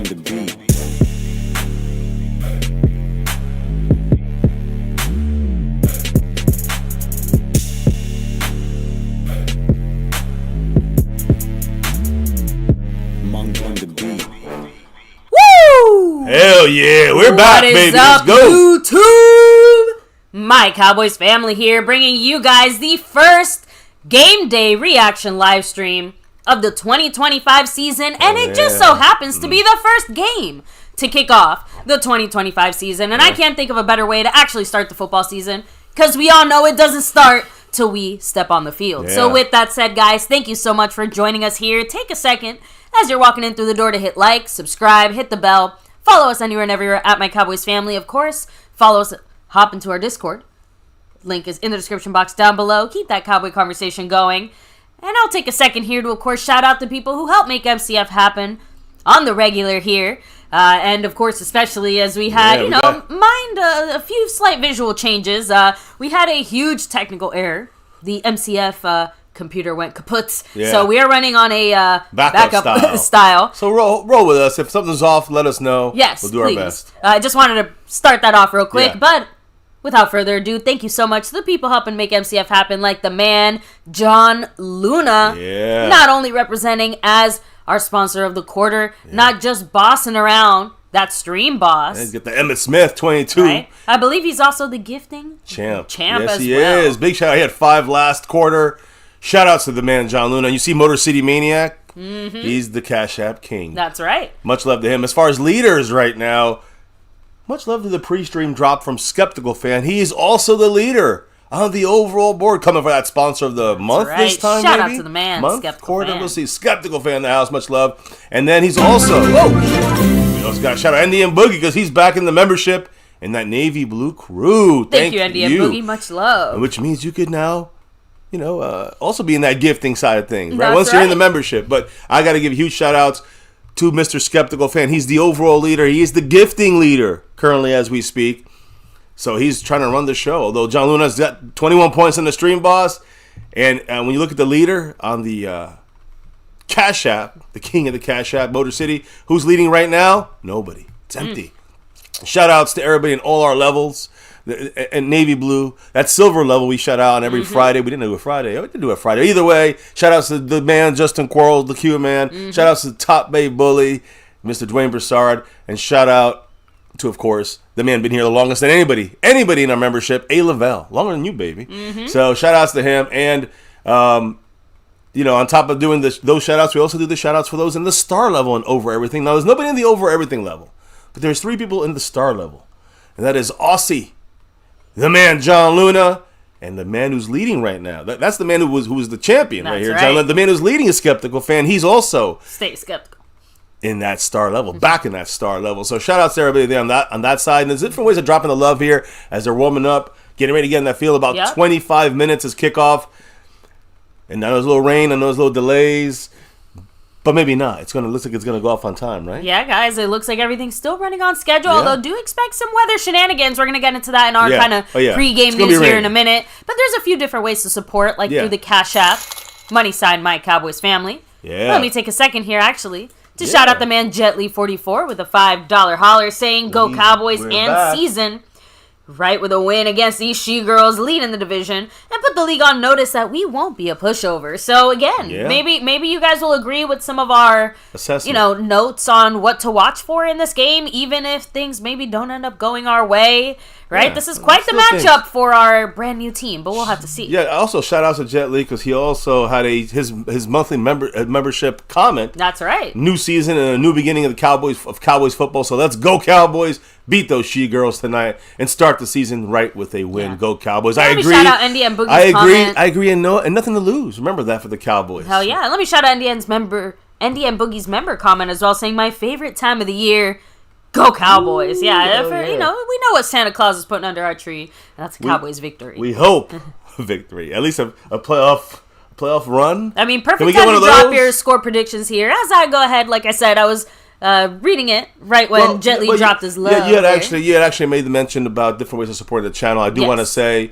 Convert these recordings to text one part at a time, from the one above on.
the beat. Hell yeah, we're back, baby. Let's go. YouTube? My Cowboys family here, bringing you guys the first game day reaction live stream of the 2025 season, and it just so happens to be the first game to kick off the 2025 season. And I can't think of a better way to actually start the football season, because we all know it doesn't start till we step on the field. So with that said, guys, thank you so much for joining us here. Take a second as you're walking in through the door to hit like, subscribe, hit the bell. Follow us anywhere and everywhere at My Cowboys Family. Of course, follow us, hop into our Discord. Link is in the description box down below. Keep that Cowboy conversation going. And I'll take a second here to, of course, shout out the people who help make MCF happen on the regular here. And, of course, especially as we had, mind a few slight visual changes. We had a huge technical error. The MCF computer went kaput. So we are running on a backup style. So roll with us. If something's off, let us know. Yes, we'll do our best. I just wanted to start that off real quick. But without further ado, thank you so much to the people helping make MCF happen, like the man, John Luna. Not only representing as our sponsor of the quarter, not just bossing around that stream boss. Let's get the Emmett Smith 22. Right? I believe he's also the gifting champ yes, as he well. Is. Big shout out. He had 5 last quarter. Shout outs to the man, John Luna. You see Motor City Maniac? He's the Cash App King. That's right. Much love to him. As far as leaders right now, much love to the pre-stream drop from Skeptical Fan. He is also the leader on the overall board, coming for that sponsor of the month this time. Shout out to the man, Skeptical Fan. We'll see Skeptical Fan in the house. Much love. And then he's also, we also got to shout out Andy and Boogie, because he's back in the membership in that navy blue crew. Thank you, Andy and Boogie. Much love. Which means you could now, also be in that gifting side of things, right? That's Once you're in the membership. But I got to give huge shout outs to Mr. Skeptical Fan. He's the overall leader. He is the gifting leader currently as we speak. So he's trying to run the show. Although John Luna's got 21 points in the stream boss. And when you look at the leader on the Cash App, the king of the Cash App, Motor City, who's leading right now? Nobody. It's empty. Shout outs to everybody in all our levels. And navy blue, that silver level we shout out on every Friday. We didn't do a Friday. We didn't do a Friday. Either way, shout outs to the man, Justin Quarles, the Q man. Shout outs to the Top Bay Bully, Mr. Dwayne Broussard. And shout out to, of course, the man been here the longest than anybody in our membership, A. Lavelle. Longer than you, baby. So shout outs to him. And, on top of doing those shout outs, we also do the shout outs for those in the star level and over everything. Now, there's nobody in the over everything level, but there's 3 people in the star level. And that is Aussie, the man, John Luna, and the man who's leading right now. That's the man who was the champion right here. Right. John Luna, the man who's leading is Skeptical Fan. He's also stay skeptical in that star level, back in that star level. So shout out to everybody there on that side. And there's different ways of dropping the love here as they're warming up, getting ready to get in that field. About 25 minutes is kickoff. And I know there's a little rain, I know there's little delays. But maybe not. Looks like it's gonna go off on time, right? Yeah, guys. It looks like everything's still running on schedule. Although, do expect some weather shenanigans. We're gonna get into that in our kind of pre-game news here in a minute. But there's a few different ways to support, like through the Cash App, money sign My Cowboys Family. Let me take a second here, actually, to shout out the man JetLee44 with a $5 holler, saying "Go Cowboys" and season. Right, with a win against these she-girls leading the division, and put the league on notice that we won't be a pushover. So again, maybe you guys will agree with some of our notes on what to watch for in this game, even if things maybe don't end up going our way. Right, this is quite the matchup for our brand new team, but we'll have to see. Yeah, also shout out to Jet Li, because he also had his monthly membership comment. That's right. New season and a new beginning of Cowboys football. So let's go Cowboys! Beat those she-girls tonight and start the season right with a win. Go Cowboys! I agree. Shout out Andy and Boogie's comment. I agree, and nothing to lose. Remember that for the Cowboys. Hell yeah! Let me shout out Andy and Boogie's member comment as well, saying my favorite time of the year. Go Cowboys! We know what Santa Claus is putting under our tree. And that's a Cowboys victory. We hope victory, at least a playoff run. I mean, perfect time to drop your score predictions here. As I go ahead, like I said, I was reading it right when Jet Li dropped his love. You had actually made the mention about different ways to support the channel. I do want to say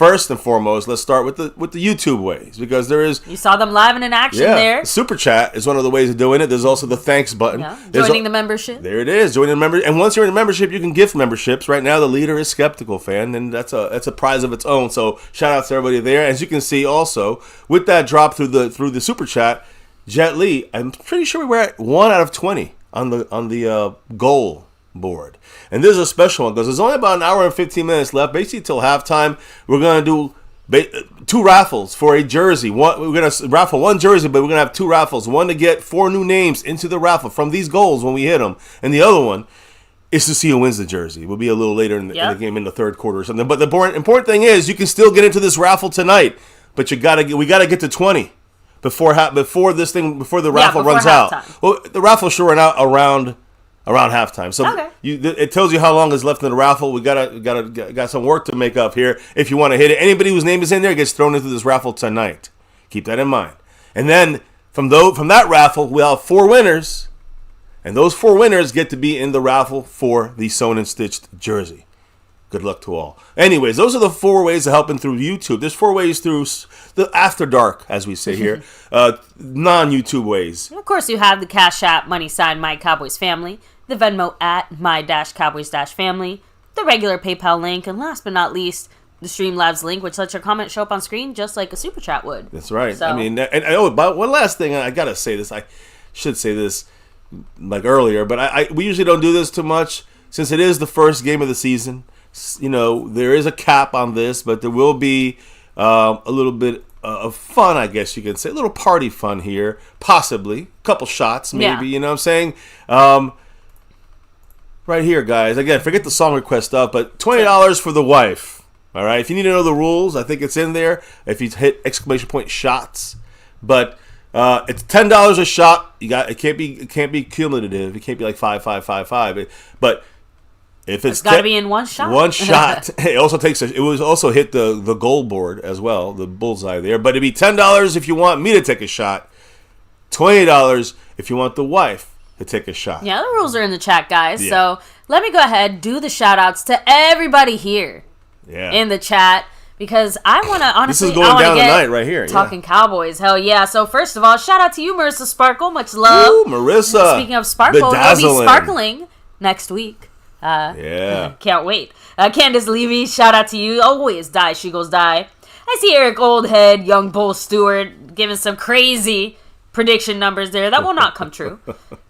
first and foremost, let's start with the YouTube ways, because there is. You saw them live and in action there. Super chat is one of the ways of doing it. There's also the thanks button. Yeah. Joining the membership. There it is. Joining the membership. And once you're in the membership, you can gift memberships. Right now, the leader is Skeptical Fan, and that's a prize of its own. So shout out to everybody there. As you can see, also with that drop through the super chat, Jet Li, I'm pretty sure we were at 1 out of 20 on the goal board. And this is a special one because there's only about an hour and 15 minutes left, basically till halftime. We're going to do 2 raffles for a jersey. We're going to raffle 1 jersey, but we're going to have 2 raffles. One to get 4 new names into the raffle from these goals when we hit them. And the other one is to see who wins the jersey. We'll be a little later in the game, in the third quarter or something. But the important thing is you can still get into this raffle tonight, but we got to get to 20 before the raffle runs out. Well, the raffle should run out around halftime. So it tells you how long is left in the raffle. We got some work to make up here. If you want to hit it, anybody whose name is in there gets thrown into this raffle tonight. Keep that in mind. And then from that raffle, we'll have 4 winners, and those 4 winners get to be in the raffle for the sewn and stitched jersey. Good luck to all. Anyways, those are the 4 ways of helping through YouTube. There's 4 ways through the after dark, as we say here, non-YouTube ways. And of course, you have the Cash App, money sign, MyCowboysFamily, the Venmo at my-cowboys-family, the regular PayPal link, and last but not least, the Streamlabs link, which lets your comment show up on screen just like a super chat would. That's right. So. I mean, but one last thing, I gotta say this. I should say this like earlier, but we usually don't do this too much since it is the first game of the season. You know, there is a cap on this, but there will be a little bit of fun, I guess you could say, a little party fun here, possibly a couple shots, maybe. You know what I'm saying? Right here, guys. Again, forget the song request stuff, but $20 for the wife. All right. If you need to know the rules, I think it's in there. If you hit exclamation point shots, but it's $10 a shot. It can't be cumulative. It can't be like 5, 5, 5, 5. But if it's got to be in one shot. One shot. It also it was also hit the goal board as well, the bullseye there. But it'd be $10 if you want me to take a shot. $20 if you want the wife to take a shot. Yeah, the rules are in the chat, guys. Yeah. So let me go ahead, do the shout outs to everybody here in the chat, because I want to, honestly, this is going down tonight right here. Talking Cowboys. Hell yeah. So first of all, shout out to you, Marissa Sparkle. Much love. Ooh, Marissa. Speaking of Sparkle, we'll be sparkling next week. Can't wait. Candace Levy, shout out to you. Always die, she goes die. I see Eric Oldhead, young Bull Stewart, giving some crazy prediction numbers there. That will not come true.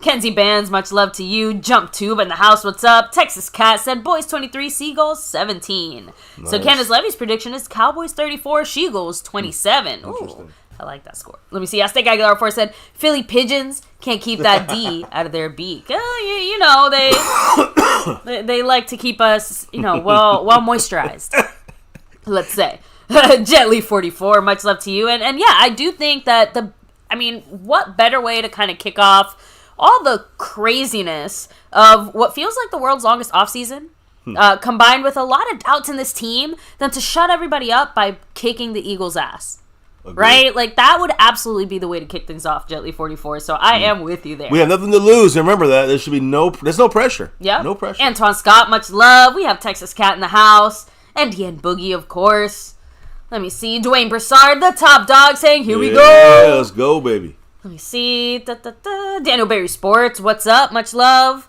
Kenzie Bands, much love to you. Jump Tube in the house, what's up? Texas Cat said Boys 23, Seagulls 17. Nice. So Candace Levy's prediction is Cowboys 34, Seagulls 27. Ooh, I like that score. Let me see. Aztec Aguilar 4 said Philly Pigeons can't keep that D out of their beak. You know, they like to keep us, well moisturized. Let's say. Jetly 44, much love to you. And yeah, I do think that what better way to kind of kick off all the craziness of what feels like the world's longest offseason, combined with a lot of doubts in this team, than to shut everybody up by kicking the Eagles' ass. Agreed. Right? Like, that would absolutely be the way to kick things off, Jetly 44. So I am with you there. We have nothing to lose. Remember that. There's no pressure. Yeah. No pressure. Antoine Scott, much love. We have Texas Cat in the house. And Deanne Boogie, of course. Let me see. Dwayne Broussard, the top dog, saying, here we go. Yeah, let's go, baby. Let me see. Daniel Berry Sports, what's up? Much love.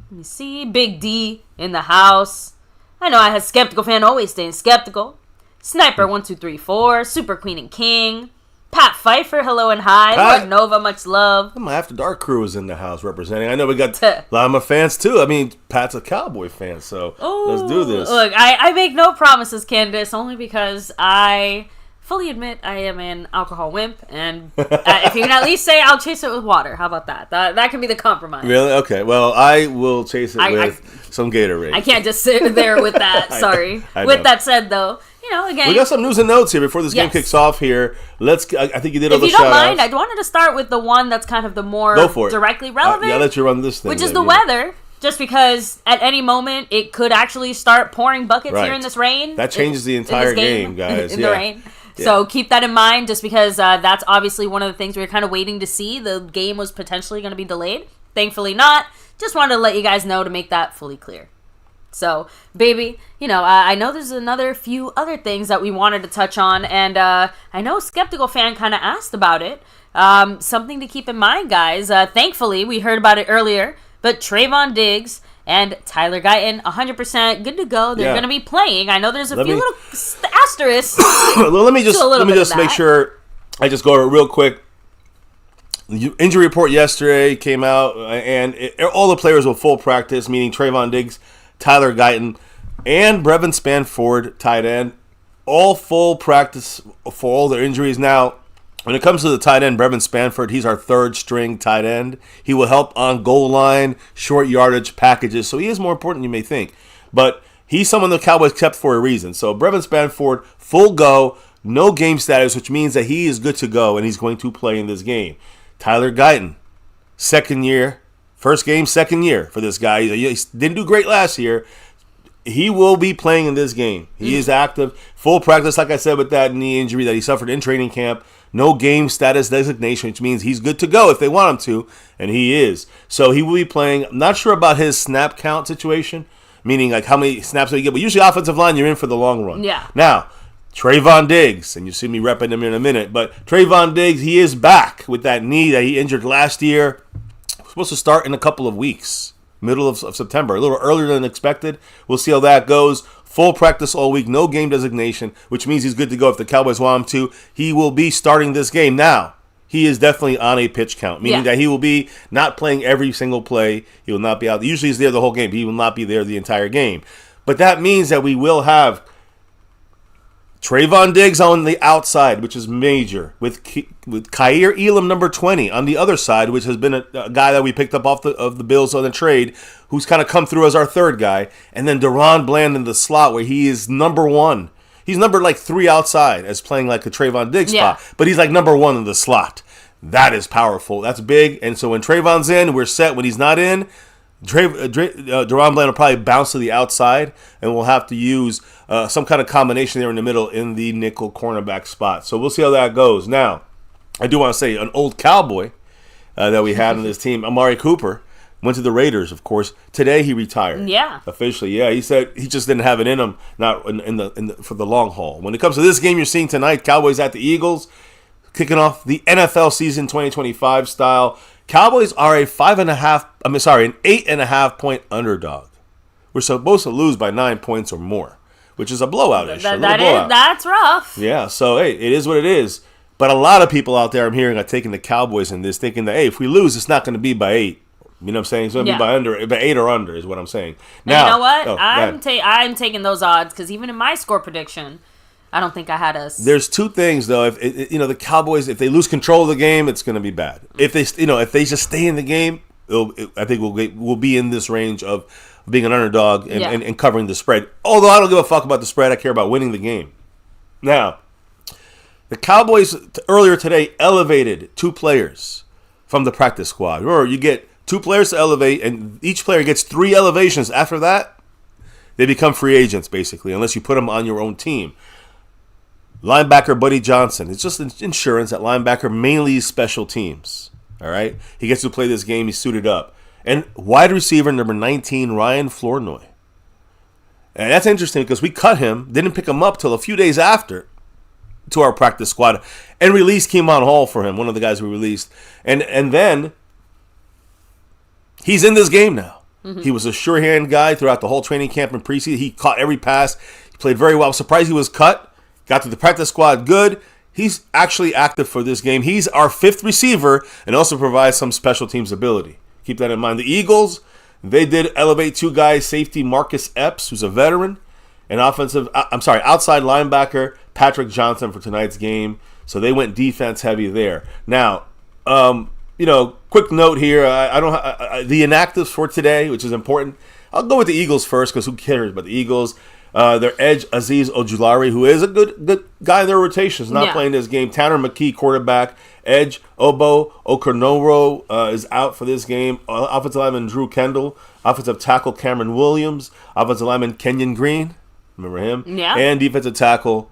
Let me see. Big D in the house. I know I had Skeptical Fan always staying skeptical. Sniper 1234, Super Queen and King. Pat Pfeiffer, hello and hi. Pat. Lord Nova, much love. My After Dark crew is in the house representing. I know we got a lot of my fans too. I mean, Pat's a Cowboy fan, so let's do this. Look, I make no promises, Candace, only because I fully admit I am an alcohol wimp, and if you can at least say I'll chase it with water, how about that? That can be the compromise. Really? Okay. Well, I will chase it with some Gatorade. I can't just sit there with that. Sorry. With that said, though, again, we got some news and notes here before this game kicks off here. I think you did all the shout-outs. If you don't mind, I wanted to start with the one that's kind of the more directly relevant. I'll let you run this thing. Which is the weather. Just because at any moment it could actually start pouring buckets here in this rain. That changes the entire game, guys. In the rain. Yeah. So keep that in mind, just because that's obviously one of the things we were kind of waiting to see. The game was potentially going to be delayed. Thankfully not. Just wanted to let you guys know to make that fully clear. So, baby, I know there's another few other things that we wanted to touch on, and I know Skeptical Fan kind of asked about it. Something to keep in mind, guys. Thankfully, we heard about it earlier, but Trayvon Diggs and Tyler Guyton, 100% good to go. They're going to be playing. I know there's a few little asterisks. Let me just make sure I just go over it real quick. The injury report yesterday came out, and all the players were full practice, meaning Trayvon Diggs, Tyler Guyton, and Brevin Spanford, tight end, all full practice for all their injuries. Now, when it comes to the tight end, Brevin Spanford, he's our third string tight end. He will help on goal line, short yardage packages, so he is more important than you may think. But he's someone the Cowboys kept for a reason. So Brevin Spanford, full go, no game status, which means that he is good to go, and he's going to play in this game. Tyler Guyton, second year, first game, second year for this guy. He didn't do great last year. He will be playing in this game. He is active, full practice, like I said, with that knee injury that he suffered in training camp. No game status designation, which means he's good to go if they want him to, and he is. So he will be playing. I'm not sure about his snap count situation, meaning like how many snaps will you get. But usually offensive line, you're in for the long run. Yeah. Now, Trayvon Diggs, and you see me repping him in a minute, but Trayvon Diggs, he is back with that knee that he injured last year. Supposed to start in a couple of weeks, middle of September, a little earlier than expected. We'll see how that goes. Full practice all week, no game designation, which means he's good to go if the Cowboys want him to. He will be starting this game. Now, he is definitely on a pitch count, meaning that he will be not playing every single play. He will not be out. Usually he's there the whole game. He will not be there the entire game. But that means that we will have Trayvon Diggs on the outside, which is major, with Kaiir Elam, number 20, on the other side, which has been a guy that we picked up off of the Bills on the trade, who's kind of come through as our third guy, and then Deron Bland in the slot, where he is number 1. He's number like 3 outside as playing like a Trayvon Diggs spot, but he's like number 1 in the slot. That is powerful. That's big. And so when Trayvon's in, we're set. When he's not in, Deron Bland will probably bounce to the outside, and we'll have to use some kind of combination there in the middle in the nickel cornerback spot. So we'll see how that goes. Now, I do want to say an old Cowboy that we had on this team, Amari Cooper, went to the Raiders, of course. Today he retired. Yeah. Officially, yeah. He said he just didn't have it in him, not for the long haul. When it comes to this game you're seeing tonight, Cowboys at the Eagles, kicking off the NFL season 2025 style. Cowboys are an 8.5 point underdog. We're supposed to lose by 9 points or more, which is a blowout-ish. That's rough. Yeah, so hey, it is what it is. But a lot of people out there I'm hearing are taking the Cowboys in this, thinking that, hey, if we lose, it's not going to be by 8. You know what I'm saying? It's going to be by 8 or under is what I'm saying. Now, you know what? I'm taking those odds because even in my score prediction, I don't think I had us. There's two things though. If the Cowboys, if they lose control of the game, it's going to be bad. If they just stay in the game, I think we'll be in this range of being an underdog and covering the spread. Although I don't give a fuck about the spread, I care about winning the game. Now, the Cowboys earlier today elevated 2 players from the practice squad. Remember, you get 2 players to elevate, and each player gets 3 elevations. After that, they become free agents basically, unless you put them on your own team. Linebacker Buddy Johnson. It's just insurance at linebacker, mainly special teams. All right? He gets to play this game. He's suited up. And wide receiver number 19, Ryan Flournoy. And that's interesting because we cut him, didn't pick him up till a few days after to our practice squad, and released Keemon Hall for him, one of the guys we released. And then he's in this game now. Mm-hmm. He was a sure hand guy throughout the whole training camp and preseason. He caught every pass. He played very well. I was surprised he was cut. Got to the practice squad good. He's actually active for this game. He's our 5th receiver and also provides some special teams ability. Keep that in mind. The Eagles, they did elevate 2 guys, safety Marcus Epps, who's a veteran, and outside linebacker Patrick Johnson for tonight's game. So they went defense heavy there. Now, quick note here. The inactives for today, which is important. I'll go with the Eagles first because who cares about the Eagles? Their edge, Azeez Ojulari, who is a good guy in their rotations, not playing this game. Tanner McKee, quarterback. Edge, Obo Okonoro is out for this game. Offensive lineman Drew Kendall. Offensive tackle Cameron Williams. Offensive lineman Kenyon Green. Remember him? Yeah. And defensive tackle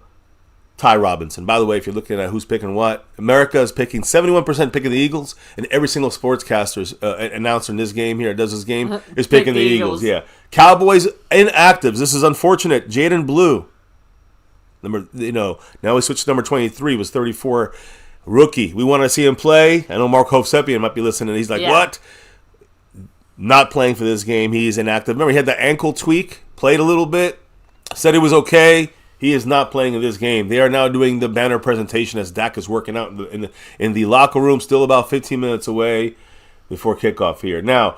Ty Robinson. By the way, if you're looking at who's picking what, America is picking 71% picking the Eagles, and every single sportscaster announcer in this game here does this game is picking the Eagles. Yeah, Cowboys inactives. This is unfortunate. Jaden Blue, now we switched to number 23. Was 34, rookie. We want to see him play. I know Mark Hovsepian might be listening. He's like, what? Not playing for this game. He's inactive. Remember, he had the ankle tweak. Played a little bit. Said it was okay. He is not playing in this game. They are now doing the banner presentation as Dak is working out in the locker room, still about 15 minutes away before kickoff here. Now,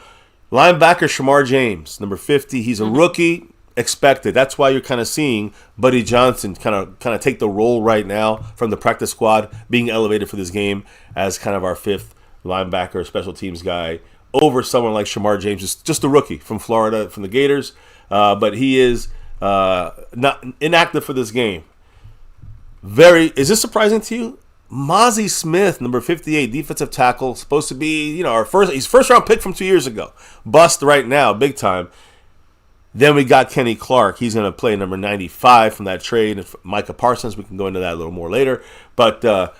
linebacker Shamar James, number 50. He's a rookie, expected. That's why you're kind of seeing Buddy Johnson kind of take the role right now from the practice squad, being elevated for this game as kind of our fifth linebacker, special teams guy, over someone like Shamar James, just a rookie from Florida, from the Gators. But he is not inactive for this game. Is this surprising to you? Mozzie Smith, number 58, defensive tackle, supposed to be, he's first round pick from 2 years ago. Bust right now, big time. Then we got Kenny Clark. He's going to play number 95 from that trade. Micah Parsons, we can go into that a little more later. But, the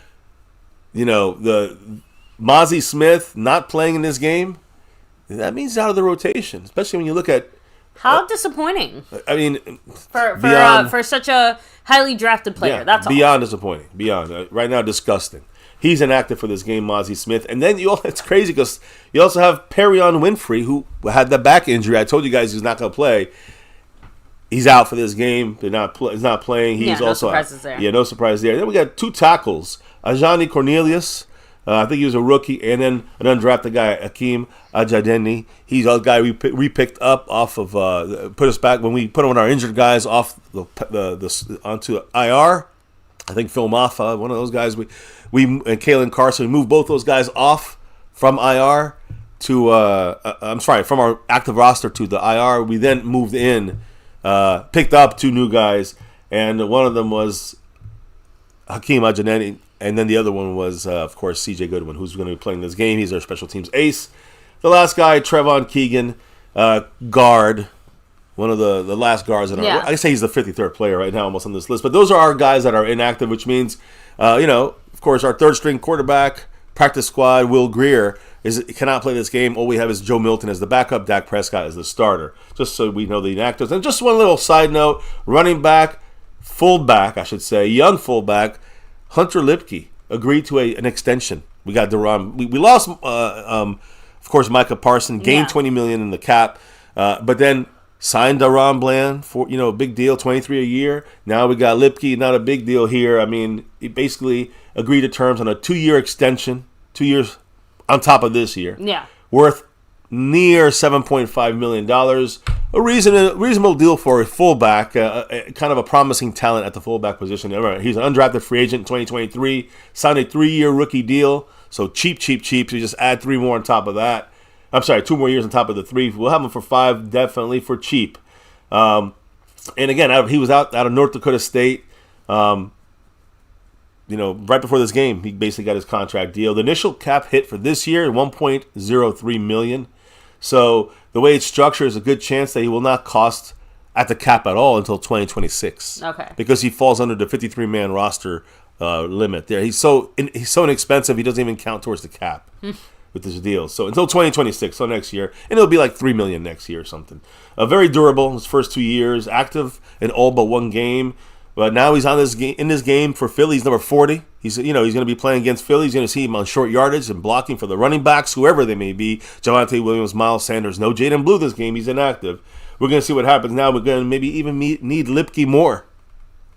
Mozzie Smith not playing in this game, that means he's out of the rotation, especially when you look at how disappointing. I mean, for such a highly drafted player. That's beyond disappointing. Beyond right now, disgusting. He's inactive for this game, Mozzie Smith, and then it's crazy because you also have Perion Winfrey, who had the back injury. I told you guys he's not going to play. He's out for this game. He's not playing. He's no also surprises there. Yeah, no surprise there. Then we got two tackles. Ajani Cornelius. I think he was a rookie, and then an undrafted guy, Akeem Ajadeni. He's a guy we picked up off of, put us back when we put on our injured guys off onto IR. I think Phil Maffa, one of those guys. We and Kalen Carson, we moved both those guys off from IR to from our active roster to the IR. We then moved in, picked up two new guys, and one of them was Hakeem Ajadeni. And then the other one was, of course, C.J. Goodwin, who's going to be playing this game. He's our special teams ace. The last guy, Trevon Keegan, guard, one of the last guards. I say he's the 53rd player right now almost on this list. But those are our guys that are inactive, which means, of course, our third-string quarterback, practice squad, Will Greer, cannot play this game. All we have is Joe Milton as the backup, Dak Prescott as the starter, just so we know the inactives. And just one little side note, young fullback, Hunter Lipke agreed to an extension. We got Duran. We lost, of course, Micah Parsons, gained $20 million in the cap, but then signed Duran Bland for a big deal, $23 a year. Now we got Lipke, not a big deal here. I mean, he basically agreed to terms on a 2-year extension, 2 years on top of this year. Yeah, worth near $7.5 million. A reasonable deal for a fullback, kind of a promising talent at the fullback position. He's an undrafted free agent in 2023, signed a 3-year rookie deal, so cheap. So you just add 3 more on top of that. I'm sorry, 2 more years on top of the 3. We'll have him for 5, definitely for cheap. And again, he was out of North Dakota State. Right before this game, he basically got his contract deal. The initial cap hit for this year, $1.03 million. So the way it's structured is a good chance that he will not cost at the cap at all until 2026. Okay. Because he falls under the 53-man roster limit there. He's so inexpensive, he doesn't even count towards the cap with this deal. So until 2026, so next year. And it'll be like $3 million next year or something. Very durable his first 2 years, active in all but one game. But now he's in this game for Philly. He's number 40. He's going to be playing against Philly. He's going to see him on short yardage and blocking for the running backs, whoever they may be. Javonte Williams, Miles Sanders. No Jaden Blue this game. He's inactive. We're going to see what happens now. We're going to maybe even need Lipke more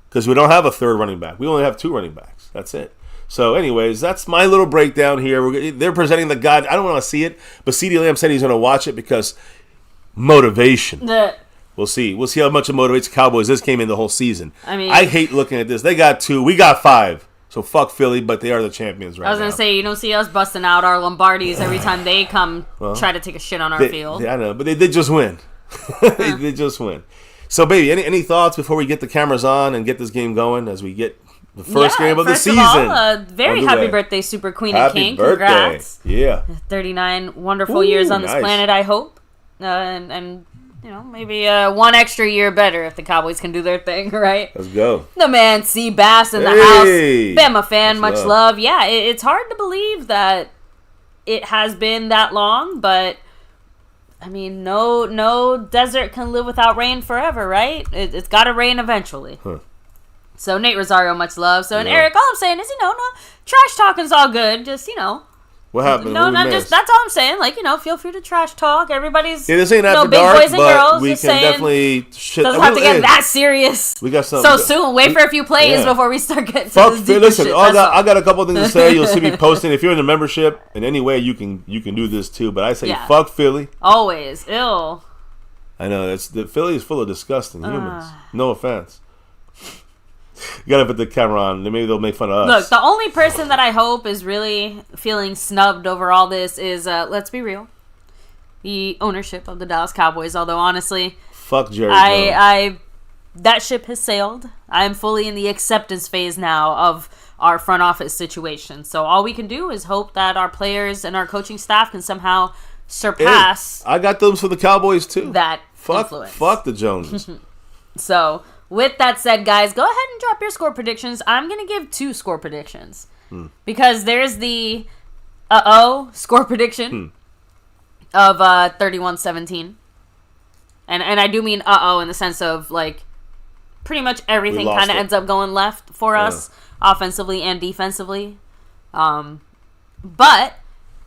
because we don't have a third running back. We only have 2 running backs. That's it. So, anyways, that's my little breakdown here. They're presenting the guide. I don't want to see it, but CeeDee Lamb said he's going to watch it because motivation. We'll see. We'll see how much it motivates the Cowboys. This came in the whole season. I mean, I hate looking at this. They got 2. We got 5. So fuck Philly, but they are the champions right now. I was going to say, you don't see us busting out our Lombardis every time they come try to take a shit on our field. I know, but they did just win. They just win. So, baby, any thoughts before we get the cameras on and get this game going as we get the first game of the season? Very happy birthday, Super Queen and King. Birthday. Congrats. Yeah. 39 wonderful years on this planet, I hope. And maybe one extra year better if the Cowboys can do their thing, right? Let's go. The man, C. Bass in the house. Bama fan, much love. Yeah, it's hard to believe that it has been that long, but I mean, no desert can live without rain forever, right? It's got to rain eventually. Huh. So Nate Rosario, much love. So and Eric, all I'm saying is, no, trash talking's all good. Just what happened? No, that's all I'm saying. Like, feel free to trash talk. Everybody's this ain't after big dark, boys and girls. We just can saying, definitely doesn't have to get that serious. We got something so soon. Wait for a few plays before we start getting to fuck. this deeper Listen, shit. I got a couple things to say. You'll see me posting. If you're in the membership in any way, you can do this too. But I say fuck Philly. Always ill. I know the Philly is full of disgusting humans. No offense. You gotta put the camera on. Maybe they'll make fun of us. Look, the only person that I hope is really feeling snubbed over all this is, let's be real, the ownership of the Dallas Cowboys. Although honestly, fuck Jerry Jones. That ship has sailed. I am fully in the acceptance phase now of our front office situation. So all we can do is hope that our players and our coaching staff can somehow surpass. I got those for the Cowboys too. That influence. Fuck the Joneses. So. With that said, guys, go ahead and drop your score predictions. I'm going to give 2 score predictions. Because there's the score prediction of 31-17. And I do mean in the sense of, like, pretty much everything kind of ends up going left for us, offensively and defensively. But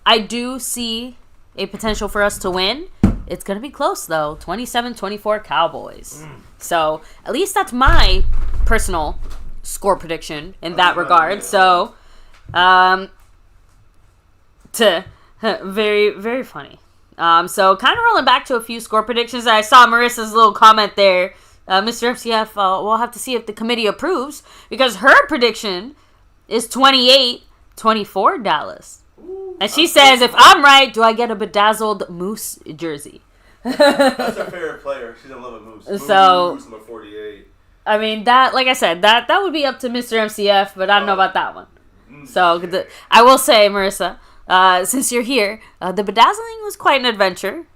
I do see a potential for us to win. It's going to be close, though. 27-24 Cowboys. So, at least that's my personal score prediction in that regard. So, very, very funny. So, kind of rolling back to a few score predictions. I saw Marissa's little comment there. Mr. MCF, we'll have to see if the committee approves. Because her prediction is 28-24 Dallas. And she says, if I'm right, do I get a bedazzled Moose jersey? That's her favorite player. She's in love with Moose. Moose number 48. I mean, like I said, that would be up to Mr. MCF, but I don't know about that one. So, I will say, Marissa, since you're here, the bedazzling was quite an adventure.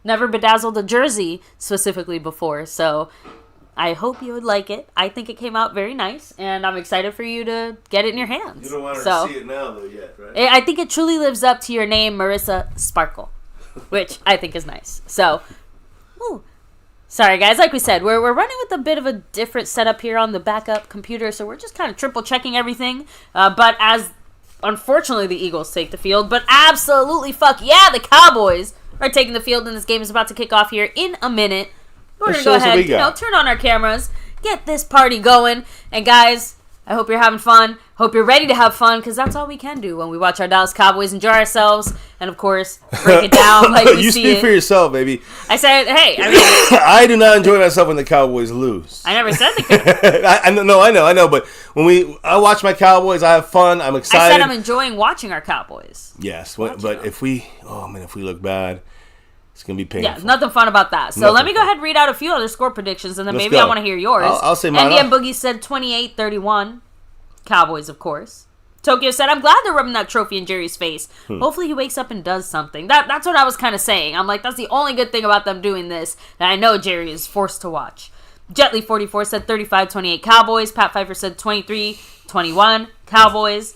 Never bedazzled a jersey specifically before, so I hope you would like it. I think it came out very nice, and I'm excited for you to get it in your hands. You don't want her to see it now, though, yet, right? I think it truly lives up to your name, Marissa Sparkle, which I think is nice. So, sorry, guys. Like we said, we're running with a bit of a different setup here on the backup computer, so we're just kind of triple-checking everything. But as, unfortunately, the Eagles take the field, but absolutely fuck yeah, the Cowboys are taking the field, and this game is about to kick off here in a minute. We're going to go ahead, turn on our cameras, get this party going. And guys, I hope you're having fun. Hope you're ready to have fun, because that's all we can do when we watch our Dallas Cowboys, enjoy ourselves, and of course, break it down like we see it. You speak for yourself, baby. I said, hey, I mean... I do not enjoy myself when the Cowboys lose. I never said they could. I know, but when I watch my Cowboys, I have fun, I'm excited. I said I'm enjoying watching our Cowboys. Yes, but if we look bad... It's going to be painful. Yeah, nothing fun about that. So let me go ahead and read out a few other score predictions, and then maybe I want to hear yours. I'll say mine. Andy and Boogie said 28-31. Cowboys, of course. Tokyo said, I'm glad they're rubbing that trophy in Jerry's face. Hopefully he wakes up and does something. That's what I was kind of saying. I'm like, that's the only good thing about them doing this. And I know Jerry is forced to watch. Jetly44 said 35-28 Cowboys. Pat Pfeiffer said 23-21 Cowboys.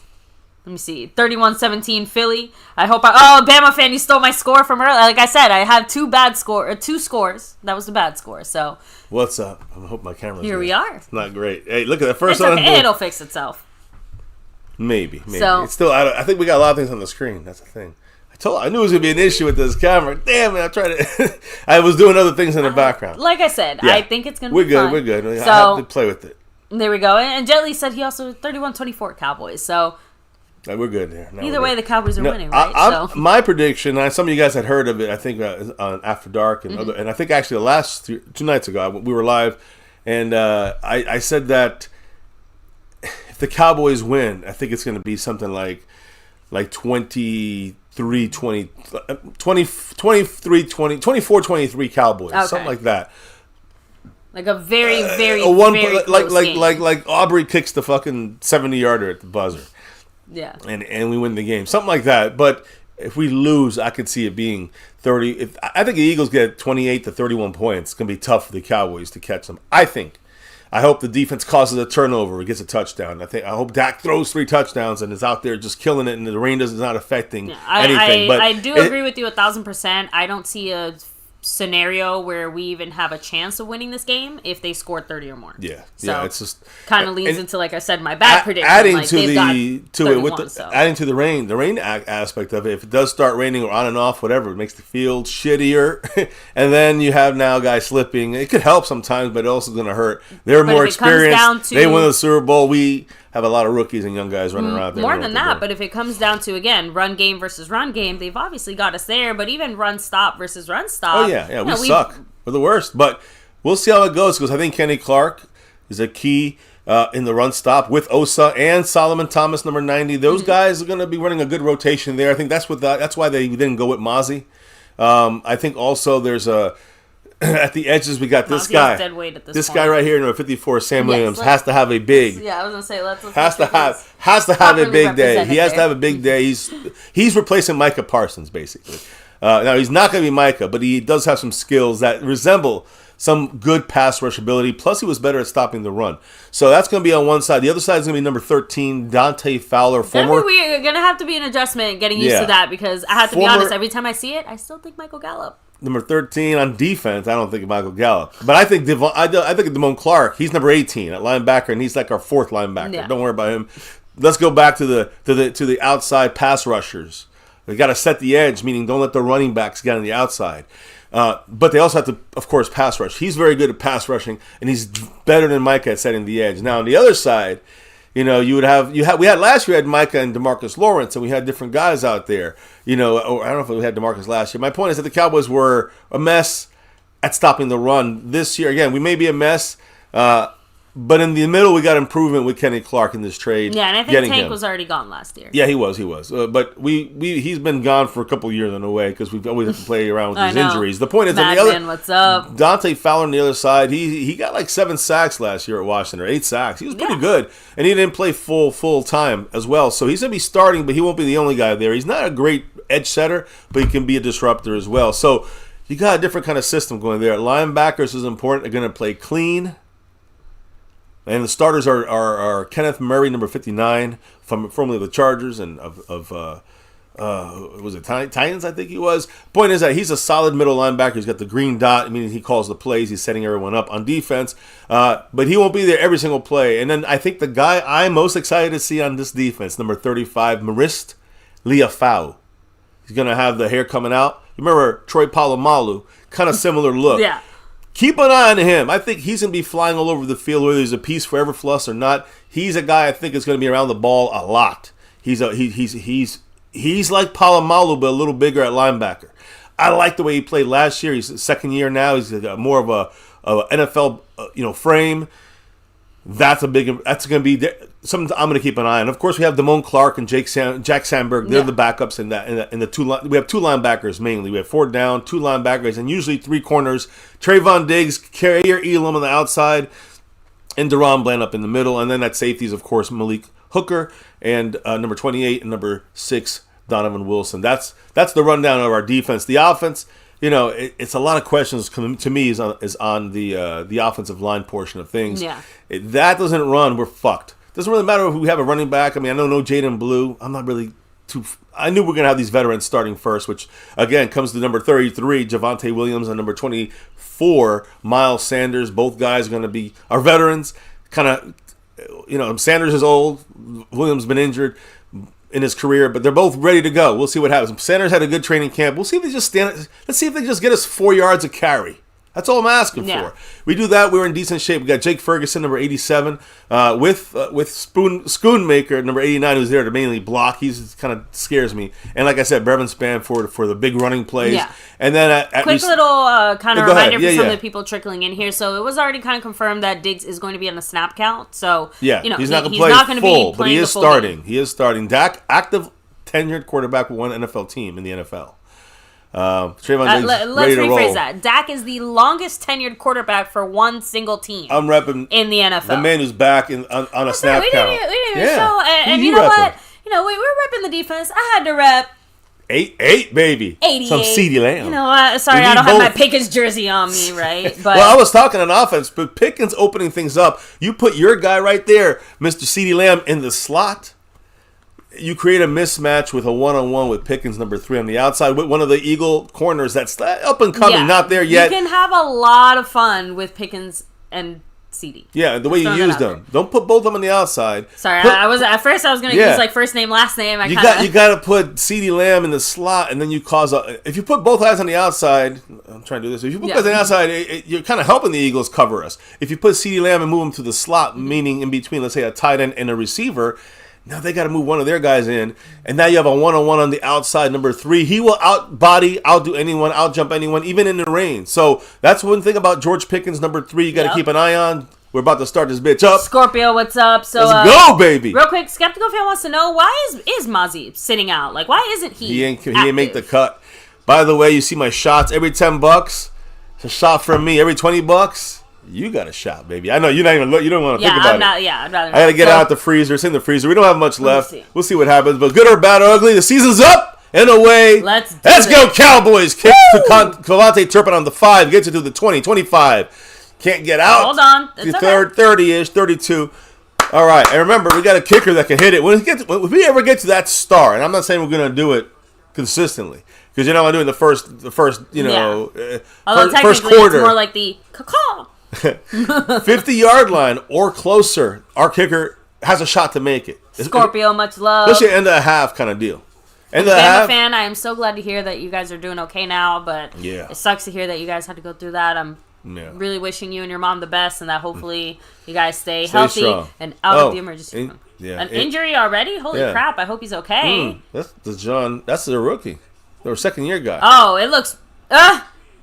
Let me see. 31-17 Philly. I hope Bama fan, you stole my score from earlier. Like I said, I had two scores. That was the bad score. So what's up? I hope my camera's here. Good. We are. It's not great. Hey, look at the first one. Okay. It'll fix itself. Maybe. So, it's still. I think we got a lot of things on the screen. That's the thing. I knew it was gonna be an issue with this camera. Damn it! I tried to. I was doing other things in the background. Like I said, yeah. I think it's gonna be good. fun. We're good. So, I have to play with it. There we go. And Jelly said he also 31-24 Cowboys. So. We're good there. Either way, the Cowboys are winning, right? My prediction, some of you guys had heard of it, I think, on After Dark and and I think actually the last 2 nights ago, we were live, and I said that if the Cowboys win, I think it's going to be something like 23-20, 24-23 Cowboys, something like that. Like a very, very, very close game. Like Aubrey kicks the fucking 70-yarder at the buzzer. Yeah. And we win the game. Something like that. But if we lose, I could see it being 30. I think the Eagles get 28 to 31 points. It's going to be tough for the Cowboys to catch them. I hope the defense causes a turnover. It gets a touchdown. I hope Dak throws 3 touchdowns and is out there just killing it, and the rain is not affecting anything. But I do agree with you 1,000%. I don't see a scenario where we even have a chance of winning this game if they score 30 or more. Yeah, so it's just kind of leads into, like I said, my bad prediction. Adding like, adding to the rain aspect of it. If it does start raining or on and off, whatever, it makes the field shittier. And then you have now guys slipping. It could help sometimes, but it also going to hurt. They're more experienced. They win the Super Bowl. We have a lot of rookies and young guys running around there. More than that, but if it comes down to, again, run game versus run game, they've obviously got us there. But even run stop versus run stop. Oh, yeah, we suck. We're the worst. But we'll see how it goes, because I think Kenny Clark is a key in the run stop with Osa and Solomon Thomas, number 90. Those guys are going to be running a good rotation there. I think that's why they didn't go with Mozzie. I think also there's at the edges, we got this guy. Dead weight at this guy right here, number 54, Sam Williams, has to have a big. Yeah, I was gonna say let's has to have a big day. He has to have a big day. He's replacing Micah Parsons basically. Now he's not going to be Micah, but he does have some skills that resemble some good pass rush ability. Plus, he was better at stopping the run. So that's going to be on one side. The other side is going to be number 13, Dante Fowler. We're going to have to be an adjustment getting used to that, because I have to be honest. Every time I see it, I still think Michael Gallup. Number 13 on defense, I don't think Michael Gallup. But I think Damone Clark, he's number 18 at linebacker, and he's like our 4th linebacker. Yeah. Don't worry about him. Let's go back to the outside pass rushers. They got to set the edge, meaning don't let the running backs get on the outside. But they also have to, of course, pass rush. He's very good at pass rushing, and he's better than Micah at setting the edge. Now, on the other side, we had last year, we had Micah and DeMarcus Lawrence, and we had different guys out there. I don't know if we had DeMarcus last year. My point is that the Cowboys were a mess at stopping the run. This year, again, we may be a mess, but in the middle, we got improvement with Kenny Clark in this trade. Yeah, and I think Tank was already gone last year. Yeah, he was. But he's been gone for a couple of years in a way, because we've always had to play around with these injuries. The point is, on the other, what's up? Dante Fowler on the other side, he got like 7 sacks last year at Washington, or 8 sacks. He was pretty good, and he didn't play full time as well. So he's gonna be starting, but he won't be the only guy there. He's not a great edge setter, but he can be a disruptor as well. So you got a different kind of system going there. Linebackers is important. They're gonna play clean. And the starters are Kenneth Murray, number 59, formerly of the Chargers and was it Titans, I think he was. Point is that he's a solid middle linebacker. He's got the green dot, meaning he calls the plays. He's setting everyone up on defense. But he won't be there every single play. And then I think the guy I'm most excited to see on this defense, number 35, Marist Liafau. He's going to have the hair coming out. You remember Troy Polamalu, kind of similar look. Yeah. Keep an eye on him. I think he's going to be flying all over the field, whether he's a piece for Everfluss or not. He's a guy I think is going to be around the ball a lot. He's like Polamalu, but a little bigger at linebacker. I like the way he played last year. He's the second year now. He's more of a NFL frame. That's going to be something I'm going to keep an eye on. Of course, we have Damone Clark and Jack Sandberg. They're the backups in the two. We have 2 linebackers mainly. We have 4 down, 2 linebackers, and usually 3 corners. Trayvon Diggs, Carrier Elam on the outside, and Deron Bland up in the middle. And then at safeties, of course, Malik Hooker and number 28 and number 6 Donovan Wilson. That's the rundown of our defense. The offense. It's a lot of questions to me is on the offensive line portion of things. Yeah. If that doesn't run, we're fucked. Doesn't really matter if we have a running back. I mean, I don't know Jaden Blue. I'm not really too. I knew we were going to have these veterans starting first, which, again, comes to number 33, Javonte Williams, and number 24, Miles Sanders. Both guys are going to be our veterans. Kind of, Sanders is old. Williams has been injured in his career, but they're both ready to go. We'll see what happens. Sanders had a good training camp. We'll see if they just let's see if they just get us 4 yards of carry. That's all I'm asking for. We do that, we're in decent shape. We got Jake Ferguson, number 87, with Schoonmaker, number 89, who's there to mainly block. He's kind of scares me. And like I said, Brevin Spann for the big running plays. Yeah. And then quick little kind of reminder for some of the people trickling in here. So it was already kind of confirmed that Diggs is going to be on the snap count. So he's not going to play full, but he is starting. Game. He is starting. Dak, active tenured quarterback with one NFL team in the NFL. Let's rephrase that. Dak is the longest tenured quarterback for one single team. I'm repping in the NFL. The man who's back on a snap count. We didn't even show. And you know what? We're repping the defense. I had to rep 88, baby. 88. Some CeeDee Lamb. You know what? Sorry, We I don't need have my both. Pickens jersey on me, right? But Well, I was talking on offense, but Pickens opening things up. You put your guy right there, Mr. CeeDee Lamb, in the slot. You create a mismatch with a one-on-one with Pickens, number 3 on the outside, with one of the Eagle corners that's up and coming, not there yet. You can have a lot of fun with Pickens and CD. Yeah, the way you use them. Don't put both of them on the outside. Sorry, I was at first I was gonna use like first name, last name. You got to put CeeDee Lamb in the slot, and then you cause if you put both guys on the outside, I'm trying to do this. If you put guys on the outside, you're kind of helping the Eagles cover us. If you put CeeDee Lamb and move him to the slot, meaning in between, let's say a tight end and a receiver. Now they got to move one of their guys in, and now you have a one-on-one on the outside, number 3. He will outdo anyone, outjump anyone, even in the rain. So that's one thing about George Pickens, number 3. You got to keep an eye on. We're about to start this bitch up. Scorpio, what's up? So let's go, baby. Real quick, Skeptical fan wants to know why is Mozzie sitting out? Like, why isn't he? He ain't make the cut. By the way, you see my shots every $10. It's a shot from me. Every $20. You got a shot, baby. I know you're not even. You don't want to think about it. Yeah, I'd rather not. I gotta get out the freezer. It's in the freezer. We don't have much left. We'll see what happens. But good or bad or ugly, the season's up and away. Let's go, Cowboys! Kick to Cavante Turpin on the 5. Gets it to the 20, 25. Can't get out. Hold on. It's third, 30-ish, 32. All right, and remember, we got a kicker that can hit it. If we ever get to that star, and I'm not saying we're gonna do it consistently, because you're not gonna do it in the first, Although first quarter. It's more like the caw. 50-yard line or closer, our kicker has a shot to make it. Scorpio, much love. Especially end of the half kind of deal. End of the half. Fan, I am so glad to hear that you guys are doing okay now, but it sucks to hear that you guys had to go through that. I'm really wishing you and your mom the best, and that hopefully you guys stay healthy strong. and out of the emergency room. An injury already? Holy crap, I hope he's okay. That's the rookie. Or second-year guy. Oh, it looks...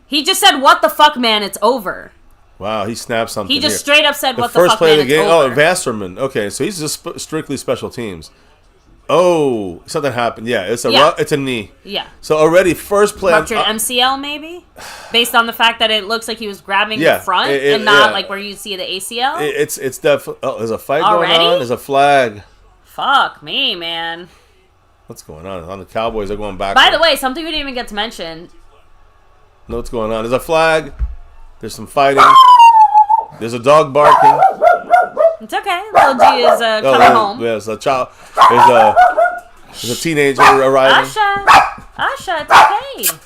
he just said, what the fuck, man, it's over. Wow, he snapped something. He just straight up said, "What the first fuck, play man, of the game." it's over. Oh, Vasserman. Okay, so he's just strictly special teams. Oh, something happened. Yeah, it's a knee. Yeah. So already first play. Ruptured MCL maybe, based on the fact that it looks like he was grabbing the front and not like where you see the ACL. It's definitely. Oh, there's a fight Already? going on. There's a flag. Fuck me, man. What's going on? The Cowboys, they're going back. By the way, something we didn't even get to mention. Know what's going on? There's a flag. There's some fighting. There's a dog barking. It's okay. Little G is coming home. There's a child. There's a teenager arriving. Asha, it's okay.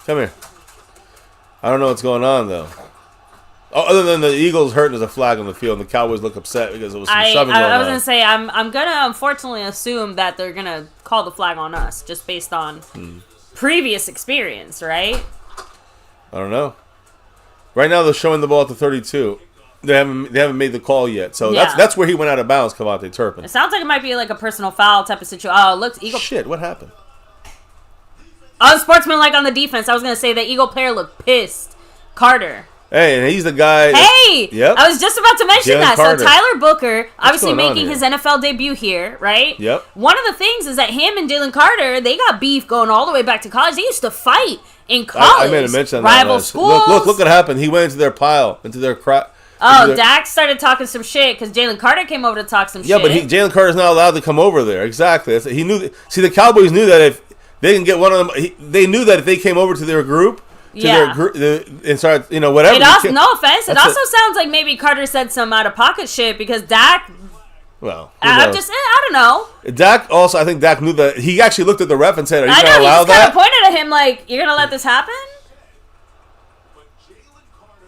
Come here. I don't know what's going on though. Oh, other than the Eagles hurting, there's a flag on the field, and the Cowboys look upset because it was some shoving going on. I was gonna say I'm gonna unfortunately assume that they're gonna call the flag on us just based on previous experience, right? I don't know. Right now they're showing the ball at the 32. They haven't made the call yet, so that's where he went out of bounds. Cavante Turpin. It sounds like it might be like a personal foul type of situation. Oh, look, Eagle. Shit, what happened? Unsportsmanlike on the defense. I was gonna say the Eagle player looked pissed. Carter. Hey, and he's the guy. Hey, yep. I was just about to mention Jalen that. Carter. So Tyler Booker, obviously going on making here? his NFL debut here, right? Yep. One of the things is that him and Jalen Carter, they got beef going all the way back to college. They used to fight in college. I made a mention of rival that. schools. Look what happened. He went into their pile, into their crap. Oh, Dak started talking some shit because Jalen Carter came over to talk some shit. Yeah, but Jalen Carter's not allowed to come over there. Exactly. He knew. See, the Cowboys knew that if they can get one of them, they knew that if they came over to their group, their group, and started, whatever. It also, no offense. It also sounds like maybe Carter said some out of pocket shit because Dak. Well, I don't know. Dak also, I think Dak knew that. He actually looked at the ref and said, "Are you going to allow he just that?" kind of pointed at him like, "You're going to let this happen?"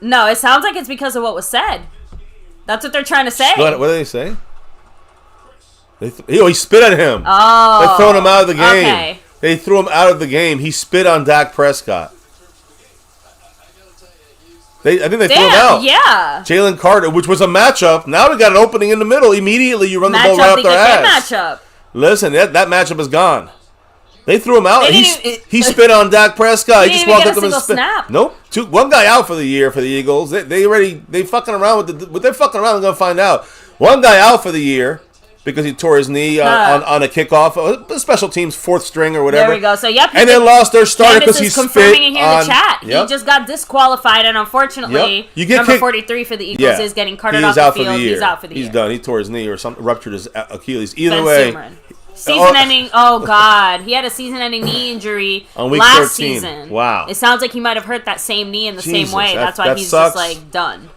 No, it sounds like it's because of what was said. That's what they're trying to say. What did they say? He spit at him. Oh. They thrown him out of the game. Okay. They threw him out of the game. He spit on Dak Prescott. I think they threw him out. Yeah. Jalen Carter, which was a matchup. Now we got an opening in the middle. Immediately you run the ball right up their ass. Matchup. Listen, that matchup is gone. They threw him out. He spit on Dak Prescott. He just walked up to him and spit. Snap. Nope. One guy out for the year for the Eagles. They fucking around with what they're fucking around. They're gonna find out. One guy out for the year because he tore his knee on a kickoff, a special teams fourth string or whatever. There we go. So and then lost their starter because he spit confirming it here in the chat. Yep. He just got disqualified, and unfortunately, number 43 for the Eagles is getting carted off the field. He's out for the year. He's done. He tore his knee or ruptured his Achilles. Either way, Season-ending. Oh God, he had a season-ending knee injury on week last 13. season. Wow. It sounds like he might have hurt that same knee in the same way. That's why that he's sucks. just like done.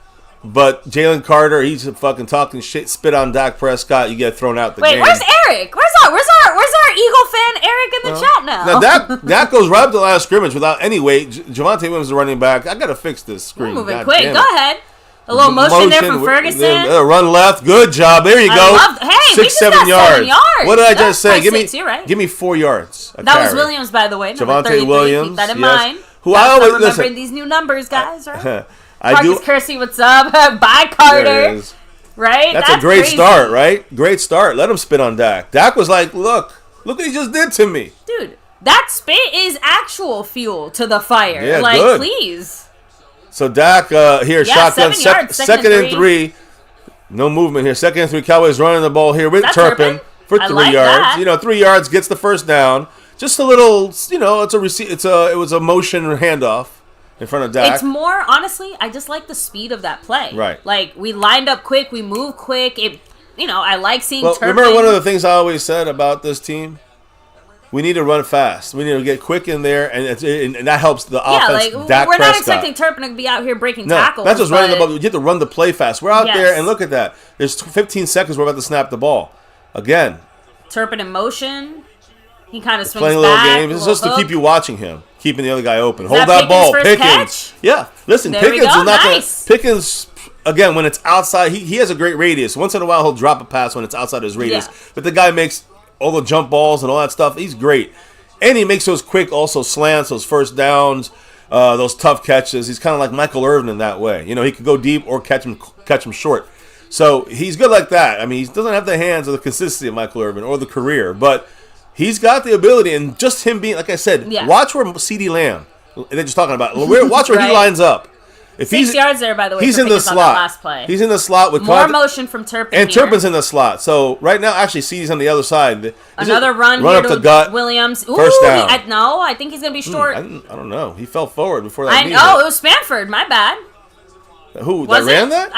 But Jalen Carter, he's fucking talking shit, spit on Dak Prescott. You get thrown out the game. Wait, where's Eric? Where's our Eagle fan Eric in the chat now? Now Dak goes right up to the last scrimmage without any weight. Javonte Williams is running back. I gotta fix this screen. We're moving God quick. damn Go it. ahead. A little motion there from Ferguson. Run left. Good job. There you go. Hey, 6, 7 yards. What did I just say? Right. Give me 4 yards. That was Williams, by the way. Javonte Williams. Keep that in mind. Who I always remembering these new numbers, guys. Right? Marcus Kersey, what's up? Bye, Carter. Right? That's a great start, right? Great start. Let him spit on Dak. Dak was like, look what he just did to me. Dude, that spit is actual fuel to the fire. Yeah, like, good. Please. So Dak here, shotgun, 7 yards, second and 3. No movement here. Second and 3. Cowboys running the ball here with Turpin for 3 yards. That. 3 yards gets the first down. Just a little, it's a receipt. It was a motion handoff in front of Dak. It's more, honestly, I just like the speed of that play. Right. Like, we lined up quick, we moved quick. I like seeing Turpin. Remember one of the things I always said about this team? We need to run fast. We need to get quick in there, and that helps the offense. Yeah, we're not expecting Turpin to be out here breaking tackles. That's just running the ball. You have to run the play fast. We're out there, and look at that. There's 15 seconds. We're about to snap the ball. Again. Turpin in motion. He kind of swings playing a little game. It's just to keep you watching him, keeping the other guy open. Hold that ball, Pickens. Yeah, listen, Pickens is not going to. Pickens, again, when it's outside, he has a great radius. Once in a while, he'll drop a pass when it's outside his radius. Yeah. But the guy makes all the jump balls and all that stuff. He's great. And he makes those quick also slants, those first downs, those tough catches. He's kind of like Michael Irvin in that way. He could go deep or catch him short. So he's good like that. I mean, he doesn't have the hands or the consistency of Michael Irvin or the career, but he's got the ability. And just him being, like I said, watch where CeeDee Lamb, they're just talking about, watch where he lines up. If 6 yards there, by the way. He's in the slot. Last play. He's in the slot with more motion from Turpin. And Turpin's in the slot. So right now, actually, CeeDee's on the other side. Another run up to the gut. Williams. Ooh, first down. I think he's gonna be short. I don't know. He fell forward before that. It was Spanford. My bad. Who ran that?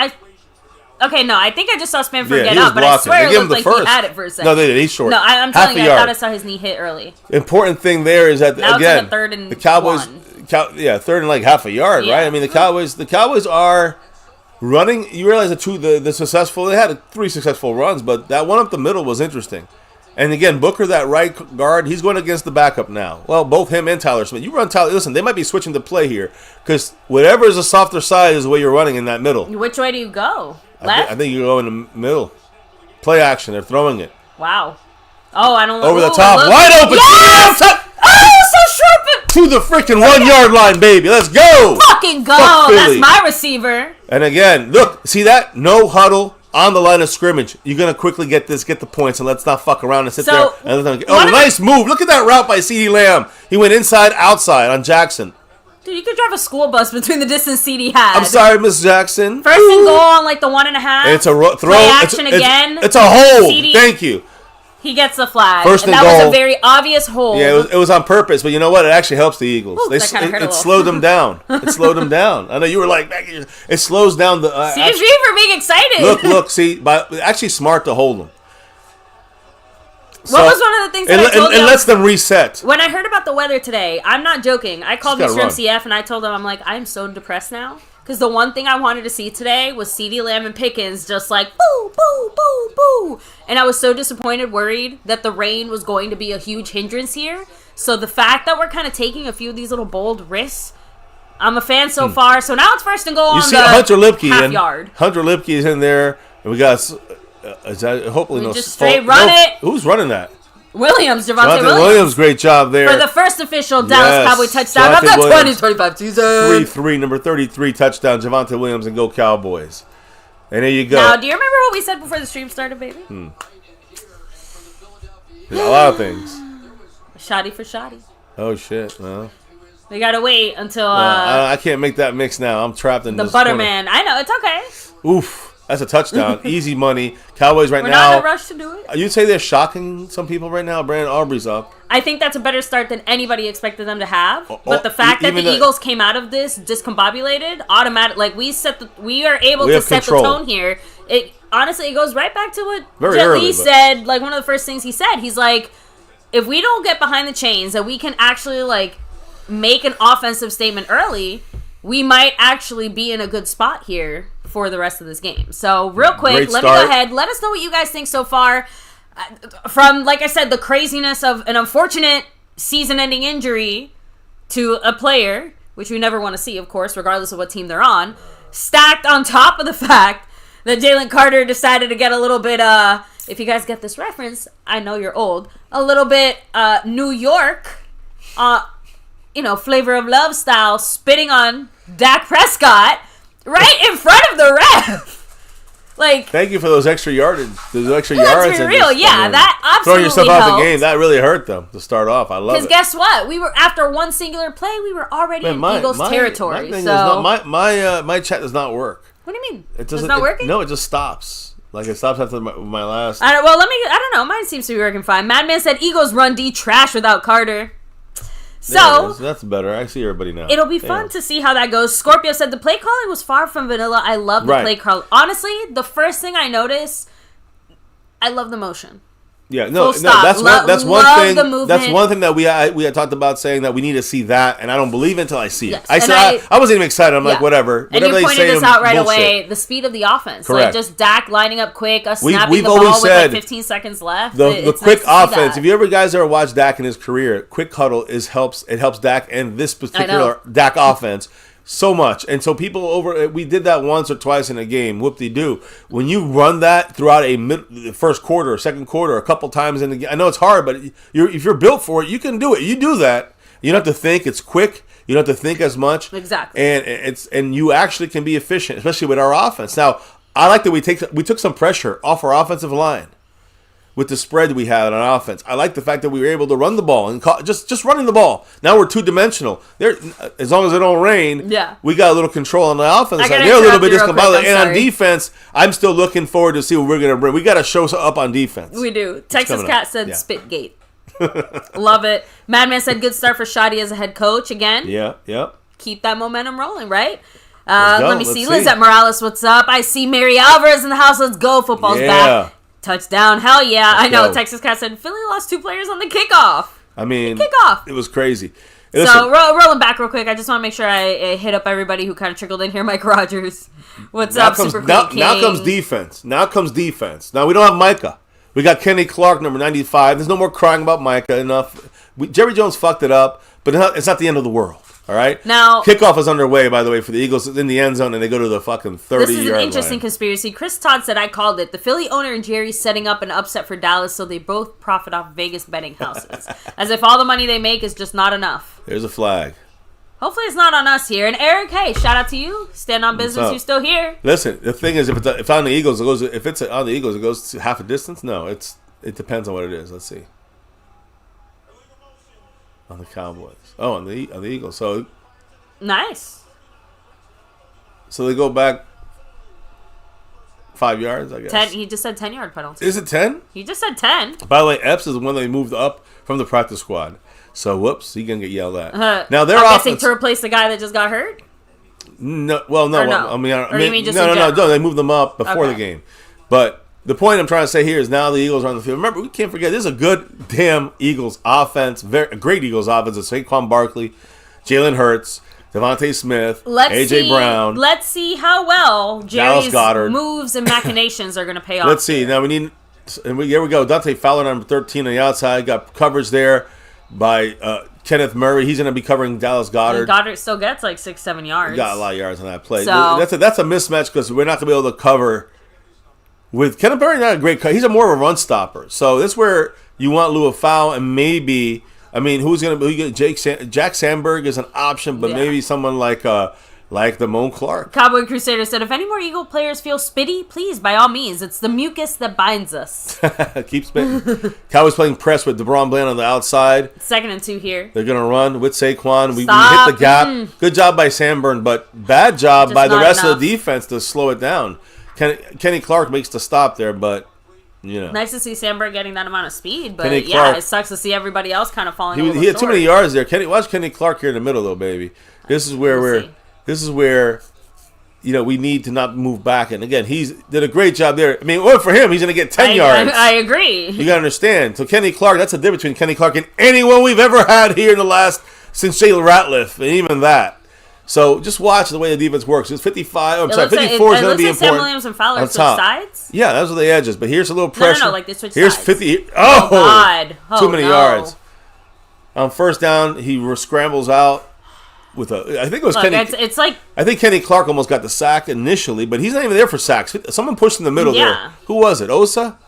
I think I just saw Spanford get up, but I swear it looked like he had it for a second. No, they did. He's short. No, I'm telling you, I thought I saw his knee hit early. Important thing there is that now again, it's like a 3rd and the Cowboys. 1. Third and like half a yard, right? I mean, the Cowboys are running. You realize the successful. They had 3 successful runs, but that one up the middle was interesting. And again, Booker, that right guard, he's going against the backup now. Well, both him and Tyler Smith. You run Tyler. Listen, they might be switching the play here because whatever is a softer side is the way you're running in that middle. Which way do you go? Left? I think you go in the middle. Play action. They're throwing it. Wow. Oh, I don't know. Over the top. Wide open. Yes! Oh, so sharp. To the freaking 1 yard line, baby. Let's go. Fucking go. That's my receiver. And again, look. See that? No huddle on the line of scrimmage. You're going to quickly get the points, and let's not fuck around and sit there. Nice move. Look at that route by CeeDee Lamb. He went inside, outside on Jackson. Dude, you could drive a school bus between the distance CeeDee had. I'm sorry, Miss Jackson. First and goal on like the 1.5. It's a throw. Play action again. It's a hold. CeeDee, thank you. He gets the flag. First and that goal. was a very obvious hold. Yeah, it was on purpose, but you know what? It actually helps the Eagles. Ooh, It slowed them down. It slowed them down. I know you were like, it slows down the. CG for being excited. Look. See, actually smart to hold them. What was one of the things that I told you? It lets them reset. When I heard about the weather today, I'm not joking. I called Mr. MCF and I told him, I'm like, I'm so depressed now. Because the one thing I wanted to see today was CeeDee Lamb and Pickens just like, boo, boo, boo, boo. And I was so disappointed, worried that the rain was going to be a huge hindrance here. So the fact that we're kind of taking a few of these little bold risks, I'm a fan so far. So now it's first and goal on the Hunter Lipke half yard. Hunter Lipke is in there. And we got... hopefully we just straight run it. Who's running that? Javonte Williams, great job there. For the first official Dallas Cowboy touchdown of the 2025 season. 3-3, number 33 touchdown, Javonte Williams and Go Cowboys. And there you go. Now, do you remember what we said before the stream started, baby? A lot of things. Shoddy for shoddy. Oh, shit. No. We gotta wait until... I can't make that mix now. I'm trapped in the this Butterman. I know, it's okay. Oof. That's a touchdown. Easy money. Cowboys right We're now. not in a rush to do it. You'd say they're shocking some people right now. Brandon Aubrey's up. I think that's a better start than anybody expected them to have. But the fact that the Eagles came out of this discombobulated, automatic, like we are able to set the tone here. It honestly, it goes right back to what Jet Li said. Like one of the first things he said, he's like, if we don't get behind the chains, that we can actually like make an offensive statement early, we might actually be in a good spot here for the rest of this game. So real quick, let me go ahead. Let us know what you guys think so far. From, like I said, the craziness of an unfortunate season-ending injury to a player, which we never want to see, of course, regardless of what team they're on, stacked on top of the fact that Jalen Carter decided to get a little bit, if you guys get this reference, I know you're old, a little bit New York, flavor of love style, spitting on Dak Prescott right in front of the ref. Like, thank you for those extra yardage. Those extra yards. Let's be real. Yeah, that absolutely throwing yourself out the game. That really hurt them to start off. I love it. Because guess what? We were after one singular play. We were already in Eagles territory. My chat does not work. What do you mean? It's not working? No, it just stops. Like it stops after my last. I don't know. Mine seems to be working fine. Madman said Eagles run D trash without Carter. So that's better. I see everybody now. It'll be fun to see how that goes. Scorpio said the play calling was far from vanilla. I love the play calling. Honestly, the first thing I noticed, I love the motion. Yeah, that's one thing. That's one thing that we had talked about, saying that we need to see that, and I don't believe it until I see it. I wasn't even excited. I'm like, whatever. And you pointed this out right away. The speed of the offense, correct? Like just Dak lining up quick, us snapping the ball with like 15 seconds left. The quick offense. If you ever watched Dak in his career, quick huddle helps Dak and this particular Dak offense so much. And so we did that once or twice in a game. Whoop-de-doo. When you run that throughout the first quarter, second quarter, a couple times in the game, I know it's hard, but if you're built for it, you can do it. You do that. You don't have to think. It's quick. You don't have to think as much. Exactly. And you actually can be efficient, especially with our offense. Now, I like that we took some pressure off our offensive line with the spread we had on offense. I like the fact that we were able to run the ball and just running the ball. Now we're two-dimensional. As long as it don't rain, we got a little control on the offense side. They're a little bit discombobulated. And on defense, I'm still looking forward to see what we're going to bring. We got to show up on defense. We do. Texas Cat said Spitgate. Love it. Madman said good start for Shotty as a head coach again. Yeah. Keep that momentum rolling, right? Let me see. Lizette Morales, what's up? I see Mary Alvarez in the house. Let's go. Football's back. Touchdown. Hell yeah. I know. Texas Cat said Philly lost 2 players on the kickoff. I mean, kickoff. It was crazy. So, rolling back real quick, I just want to make sure I hit up everybody who kind of trickled in here. Mike Rogers. What's up, Super Queen King? Now comes defense. Now, we don't have Micah. We got Kenny Clark, number 95. There's no more crying about Micah. Enough. Jerry Jones fucked it up, but it's not the end of the world. All right. Now, kickoff is underway, by the way, for the Eagles. It's in the end zone, and they go to the fucking 30-yard line. This is an interesting conspiracy. Chris Todd said, I called it. The Philly owner and Jerry setting up an upset for Dallas so they both profit off Vegas betting houses. As if all the money they make is just not enough. There's a flag. Hopefully it's not on us here. And Eric, hey, shout out to you. Stand on business. You still here. Listen, the thing is, if it's on the Eagles, it goes to half a distance. No, it depends on what it is. Let's see. On the Cowboys. Oh, on the Eagles. So nice. So they go back 5 yards, I guess. 10. He just said 10-yard penalty. Is it 10? He just said 10. By the way, Epps is the one they moved up from the practice squad. So whoops, he's gonna get yelled at. Now they're guessing to replace the guy that just got hurt. No. I mean, no. They moved them up before the game. But the point I'm trying to say here is now the Eagles are on the field. Remember, we can't forget this is a good damn Eagles offense, a great Eagles offense. It's Saquon Barkley, Jalen Hurts, Devontae Smith, AJ Brown. Let's see how well Jerry's moves and machinations are going to pay off. Let's see. Now here we go. Dante Fowler, number 13 on the outside, got coverage there by Kenneth Murray. He's going to be covering Dallas Goedert. And Goddard still gets like 6-7 yards. He got a lot of yards on that play. So, that's a mismatch because we're not going to be able to cover with Kenneth Murray. Not a great cut. He's more of a run stopper. So this is where you want Lua Fowl and maybe. I mean, who's going to be? Jack Sandberg is an option, but maybe someone like Damone Clark. Cowboy Crusader said, if any more Eagle players feel spitty, please, by all means. It's the mucus that binds us. Keep spitting. Cowboys playing press with DeBron Bland on the outside. 2nd and 2 here. They're going to run with Saquon. We hit the gap. Good job by Sandberg, but bad job by the rest of the defense to slow it down. Kenny Clark makes the stop there, but you know. Nice to see Sandberg getting that amount of speed, but Kenny yeah, Clark, it sucks to see everybody else kind of falling. He had too many yards there. Watch Kenny Clark here in the middle, though, baby. This is where we need to not move back. And again, he's did a great job there. I mean, for him, he's going to get 10 yards. I agree. You got to understand. So Kenny Clark, that's the difference between Kenny Clark and anyone we've ever had here in the since Jay Ratliff, and even that. So just watch the way the defense works. It's 55. 54 is going to be important. Sam Williams and Fowler switch sides? Yeah, those are the edges. But here's a little pressure. No, like they switch here's sides. 50. Oh, God. Too many yards. On first down, he scrambles out with I think it was Kenny. It's like, I think Kenny Clark almost got the sack initially, but he's not even there for sacks. Someone pushed in the middle there. Who was it? Osa?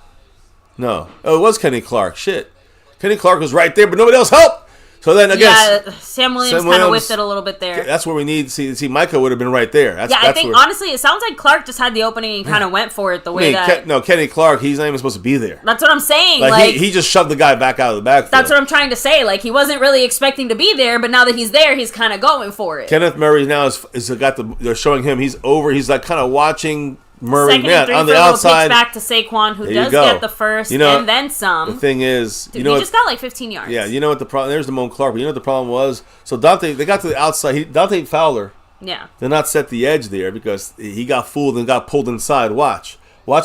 No. Oh, it was Kenny Clark. Shit. Kenny Clark was right there, but nobody else helped. So then, again, Sam Williams kind of whiffed it a little bit there. That's where we need to see. Micah would have been right there. I think, honestly, it sounds like Clark just had the opening and kind of went for it the way that... Kenny Clark, he's not even supposed to be there. That's what I'm saying. He just shoved the guy back out of the backfield. That's what I'm trying to say. Like, he wasn't really expecting to be there, but now that he's there, he's kind of going for it. Kenneth Murray now they're showing him, he's over, he's like kind of watching... Murray, Second and 3 on for the outside. Pitch back to Saquon, who does get the first and then some. The thing is, he just got like 15 yards. Yeah, you know what the problem? There's Damone Clark, but you know what the problem was? So they got to the outside. Dante Fowler. Yeah. Did not set the edge there because he got fooled and got pulled inside. Watch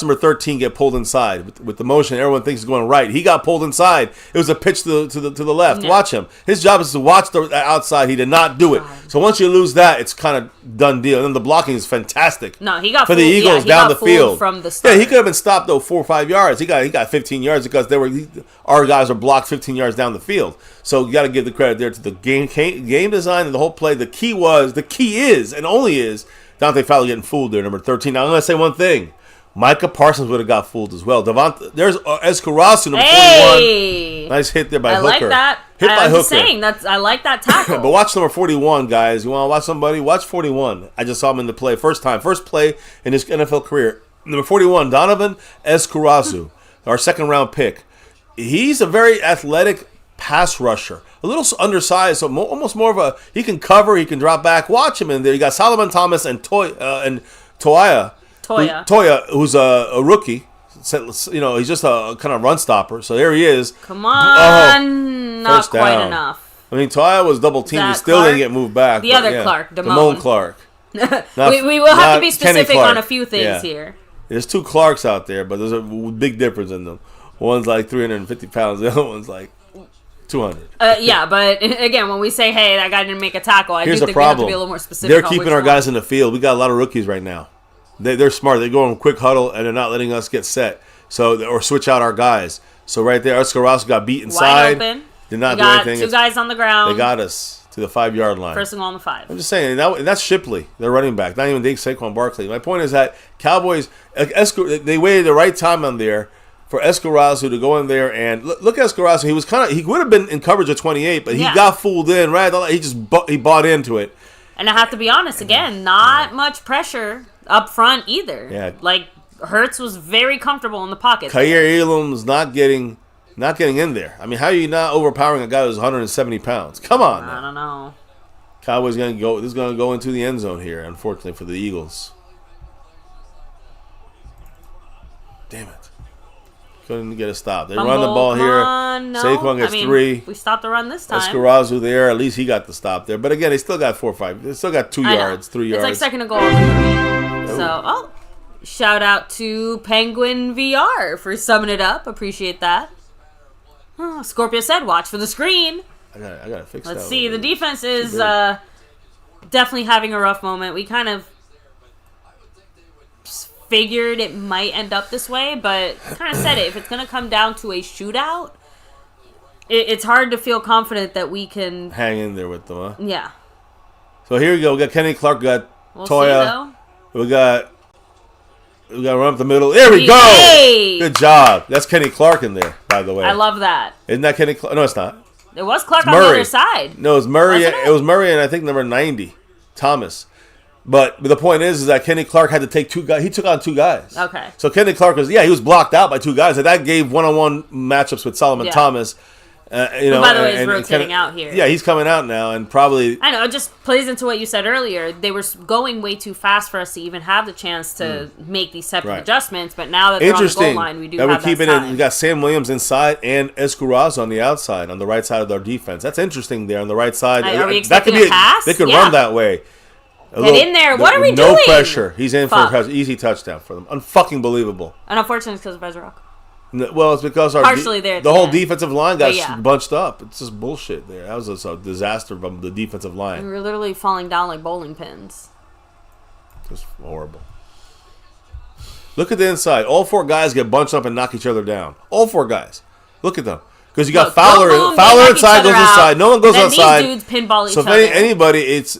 number 13 get pulled inside with the motion. Everyone thinks he's going right. He got pulled inside. It was a pitch to the left. Yeah. Watch him. His job is to watch the outside. He did not do it. So once you lose that, it's kind of done deal. And then the blocking is fantastic. No, he got for the Eagles down the field from the start. Yeah, he could have been stopped though 4 or 5 yards. He got 15 yards because our guys were blocked 15 yards down the field. So you got to give the credit there to the game design and the whole play. The key is and only is Dante Fowler getting fooled there, number 13. Now I'm going to say one thing. Micah Parsons would have got fooled as well. There's Escarasu, number 41. Nice hit there by Hooker. I like that. I'm just saying, I like that tackle. But watch number 41, guys. You want to watch somebody? Watch 41. I just saw him in the play. First play in his NFL career. Number 41, Donovan Escarasu, our second-round pick. He's a very athletic pass rusher. A little undersized, so almost more of a... He can cover, he can drop back. Watch him in there. You got Solomon Thomas and Toya, who's a rookie. You know, he's just a kind of run stopper. So there he is. Come on. Not quite enough. I mean, Toya was double teamed. He still didn't get moved back. The other Clark, Damone Clark. We will have to be specific on a few things here. There's 2 Clarks out there, but there's a big difference in them. One's like 350 pounds. The other one's like 200. Yeah, but again, when we say, hey, that guy didn't make a tackle, I do think we have to be a little more specific. They're keeping our guys in the field. We got a lot of rookies right now. They're smart. They go in quick huddle, and they're not letting us get set. Or switch out our guys. So right there, Escarasu got beat inside. Wide open. Did not do anything. 2 guys on the ground. They got us to the 5-yard line. First and goal on the 5. I'm just saying, and that's Shipley, their running back. Not even Saquon Barkley. My point is that Cowboys, they waited the right time on there for Escarasu to go in there and look at Escarasu. He would have been in coverage of 28, but he got fooled in. Right, he bought into it. And I have to be honest again, not much pressure up front either. Yeah, like Hurts was very comfortable in the pocket. Kaiir Elam's not getting in there. I mean, how are you not overpowering a guy who's 170 pounds? Come on, man. I don't know. Cowboys gonna go. This is gonna go into the end zone here, unfortunately for the Eagles. Damn it! Couldn't get a stop. They run the ball here. Saquon gets 3. We stopped the run this time. Escarasu there. At least he got the stop there. But again, they still got 4 or 5. They still got 2 yards, 3 yards. It's like second and goal on the 3. So, shout out to Penguin VR for summing it up. Appreciate that. Scorpio said, watch for the screen. I gotta fix that. Let's see. The defense is definitely having a rough moment. We kind of figured it might end up this way, but kind of said it. If it's going to come down to a shootout, it's hard to feel confident that we can hang in there with them, huh? Yeah. So here we go. We got Kenny Clark, Toya. We got run up the middle. There we go. Hey! Good job. That's Kenny Clark in there, by the way. I love that. Isn't that Kenny Clark? No, it's not. It was Clark on the other side. No, it was Murray. It was Murray and I think number 90, Thomas. But the point is that Kenny Clark had to take 2 guys. He took on 2 guys. Okay. So Kenny Clark he was blocked out by 2 guys. And that gave one-on-one matchups with Solomon Thomas. By the way, he's rotating out here. Yeah, he's coming out now, and probably... I know, it just plays into what you said earlier. They were going way too fast for us to even have the chance to make these type of adjustments, but now that they're on the goal line, we do have that time. We got Sam Williams inside and Escurazo on the outside, on the right side of their defense. That's interesting there on the right side. Are we expecting a pass? They could run that way. Get in there. What are we doing? No pressure. He's in for an easy touchdown for them. Unfucking believable. And unfortunately, it's because of Bezrock. Well, it's because the whole defensive line got bunched up. It's just bullshit there. That was a disaster from the defensive line. We were literally falling down like bowling pins. Just horrible. Look at the inside. All 4 guys get bunched up and knock each other down. All 4 guys. Look at them. Because you got Fowler inside, goes inside. No one goes outside. These dudes pinball each other. So if anybody, it's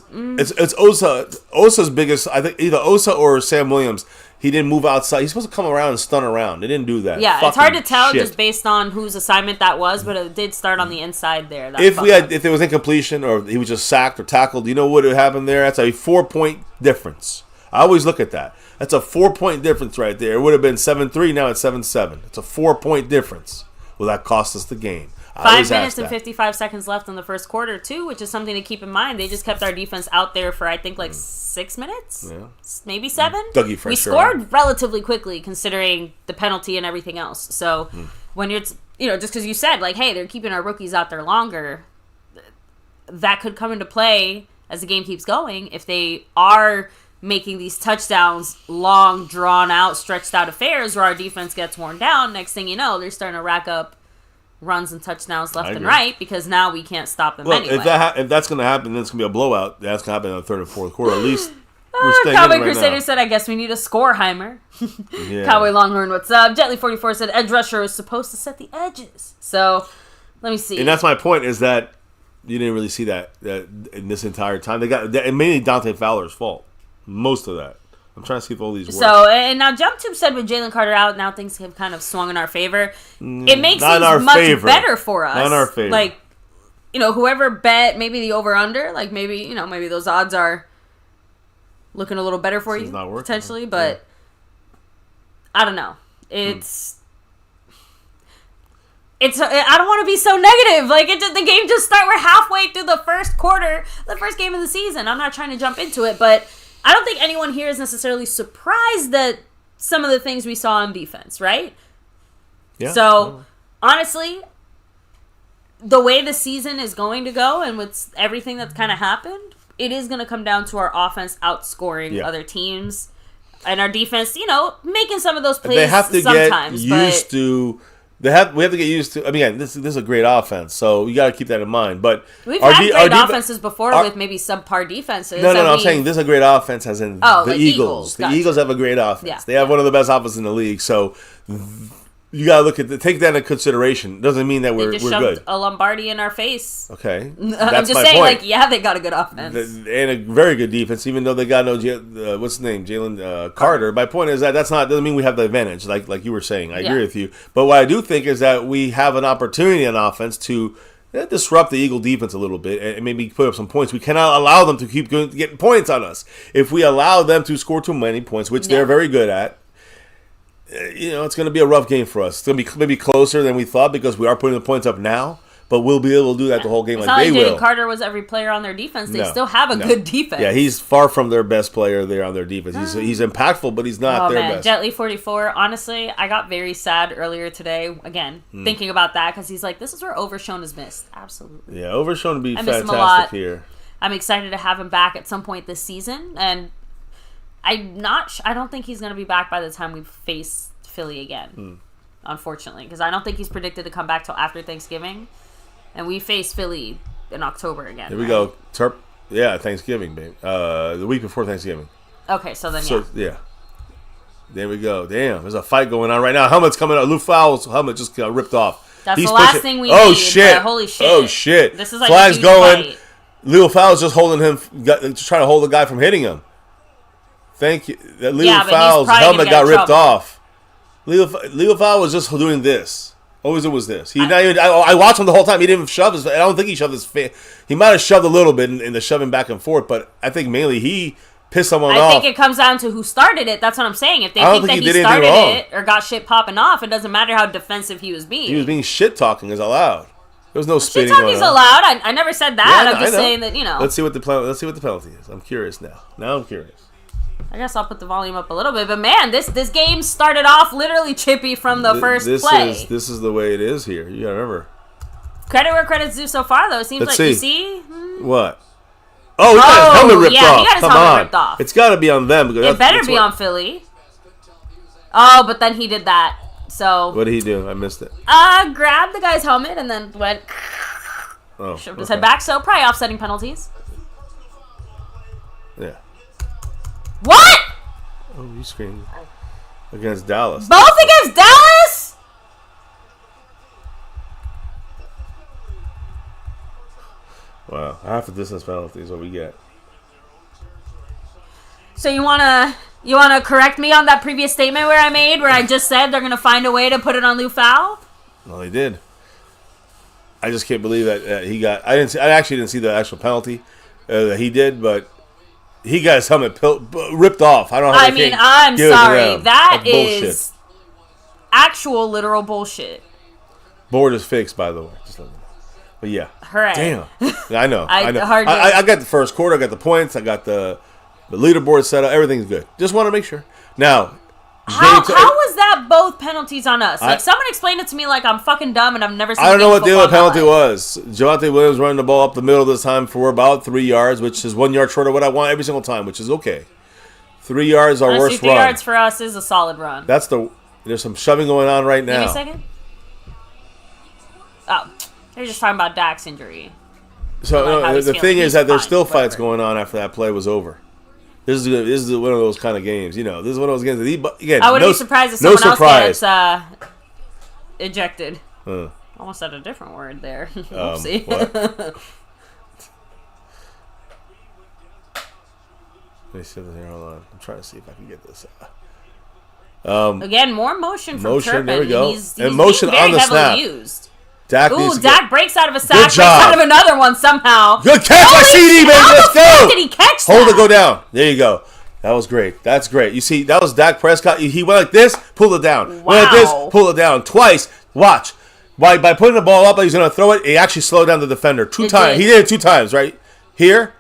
Osa. Osa's biggest, I think, either Osa or Sam Williams. He didn't move outside. He's supposed to come around and stun around. They didn't do that. Yeah, it's hard to tell just based on whose assignment that was, but it did start on the inside there. If there was incompletion or he was just sacked or tackled, you know what would happen there? That's a 4-point difference. I always look at that. That's a 4-point difference right there. It would have been 7-3. Now it's 7-7. It's a 4-point difference. Well, that cost us the game. 5 minutes and 55 seconds left in the first quarter, too, which is something to keep in mind. They just kept our defense out there for, I think, 6 minutes? Yeah. Maybe 7? Dougie for we scored relatively quickly, considering the penalty and everything else. So, when you're, just because you said, hey, they're keeping our rookies out there longer, that could come into play as the game keeps going if they are making these touchdowns long, drawn-out, stretched-out affairs where our defense gets worn down. Next thing you know, they're starting to rack up runs and touchdowns left and right because now we can't stop them anyway. If that's going to happen, then it's going to be a blowout. That's going to happen in the third and fourth quarter. At least we're staying Cowboy in right Crusader now. said, I guess we need a Scoreheimer. Cowboy Longhorn, what's up? Jetly44 said, edge rusher is supposed to set the edges. So, let me see. And that's my point, is that you didn't really see that in this entire time. It mainly Dante Fowler's fault. Most of that. I'm trying to see if all these work. So, and now JumpTube said with Jalen Carter out, now things have kind of swung in our favor. It makes things much better for us. Not in our favor. Whoever bet maybe the over-under, maybe those odds are looking a little better for you, not working, potentially, but I don't know. It's I don't want to be so negative. The game just started. We're halfway through the first quarter, the first game of the season. I'm not trying to jump into it, but I don't think anyone here is necessarily surprised at some of the things we saw on defense, right? Yeah. So, honestly, the way the season is going to go and with everything that's kind of happened, it is going to come down to our offense outscoring other teams and our defense, making some of those plays they have to sometimes. Get used to... We have to get used to. I mean, this is a great offense, so you got to keep that in mind. But we've had great offenses before with maybe subpar defenses. No. I'm saying this is a great offense, as in the Eagles. The Eagles have a great offense. Yeah. They have one of the best offenses in the league. So you got to take that into consideration. Doesn't mean that we're good. They just shoved a Lombardi in our face. Okay, I'm just saying, they got a good offense and a very good defense. Even though they got no what's his name, Jalen Carter. My point is that doesn't mean we have the advantage. Like you were saying, I agree with you. But what I do think is that we have an opportunity on offense to disrupt the Eagle defense a little bit and maybe put up some points. We cannot allow them to keep getting points on us. If we allow them to score too many points, which they're very good at, it's going to be a rough game for us. It's going to be maybe closer than we thought because we are putting the points up now, but we'll be able to do that the whole game it's like not they like will. Jalen Carter was every player on their defense. They still have a good defense. Yeah, he's far from their best player there on their defense. He's impactful, but he's not their best. Jetly44, honestly, I got very sad earlier today, again, thinking about that, because he's like, this is where Overshown is missed. Absolutely. Yeah, Overshown would be fantastic here. I'm excited to have him back at some point this season, and I don't think he's going to be back by the time we face Philly again, unfortunately, because I don't think he's predicted to come back till after Thanksgiving, and we face Philly in October again. Here we go. Thanksgiving, babe. The week before Thanksgiving. Okay, so then yeah. There we go. Damn, there's a fight going on right now. Helmet's coming out. Lou Fowles' helmet just got ripped off. That's the last thing we need. Shit! Holy shit! Oh shit! This is like Flag's a huge going. fight. Lou Fowles just holding him, just trying to hold the guy from hitting him. Thank you. That Lou Fowles' helmet got ripped off. Leo Fowle was just doing this. Always it was this. I watched him the whole time. He didn't shove his. I don't think he shoved his face. He might have shoved a little bit in the shoving back and forth, but I think mainly he pissed someone off. I think it comes down to who started it. That's what I'm saying. If they think that he started it or got shit popping off, it doesn't matter how defensive he was being. He was being shit talking is allowed. There was no spinning Shit going talking's on. allowed. I never said that. Yeah, I'm just I know. saying that, you know. Let's see what the penalty is. I'm curious now. Now I'm curious. I guess I'll put the volume up a little bit. But man, this game started off literally chippy from the first play. This is the way it is here. You gotta remember. Credit where credit's due so far, though. It seems Let's like, see. you see? What? Oh, he got his helmet ripped off. He got his Come helmet on. ripped off. It's got to be on them. Because It better be on Philly. Oh, but then he did that. So. What did he do? I missed it. Grabbed the guy's helmet and then went. Oh, Shoved his head back. So probably offsetting penalties. Yeah. What? Oh, you screamed against Dallas. Both against Dallas? Wow, half a distance penalty is what we get. So you wanna correct me on that previous statement where I just said they're gonna find a way to put it on Lou Fowl? Well, they did. I just can't believe that he got. I actually didn't see the actual penalty that he did, but he got his helmet ripped off. I don't know how they can't I'm give it to sorry. them. That That's bullshit. is actual literal bullshit. Board is fixed, by the way. Just let me know. But yeah. Hooray. Damn. I know. I know. hard I got the first quarter. I got the points. I got the leaderboard set up. Everything's good. Just want to make sure. Now, how was that both penalties on us? Like, someone explained it to me like I'm fucking dumb and I've never seen I don't know what the other football penalty in my life. was. Javonte Williams running the ball up the middle this time for about 3 yards, which is 1 yard short of what I want every single time, which is okay. 3 yards our Honestly, worst 3 run. yards for us is a solid run. There's some shoving going on right now. Give me a second. Oh, they're just talking about Dak's injury. So Like how he's the feeling. thing is He's that there's fine, still fights whatever. going on after that play was over. This is one of those kind of games. You know, this is one of those games that again. I wouldn't be surprised if someone else gets ejected. Almost said a different word there. Oopsie. What? Let me see here. Hold on. I'm trying to see if I can get this. Again, more motion from Turpin. There we go. He's And motion being very on the heavily snap. used. Dak Ooh, needs to Dak breaks out of a sack, breaks job. out of another one somehow. Good catch by Holy CD, shit, baby. how Let's the fuck go. did he catch that? Hold it, go down. There you go. That was great. That's great. You see, that was Dak Prescott. He went like this, pull it down. Went like this, Wow. pull it down. Twice. Watch. By putting the ball up, he's going to throw it. He actually slowed down the defender two times. did. He did it 2 times, right? Here,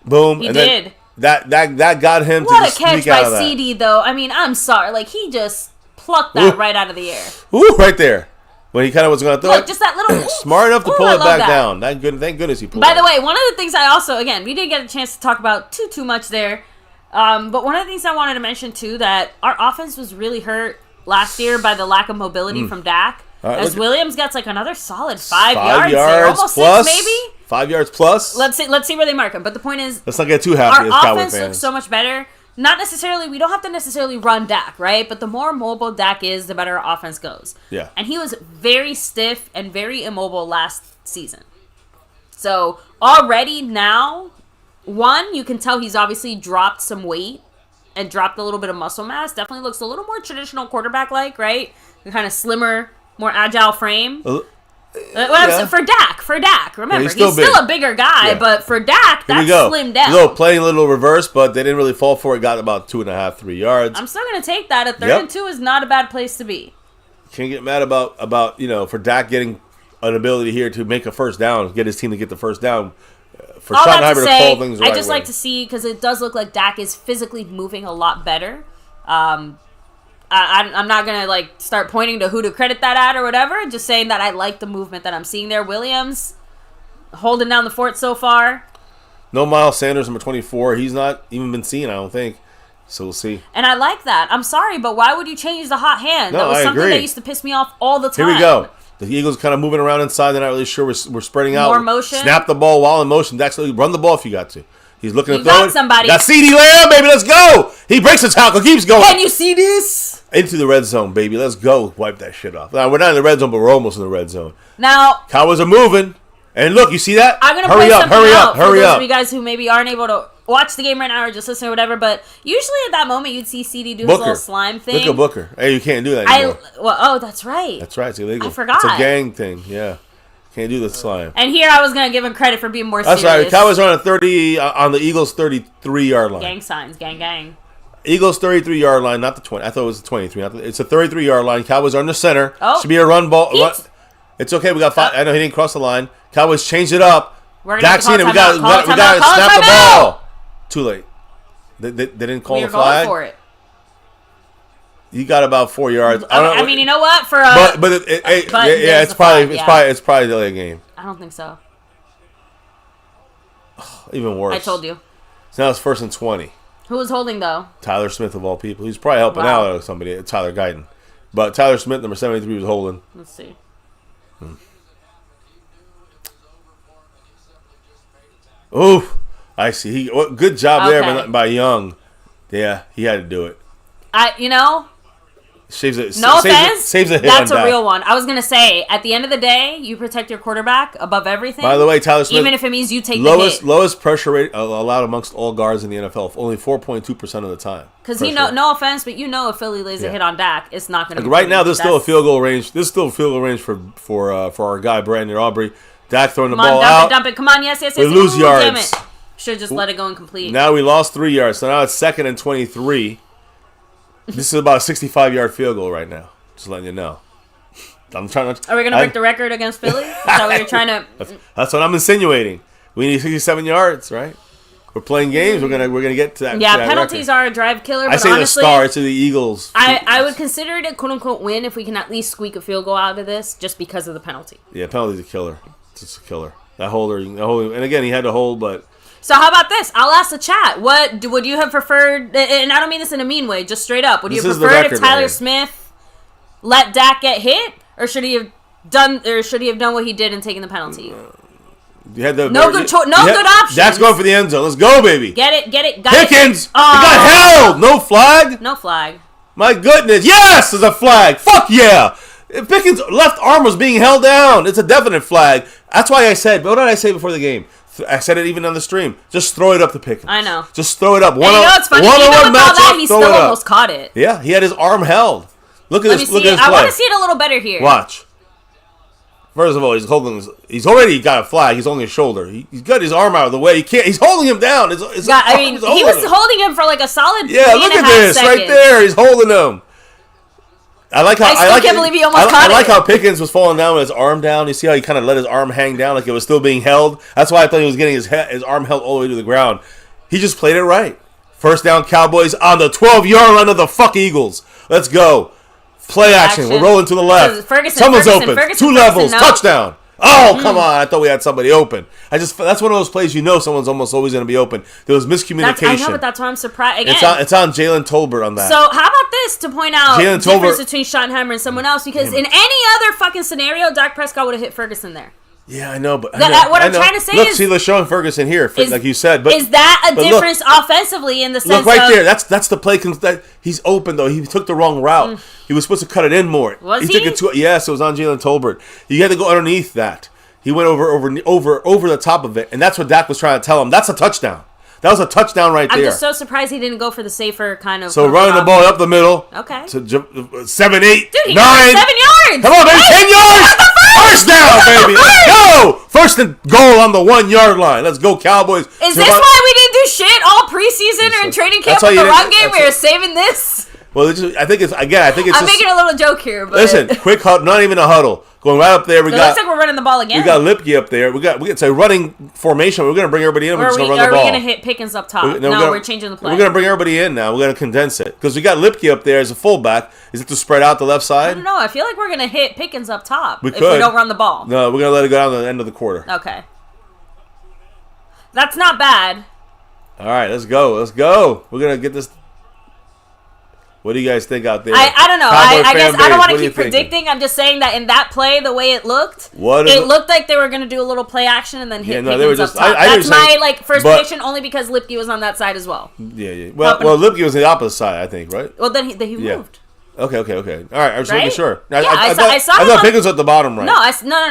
boom. He and did. Then that got him to What just a catch sneak out by of that. CD, though. I mean, I'm sorry. Like, he just plucked that right out of the air. Ooh, right there. When he kind of was going to throw Look, it. just that little... Smart enough to Ooh, pull I it love back that. down. Thank goodness he pulled it. By the way, one of the things I also... Again, we didn't get a chance to talk about too much there. But one of the things I wanted to mention, too, that our offense was really hurt last year by the lack of mobility from Dak. As Williams gets like another solid 5 yards there. Almost plus, 6, maybe? 5 yards plus. Let's see where they mark him. But the point is... Let's not get too happy as our Cowboy offense fans. looks so much better. Not necessarily, we don't have to necessarily run Dak, right? But the more mobile Dak is, the better our offense goes. Yeah. And he was very stiff and very immobile last season. So already now, one, you can tell he's obviously dropped some weight and dropped a little bit of muscle mass. Definitely looks a little more traditional quarterback-like, right? Kind of slimmer, more agile frame. For Dak, remember, he's he's still still a bigger guy, but for Dak, that's slimmed down. Playing a little reverse, but they didn't really fall for it. Got about 2.5, 3 yards. I'm still going to take that. A 3rd and 2 is not a bad place to be. Can't get mad about for Dak getting an ability here to make a first down, get his team to get the first down. For All Schottenheimer that to to say, call things the I right just way. like to see, because it does look like Dak is physically moving a lot better. I'm not going to start pointing to who to credit that at or whatever. Just saying that I like the movement that I'm seeing there. Williams holding down the fort so far. No Miles Sanders, number 24. He's not even been seen, I don't think. So we'll see. And I like that. I'm sorry, but why would you change the hot hand? No, That was I something agree. that used to piss me off all the time. Here we go. The Eagles kind of moving around inside. They're not really sure. We're spreading out. More motion. Snap the ball while in motion. Actually, run the ball if you got to. He's looking You to throw got it. somebody. Got CD Lamb, baby. Let's go. He breaks the tackle. Keeps going. Can you see this? Into the red zone, baby. Let's go. Wipe that shit off. Now, we're not in the red zone, but we're almost in the red zone. Now, Cowboys are moving. And look, you see that? I'm going to hurry point up, something hurry out up, for hurry those up. of you guys who maybe aren't able to watch the game right now or just listen or whatever, but usually at that moment you'd see CD do his Booker. little slime thing. Look at Booker. Hey, you can't do that anymore. That's right. That's right. It's illegal. I forgot. It's a gang thing. Yeah. Can't do the slime. And here I was going to give him credit for being more That's serious. right. Cowboys are on 30 on the Eagles 33-yard line. Gang signs, gang. Eagles 33-yard line, not the 20. I thought it was the 23. It's a 33-yard line. Cowboys are in the center. Oh. Should be a run ball. It's okay. We got 5. I know he didn't cross the line. Cowboys changed it up. Dak's in it. We got to snap the ball. Too late. They didn't call the flag. For it. You got about 4 yards. Okay, I mean, you know what? For it's probably delay game. I don't think so. Even worse. I told you. So now it's 1st and 20. Who was holding though? Tyler Smith of all people. He's probably helping out somebody. Tyler Guyton. But Tyler Smith, number 73, was holding. Let's see. Ooh, I see. Good job there by Young. Yeah, he had to do it. Saves a hit. That's a real one. I was going to say, at the end of the day, you protect your quarterback above everything. By the way, Tyler Smith, even if it means you take the hit. Lowest pressure rate allowed amongst all guards in the NFL, only 4.2% of the time. Because no offense, but if Philly lays a hit on Dak, it's not going to be right now. There's still a field goal range. For our guy Brandon Aubrey. Dak throwing the ball out. Dump it. Come on, yes. We lose yards. Damn it. Should just let it go incomplete. Now we lost 3 yards, so now it's 2nd and 23. This is about a 65-yard field goal right now. Just letting you know. I'm trying to. Are we going to break the record against Philly? Is that what you're trying to? That's what I'm insinuating. We need 67 yards, right? We're playing games. We're gonna get to that. Yeah, to that penalties record. are a drive killer. But I say honestly, the star to the Eagles. I would consider it a quote unquote win if we can at least squeak a field goal out of this, just because of the penalty. Yeah, penalty's a killer. It's just a killer. That holder, and again, he had to hold, but. So how about this? I'll ask the chat. What would you have preferred? And I don't mean this in a mean way, just straight up. Would you have preferred if Tyler Smith let Dak get hit, or should he have done what he did and taken the penalty? You had the no good options. Dak's going for the end zone. Let's go, baby. Get it. Pickens, he got held. No flag. No flag. My goodness, yes, there's a flag. Fuck yeah. If Pickens' left arm was being held down, it's a definite flag. That's why I said. What did I say before the game? I said it even on the stream. Just throw it up to Pickens. I know. Just throw it up. It's funny. Even with all that, he still almost caught it. Yeah, he had his arm held. Look at this. Look at this play. I want to see it a little better here. Watch. First of all, he's already got a flag. He's holding his shoulder. He's got his arm out of the way. He can't. He's holding him down. He was holding him for like a solid. Yeah, look at this right there. He's holding him. I can't believe he almost caught it. I like how Pickens was falling down with his arm down. You see how he kind of let his arm hang down like it was still being held? That's why I thought he was getting his arm held all the way to the ground. He just played it right. First down, Cowboys on the 12-yard line of the fuck Eagles. Let's go. Play action. We're rolling to the left. Someone's open. Two levels. Touchdown. Oh, come on. I thought we had somebody open. That's one of those plays someone's almost always going to be open. There was miscommunication. I know, but that's why I'm surprised. Again, it's on Jalen Tolbert on that. So how about this to point out the difference between Schottenheimer and someone else? Because in any other fucking scenario, Dak Prescott would have hit Ferguson there. Yeah, I know, but what I'm trying to say is, see, LaShawn Ferguson here, like you said. But is that a difference offensively in the sense? Look right there. That's the play. He's open though. He took the wrong route. He was supposed to cut it in more. Was he? Took it yes, it was on Jalen Tolbert. You had to go underneath that. He went over the top of it, and that's what Dak was trying to tell him. That's a touchdown. That was a touchdown right there. I'm just so surprised he didn't go for the safer kind of. So running the ball up the middle. Okay. To 7, 8, Dude, he 9. got 7 yards. Come on, baby. 10 yards. First down, baby. Let's go. First and goal on the 1 yard line. Let's go, Cowboys. Is this why we didn't do shit all preseason or in training camp with the run game? We were saving this. Well, I think it's. I'm making a little joke here, but listen, quick huddle, not even a huddle. Going right up there, it looks like we're running the ball again. We got Lipke up there. It's a running formation. We're going to bring everybody in. We're just going to run the ball. Are we going to hit Pickens up top? We're changing the play. We're going to bring everybody in now. We're going to condense it because we got Lipke up there as a fullback. Is it to spread out the left side? I don't know. I feel like we're going to hit Pickens up top if we don't run the ball. No, we're going to let it go down to the end of the quarter. Okay, that's not bad. All right, let's go. We're going to get this. What do you guys think out there? I don't know. I guess I don't want to keep predicting. I'm just saying that in that play, the way it looked, it looked like they were going to do a little play action and then hit Pickens up top. That's my first prediction, only because Lipke was on that side as well. Yeah. Well, Lipke was on the opposite side, I think, right? Well, then he moved. Okay. All right, I was making sure. I thought Pickens was at the bottom, right? No,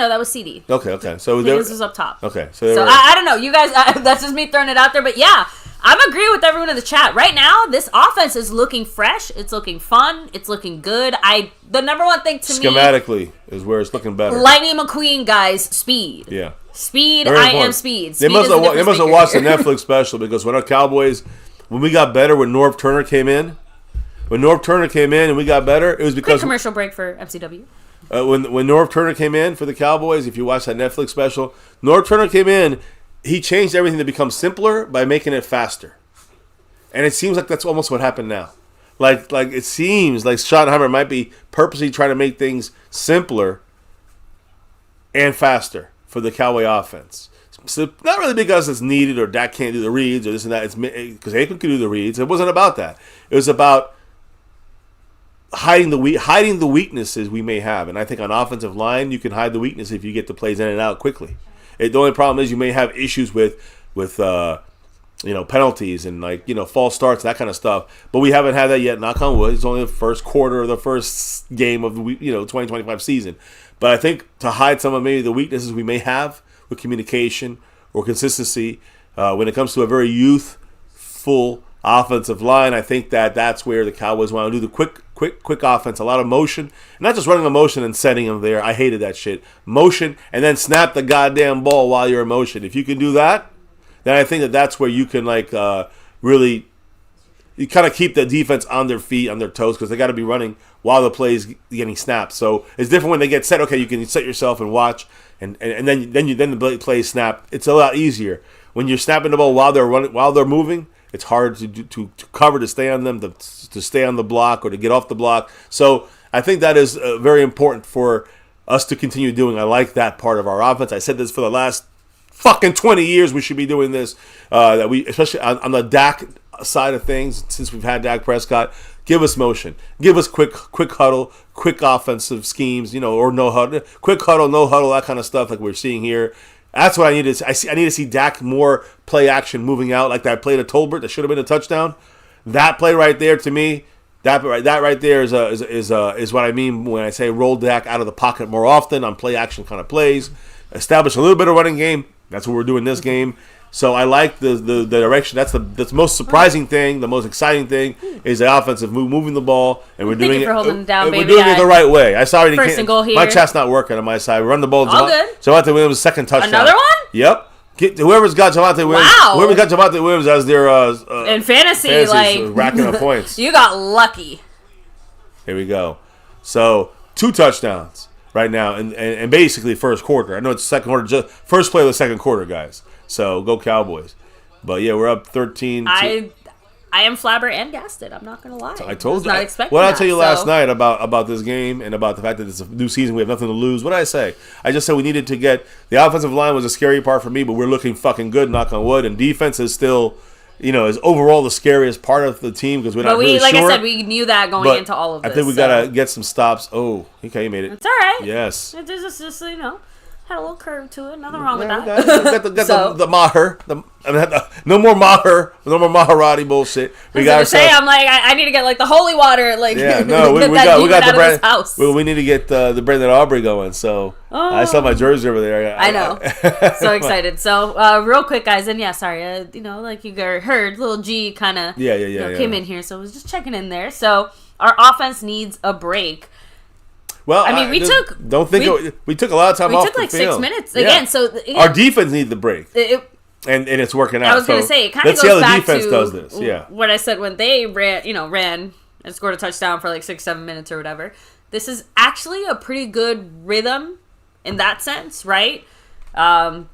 that was CD. Okay. So Pickens was up top. Okay, I don't know. You guys, that's just me throwing it out there, but yeah. I'm agreeing with everyone in the chat. Right now, this offense is looking fresh. It's looking fun. It's looking good. The number one thing to schematically is where it's looking better. Lightning McQueen, guys, speed. Yeah. Speed, I am speed. They must have watched the Netflix special because when our Cowboys, when we got better, when Norv Turner came in and we got better, it was because... Quick commercial break for MCW. when Norv Turner came in for the Cowboys, if you watch that Netflix special, Norv Turner came in, he changed everything to become simpler by making it faster. And it seems like that's almost what happened now. Like it seems like Schottenheimer might be purposely trying to make things simpler and faster for the Cowboy offense. So not really because it's needed or Dak can't do the reads or this and that. It's because Aikman can do the reads. It wasn't about that. It was about hiding the weaknesses we may have. And I think on offensive line, you can hide the weakness if you get the plays in and out quickly. The only problem is you may have issues with penalties and false starts, that kind of stuff. But we haven't had that yet. Knock on wood. It's only the first quarter of the first game of the 2025 season. But I think to hide some of maybe the weaknesses we may have with communication or consistency when it comes to a very youthful offensive line, I think that's where the Cowboys want to do the quick offense, a lot of motion, not just running a motion and setting them there. I hated that shit. Motion and then snap the goddamn ball while you're in motion. If you can do that, then I think that's where you can really you kind of keep the defense on their feet, on their toes, because they got to be running while the play's getting snapped. So it's different when they get set. Okay, you can set yourself and watch, and then the play snap. It's a lot easier when you're snapping the ball while they're running, while they're moving. It's hard to cover, to stay on them, to stay on the block or to get off the block. So I think that is very important for us to continue doing. I like that part of our offense. I said this for the last fucking 20 years. We should be doing this. That we, especially on the Dak side of things, since we've had Dak Prescott, give us motion, give us quick huddle, quick offensive schemes, or no huddle, quick huddle, no huddle, that kind of stuff like we're seeing here. That's what I need to see. I need to see Dak more play action moving out, like that play to Tolbert that should have been a touchdown. That play right there, to me, that right there is what I mean when I say roll Dak out of the pocket more often on play action kind of plays. Establish a little bit of running game. That's what we're doing this game. So I like the direction. That's the most surprising thing. The most exciting thing is the offensive moving the ball, and we're doing it. For holding it down, baby. We're doing it the right way. I saw already. First and goal here. My chat's not working on my side. We run the ball. All good. Javonte Williams' second touchdown. Another one? Yep. Whoever's got Javonte Williams. Wow. Whoever's got Javonte Williams as their in fantasy, racking up points. You got lucky. Here we go. So 2 touchdowns right now, and basically first quarter. I know it's second quarter, just first play of the second quarter, guys. So go Cowboys. But yeah, we're up 13. I am flabbergasted. I'm not gonna lie. I told you. Not expecting what did I tell you last night about this game and about the fact that it's a new season, we have nothing to lose? What did I say? I just said we needed to get the offensive line was a scary part for me, but we're looking fucking good, knock on wood, and defense is still, is overall the scariest part of the team because we're not really sure. But like I said, we knew that going into all of this. I think we gotta get some stops. Oh, okay, you made it. It's all right. Yes. It's just had a little curve to it. Nothing wrong with that. Got the Maher. No more Maher. No more Maharati bullshit. I'm like, I need to get the holy water. Yeah, no, we got the brand. We need to get the Brandon Aubrey going. So I saw my jersey over there. I know. So excited. So real quick, guys, and sorry, like you heard, little G kind of came in here, so I was just checking in there. So our offense needs a break. Well, we took a lot of time off. We took 6 minutes again. So our defense needs the break, and it's working out. I was going to say it kind of goes back to does this. Yeah, what I said when they ran and scored a touchdown for 6-7 minutes or whatever. This is actually a pretty good rhythm in that sense, right? I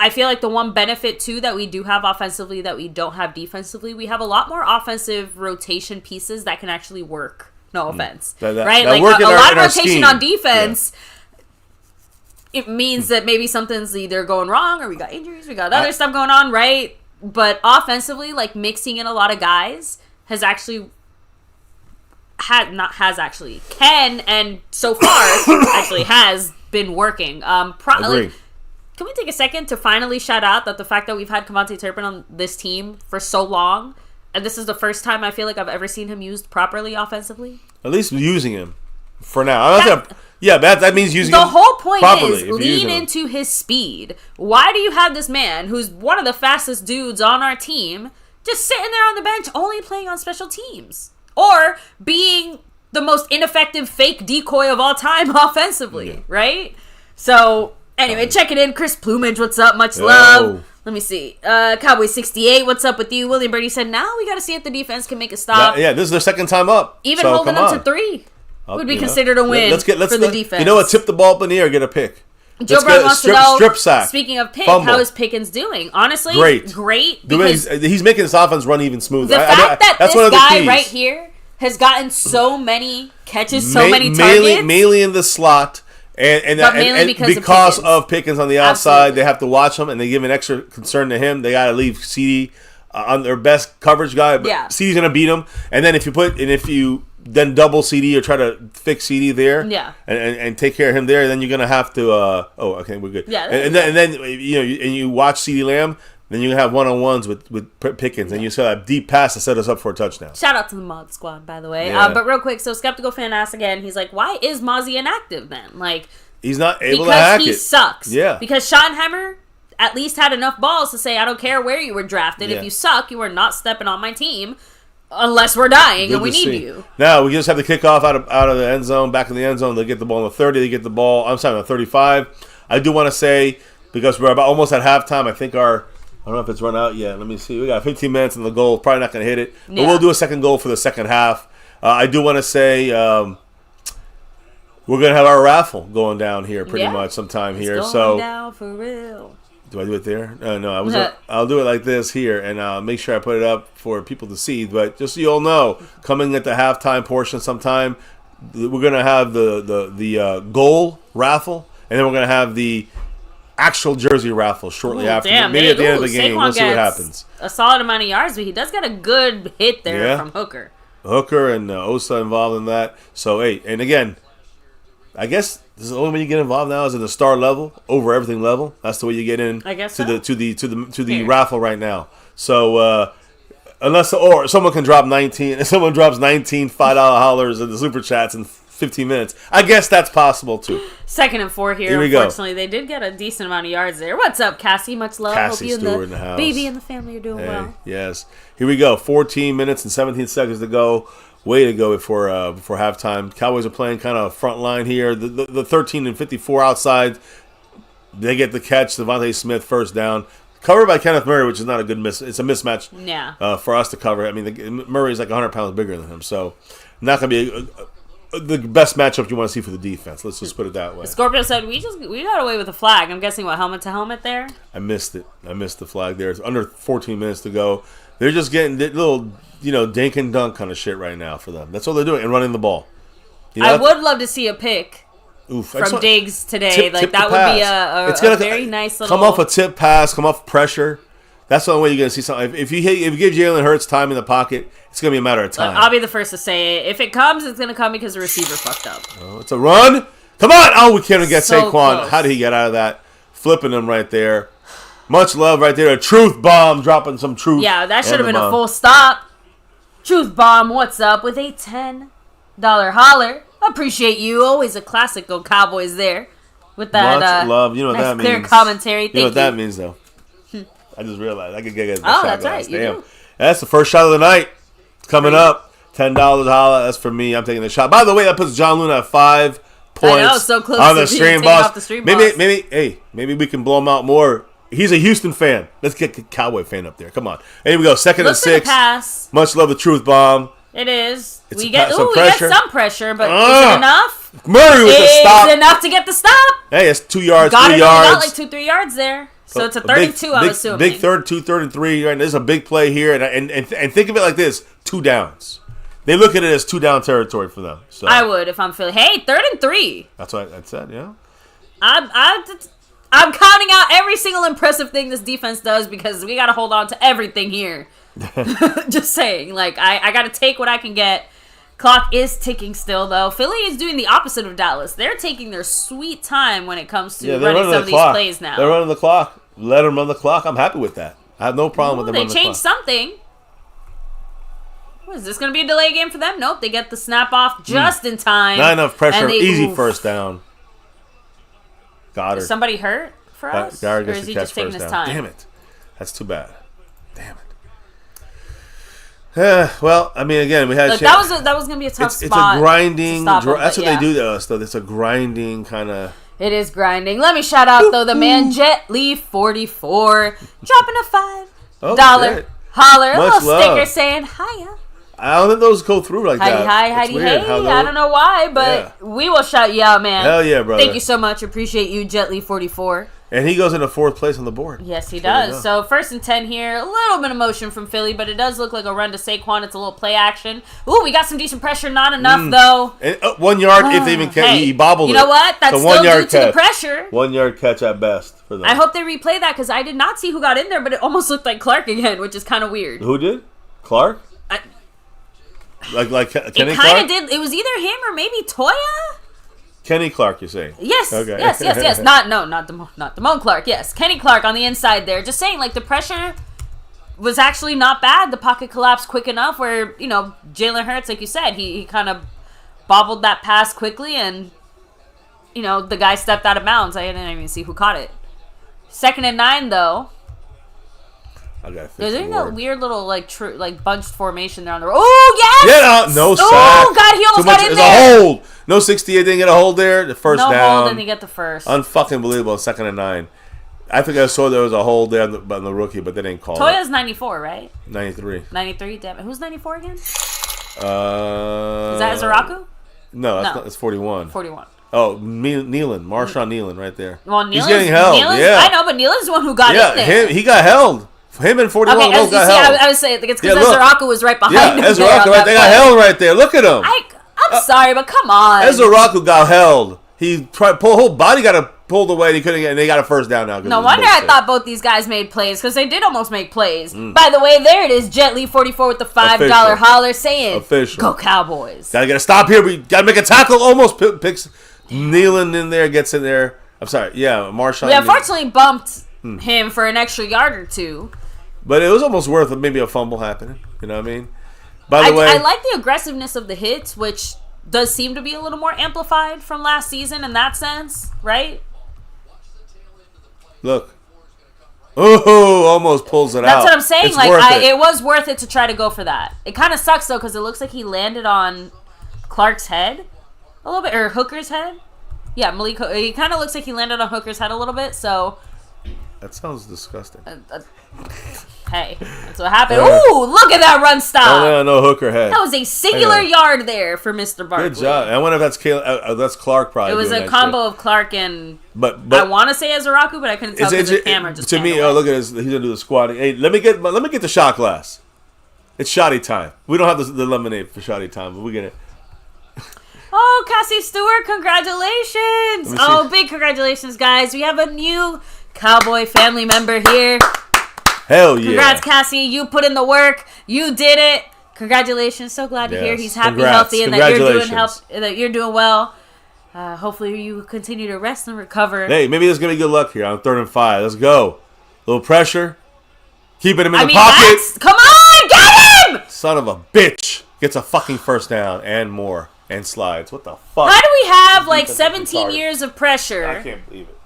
feel like the one benefit too that we do have offensively that we don't have defensively, we have a lot more offensive rotation pieces that can actually work. No offense, right? A lot of rotation on defense. Yeah. It means that maybe something's either going wrong or we got injuries, we got other stuff going on, right? But offensively, mixing in a lot of guys can and so far actually has been working. Agree. Can we take a second to finally shout out that the fact that we've had Kevontae Turpin on this team for so long, and this is the first time I feel like I've ever seen him used properly offensively? At least using him for now. That means using him. The whole point is lean into his speed. Why do you have this man who's one of the fastest dudes on our team just sitting there on the bench only playing on special teams? Or being the most ineffective fake decoy of all time offensively, right? So, anyway, check it in. Chris Plumage, what's up? Much love. Let me see. Cowboy 68, what's up with you? William Birdie said, now we got to see if the defense can make a stop. Yeah, this is their second time up. Even holding them to 3. would be considered a win for the defense. You know what? Tip the ball up in the air, get a pick. Joe Brown wants to know, strip sack. Speaking of pick, Fumble. how is Pickens doing? Honestly, great. He's making his offense run even smoother. The fact that this guy right here has gotten so many catches, so many targets. Mainly in the slot. And because of Pickens on the outside, they have to watch him, and they give an extra concern to him. They got to leave CD on their best coverage guy, but CD's going to beat him. And then if you then double CD or try to fix CD there, and take care of him there, then you're gonna have to. Okay, we're good. Yeah, and then you watch CD Lamb, then you have 1-on-1s with Pickens, and you saw that deep pass to set us up for a touchdown. Shout out to the Mod Squad, by the way. But real quick, so Skeptical Fan asks again. He's like, "Why is Mozzie inactive then? Like, he's not able to hack it because he sucks. Yeah, because Schottenheimer at least had enough balls to say, I don't care where you were drafted. If you suck, you are not stepping on my team." Unless we're dying and we need you. Now, we just have the kickoff out of the end zone, back in the end zone. They get the ball on the 30. They get the ball, on the 35. I do want to say, because we're about almost at halftime, I think I don't know if it's run out yet. Let me see. We got 15 minutes in the goal. Probably not going to hit it. But we'll do a second goal for the second half. I do want to say we're going to have our raffle going down here pretty much sometime here. It's going down for real. Do I do it there? No. I'll do it like this here, and I'll make sure I put it up for people to see. But just so you all know, coming at the halftime portion sometime, we're gonna have the goal raffle, and then we're gonna have the actual jersey raffle shortly after. Maybe at the end of the game, we'll see what happens. A solid amount of yards, but he does get a good hit there from Hooker. Hooker and Osa involved in that. So and again, I guess this is the only way you get involved now is in the star level, over everything level. That's the way you get in to the raffle right now. So unless someone can drop 19, if someone drops $19 $5 hollers in the super chats in 15 minutes, I guess that's possible too. 2nd and 4 here. Unfortunately, they did get a decent amount of yards there. What's up, Cassie? Much love. Cassie Hope you Stewart and in the house. Baby and the family are doing well. Yes. Here we go. 14 minutes and 17 seconds to go. Way to go before halftime. Cowboys are playing kind of front line here. The 13 and 54 outside. They get the catch. Devontae Smith first down. Covered by Kenneth Murray, which is not a good miss. It's a mismatch for us to cover. I mean, Murray's like 100 pounds bigger than him. So not going to be the best matchup you want to see for the defense. Let's just put it that way. Scorpio said, we got away with a flag. I'm guessing, helmet to helmet there? I missed it. I missed the flag there. It's under 14 minutes to go. They're just getting little, dink and dunk kind of shit right now for them. That's all they're doing, and running the ball. I would love to see a pick from Diggs today. That would be a very nice little... Come off a tip pass, come off pressure. That's the only way you're going to see something. If you give Jalen Hurts time in the pocket, it's going to be a matter of time. I'll be the first to say it. If it comes, it's going to come because the receiver fucked up. Oh, it's a run. Come on. Oh, we can't get so Saquon. Close. How did he get out of that? Flipping him right there. Much love right there. A truth bomb, dropping some truth. Yeah, that should have been a full stop. Truth bomb, what's up? With a $10 holler. Appreciate you. Always a classic Go Cowboys there. With that much love. You know what that means. Clear commentary. Thank you. You know what that means, though. I just realized. I could get that's right. Damn. That's the first shot of the night. It's coming up. $10 holla. That's for me. I'm taking the shot. By the way, that puts John Luna at 5 points. I know, so close on to the stream boss. Maybe we can blow him out more. He's a Houston fan. Let's get the Cowboy fan up there. Come on. And here we go. 2nd and 6. Pass. Much love the truth bomb. It is. We get some pressure, but is it enough? Murray with the stop. Is it enough to get the stop? Hey, it's 2 yards, 3 yards. Got like 2-3 yards there. So it's a 32, I'm assuming. Big third and 3. Right? This is a big play here. And think of it like this. 2 downs. They look at it as 2 down territory for them. So I would if I'm feeling, hey, 3rd and 3. That's what I said, yeah. I'm counting out every single impressive thing this defense does because we got to hold on to everything here. Just saying. I got to take what I can get. Clock is ticking still, though. Philly is doing the opposite of Dallas. They're taking their sweet time when it comes to running some of these plays now. They're running the clock. Let them run the clock. I'm happy with that. I have no problem with them running the clock. They changed something. What, is this going to be a delay game for them? Nope. They get the snap off just in time. Not enough pressure. Easy first down. Goddard. Is somebody hurt for us? Or is he just taking his time? Damn it. That's too bad. Damn it. Well, I mean, again, we had a chance. That was going to be a tough spot. It's a grinding. That's what they do to us, though. It's a grinding kind of. It is grinding. Let me shout out, though, the man Jet Lee 44 dropping a $5 holler. A little sticker saying hiya. I don't think those go through like that. Heidi, hey. I don't know why, but we will shout you out, man. Hell yeah, brother. Thank you so much. Appreciate you, Jetly44. And he goes into 4th place on the board. Yes, he does. So 1st and 10 here. A little bit of motion from Philly, but it does look like a run to Saquon. It's a little play action. Ooh, we got some decent pressure. Not enough, though. And, 1 yard if they even catch. He bobbled it. You know what? That's still due to the pressure. 1 yard catch at best for them. I hope they replay that because I did not see who got in there, but it almost looked like Clark again, which is kind of weird. Who did? Clark? Like Kenny Clark? It kind of did. It was either him or maybe Toya? Kenny Clark, you're saying? Yes. Okay. Yes. Not Damone Clark. Yes, Kenny Clark on the inside there. Just saying, like, the pressure was actually not bad. The pocket collapsed quick enough where, Jalen Hurts, like you said, he kind of bobbled that pass quickly and, the guy stepped out of bounds. I didn't even see who caught it. 2nd and 9, though. They're doing that weird little, bunched formation there on the road. Oh, yes! Yeah, no sack. Oh, God, he almost got in there. It's a hold. No 68 didn't get a hold there. The first down. No hold, didn't get the first. Unfucking believable. 2nd and 9. I think I saw there was a hold there on the rookie, but they didn't call it. Toya's 94, right? 93. 93, damn it. Who's 94 again? Is Is that Zaraku? No, that's 41. 41. Oh, Nealon. Marshawn Nealon right there. Well, Nealon's, he's getting held. Yeah. I know, but Nealon's the one who got in there. He got held. Him and 41 got held. I was saying, it's because Ezraku was right behind him. Yeah, Ezraku, right? They got held right there. Look at him. I'm sorry, but come on. Ezraku got held. He tried, whole body got pulled away. And he couldn't get. And they got a first down now. No wonder I thought both these guys made plays because they did almost make plays. By the way, there it is. Jetly44 with the $5 holler saying, "Official. Go Cowboys." Gotta get a stop here. We gotta make a tackle. Almost picks Nealon in there. Gets in there. I'm sorry. Yeah, Marshawn. We unfortunately bumped him for an extra yard or two. But it was almost worth maybe a fumble happening. You know what I mean? By the way, I like the aggressiveness of the hits, which does seem to be a little more amplified from last season in that sense, right? Look. Oh, almost pulls it out. That's what I'm saying. It's it was worth it to try to go for that. It kind of sucks, though, because it looks like he landed on Clark's head a little bit, or Hooker's head. Yeah, Malik. It kind of looks like he landed on Hooker's head a little bit, so... That sounds disgusting. Hey, that's what happened. Ooh, look at that run stop. Oh, no, Hooker head. That was a singular yard there for Mr. Barkley. Good job. I wonder if that's Clark probably. It was a combo of Clark and I want to say Ezraku, but I couldn't tell because the camera just to me. Oh, look at this. He's gonna do the squatting. Hey, let me get the shot glass. It's shotty time. We don't have the lemonade for shotty time, but we get it. Oh, Cassie Stewart, congratulations! Oh, big congratulations, guys. We have a new Cowboy family member here. Hell yeah. Congrats, Cassie. You put in the work. You did it. Congratulations. So glad to hear he's happy, healthy, and that you're doing well. Hopefully you continue to rest and recover. Hey, maybe there's going to be good luck here on 3rd and 5. Let's go. A little pressure. Keeping him in the pocket. Come on, get him! Son of a bitch. Gets a fucking first down and more. And slides. What the fuck? How do we have 17 years of pressure? I can't believe it.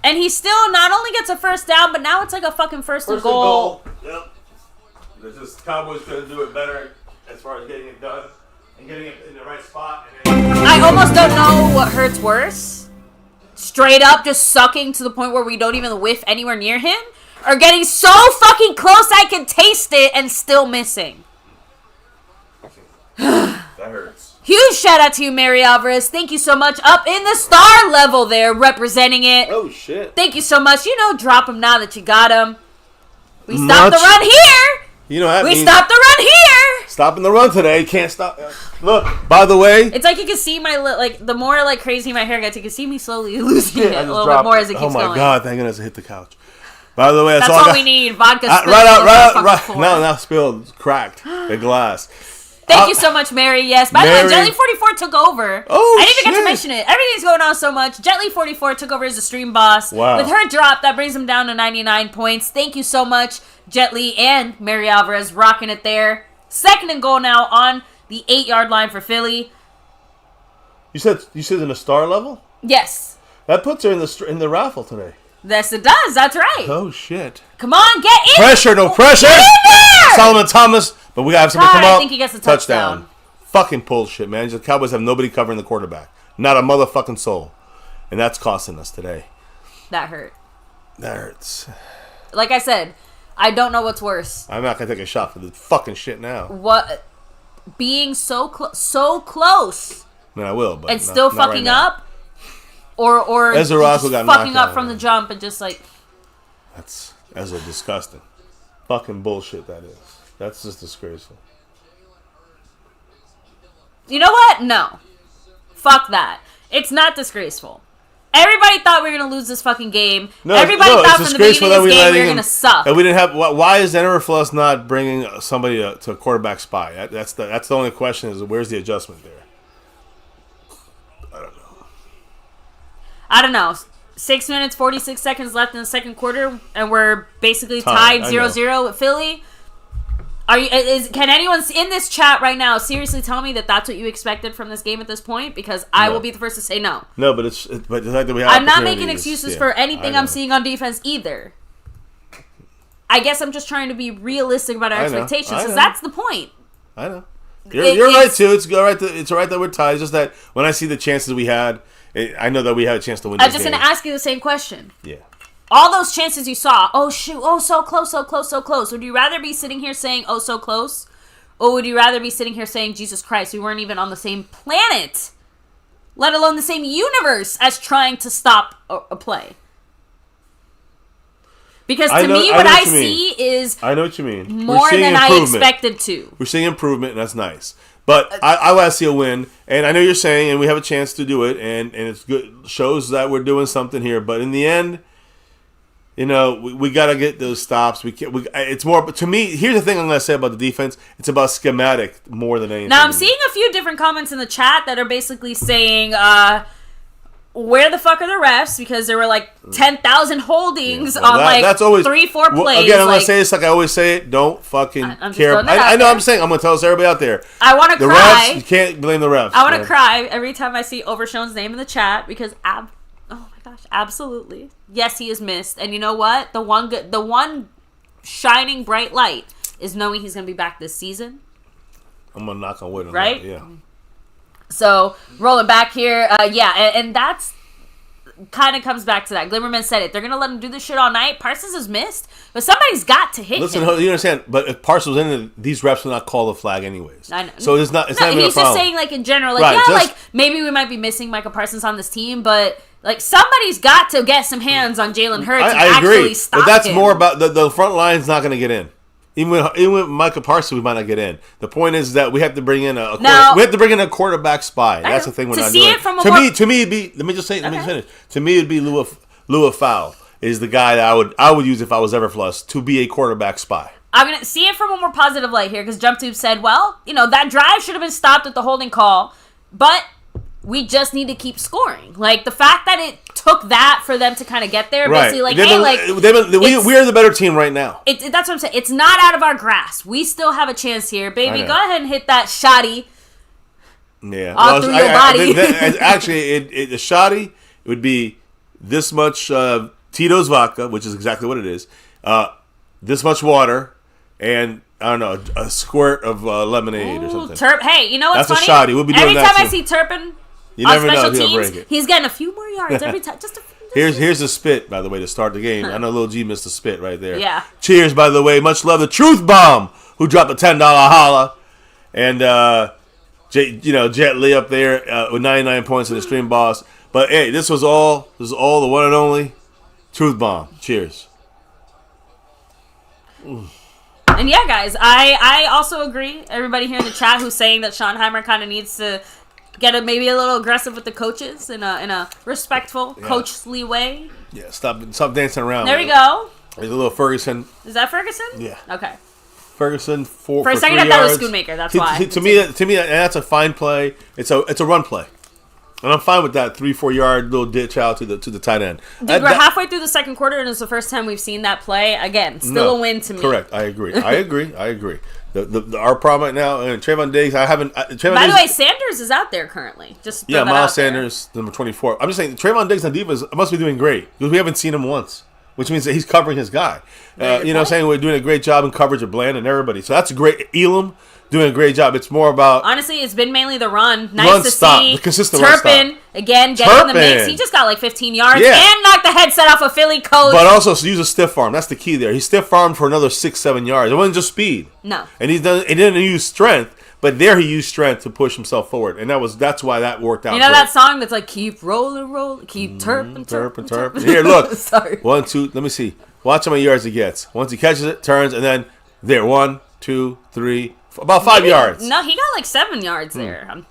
And he still not only gets a first down, but now it's like a fucking first and goal. Yep. There's just Cowboys going to do it better as far as getting it done and getting it in the right spot. I almost don't know what hurts worse. Straight up just sucking to the point where we don't even whiff anywhere near him, or getting so fucking close I can taste it and still missing. That hurts. Huge shout out to you, Mary Alvarez. Thank you so much. Up in the star level there, representing it. Oh, shit. Thank you so much. Drop him now that you got him. We stopped the run here. You know what we stopped the run here. Stopping the run today. Can't stop. Look, by the way. It's like you can see the more crazy my hair gets, you can see me slowly losing it a little bit more as it keeps going. Oh, my God. Thank goodness I hit the couch. By the way, that's all we need. Vodka spilled. Right. Now spilled. Cracked. The glass. Thank you so much, Mary. Yes. By the way, Jelly44 took over. Oh, I didn't even get to mention it. Everything's going on so much. Jelly44 took over as the stream boss. Wow. With her drop, that brings him down to 99 points. Thank you so much, Jetly and Mary Alvarez, rocking it there. 2nd and goal now on the 8-yard line for Philly. You said in a star level? Yes. That puts her in the raffle today. Yes, it does. That's right. Oh, shit. Come on, get in. Pressure, no pressure. Get in there. Solomon Thomas. But we got to have somebody come up. I think he gets a touchdown. Fucking bullshit, man. The Cowboys have nobody covering the quarterback. Not a motherfucking soul. And that's costing us today. That hurt. That hurts. Like I said, I don't know what's worse. I'm not going to take a shot for the fucking shit now. What? being so close, I mean, I will, but and still fucking right up, or Ezra Rocco got fucking knocked up from the jump and just like that's Ezra disgusting, fucking bullshit. That is. That's just disgraceful. You know what? No, fuck that. It's not disgraceful. Everybody thought we were gonna lose this fucking game. Everybody thought from the beginning of this game we were gonna suck. And we didn't have. Why is NRFLS not bringing somebody to a quarterback spy? That's the only question. Is where's the adjustment there? I don't know. 6 minutes, 46 seconds left in the second quarter, and we're basically tied 0-0 with Philly. Can anyone in this chat right now seriously tell me that that's what you expected from this game at this point? Because I will be the first to say no. No, but the fact that we have I'm not making excuses for anything I'm seeing on defense either. I guess I'm just trying to be realistic about our expectations, because that's the point. I know. You're right too. It's all right. It's all right that we're tied. It's just that when I see the chances we had, I know that we had a chance to win. I'm just going to ask you the same question. Yeah. All those chances you saw, oh shoot, oh so close, so close, so close. Would you rather be sitting here saying, oh so close? Or would you rather be sitting here saying, Jesus Christ, we weren't even on the same planet, let alone the same universe as trying to stop a play? Because to me, what I see is I know what you mean. More than I expected to. We're seeing improvement, and that's nice. But I want to see a win, and I know you're saying, and we have a chance to do it, and it's good. Shows that we're doing something here. But in the end, you know, we got to get those stops. It's more to me. Here's the thing I'm going to say about the defense. It's about schematic more than anything. Now I'm seeing a few different comments in the chat that are basically saying, "Where the fuck are the refs?" Because there were like 10,000 holdings on that's always 3-4 plays. Again, I'm going to say this like I always say it. Don't fucking care. I know. I'm saying I'm going to tell this to everybody out there. I want to cry. Refs, you can't blame the refs. I want to cry every time I see Overshown's name in the chat because oh my gosh, absolutely. Yes, he is missed. And you know what? The one shining bright light is knowing he's going to be back this season. I'm going to knock on wood on right? that. Yeah. So, rolling back here, and that's kind of comes back to that. Glimmerman said it. They're going to let him do this shit all night. Parsons is missed, but somebody's got to hit him. You understand, but if Parsons was in it, these refs will not call the flag anyways. I know. So it's not even a problem. He's just saying, like, in general, like, right, like, maybe we might be missing Micah Parsons on this team, but, like, somebody's got to get some hands on Jalen Hurts and actually stop him. But that's more about the front line's not going to get in. Even with Micah Parsons, we might not get in. The point is that we have to bring in a quarterback spy. That's the thing we're not doing. To me, it'd be. Let me just finish. To me, it'd be Lua Fowl is the guy that I would use if I was Everfluss to be a quarterback spy. I'm gonna see it from a more positive light here because JumpTube said, well, you know, that drive should have been stopped at the holding call, but we just need to keep scoring. Like, the fact that it took that for them to kind of get there, basically, like, we're the better team right now. That's what I'm saying. It's not out of our grasp. We still have a chance here. Baby, go ahead and hit that shotty. Yeah. All through your body. Actually, the shotty would be this much Tito's vodka, which is exactly what it is, this much water, and I don't know, a squirt of lemonade or something. Hey, you know what's funny? That's a shotty. We'll be doing every time I see Turpin on special teams, he's getting a few more yards every time. Here's the spit, by the way, to start the game. I know Lil G missed the spit right there. Yeah. Cheers, by the way. Much love to Truth Bomb, who dropped a $10 holla, and Jet Li up there with 99 points in the stream boss. But hey, this was all the one and only Truth Bomb. Cheers. And yeah, guys, I also agree. Everybody here in the chat who's saying that Schottenheimer kind of needs to get maybe a little aggressive with the coaches in a respectful, coachly way. Yeah, stop dancing around. There we go. There's a little Ferguson. Is that Ferguson? Yeah. Okay. Ferguson for a second, I thought it was Schoonmaker. That's why. To me, that's a fine play. It's a run play. And I'm fine with that 3-4 yard little ditch out to the tight end. Dude, we're halfway through the second quarter, and it's the first time we've seen that play. Again, still a win to me. Correct. I agree. Our problem right now, and Trayvon Diggs, By the way, Sanders is out there currently. Miles Sanders, number 24. I'm just saying, Trayvon Diggs on defense must be doing great because we haven't seen him once, which means that he's covering his guy. I'm saying we're doing a great job in coverage of Bland and everybody. So that's great. Elam doing a great job. It's more about... Honestly, it's been mainly the run. Nice to see. The consistent run stop. Turpin, again, getting in the mix. He just got like 15 yards and knocked the headset off a Philly coach. But also use a stiff arm. That's the key there. He stiff armed for another 6-7 yards. It wasn't just speed. No. And he didn't use strength, But there he used strength to push himself forward, and that's why that worked out. You know great. that song that's like keep rolling, keep turping. Here, look. Sorry. 1, 2. Let me see. Watch how many yards he gets. Once he catches it, turns, and then there. 1, 2, 3, about 5 yards. No, he got like 7 yards there.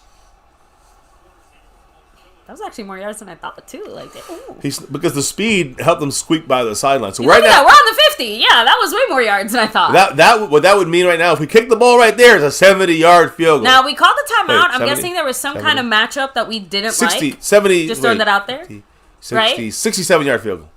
That was actually more yards than I thought too. Like, Because the speed helped him squeak by the sideline. So right now we're on the 50. Yeah, that was way more yards than I thought. What that would mean right now, if we kick the ball right there, is a 70-yard field goal. Now we called the timeout. I'm 70, guessing there was some 70, kind of matchup that we didn't 60, like. 70. Just throwing that out there. 50, 60, right? 67-yard field goal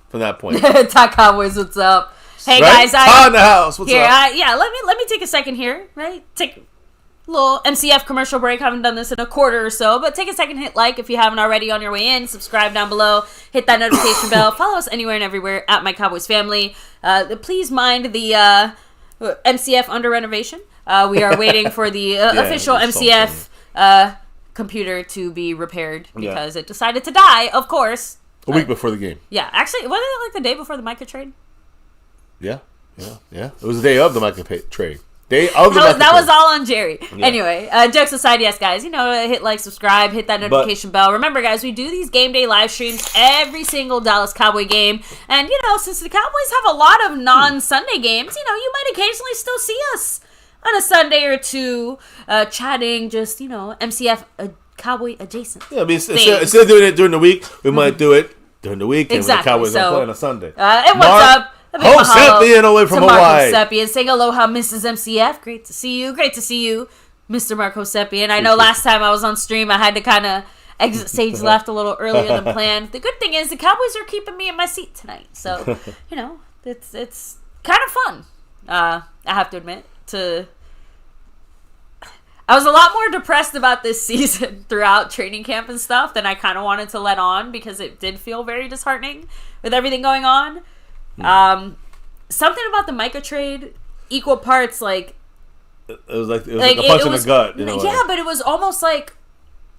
from that point. Talk Cowboys, what's up? Hey right? guys, in the house. What's here, up? let me take a second here, right? Take a little MCF commercial break. Haven't done this in a quarter or so, but take a second, hit like if you haven't already on your way in. Subscribe down below. Hit that notification bell. Follow us anywhere and everywhere at MyCowboysFamily. Please mind the MCF under renovation. We are waiting for the official MCF computer to be repaired because it decided to die, of course. A week before the game. Yeah, actually, wasn't it like the day before the Micah trade? Yeah. It was the day of the Micah trade. That was all on Jerry. Yeah. Anyway, jokes aside, yes, guys, hit like, subscribe, hit that notification bell. Remember, guys, we do these game day live streams every single Dallas Cowboy game. And, since the Cowboys have a lot of non-Sunday games, you might occasionally still see us on a Sunday or two chatting just, MCF Cowboy adjacent. Yeah, I mean, instead of doing it during the week, we might do it during the weekend exactly. when the Cowboys are playing on a Sunday. And what's up? Seppian away from Hawaii. Seppian saying aloha, Mrs. MCF. Great to see you. Great to see you, Mr. Marco Seppian. I know last time I was on stream, I had to kind of exit stage left a little earlier than planned. The good thing is the Cowboys are keeping me in my seat tonight, so it's kind of fun. I have to admit. I was a lot more depressed about this season throughout training camp and stuff than I kind of wanted to let on because it did feel very disheartening with everything going on. Something about the Micah trade, equal parts like it was like a punch in the gut. Yeah, but it was almost like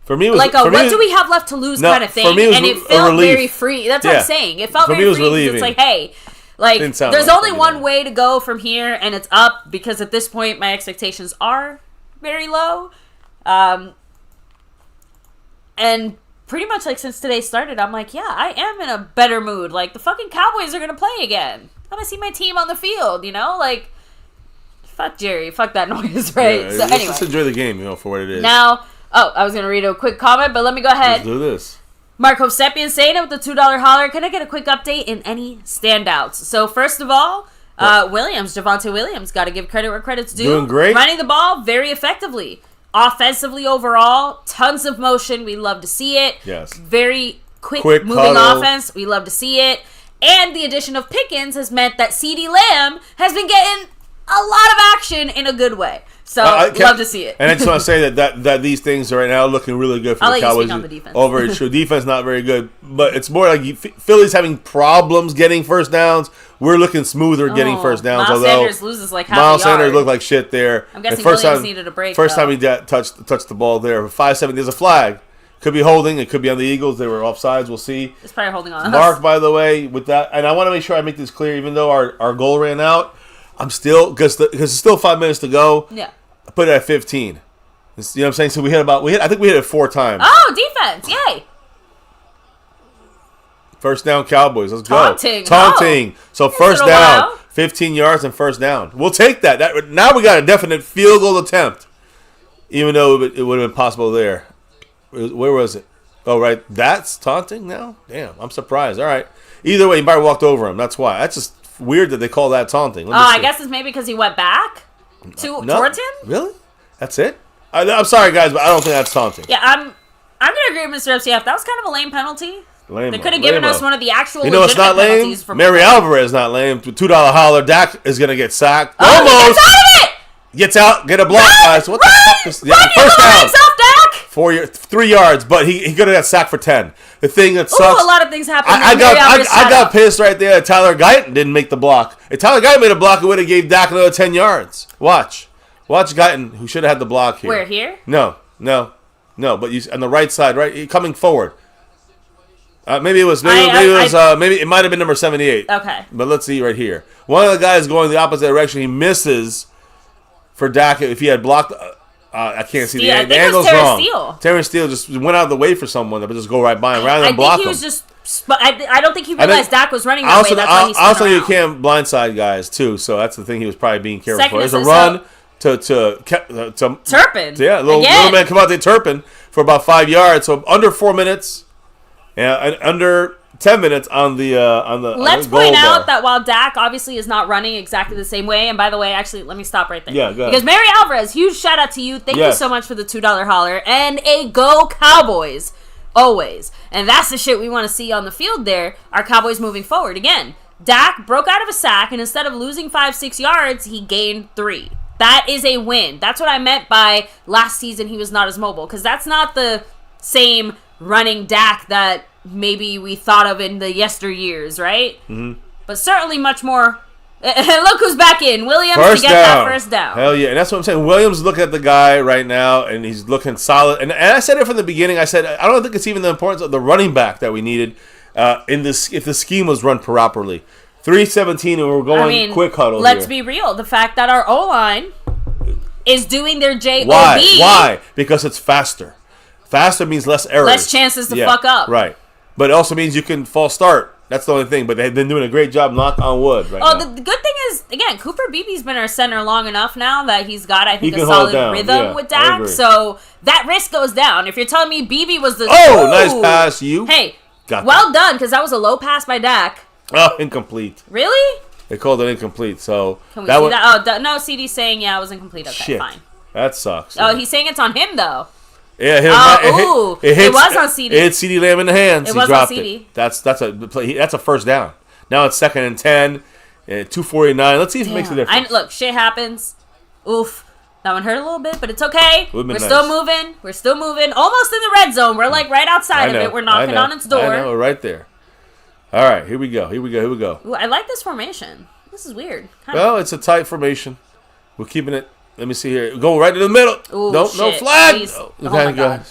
for me it was like what do we have left to lose kind of thing, for me it felt very free. That's what I'm saying. It felt very free because it's like, hey, like there's only one way to go from here, and it's up because at this point my expectations are very low, and pretty much like since today started, I'm like, yeah, I am in a better mood. Like the fucking Cowboys are gonna play again. I want to see my team on the field. Like fuck Jerry, fuck that noise, right? Yeah, so anyway, just enjoy the game, for what it is. Now, I was gonna read a quick comment, but let me go ahead. Let's do this. Marco Seppian saying it with the $2 holler. Can I get a quick update in any standouts? So first of all, Javonte Williams, got to give credit where credit's due. Doing great. Running the ball very effectively. Offensively overall, tons of motion. We love to see it. Yes. Very quick moving huddle. offense. We love to see it. And the addition of Pickens has meant that CeeDee Lamb has been getting a lot of action in a good way. So, love to see it. And I just want to say that these things are right now looking really good for the Cowboys. I'll let you speak on the defense. Over true defense, not very good, but it's more like Philly's having problems getting first downs. We're looking smoother getting first downs. Miles Sanders loses like half a yard. Miles Sanders looked like shit there. I'm guessing Williams needed a break. First time he touched the ball there. 5-7, there's a flag. Could be holding. It could be on the Eagles. They were offsides. We'll see. It's probably holding on us. Mark, by the way, with that, and I want to make sure I make this clear. Even though our goal ran out, I'm still because it's still 5 minutes to go. Yeah. I put it at 15. You know what I'm saying? So I think we hit it 4 times. Oh, defense! Yay! First down, Cowboys. Let's Taunting. Go. Taunting. Oh. So first down, 15 yards and first down. We'll take that. Now we got a definite field goal attempt, even though it would have been possible there. Where was it? Oh, right. That's taunting now? Damn, I'm surprised. All right. Either way, he might have walked over him. That's why. That's just weird that they call that taunting. I guess it's maybe because he went back towards him? Really? That's it? I'm sorry, guys, but I don't think that's taunting. Yeah, I'm going to agree with Mr. MCF. That was kind of a lame penalty. Lame. They could have given us one of the actual what's not lame? penalties. Mary Alvarez not lame. $2 holler. Dak is going to get sacked. Oh, Almost. he gets out of it! Gets out. Get a block, guys. What the fuck is first down. Dak! 3 yards, but he could have got sacked for 10. The thing that sucks. A lot of things happened. I got pissed right there that Tyler Guyton didn't make the block. If Tyler Guyton made a block, it would have gave Dak another 10 yards. Watch Guyton, who should have had the block here. Where, here? No. But on the right side, right, coming forward. Maybe it might have been number 78. Okay. But let's see right here. One of the guys going the opposite direction. He misses for Dak. If he had blocked, I can't see Steele. I the think it was angle's Terrence wrong. Steele. Terrence Steele just went out of the way for someone that would just go right by him rather than block him. I think he was just. I don't think he realized Dak was running that way. That's why he spun also, around. you can't blindside guys too, so that's the thing he was probably being careful for. There's a Second run to Turpin. Yeah, little man come out to Turpin for about 5 yards, so under 4 minutes, and under 10 minutes on the Let's goal point bar. out that while Dak obviously is not running exactly the same way, and by the way, actually, let me stop right there. Yeah, go ahead. Because Mary Alvarez, huge shout out to you. Thank you so much for the $2 holler and a Go Cowboys. Always. And that's the shit we want to see on the field there. Our Cowboys moving forward. Again, Dak broke out of a sack, and instead of losing 5-6 yards, he gained 3. That is a win. That's what I meant by last season he was not as mobile. Because that's not the same running Dak that maybe we thought of in the yesteryears, right? Mm-hmm. But certainly much more. And look who's back in. Williams to get that first down. Hell yeah. And that's what I'm saying. Williams looking at the guy right now, and he's looking solid. And I said it from the beginning. I said, I don't think it's even the importance of the running back that we needed in this if the scheme was run properly. 3-17, and we're going quick huddle let's here. be real. The fact that our O-line is doing their JOB. Why? Because it's faster. Faster means less errors. Less chances to fuck up. Right. But it also means you can false start. That's the only thing. But they've been doing a great job, knock on wood, right now. The good thing is, again, Cooper Beebe's been our center long enough now that he's got, I think, a solid rhythm with Dak. So that risk goes down. If you're telling me Beebe was the... Oh, nice pass, you. Hey, well done, because that was a low pass by Dak. Oh, incomplete. Really? They called it incomplete, so... Can we see that? Oh, no, CD's saying, yeah, it was incomplete. Okay, shit. fine. That sucks. Oh, he's saying it's on him, though. Yeah, it was on CD. It hit CD Lamb in the hands. It was dropped on CD. It. That's a first down. Now it's 2nd and 10, 2:49. Let's see if it makes a difference. Look, shit happens. Oof. That one hurt a little bit, but it's okay. We're still moving. We're still moving. Almost in the red zone. We're like right outside of it. We're knocking on its door. I know, right there. All right, here we go. Ooh, I like this formation. This is weird. Well, it's a tight formation. We're keeping it. Let me see here. Go right in the middle. Ooh, no flag. Oh my God.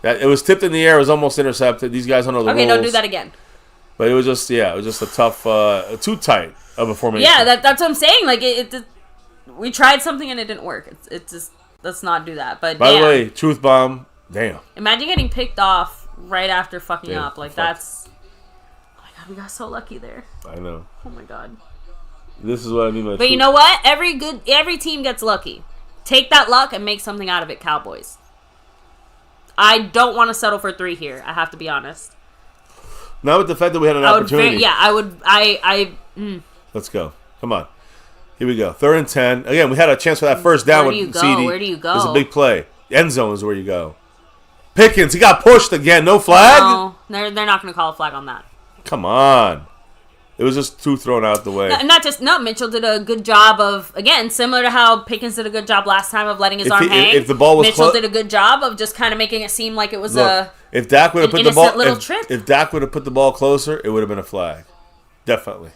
It was tipped in the air. It was almost intercepted. These guys don't know the rules. Okay, don't do that again. But it was just a tough, too tight of a formation. Yeah, that's what I'm saying. Like we tried something and it didn't work. It's just let's not do that. But by the way, truth bomb. Damn. Imagine getting picked off right after fucking up. Like that's. Oh my God, we got so lucky there. I know. Oh my God. This is what I mean by But you know what? Every team gets lucky. Take that luck and make something out of it, Cowboys. I don't want to settle for 3 here. I have to be honest. Not with the fact that we had an opportunity. I would. Let's go. Come on. Here we go. 3rd and 10. Again, we had a chance for that first down with CD. Where do you go? It's a big play. End zone is where you go. Pickens, he got pushed again. No flag? No, they're not going to call a flag on that. Come on. It was just 2 thrown out the way. Mitchell did a good job of, again, similar to how Pickens did a good job last time of letting his arm hang. If the ball was Mitchell did a good job of just kind of making it seem like it was if Dak would have put the ball, if Dak would have put the ball closer, it would have been a flag. Definitely.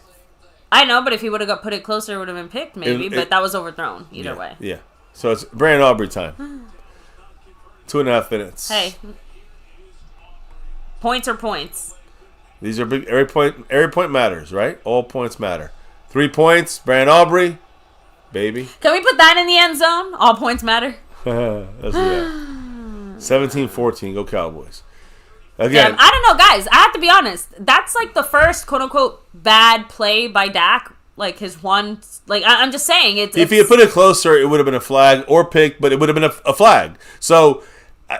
I know, but if he would have put it closer, it would have been picked maybe, but that was overthrown either way. Yeah. So it's Brandon Aubrey time. 2.5 minutes. Hey. Points are points. These are big. Every point matters, right? All points matter. 3 points, Brandon Aubrey, baby. Can we put that in the end zone? All points matter. Let's do that. 17-14, go Cowboys. Again, I don't know, guys. I have to be honest. That's like the first quote unquote bad play by Dak. Like his one. Like I'm just saying, if he had put it closer, it would have been a flag or pick, but it would have been a flag. So.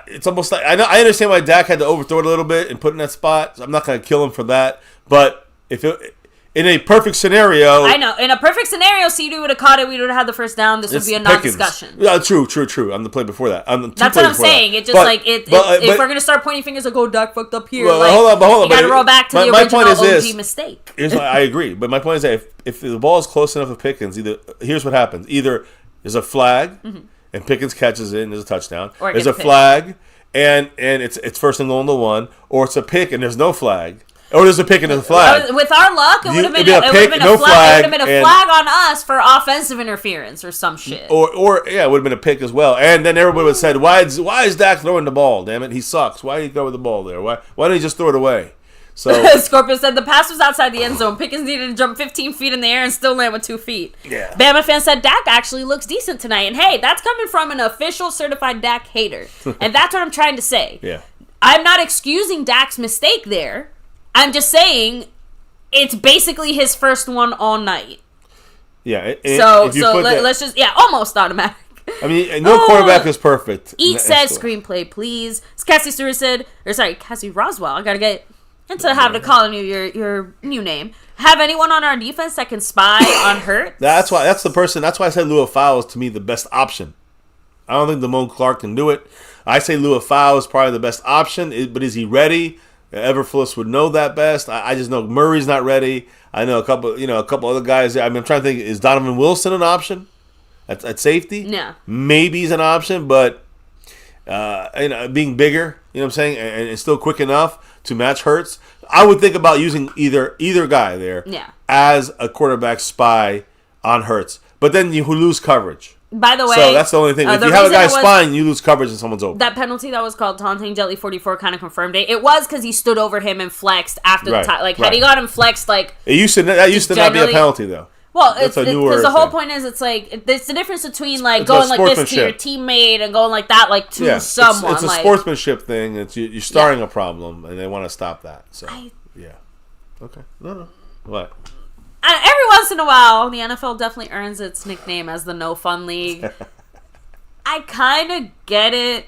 It's almost like I understand why Dak had to overthrow it a little bit and put it in that spot. So I'm not going to kill him for that. But in a perfect scenario, I know in a perfect scenario, CD would have caught it. We would have had the first down. This would be a non-discussion. Yeah, true. On the play before that, that's what I'm saying. It's just if we're going to start pointing fingers, like Dak fucked up here. Well, hold on. You got to roll back to the original OG mistake. I agree, but my point is that if the ball is close enough to Pickens, here's what happens: either there's a flag. Mm-hmm. And Pickens catches it and there's a touchdown. Or there's a flag and it's 1st and goal to 1. Or it's a pick and there's no flag. Or there's a pick and there's a flag. With our luck, it would have been a flag on us for offensive interference or some shit. Or it would have been a pick as well. And then everybody would have said, why is Dak throwing the ball? Damn it, he sucks. Why are you throwing the ball there? Why don't he just throw it away? So Scorpio said the pass was outside the end zone. Pickens needed to jump 15 feet in the air and still land with 2 feet. Yeah. Bama fan said Dak actually looks decent tonight. And hey, that's coming from an official certified Dak hater. And that's what I'm trying to say. Yeah. I'm not excusing Dak's mistake there. I'm just saying it's basically his first one all night. Yeah. Let's just, almost automatic. I mean, no quarterback is perfect. Eat says screenplay, please. Cassie Stewart said, Cassie Roswell. I gotta get into having to call you your new name. Have anyone on our defense that can spy on Hurts? That's why I said Lua Fowle is to me the best option. I don't think Damone Clark can do it. I say Lua Fowle is probably the best option, but is he ready? Everfluss would know that best. I just know Murray's not ready. I know a couple other guys. I mean, I'm trying to think. Is Donovan Wilson an option at safety? Yeah, maybe he's an option, but being bigger, you know what I'm saying, and still quick enough to match Hurts. I would think about using either guy there as a quarterback spy on Hurts, but then you lose coverage. By the way, so that's the only thing. If you have a guy spying, you lose coverage and someone's open. That penalty that was called taunting, Jelly 44 kind of confirmed it. It was because he stood over him and flexed after the time. Like, had he got him flexed, like... That used to not be a penalty, though. Well, because the whole point is, it's like, it's the difference between, like, going like this to your teammate and going like that, like, to someone. It's a sportsmanship thing. It's you're starting a problem, and they want to stop that. So, yeah. Okay. No. What? And every once in a while, the NFL definitely earns its nickname as the No Fun League. I kind of get it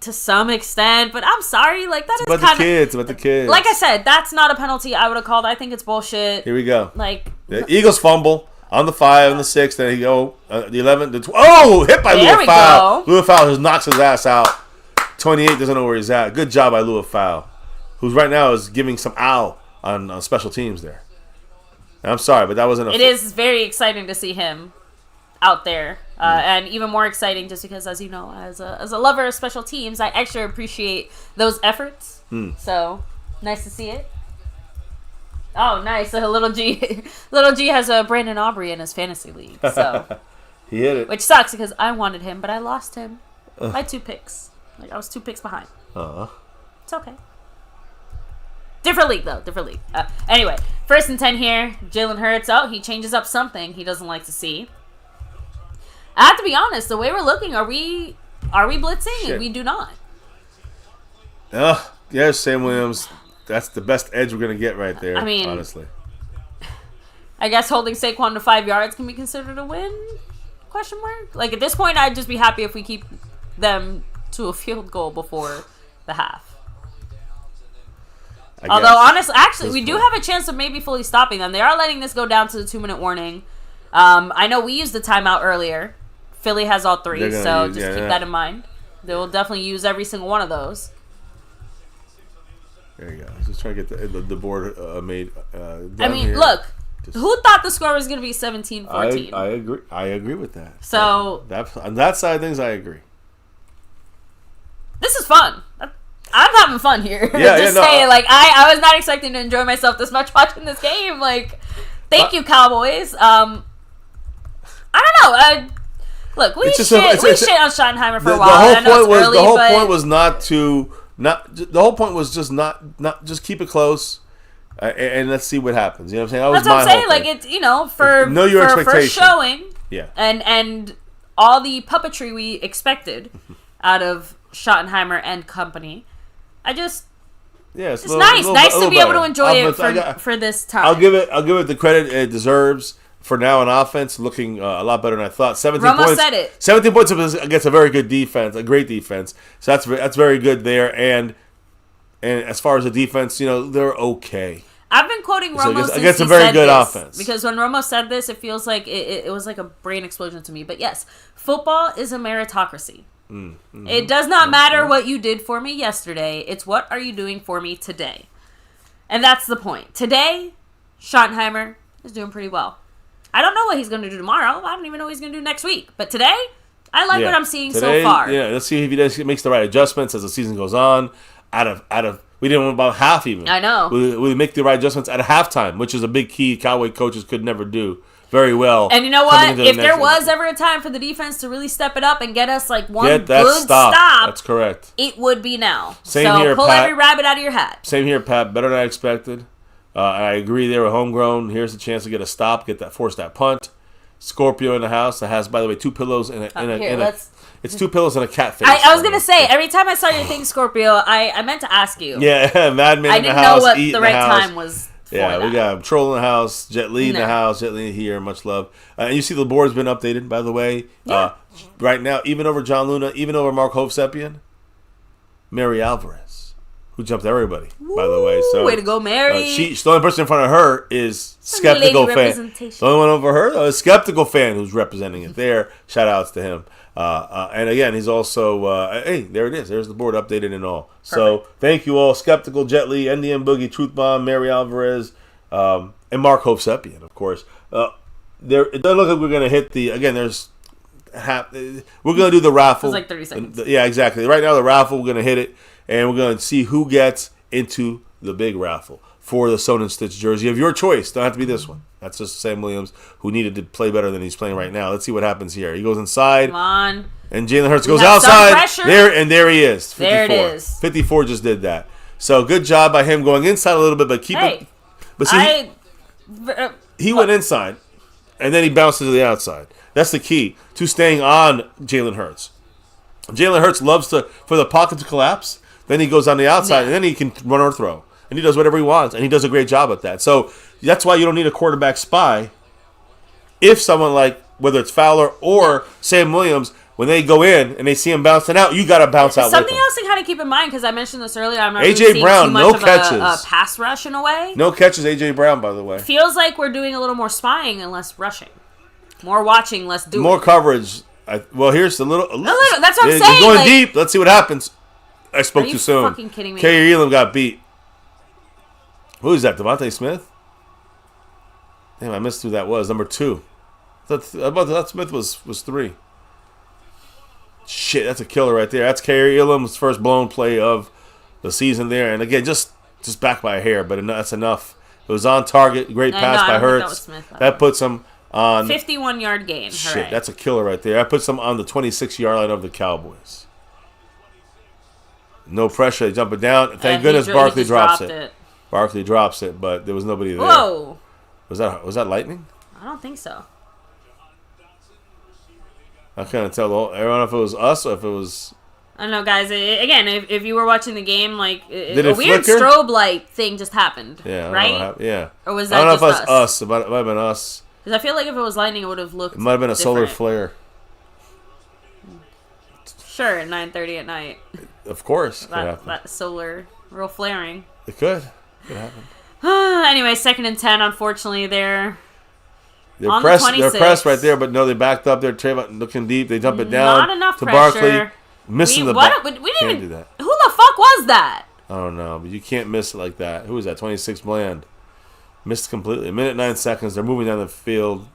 to some extent, but I'm sorry. Like, that is kind of... It's about the kids. Like I said, that's not a penalty I would have called. I think it's bullshit. Here we go. Like... The Eagles fumble on the 5, on the 6, then he go, the 11, the 12. Oh, hit by Lua Fowle. Lua Fowle just knocks his ass out. 28 doesn't know where he's at. Good job by Lua Fowle, who's right now is giving some owl on special teams there. I'm sorry, but that wasn't. It is very exciting to see him out there, and even more exciting just because, as you know, as a lover of special teams, I extra appreciate those efforts. So nice to see it. Oh, nice! Little G has a Brandon Aubrey in his fantasy league, so he hit it, which sucks because I wanted him, but I lost him by 2 picks. Like, I was 2 picks behind. It's okay. Different league, though. Different league. Anyway, 1st and 10 here. Jalen Hurts. Oh, he changes up something he doesn't like to see. I have to be honest. The way we're looking, are we blitzing? Shit. We do not. Yeah, Sam Williams. That's the best edge we're going to get right there, I mean, honestly. I guess holding Saquon to 5 yards can be considered a win? Question mark? Like, at this point, I'd just be happy if we keep them to a field goal before the half. Although, honestly, actually, we do have a chance of maybe fully stopping them. They are letting this go down to the 2-minute warning. I know we used the timeout earlier. Philly has all 3, so just keep that in mind. They will definitely use every single one of those. There you go. Just trying to get the board made. I mean, look, who thought the score was going to be 17-14? I agree. I agree with that. So on that side of things, I agree. This is fun. I'm having fun here. I was not expecting to enjoy myself this much watching this game. Like, thank you, Cowboys. I don't know. Look, we shit on Schottenheimer for a while. The whole point was just not just keep it close, and let's see what happens. You know what I'm saying? That's what I'm saying. Like, it's for know your for first showing, yeah, and all the puppetry we expected out of Schottenheimer and company. It's nice to be able to enjoy it for this time. I'll give it the credit it deserves for now on offense, looking a lot better than I thought. 17 Romo points. Said it. 17 points against a very good defense, a great defense. So that's very good there. And as far as the defense, they're okay. I've been quoting Romo since against he a very said good this, offense. because when Romo said this, it feels like it was like a brain explosion to me. But yes, football is a meritocracy. Mm-hmm. It does not matter what you did for me yesterday. It's what are you doing for me today. And that's the point. Today, Schottenheimer is doing pretty well. I don't know what he's going to do tomorrow. I don't even know what he's going to do next week. But today, I like what I'm seeing so far. Yeah, let's see if he makes the right adjustments as the season goes on. We didn't win about half even. I know. We make the right adjustments at halftime, which is a big key Cowboy coaches could never do. very well. And you know what? If there was ever a time for the defense to really step it up and get us like one good stop, that's correct. It would be now. Same here, pull Pat. every rabbit out of your hat. Same here, Pat. Better than I expected. I agree there with homegrown. Here's a chance to get a stop, force that punt. Scorpio in the house that has, by the way, 2 pillows and it's 2 pillows and a cat face. I was gonna say, every time I saw your thing, Scorpio, I meant to ask you. Yeah, Madman I in the didn't house. know what the right time was. Yeah, we got Troll in the house, Jet Li in the house, Jet Li here, much love. And you see the board's been updated, by the way. Yeah. Right now, even over John Luna, even over Mark Hovsepian, Mary Alvarez, who jumped everybody, by the way. So way to go, Mary. The only person in front of her is Skeptical Fan. The only one over her is Skeptical Fan who's representing it there. Shout outs to him. And again, he's also, hey, there it is. There's the board updated and all. Perfect. So thank you all. Skeptical, Jet Li, NDM Boogie, Truth Bomb, Mary Alvarez, and Mark Hovsepian, of course. It doesn't look like we're going to hit the, again, we're going to do the raffle. It's like 30 seconds. Yeah, exactly. Right now, the raffle, we're going to hit it, and we're going to see who gets into the big raffle for the Sewn and Stitch jersey of your choice. Don't have to be this one. That's just Sam Williams, who needed to play better than he's playing right now. Let's see what happens here. He goes inside. Come on. And Jalen Hurts goes outside. There he is. 54. There it is. 54 just did that. So good job by him going inside a little bit, but keep it. But see, he went inside, and then he bounced to the outside. That's the key to staying on Jalen Hurts. Jalen Hurts loves for the pocket to collapse. Then he goes on the outside, and then he can run or throw. And he does whatever he wants, and he does a great job at that. So that's why you don't need a quarterback spy. If someone like, whether it's Fowler or Sam Williams, when they go in and they see him bouncing out, you got to bounce out Something with else to kind of keep in mind, because I mentioned this earlier, I'm not A.J. really seeing Brown, too much no of catches. a pass rush in a way. No catches, A.J. Brown, by the way. Feels like we're doing a little more spying and less rushing. More watching, less doing. More coverage. Here's a little. That's what I'm saying. Going deep. Let's see what happens. I spoke too soon. Are you fucking kidding me? Kerry Elam got beat. Who is that? Devontae Smith? Damn, I missed who that was. Number 2. I thought Smith was 3. Shit, that's a killer right there. That's Kerry Elam's first blown play of the season there. And again, just back by a hair, but that's enough. It was on target. Great pass by Hurts. That puts him on 51-yard gain. Shit, Hooray. That's a killer right there. That puts him on the 26-yard line of the Cowboys. No pressure. They jump it down. Thank goodness Barkley drops it. Barkley drops it, but there was nobody there. Whoa. Was that lightning? I don't think so. I couldn't tell. I don't know if it was us or if it was... I don't know, guys. Again, if you were watching the game, like Did a it weird flicker? strobe light thing just happened. Yeah. Right? Yeah. Or was I that don't know just if it was us. It might have been us. Because I feel like if it was lightning, it would have looked It might have been a solar different. flare. Sure, 9:30 at night. Of course. That solar real flaring. It could happen. Anyway, 2nd and 10. Unfortunately, they're on pressed. the 26. They're pressed right there, but no, they backed up. They're looking deep. They dump it down. Not enough to pressure. Barkley, missing We can't didn't do that. Who the fuck was that? I don't know, but you can't miss it like that. Who was that? 26 Bland. Missed completely. 1:09. They're moving down the field.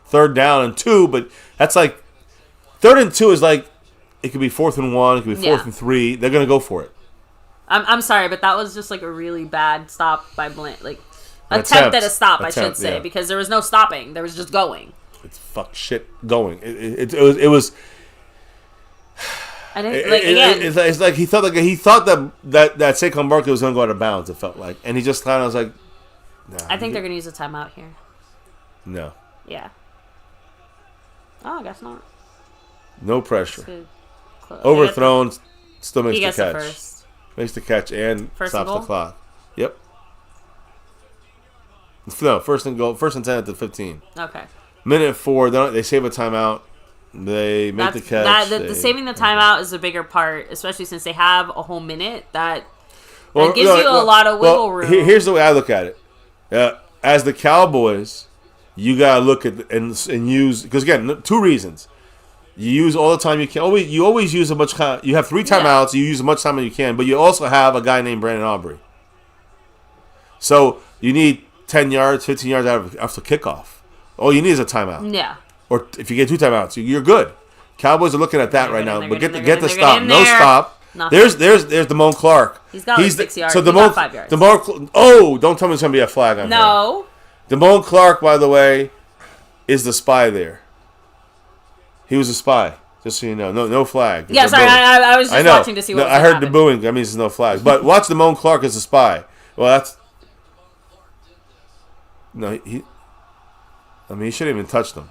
3rd down and 2, but that's like 3rd and 2 is like it could be 4th and 1. It could be 4th and 3. They're gonna go for it. I'm sorry, but that was just like a really bad stop by Bland. Like attempt at a stop, I should say, because there was no stopping. There was just going. It's fuck shit going. It was. I didn't, again. It's like he thought that Saquon Barkley was gonna go out of bounds. It felt like, and he just kind of was like, nah, I think they're gonna use a timeout here. No. Yeah. Oh, I guess not. No pressure. Overthrown. Still makes he the gets catch. The first. Makes the catch and First stops and the clock. Yep. No, 1st and goal. 1st and 10 at the 15. Okay. 1:04. They save a timeout. They make the catch. The saving the timeout is a bigger part, especially since they have a whole minute. That gives you a lot of wiggle room. Here's the way I look at it. As the Cowboys, you gotta look at and use, because again, 2 reasons. You use all the time you can. You always use as much time. You have 3 timeouts. You use as much time as you can, but you also have a guy named Brandon Aubrey. So you need 10 yards, 15 yards after kickoff. All you need is a timeout. Yeah. Or if you get 2 timeouts, you're good. Cowboys are looking at that right now. But get the stop. No stop. There's Damone Clark. He's got 6 yards. So he got 5 yards. Don't tell me it's gonna be a flag on him. No. Damone Clark, by the way, is the spy there? He was a spy. Just so you know, no flag. Yeah, sorry, I was just watching to see what was I heard happen. the booing. That means there's no flag. But watch the Damone Clark as a spy. Well, that's no. He shouldn't even touched him.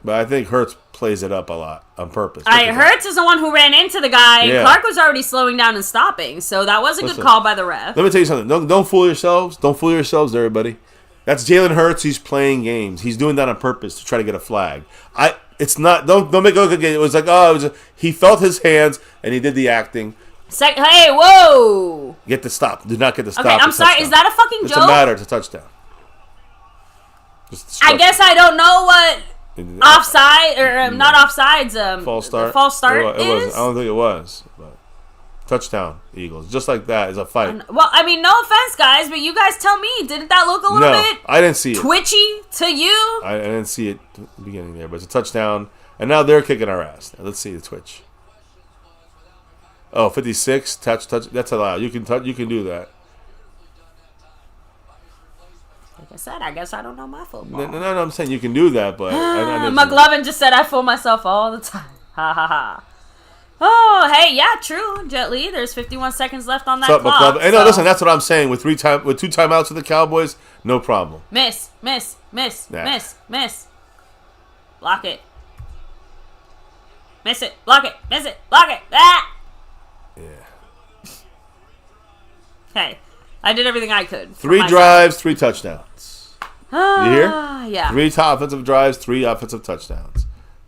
But I think Hurts plays it up a lot on purpose. Hurts is the one who ran into the guy. Yeah. Clark was already slowing down and stopping, so that was a good call by the ref. Let me tell you something. Don't fool yourselves. Don't fool yourselves, everybody. That's Jalen Hurts. He's playing games. He's doing that on purpose to try to get a flag. It's not. Don't make it look again. It was like he felt his hands and he did the acting. Hey, whoa! Get the stop. Do not get the stop. Okay, I'm sorry. Is that a fucking joke? It's a matter. It's a touchdown. I guess I don't know what offside or not offsides. False start. False start is. I don't think it was. But touchdown, Eagles. Just like that is a fight. Well, I mean, no offense, guys, but you guys tell me, didn't that look a little bit? I didn't see it. Twitchy to you? I didn't see it at the beginning there, but it's a touchdown, and now they're kicking our ass. Now, let's see the twitch. Oh, 56 touch. That's allowed. You can do that. Like I said, I guess I don't know my football. No, I'm saying you can do that, but McLovin just said I fool myself all the time. Ha ha ha. Oh, hey, yeah, true. Jet Li, there's 51 seconds left on that clock. Hey, no, listen, that's what I'm saying. With 2 timeouts for the Cowboys, no problem. Miss. Block it. Miss it. Block it. Ah! Yeah. Hey, I did everything I could. 3 drives, 3 touchdowns. You hear? Yeah. 3 offensive drives, 3 offensive touchdowns.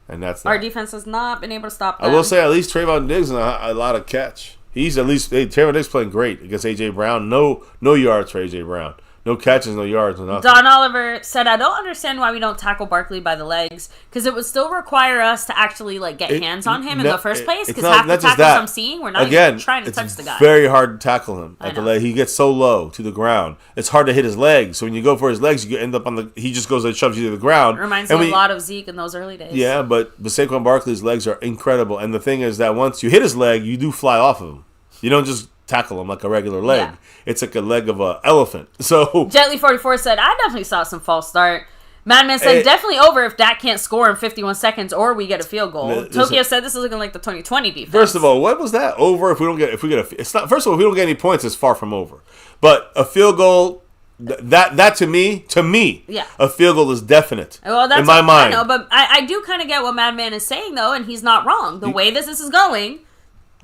And that's our defense has not been able to stop them. I will say at least Trayvon Diggs a lot of catch. He's at least Trayvon Diggs playing great against AJ Brown. No yards for AJ Brown. No catches, no yards, no nothing. Don Oliver said, I don't understand why we don't tackle Barkley by the legs, because it would still require us to actually get hands on him in the first place, because half the tackles I'm seeing, we're not even trying to touch the guy. It's very hard to tackle him at the leg. He gets so low to the ground. It's hard to hit his legs. So when you go for his legs, you end up he just goes and shoves you to the ground. It reminds me a lot of Zeke in those early days. Yeah, but Saquon Barkley's legs are incredible. And the thing is that once you hit his leg, you do fly off of him. You don't just tackle him like a regular leg. Yeah. It's like a leg of an elephant. So Jetly44 said, I definitely saw some false start. Madman said, definitely over if Dak can't score in 51 seconds or we get a field goal. Tokyo said this is looking like the 2020 defense. First of all, what was that? Over if we get it's not. First of all, if we don't get any points, it's far from over. But a field goal, that to me, yeah, a field goal is definite. Well, that's in my mind. I know, but I do kind of get what Madman is saying though, and he's not wrong. The way this is going,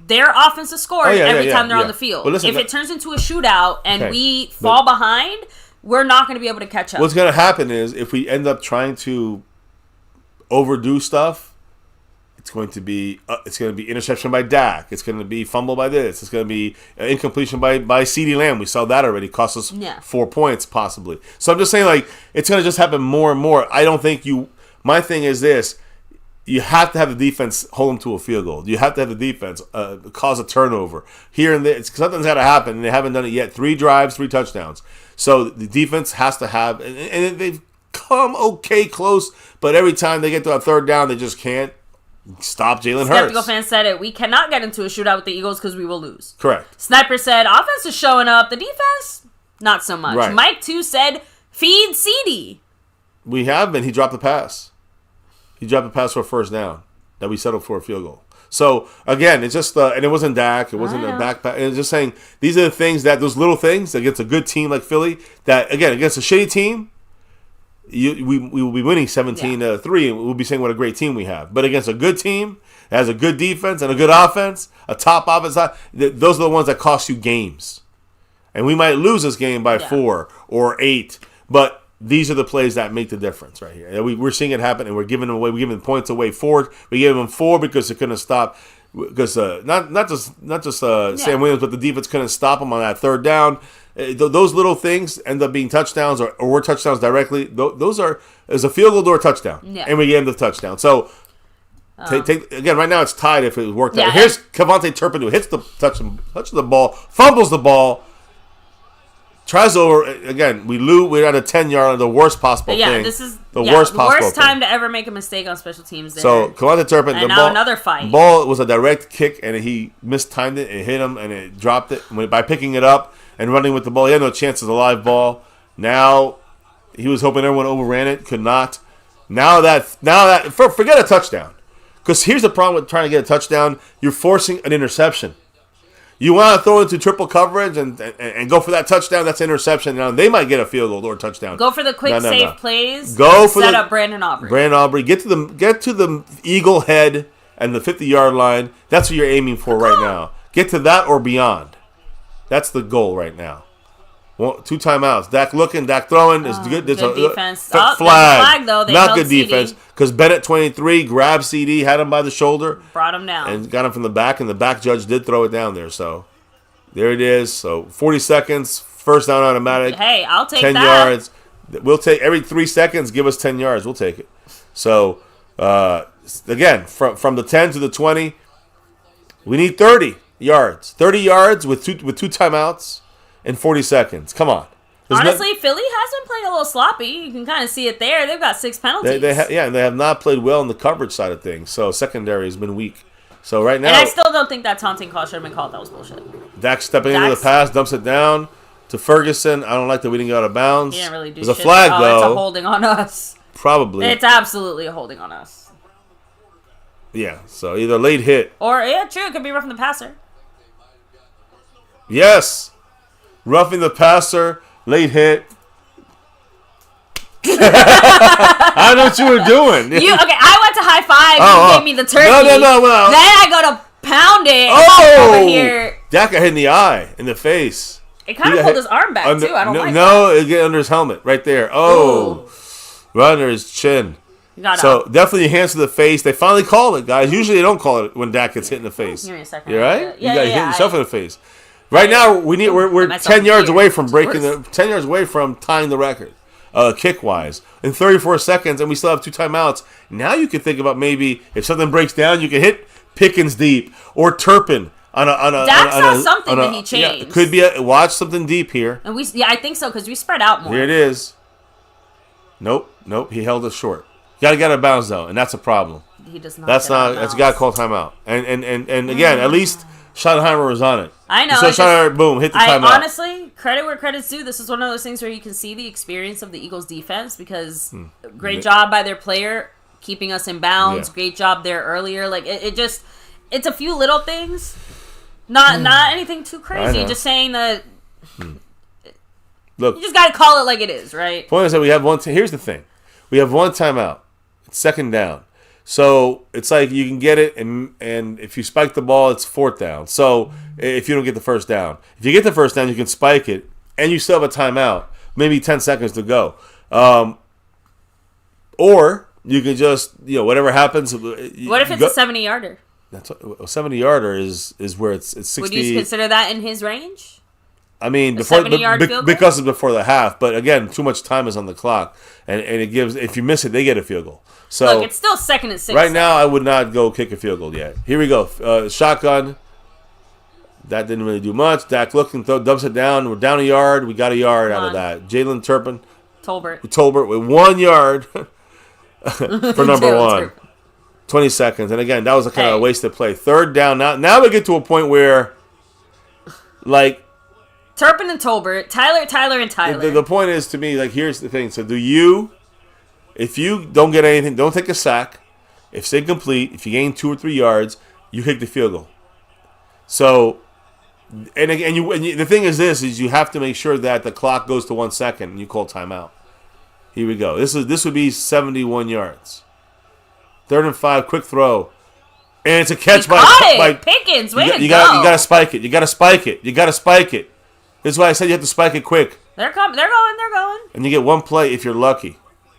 their offensive score every time they're on the field. Listen, if it turns into a shootout and we fall behind, we're not going to be able to catch up. What's going to happen is if we end up trying to overdo stuff, it's going to be interception by Dak. It's going to be fumble by this. It's going to be incompletion by CeeDee Lamb. We saw that already. Cost us 4 points possibly. So I'm just saying it's going to just happen more and more. I don't think my thing is this. You have to have the defense hold them to a field goal. You have to have the defense cause a turnover. Here and there, something's got to happen, and they haven't done it yet. 3 drives, 3 touchdowns. So the defense has to have, and they've come okay close, but every time they get to a third down, they just can't stop Jalen Hurts. Skeptical fan said it. We cannot get into a shootout with the Eagles because we will lose. Correct. Sniper said, offense is showing up. The defense, not so much. Right. Mike 2 said, feed CeeDee. We have been. He dropped the pass. He dropped a pass for a first down that we settled for a field goal. So, again, it's just, and it wasn't Dak. It wasn't a backpack. It's just saying these are the things those little things against a good team like Philly, that, again, against a shitty team, we will be winning 17-3, and we'll be saying what a great team we have. But against a good team that has a good defense and a good offense, a top offense, those are the ones that cost you games. And we might lose this game by 4 or 8, but these are the plays that make the difference right here. We're seeing it happen, and we're giving them away. We're giving points away for it. We gave them 4 because they couldn't stop. Because not just Sam Williams, but the defense couldn't stop them on that third down. Those little things end up being touchdowns or were touchdowns directly. Those is a field goal or a touchdown, and we gave them the touchdown. So again, right now it's tied if it worked out. Here's Cavante Turpin who hits touches the ball, fumbles the ball. Tries over again. We lose. We're at a 10-yard line. The worst possible thing. This is the worst time to ever make a mistake on special teams. There. So Cavante Turpin, and now another fight. Ball was a direct kick, and he mistimed it and hit him, and it dropped it by picking it up and running with the ball. He had no chance of the live ball, Now, he was hoping everyone overran it. Could not. Now that forget a touchdown. Because here's the problem with trying to get a touchdown. You're forcing an interception. You want to throw into triple coverage and go for that touchdown. That's an interception. Now, they might get a field goal or a touchdown. Go for the quick save plays. Go for set up Brandon Aubrey. Brandon Aubrey. Get to the eagle head and the 50-yard line. That's what you're aiming for right now. Get to that or beyond. That's the goal right now. 2 timeouts. Dak looking, Dak throwing. Is good. Good defense. Flag. Though. They Not good CD. defense. Because Bennett, 23, grabbed CD, had him by the shoulder. Brought him down. And got him from the back, and the back judge did throw it down there. So, there it is. So, 40 seconds, first down automatic. Hey, I'll take 10 that. yards. We'll take every 3 seconds, give us 10 yards. We'll take it. So, again, from the 10 to the 20, we need 30 yards. 30 yards with two timeouts in 40 seconds. Come on. Honestly, Philly has been playing a little sloppy. You can kind of see it there. They've got 6 penalties. They have not played well in the coverage side of things. So secondary has been weak. So right now, and I still don't think that taunting call should have been called. That was bullshit. Dak stepping into the pass, dumps it down to Ferguson. I don't like that we didn't get out of bounds. He didn't really do There's shit. a flag though. It's a holding on us. Probably. It's absolutely a holding on us. Yeah. So either late hit or true, it could be roughing the passer. Yes, roughing the passer, late hit. I know what you were doing. I went to high five. You gave me the turkey. No. Then I go to pound it. Over here. Dak got hit in the eye, in the face. It kind of pulled his arm back too. I don't like that. No, it get under his helmet right there. Oh, right under his chin. So definitely hands to the face. They finally called it, guys. Usually they don't call it when Dak gets hit in the face. Give me a second. You right? Yeah, you got to hit yourself in the face. Right now we're 10 yards away from breaking 10 yards away from tying the record. Kick wise in 34 seconds, and we still have 2 timeouts. Now you can think about maybe if something breaks down, you can hit Pickens deep or Turpin on a. Dak saw something that he changed. Yeah, could be watch something deep here. And I think so because we spread out more. Here it is. Nope. He held us short. You got to get out of bounds though, and that's a problem. He does not. That's a guy called timeout. And again, at least Schottenheimer was on it. I know. So Schottenheimer, boom, hit the timeout. Honestly, credit where credit's due. This is one of those things where you can see the experience of the Eagles defense because great job by their player keeping us in bounds. Yeah. Great job there earlier. Like it's a few little things, not anything too crazy. Just saying that. Look, you just got to call it like it is, right? Point is that we have one. Here's the thing: we have 1 timeout. It's 2nd down. So it's like you can get it, and if you spike the ball, it's 4th down. So if you don't get the 1st down, if you get the 1st down, you can spike it, and you still have a timeout, maybe 10 seconds to go. Or you can just whatever happens. What if it's a 70-yarder? That's a 70-yarder is where it's 60. Would you consider that in his range? I mean, because it's before the half, but again, too much time is on the clock, and it gives. If you miss it, they get a field goal. So look, it's still 2nd and 6. Right now, I would not go kick a field goal yet. Here we go, shotgun. That didn't really do much. Dak looking, dumps it down. We're down a yard. We got a yard out of that. Jalen Turpin, Tolbert with 1 yard for number 1. 20 seconds, and again, that was a kind of wasted play. 3rd down. Now we get to a point where, like. Turpin and Tolbert, Tyler, and Tyler. The point is, to me, like, here's the thing. So if you don't get anything, don't take a sack. If it's incomplete, if you gain 2 or 3 yards, you kick the field goal. So, and the thing is is you have to make sure that the clock goes to 1 second and you call timeout. Here we go. This would be 71 yards. 3rd and 5, quick throw. And it's a catch by Pickens. Way to go. You gotta spike it. You gotta spike it. This is why I said you have to spike it quick. They're coming. They're going. And you get 1 play if you're lucky.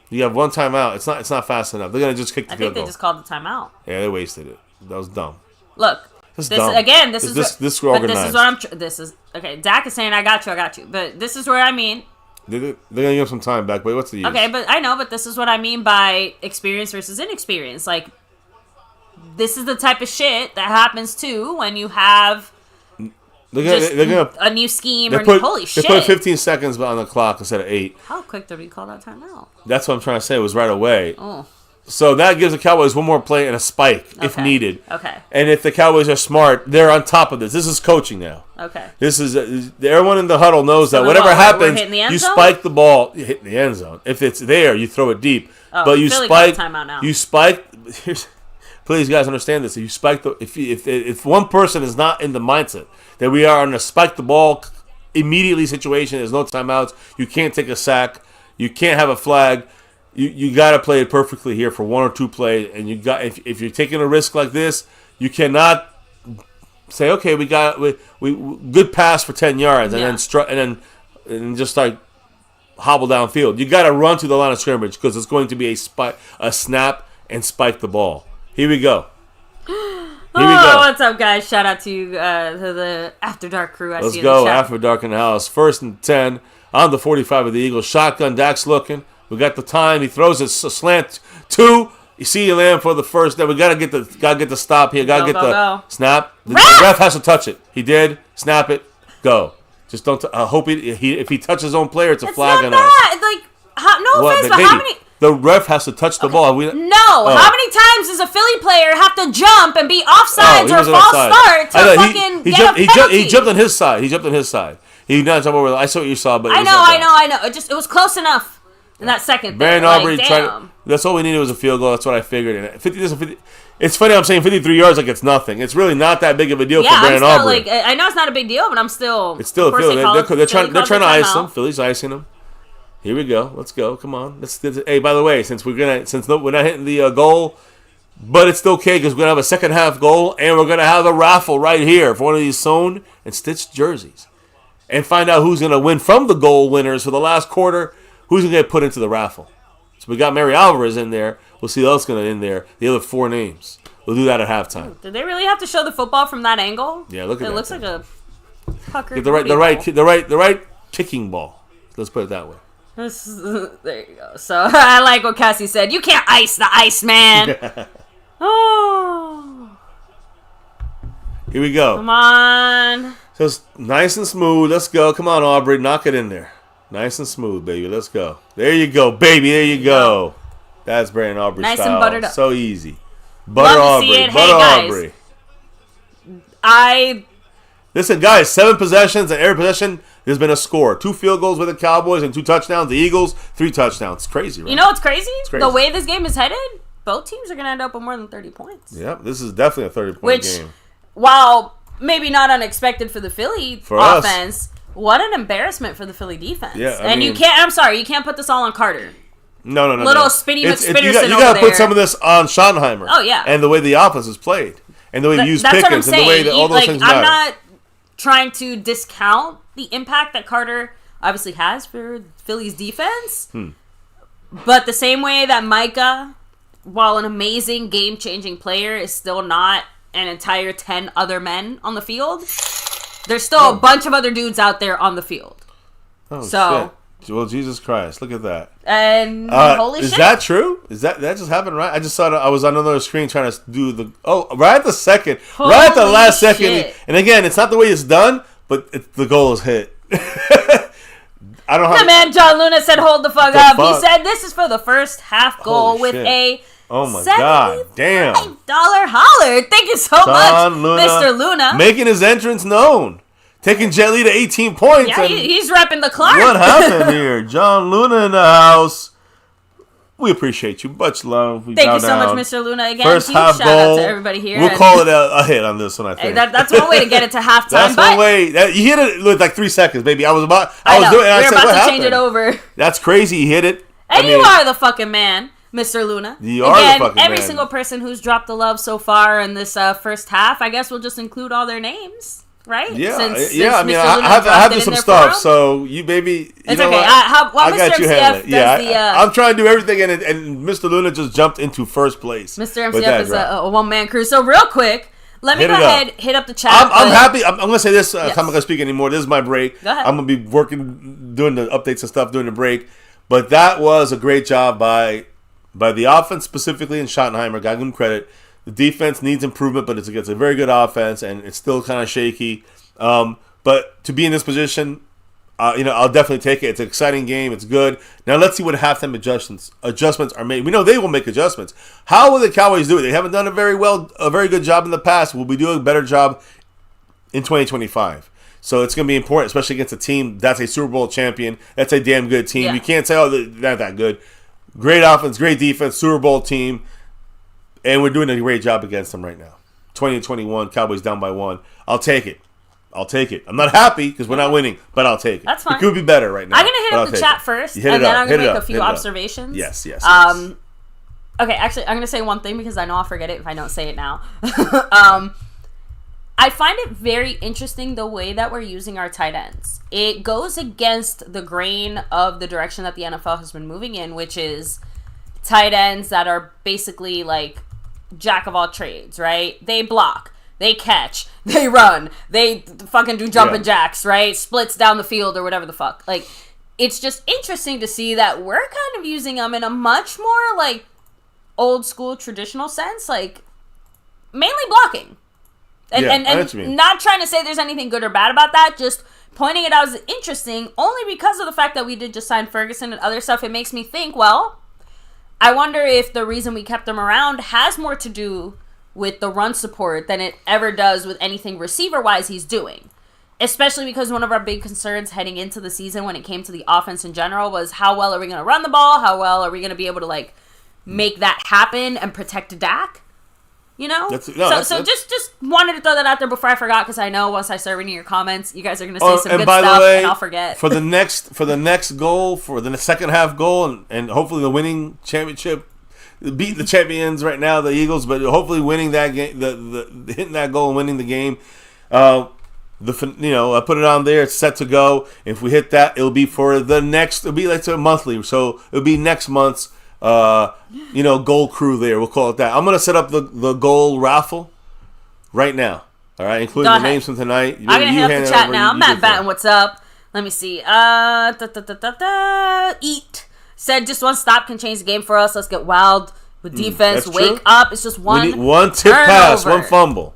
You have 1 timeout. It's not fast enough. They're gonna just kick the field goal. I think they just called the timeout. Yeah, they wasted it. That was dumb. Look, this is organized. This is okay. Dak is saying I got you. But this is where I mean. They're gonna give him some time back. But what's the use? Okay, but I know. But this is what I mean by experience versus inexperience. Like, this is the type of shit that happens too when you have. They're gonna a new scheme holy shit. They put 15 seconds on the clock instead of 8. How quick did we call that timeout? That's what I'm trying to say. It was right away. Oh. So that gives the Cowboys one more play and a spike if needed. Okay. And if the Cowboys are smart, they're on top of this. This is coaching now. Okay. This is everyone in the huddle knows that whatever happens, you spike the ball, you hit the end zone. If it's there, you throw it deep. Oh, but you Philly spike. got a timeout now. You spike. Please, guys, understand this. If you spike the, if one person is not in the mindset that we are on a spike the ball immediately situation, there's no timeouts. You can't take a sack. You can't have a flag. You got to play it perfectly here for one or two plays, and you got if you're taking a risk like this, you cannot say, okay, we good pass for 10 yards, and then just like hobble downfield. You got to run to the line of scrimmage because it's going to be a snap and spike the ball. Here we go. What's up, guys? Shout out to you, to the After Dark crew. Let's go. After Dark in the house. 1st and 10 on the 45 of the Eagles. Shotgun. Dak's looking. We got the time. He throws a slant 2. You see you land for the first. Then we gotta get the stop here. Gotta get the snap. The ref has to touch it. He did. Snap it. Go. Just don't. Hope if he touches his own player, it's a flag on us. No offense, but how many? The ref has to touch the ball. How many times does a Philly player have to jump and be offsides or false start to fucking get a penalty? He jumped on his side. He did not jump over. I saw what you saw, but I know. It was close enough. In that second, Baron Aubrey tried. That's all we needed was a field goal. That's what I figured. And 50. It's funny. I'm saying 53 yards like it's nothing. It's really not that big of a deal for Baron Aubrey. I know it's not a big deal, but I'm still. It's still a field. They're trying to ice him. Philly's icing him. Here we go. Let's go. Come on. Hey, by the way, since we're not hitting the goal, but it's okay because we're gonna have a second half goal and we're gonna have a raffle right here for one of these sewn and stitched jerseys, and find out who's gonna win from the goal winners for the last quarter. Who's going to get put into the raffle? So we got Mary Alvarez in there. We'll see who else going to in there. The other 4 names. We'll do that at halftime. Did they really have to show the football from that angle? Yeah, look at that. It looks like a pucker. Get the right kicking ball. Let's put it that way. There you go. So I like what Cassie said. You can't ice the Iceman. Oh. Here we go. Come on. So it's nice and smooth. Let's go. Come on, Aubrey. Knock it in there. Nice and smooth, baby. Let's go. There you go, baby. There you go. That's Brandon Aubrey nice style. And buttered up. So easy. Butter Aubrey. Butter Aubrey. Listen, guys. 7 possessions, and every possession there's been a score. 2 field goals with the Cowboys and 2 touchdowns. The Eagles 3 touchdowns. It's crazy, right? You know what's crazy? The way this game is headed, both teams are going to end up with more than 30 points. Yep, this is definitely a 30-point game. While maybe not unexpected for the Philly offense. What an embarrassment for the Philly defense. Yeah, and you can't put this all on Carter. No. Little Spitty McSpitterson You got to put some of this on Schottenheimer. Oh, yeah. And the way the offense is played. And the way they use Pickens. And the way that all those things matter. I'm not trying to discount the impact that Carter obviously has for Philly's defense. But the same way that Micah, while an amazing game-changing player, is still not an entire 10 other men on the field. There's still a bunch of other dudes out there on the field. Oh, shit. Well, Jesus Christ. Look at that. And holy shit. Is that true? That just happened, right? I just saw I was on another screen trying to do right at the second. Holy right at the last shit. second. And again, it's not the way it's done, but the goal is hit. I don't know. My man John Luna said, hold the fuck up. He said this is for the first half goal with a Oh my God! Damn. $75 holler. Thank you so much, Mr. Luna. Making his entrance known. Taking Jet Li to 18 points. Yeah, he's repping the Clark. What happened here? John Luna in the house. We appreciate you. Much love. Thank you so much, Mr. Luna. Again, first huge half shout goal. out to everybody here. We'll call it a hit on this one, I think. That's one way to get it to halftime. That's one way. You hit it with like 3 seconds, baby. I was doing it. I said, about what to happened? Change it over. That's crazy. You hit it. And you are the fucking man, Mr. Luna. You are the fucking man. Every single person who's dropped the love so far in this first half, I guess we'll just include all their names. Right? Yeah, Since I mean, I have to some stuff. So you, baby, it's okay. I got you handle it. Yeah, I'm trying to do everything, and Mr. Luna just jumped into first place. Mr. MCF is a one-man crew. So real quick, let me go ahead, hit up the chat. I'm happy. I'm going to say this. I'm not going to speak anymore. This is my break. Go ahead. I'm going to be working, doing the updates and stuff during the break. But that was a great job by the offense specifically, and Schottenheimer. Got him credit. The defense needs improvement, but it's a very good offense, and it's still kind of shaky. But to be in this position, I'll definitely take it. It's an exciting game. It's good. Now let's see what halftime adjustments are made. We know they will make adjustments. How will the Cowboys do it? They haven't done a very good job in the past. Will we do a better job in 2025? So it's going to be important, especially against a team that's a Super Bowl champion. That's a damn good team. Yeah. You can't say, oh, they're not that good. Great offense, great defense, Super Bowl team. And we're doing a great job against them right now. 20-21, Cowboys down by 1. I'll take it. I'm not happy because we're not winning, but I'll take it. That's fine. It could be better right now. I'm going to hit up the chat first, and then I'm going to make a few observations. Yes. Okay, actually, I'm going to say one thing because I know I'll forget it if I don't say it now. I find it very interesting the way that we're using our tight ends. It goes against the grain of the direction that the NFL has been moving in, which is tight ends that are basically like jack of all trades, right? They block, they catch, they run, they fucking do jumping jacks, right? Splits down the field or whatever the fuck. Like, it's just interesting to see that we're kind of using them in a much more like old school traditional sense, like mainly blocking. And not trying to say there's anything good or bad about that, just pointing it out as interesting, only because of the fact that we did just sign Ferguson and other stuff. It makes me think, well, I wonder if the reason we kept him around has more to do with the run support than it ever does with anything receiver-wise he's doing. Especially because one of our big concerns heading into the season when it came to the offense in general was how well are we going to run the ball? How well are we going to be able to, like, make that happen and protect Dak? You know? Just wanted to throw that out there before I forgot, because I know once I start reading your comments, you guys are going to say some good stuff, and I'll forget. For the next goal, for the second half goal, and hopefully the winning championship, beating the champions right now, the Eagles, but hopefully winning that game, the hitting that goal and winning the game. I put it on there. It's set to go. If we hit that, it'll be for the next. It'll be like a monthly, so it'll be next month's. Goal crew there. We'll call it that. I'm going to set up the goal raffle right now. All right, including the names from tonight. I'm going to hit up the chat now. Matt Batten, what's up? Let me see. Eat. Said just one stop can change the game for us. Let's get wild with defense. Wake up. It's just one. We need one tip pass, one fumble.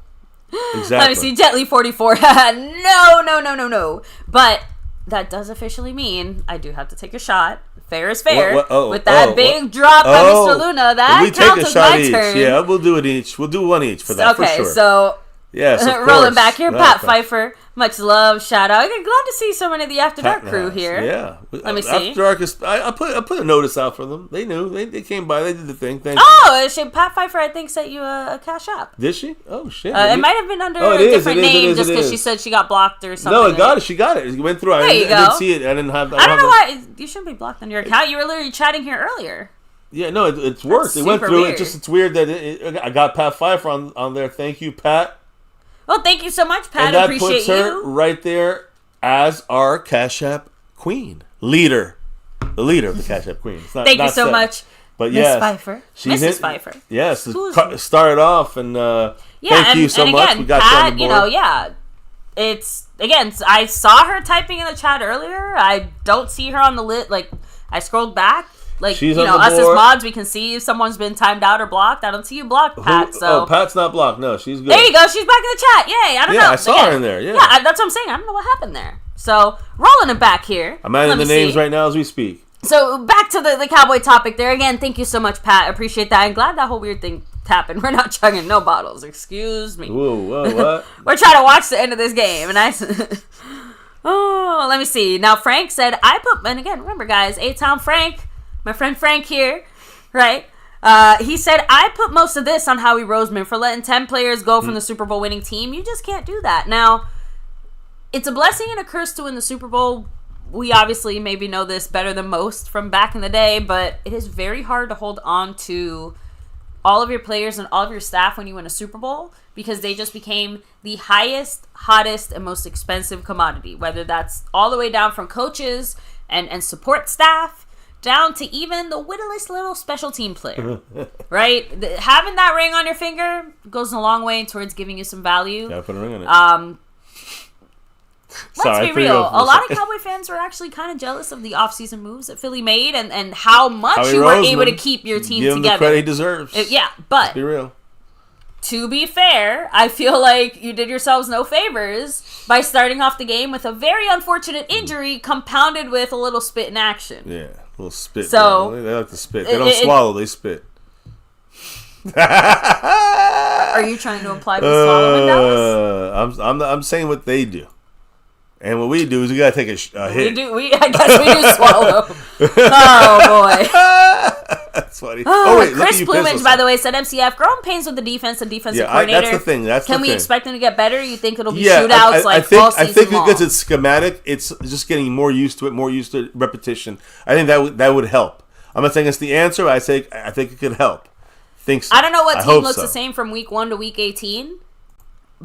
Exactly. Let me see. Jetly 44. No. But that does officially mean I do have to take a shot. Fair is fair. With that big drop by Mr. Luna, that counts as my turn. Yeah, we'll do it each. We'll do one each for that, for sure. Okay, so yes, rolling back here, Pat Pfeiffer. Much love, shout out. I'm glad to see so many of the After Dark crew here. Yeah, let me see. After Dark is. I put a notice out for them. They knew. They came by. They did the thing. Thank you. Pat Pfeiffer, I think, sent you a cash app. Did she? Oh shit! It might have been under a different name, just because she said she got blocked or something. No, it got it. She got it. It went through. I didn't see it. I didn't have. I don't know why you shouldn't be blocked on your account. You were literally chatting here earlier. Yeah, no, it's worked. It went through. Weird. It's weird that I got Pat Pfeiffer on there. Thank you, Pat. Well, thank you so much, Pat. And I appreciate puts her right there as our Cash App queen. The leader of the Cash App queen. Thank you so much, but Miss Pfeiffer. Mrs. Pfeiffer. Yes, started off, and thank you so much. We got Pat, you on the board. It's, again, I saw her typing in the chat earlier. I don't see her on the lit. Like, I scrolled back. Like, us as mods, we can see if someone's been timed out or blocked. I don't see you blocked, Pat. Pat's not blocked. No, she's good. There you go. She's back in the chat. Yay. I don't know. I saw her in there. Yeah, that's what I'm saying. I don't know what happened there. So, rolling it back here. I'm adding the names right now as we speak. So, back to the Cowboy topic there. Again, thank you so much, Pat. I appreciate that. I'm glad that whole weird thing happened. We're not chugging no bottles. Excuse me. Whoa, what? We're trying to watch the end of this game. And let me see. Now, Frank said, and again, remember, guys, A-Town Frank. My friend Frank here, right? He said, I put most of this on Howie Roseman for letting 10 players go from the Super Bowl winning team. You just can't do that. Now, it's a blessing and a curse to win the Super Bowl. We obviously maybe know this better than most from back in the day, but it is very hard to hold on to all of your players and all of your staff when you win a Super Bowl, because they just became the highest, hottest, and most expensive commodity, whether that's all the way down from coaches and support staff, down to even the whittlest little special team player, right? Having that ring on your finger goes a long way towards giving you some value. Gotta put a ring on it. Let's be real. A lot of Cowboy fans were actually kind of jealous of the offseason moves that Philly made and how much you were able to keep your team together. Give him the credit he deserves. But let's be real. to be fair, I feel like you did yourselves no favors by starting off the game with a very unfortunate injury compounded with a little spit in action. Yeah, a little spit. So they like to spit. They don't swallow, they spit. Are you trying to imply we swallow in Dallas? I'm saying what they do. And what we do is we gotta take a hit. I guess we do swallow. Oh boy. That's funny. Oh wait, Chris Plumage, by the way, said MCF growing pains with the defense and defensive coordinator. That's the thing. Can we expect them to get better? You think it'll be shootouts all season long? I think because it's schematic, it's just getting more used to it, more used to repetition. I think that would help. I'm not saying it's the answer. I think it could help. Think so. I don't know what team looks the same from week 1 to week 18.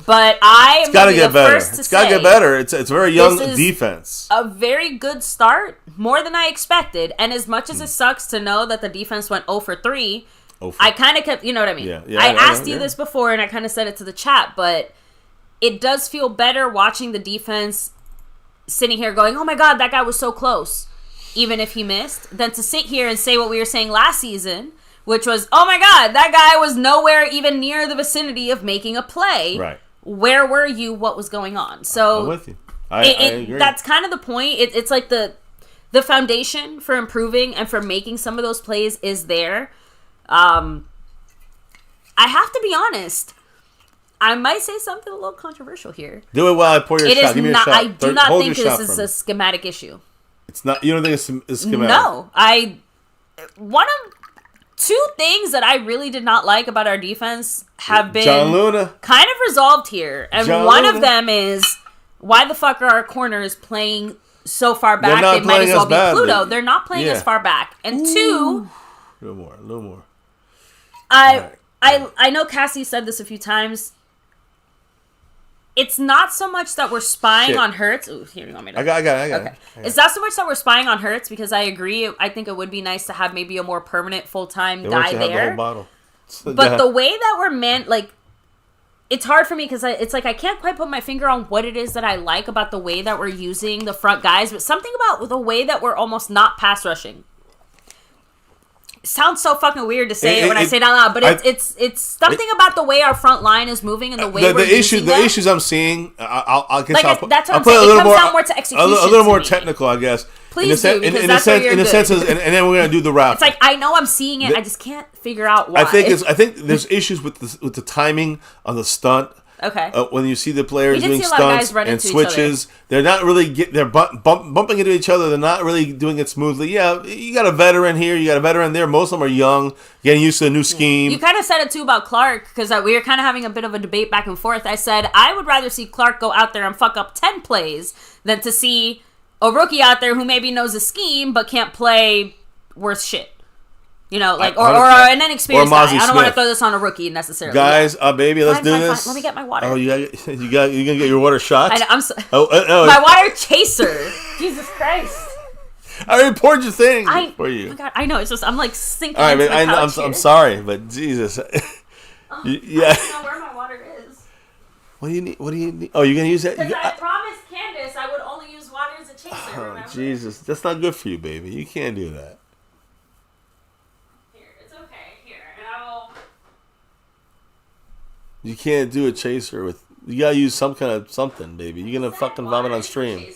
But I am going to be the first to say... It's got to get better. It's a very young defense. A very good start, more than I expected. And as much as it sucks to know that the defense went 0 for 3, I kind of kept... You know what I mean? Yeah, I asked you this before, and I kind of said it to the chat, but it does feel better watching the defense sitting here going, oh my God, that guy was so close, even if he missed, than to sit here and say what we were saying last season, which was, oh my God, that guy was nowhere even near the vicinity of making a play. Right. Where were you? What was going on? So I'm with you. I agree. That's kind of the point. It's like the foundation for improving and for making some of those plays is there. I have to be honest. I might say something a little controversial here. Do it while I pour your shot. Give me a shot. I do not think this is a schematic issue. It's not. You don't think it's schematic? No. Two things that I really did not like about our defense have been John Luna kind of resolved here. And one of them is, why the fuck are our corners playing so far back? They might as well be Pluto. They're not playing as far back. And two... A little more. I know Cassie said this a few times. It's not so much that we're spying on Hurts. Ooh, here you want me to... I got okay. It's not so much that we're spying on Hurts, because I agree. I think it would be nice to have maybe a more permanent full-time guy there. But the way that we're it's hard for me because it's like I can't quite put my finger on what it is that I like about the way that we're using the front guys, but something about the way that we're almost not pass rushing. Sounds so fucking weird to say it when I say it out loud, but it's something about the way our front line is moving and the way we're using them. The issues I'm seeing, I'll put that's what I'll put I'm saying. a little it comes down more to execution, a little more technical, I guess. Please do, because that's where you're good. And then we're gonna do the Raffle. It's like I know I'm seeing it, I just can't figure out why. I think there's issues with the timing on the stunt. Okay. When you see the players doing stunts and switches, they're not really they're bumping into each other. They're not really doing it smoothly. Yeah, you got a veteran here, you got a veteran there. Most of them are young, getting used to a new scheme. You kind of said it too about Clark, because we were kind of having a bit of a debate back and forth. I said I would rather see Clark go out there and fuck up 10 plays than to see a rookie out there who maybe knows a scheme but can't play worth shit. You know, like or an inexperienced guy. I don't want to throw this on a rookie necessarily. Guys, baby, let's do this. Fine. Let me get my water. Oh, you're gonna get your water shot? I'm my water chaser. Jesus Christ! I already poured your thing for you. Oh my God, I know. It's just I'm like sinking. All right, into my couch I'm sorry, but Jesus. I don't know where my water is. What do you need? Oh, you're gonna use that? Because I promised Candace I would only use water as a chaser. Oh, remember? Jesus, that's not good for you, baby. You can't do that. You can't do a chaser with. You gotta use some kind of something, baby. You're gonna fucking vomit on stream.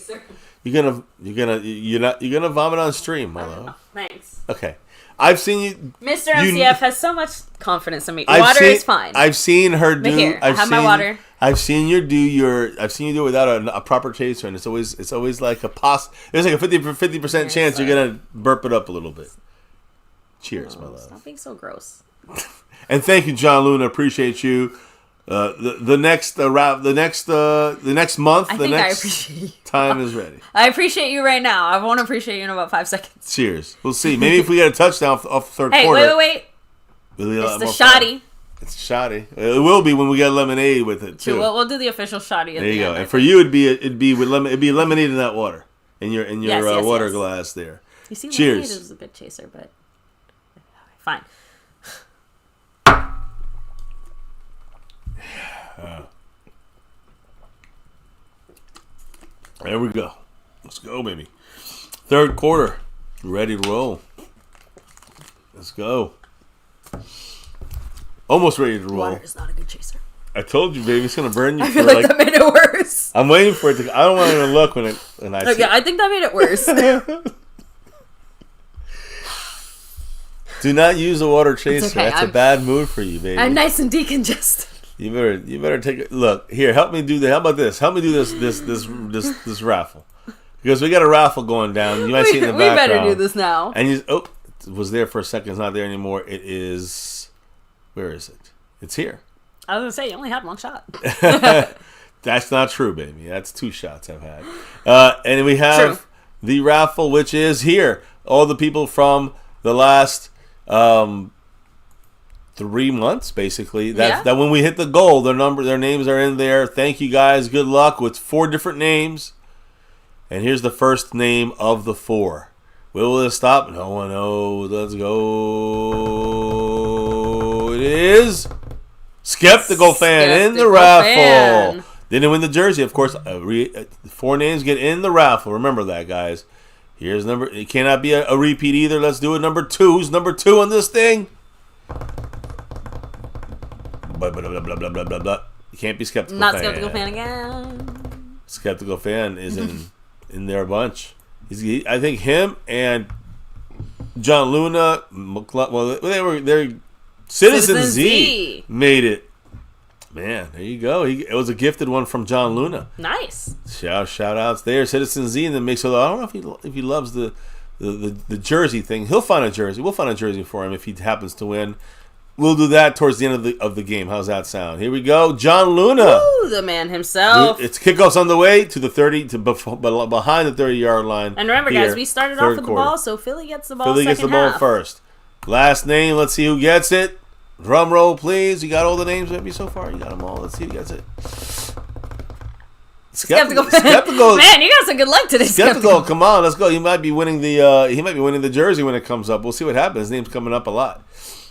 You're gonna vomit on stream, my love. Thanks. Okay, I've seen you. Mr. MCF has so much confidence in me. Water is fine. I've seen her do. Here, I have my water. I've seen you do it without a proper chaser, and it's always like there's like a 50% chance you're gonna burp it up a little bit. Cheers, my love. Stop being so gross. And thank you, John Luna. Appreciate you. The next month, time is ready. I appreciate you right now. I won't appreciate you in about 5 seconds. Cheers. We'll see. Maybe if we get a touchdown off the third quarter. Hey, wait. It's the shotty. It's shotty. It will be when we get lemonade with it too. We'll do the official shotty. There you go. And for you, it'd be lemonade in that water in your water glass there. You see, cheers. Lemonade is a good chaser, but fine. There we go. Let's go, baby. Third quarter. Ready to roll. Let's go. Almost ready to roll. Water is not a good chaser. I told you, baby, it's gonna burn you. I feel like that made it worse. I'm waiting for it to. I don't want to look when I. Okay, I think that made it worse. Do not use a water chaser. Okay, That's a bad mood for you, baby. I'm nice and decongested. You better take a look. Here, help me do that. How about this? Help me do this raffle. Because we got a raffle going down. You might see it in the background. We better do this now. And it was there for a second. It's not there anymore. It is. Where is it? It's here. I was gonna say you only had one shot. That's not true, baby. That's 2 shots I've had. And we have the raffle, which is here. All the people from the last 3 months, basically. That when we hit the goal, their names are in there. Thank you guys. Good luck with 4 different names. And here's the first name of the 4. Will it stop? No one knows. Let's go. It is Skeptical Fan in the raffle. Didn't win the jersey, of course. 4 names get in the raffle. Remember that, guys. Here's number. It cannot be a repeat either. Let's do it. Number 2. Who's number 2 on this thing? Blah, blah, blah, blah, blah, blah, blah, blah. You can't be Skeptical Not Fan. Skeptical Fan again. Skeptical Fan is in their bunch. I think him and John Luna. Well, they're Citizen Z made it. Man, there you go. It was a gifted one from John Luna. Nice. Shout outs there, Citizen Z, and then makes. I don't know if he loves the jersey thing. He'll find a jersey. We'll find a jersey for him if he happens to win. We'll do that towards the end of the game. How's that sound? Here we go, John Luna. Woo, the man himself. It's kickoffs on the way to the 30 behind the 30-yard line. And remember, guys, we started off with the ball, so Philly gets the ball. Philly gets the ball first. Last name. Let's see who gets it. Drum roll, please. You got all the names with me so far? You got them all. Let's see who gets it. Skeptical. Man, you got some good luck today. Skeptical. Come on, let's go. He might be winning the jersey when it comes up. We'll see what happens. His name's coming up a lot.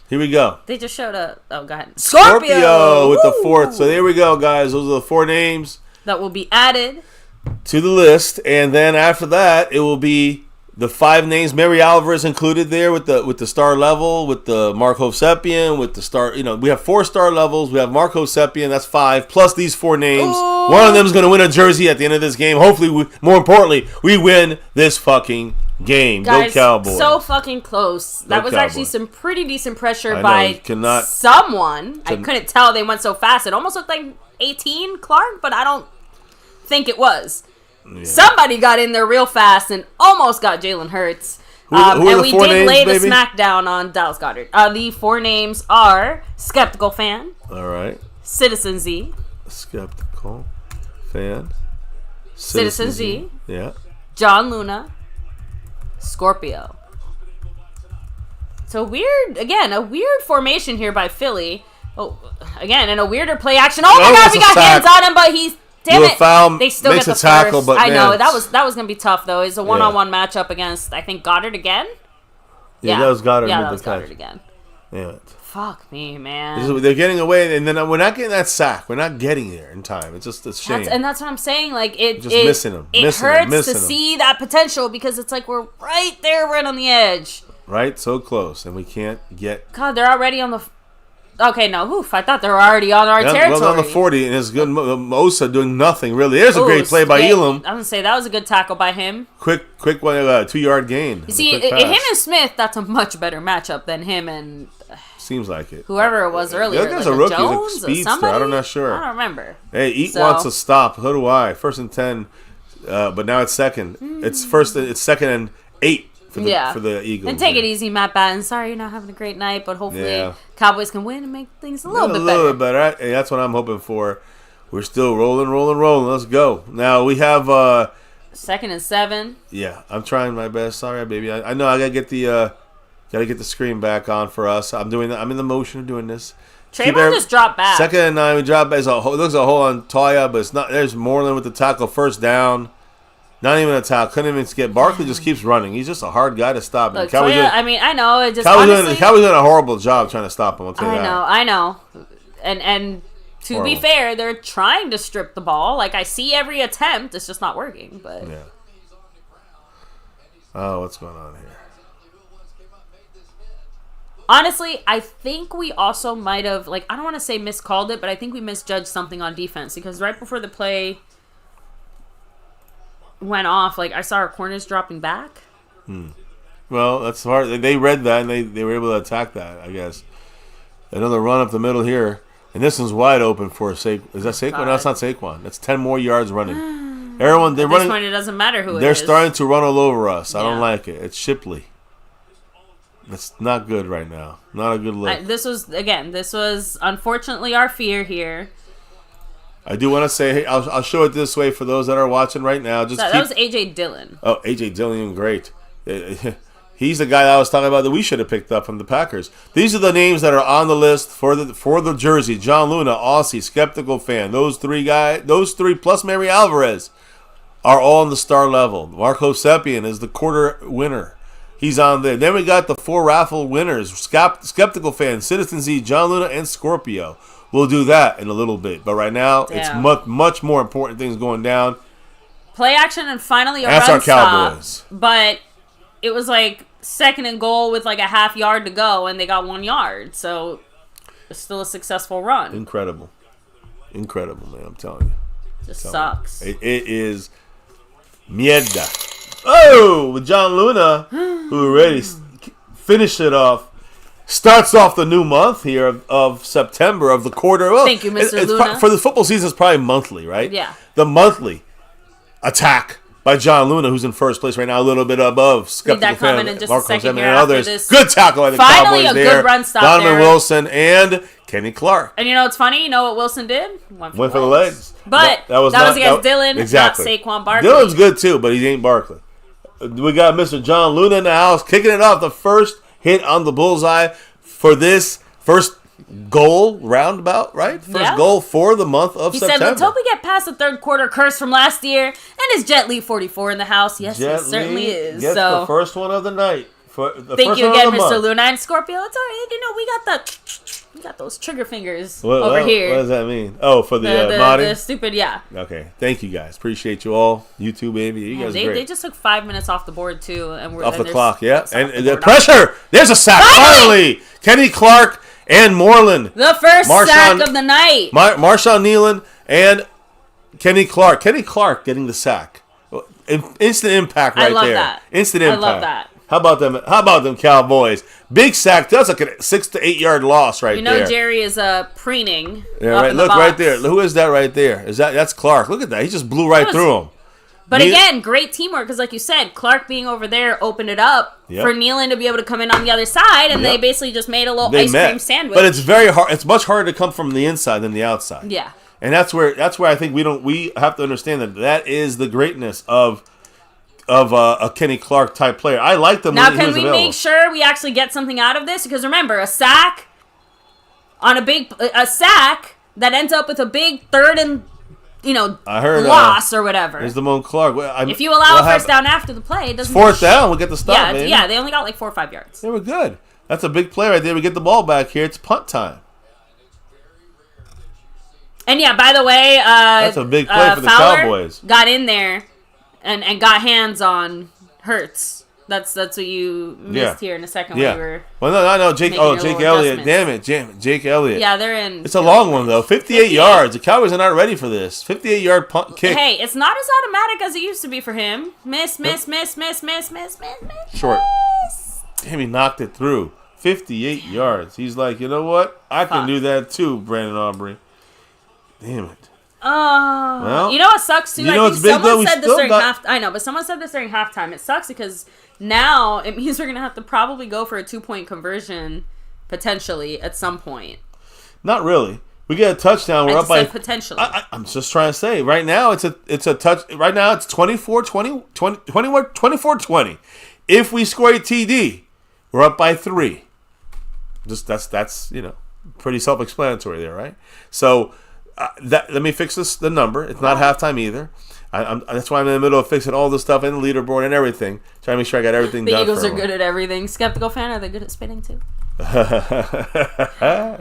Here we go. They just showed up. Oh, go ahead. Scorpio with the 4th. So there we go, guys. Those are the 4 names that will be added to the list, and then after that, it will be the 5 names. Mary Alvarez included there with the star level, with the Mark Hovsepian, with the star. We have 4 star levels. We have Mark Hovsepian. That's 5 plus these 4 names. Ooh. One of them is going to win a jersey at the end of this game. Hopefully, more importantly, we win this fucking game. Guys, go Cowboys. So fucking close. That was actually some pretty decent pressure by someone. I couldn't tell. They went so fast. It almost looked like 18 Clark, but I don't think it was. Yeah. Somebody got in there real fast and almost got Jalen Hurts. Who are and we did names, lay the baby? smackdown on Dallas Goedert. The 4 names are Skeptical Fan. All right. Citizen Z. Skeptical Fan. Citizen Z. Yeah. John Luna. Scorpio. So a weird formation here by Philly. Oh, again, and a weirder play action. Oh my God, we got hands on him, but he's damn it. Foul, they still get the tackle, first. But I know that was gonna be tough though. It's a one-on-one matchup against I think Goddard again. Yeah, that was Goddard. Yeah, that was Goddard again. Yeah. Fuck me, man. They're getting away, and then we're not getting that sack. We're not getting there in time. It's just a shame. That's what I'm saying. Like missing them. It hurts to see that potential because it's like we're right there, right on the edge. Right, so close, and we can't get. God, they're already on the. Okay, no, oof! I thought they were already on our territory. Well, on the 40, and it's good. Mosa doing nothing really. There's a great play by Elam. I'm gonna say that was a good tackle by him. Quick 2-yard gain. You see, him and Smith, that's a much better matchup than him and. Seems like it. Whoever it was earlier. The other guy's a rookie, Jones, a speedster. I'm not sure. I don't remember. Hey, Eat wants to stop. So do I. 1st and 10, but now it's 2nd. It's 2nd and 8 for the Eagles. And take it easy, Matt Batten. Sorry you're not having a great night, but hopefully Cowboys can win and make things a little bit better. Hey, that's what I'm hoping for. We're still rolling. Let's go. Now we have 2nd and 7. Yeah, I'm trying my best. Sorry, baby. I know I gotta get the screen back on for us. I'm doing that. I'm in the motion of doing this. Trayvon just dropped back. 2nd and 9. We drop back. It looks a hole on Toya, but it's not. There's Moreland with the tackle. 1st down. Not even a tackle. Couldn't even get. Barkley just keeps running. He's just a hard guy to stop. Look, Toya, I know. It just Cowboys doing a horrible job trying to stop him. I'll tell you that. I know. And to be fair, they're trying to strip the ball. Like I see every attempt. It's just not working. But yeah. Oh, what's going on here? Honestly, I think we also might have, like, I don't want to say miscalled it, but I think we misjudged something on defense because right before the play went off, like, I saw our corners dropping back. Well, that's hard. They read that, and they were able to attack that, I guess. Another run up the middle here. And this one's wide open for Saquon. Is that Saquon? No, it's not Saquon. That's 10 more yards running. Everyone, they're running. At this point, it doesn't matter who it is. They're starting to run all over us. I don't like it. It's Shipley. That's not good right now. Not a good look. This was unfortunately our fear here. I do want to say, hey, I'll show it this way for those that are watching right now. That was A.J. Dillon. Oh, A.J. Dillon, great. He's the guy I was talking about that we should have picked up from the Packers. These are the names that are on the list for the jersey. John Luna, Aussie, Skeptical Fan. Those three plus Mary Alvarez are all on the star level. Marco Seppian is the quarter winner. He's on there. Then we got the 4 raffle winners. Skeptical Fan, Citizen Z, John Luna, and Scorpio. We'll do that in a little bit. But right now, it's much more important things going down. Play action and finally a That's run our Cowboys. stop. But it was like 2nd and goal with like a half yard to go, and they got 1 yard. So it's still a successful run. Incredible, man! I'm telling you, Just sucks. It is mierda. Oh, with John Luna, who already finished it off. Starts off the new month here of September of the quarter. Well, thank you, Mr. Luna. For the football season, it's probably monthly, right? Yeah. The monthly attack by John Luna, who's in first place right now, a little bit above Skeptical Fan, comment in just Marco a second Zimmer, here and after others. this. Good tackle by the Finally, Cowboys a there. good run stop Donovan there. Wilson and Kenny Clark. And you know what's funny? You know what Wilson did? Went for the legs. legs. But that was against Dylan, exactly. not Saquon Barkley. Dylan's good too, but he ain't Barkley. We got Mr. John Luna in the house, kicking it off. The first hit on the bullseye for this first goal roundabout, right? First goal for the month of September. He said, let's hope we get past the third quarter curse from last year. And his Jet Li 44 in the house. Yes, it certainly is. Gets the first one of the night. Thank you again, Mr. Luna and Scorpio. It's all right. You know, we got those trigger fingers over here. What does that mean? Oh, for the modding? The stupid, yeah. Okay. Thank you, guys. Appreciate you all. You too, baby. You guys are great. They just took 5 minutes off the board, too. And we're off the clock, yeah. And the board pressure. There's a sack. Finally! Kenny Clark and Moreland. The first sack of the night. Marshawn Nealon and Kenny Clark. Kenny Clark getting the sack. Instant impact right there. I love that. Instant impact. I love that. How about them Cowboys? Big sack. That's like a 6 to 8 yard loss right there. You know Jerry is preening. Yeah, right. Look right there. Who is that right there? That's Clark. Look at that. He just blew right through him. But again, great teamwork because, like you said, Clark being over there opened it up for Nealon to be able to come in on the other side, and they basically just made a little ice cream sandwich. But it's very hard. It's much harder to come from the inside than the outside. Yeah. And that's where I think we have to understand that is the greatness of a Kenny Clark type player. I like them. Now, can we make sure we actually get something out of this? Because remember, a sack that ends up with a big third and loss or whatever. There's the Moan Clark. If you allow a first down after the play, it doesn't. Fourth down, we'll get the stop. Yeah, they only got like 4 or 5 yards. They were good. That's a big play right there. We get the ball back here. It's punt time. And yeah, by the way, that's a big play for the Fowler Cowboys. Got in there and got hands on Hurts. That's what you missed here in a second. Yeah. We were no. Jake Elliott. Damn it. Jake Elliott. Yeah, they're in. It's a long one, though. 58 yards. The Cowboys are not ready for this. 58-yard punt kick. Hey, it's not as automatic as it used to be for him. Miss. Short. Damn, he knocked it through. 58 yards. He's like, you know what? I can do that too, Brandon Aubrey. Damn it. Well, you know what sucks too? You know it's big though. I know, but someone said this during halftime. It sucks because now it means we're gonna have to probably go for a 2-point conversion potentially at some point. Not really. We get a touchdown. We're up by potentially. I'm just trying to say. Right now it's a touch. Right now it's 24-20. If we score a TD, we're up by 3. Just that's pretty self-explanatory there, right? So. Let me fix the number. It's not halftime either. That's why I'm in the middle of fixing all this stuff and the leaderboard and everything. Trying to make sure I got everything done. The Eagles are good at everything. Skeptical Fan, are they good at spinning too? They're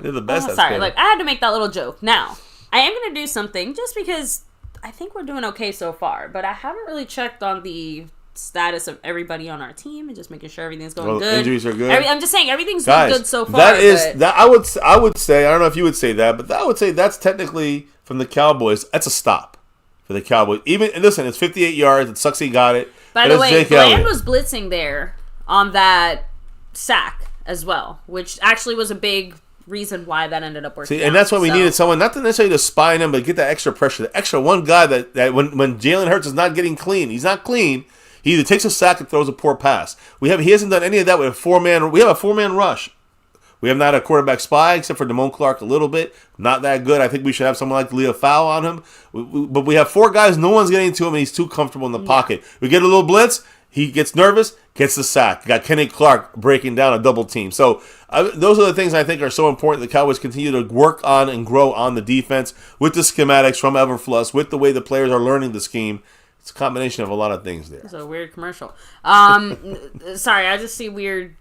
the best at sorry, spinning. look, I had to make that little joke. Now, I am going to do something just because I think we're doing okay so far, but I haven't really checked on the status of everybody on our team and just making sure everything's going good. Injuries are good. I'm just saying everything's been good so far. I would say, I don't know if you would say that, but I would say that's technically from the Cowboys. That's a stop for the Cowboys. And listen, it's 58 yards. It sucks he got it. By the way, Bland was blitzing there on that sack as well, which actually was a big reason why that ended up working. See, and that's why we needed someone, not to necessarily to spine him, but get that extra pressure, the extra one guy that when Jalen Hurts is not getting clean, he's not clean. He either takes a sack or throws a poor pass. He hasn't done any of that with a four-man. We have a four-man rush. We have not a quarterback spy except for Damone Clark a little bit. Not that good. I think we should have someone like Leo Fowl on him. But we have four guys. No one's getting to him, and he's too comfortable in the pocket. We get a little blitz. He gets nervous, gets the sack. Got Kenny Clark breaking down a double team. So those are the things I think are so important. The Cowboys continue to work on and grow on the defense with the schematics from Everfluss, with the way the players are learning the scheme. It's a combination of a lot of things there. It's a weird commercial. Sorry, I just see weird.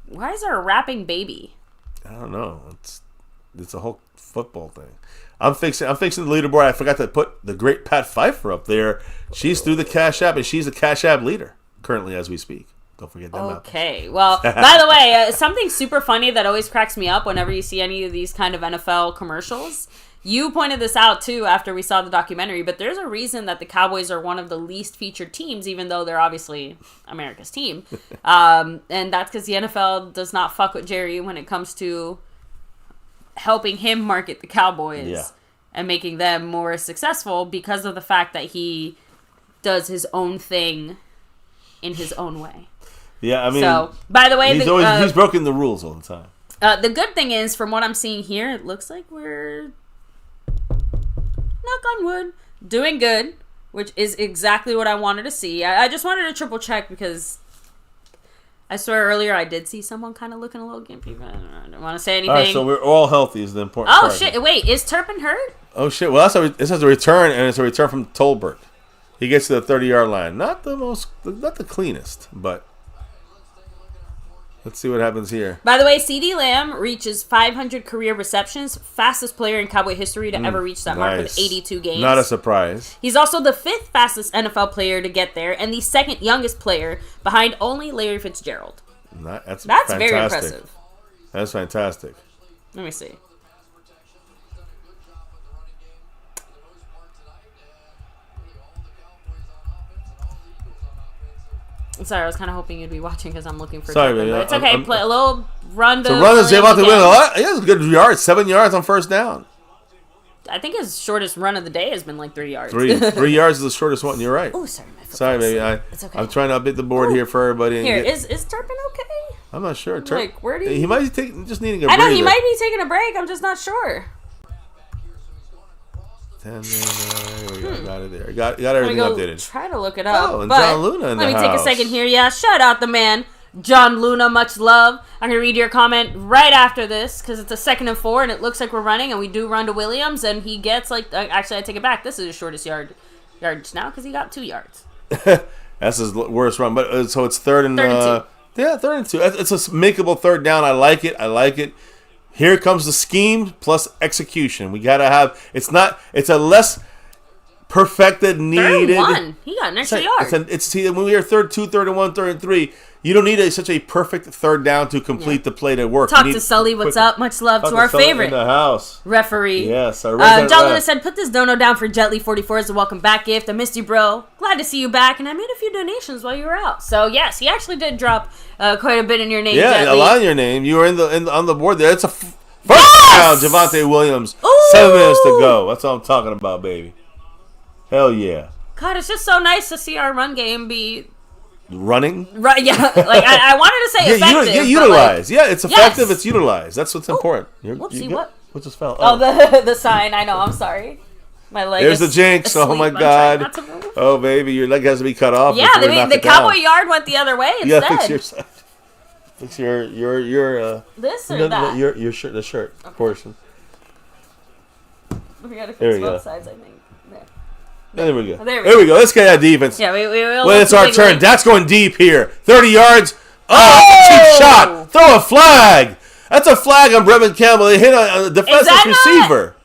Why is there a rapping baby? I don't know. It's a whole football thing. I'm fixing the leaderboard. I forgot to put the great Pat Pfeiffer up there. She's through the Cash App, and she's the Cash App leader currently as we speak. Don't forget them. Okay. Well, by the way, something super funny that always cracks me up whenever you see any of these kind of NFL commercials. You pointed this out, too, after we saw the documentary, but there's a reason that the Cowboys are one of the least featured teams, even though they're obviously America's team. And that's because the NFL does not fuck with Jerry when it comes to helping him market the Cowboys and making them more successful because of the fact that he does his own thing in his own way. Yeah, I mean, so, by the way, he's broken the rules all the time. The good thing is, from what I'm seeing here, it looks like we're, knock on wood, doing good, which is exactly what I wanted to see. I just wanted to triple check because I swear earlier I did see someone kind of looking a little gimpy. I don't want to say anything. All right, so we're all healthy is the important part. Oh, shit. Wait, is Turpin hurt? Oh, shit. Well, this is a return, and it's a return from Tolbert. He gets to the 30-yard line. Not the cleanest, but let's see what happens here. By the way, CeeDee Lamb reaches 500 career receptions, fastest player in Cowboy history to ever reach that mark with 82 games. Not a surprise. He's also the 5th fastest NFL player to get there and the 2nd youngest player behind only Larry Fitzgerald. That's very impressive. That's fantastic. Let me see. I'm sorry, I was kind of hoping you'd be watching because I'm looking for. Sorry, baby. It's okay. Play a little run to. So run is about to win a lot. He has good yards, 7 yards on first down. I think his shortest run of the day has been like 3 yards. 3 yards is the shortest one. You're right. Oh, sorry, my foot. Sorry, baby. It's okay. I'm trying to update the board here for everybody. Here, is Turpin okay? I'm not sure. Like, where do you? He might be just needing a breather. I know he might be taking a break. I'm just not sure. 10 there we go. Got it there. Got everything updated. Try to look it up. Oh, and John Luna in the house. Let me take a second here. Yeah, shout out the man, John Luna. Much love. I'm gonna read your comment right after this because it's a 2nd and 4, and it looks like we're running, and we do run to Williams, and he gets like. Actually, I take it back. This is his shortest yards now because he got 2 yards. That's his worst run, but so it's 3rd and 2. Yeah, 3rd and 2. It's a makeable 3rd down. I like it. Here comes the scheme plus execution. We gotta have. It's a less perfected, needed. 3rd and 1. He got an extra yard. When we are 3rd, 2, 3rd and 1, 3rd and 3. You don't need such a perfect 3rd down to complete the play to work. Talk to Sully. What's up? Much love to our favorite in the house referee. Yes, our John Luna said, "Put this dono down for Jetly44 as a welcome back gift. I missed you, bro. Glad to see you back, and I made a few donations while you were out." So yes, he actually did drop quite a bit in your name. Yeah, Jetly. a lot in your name. You were on the board there. It's a first down, Javonte Williams. Ooh! 7 minutes to go. That's what I'm talking about, baby. Hell yeah. God, it's just so nice to see our run game be running. Right? Yeah. Like I wanted to say effective. Yeah, utilized. It's effective. Yes. It's utilized. That's what's important. Whoopsie, what? What just fell? Oh, the sign. I know. I'm sorry. My leg. There's the jinx. Oh my God. Oh baby, your leg has to be cut off. Yeah, the Cowboy yard went the other way instead. Yeah, fix your side. Fix your this or that? Your shirt, the shirt portion. We gotta fix both sides, I think. There we go. There we go. Let's get that defense. Yeah, we well, it's our turn. That's going deep here. 30 yards. Oh, that's a cheap shot. Throw a flag. That's a flag on Brevin Campbell. They hit a defensive receiver.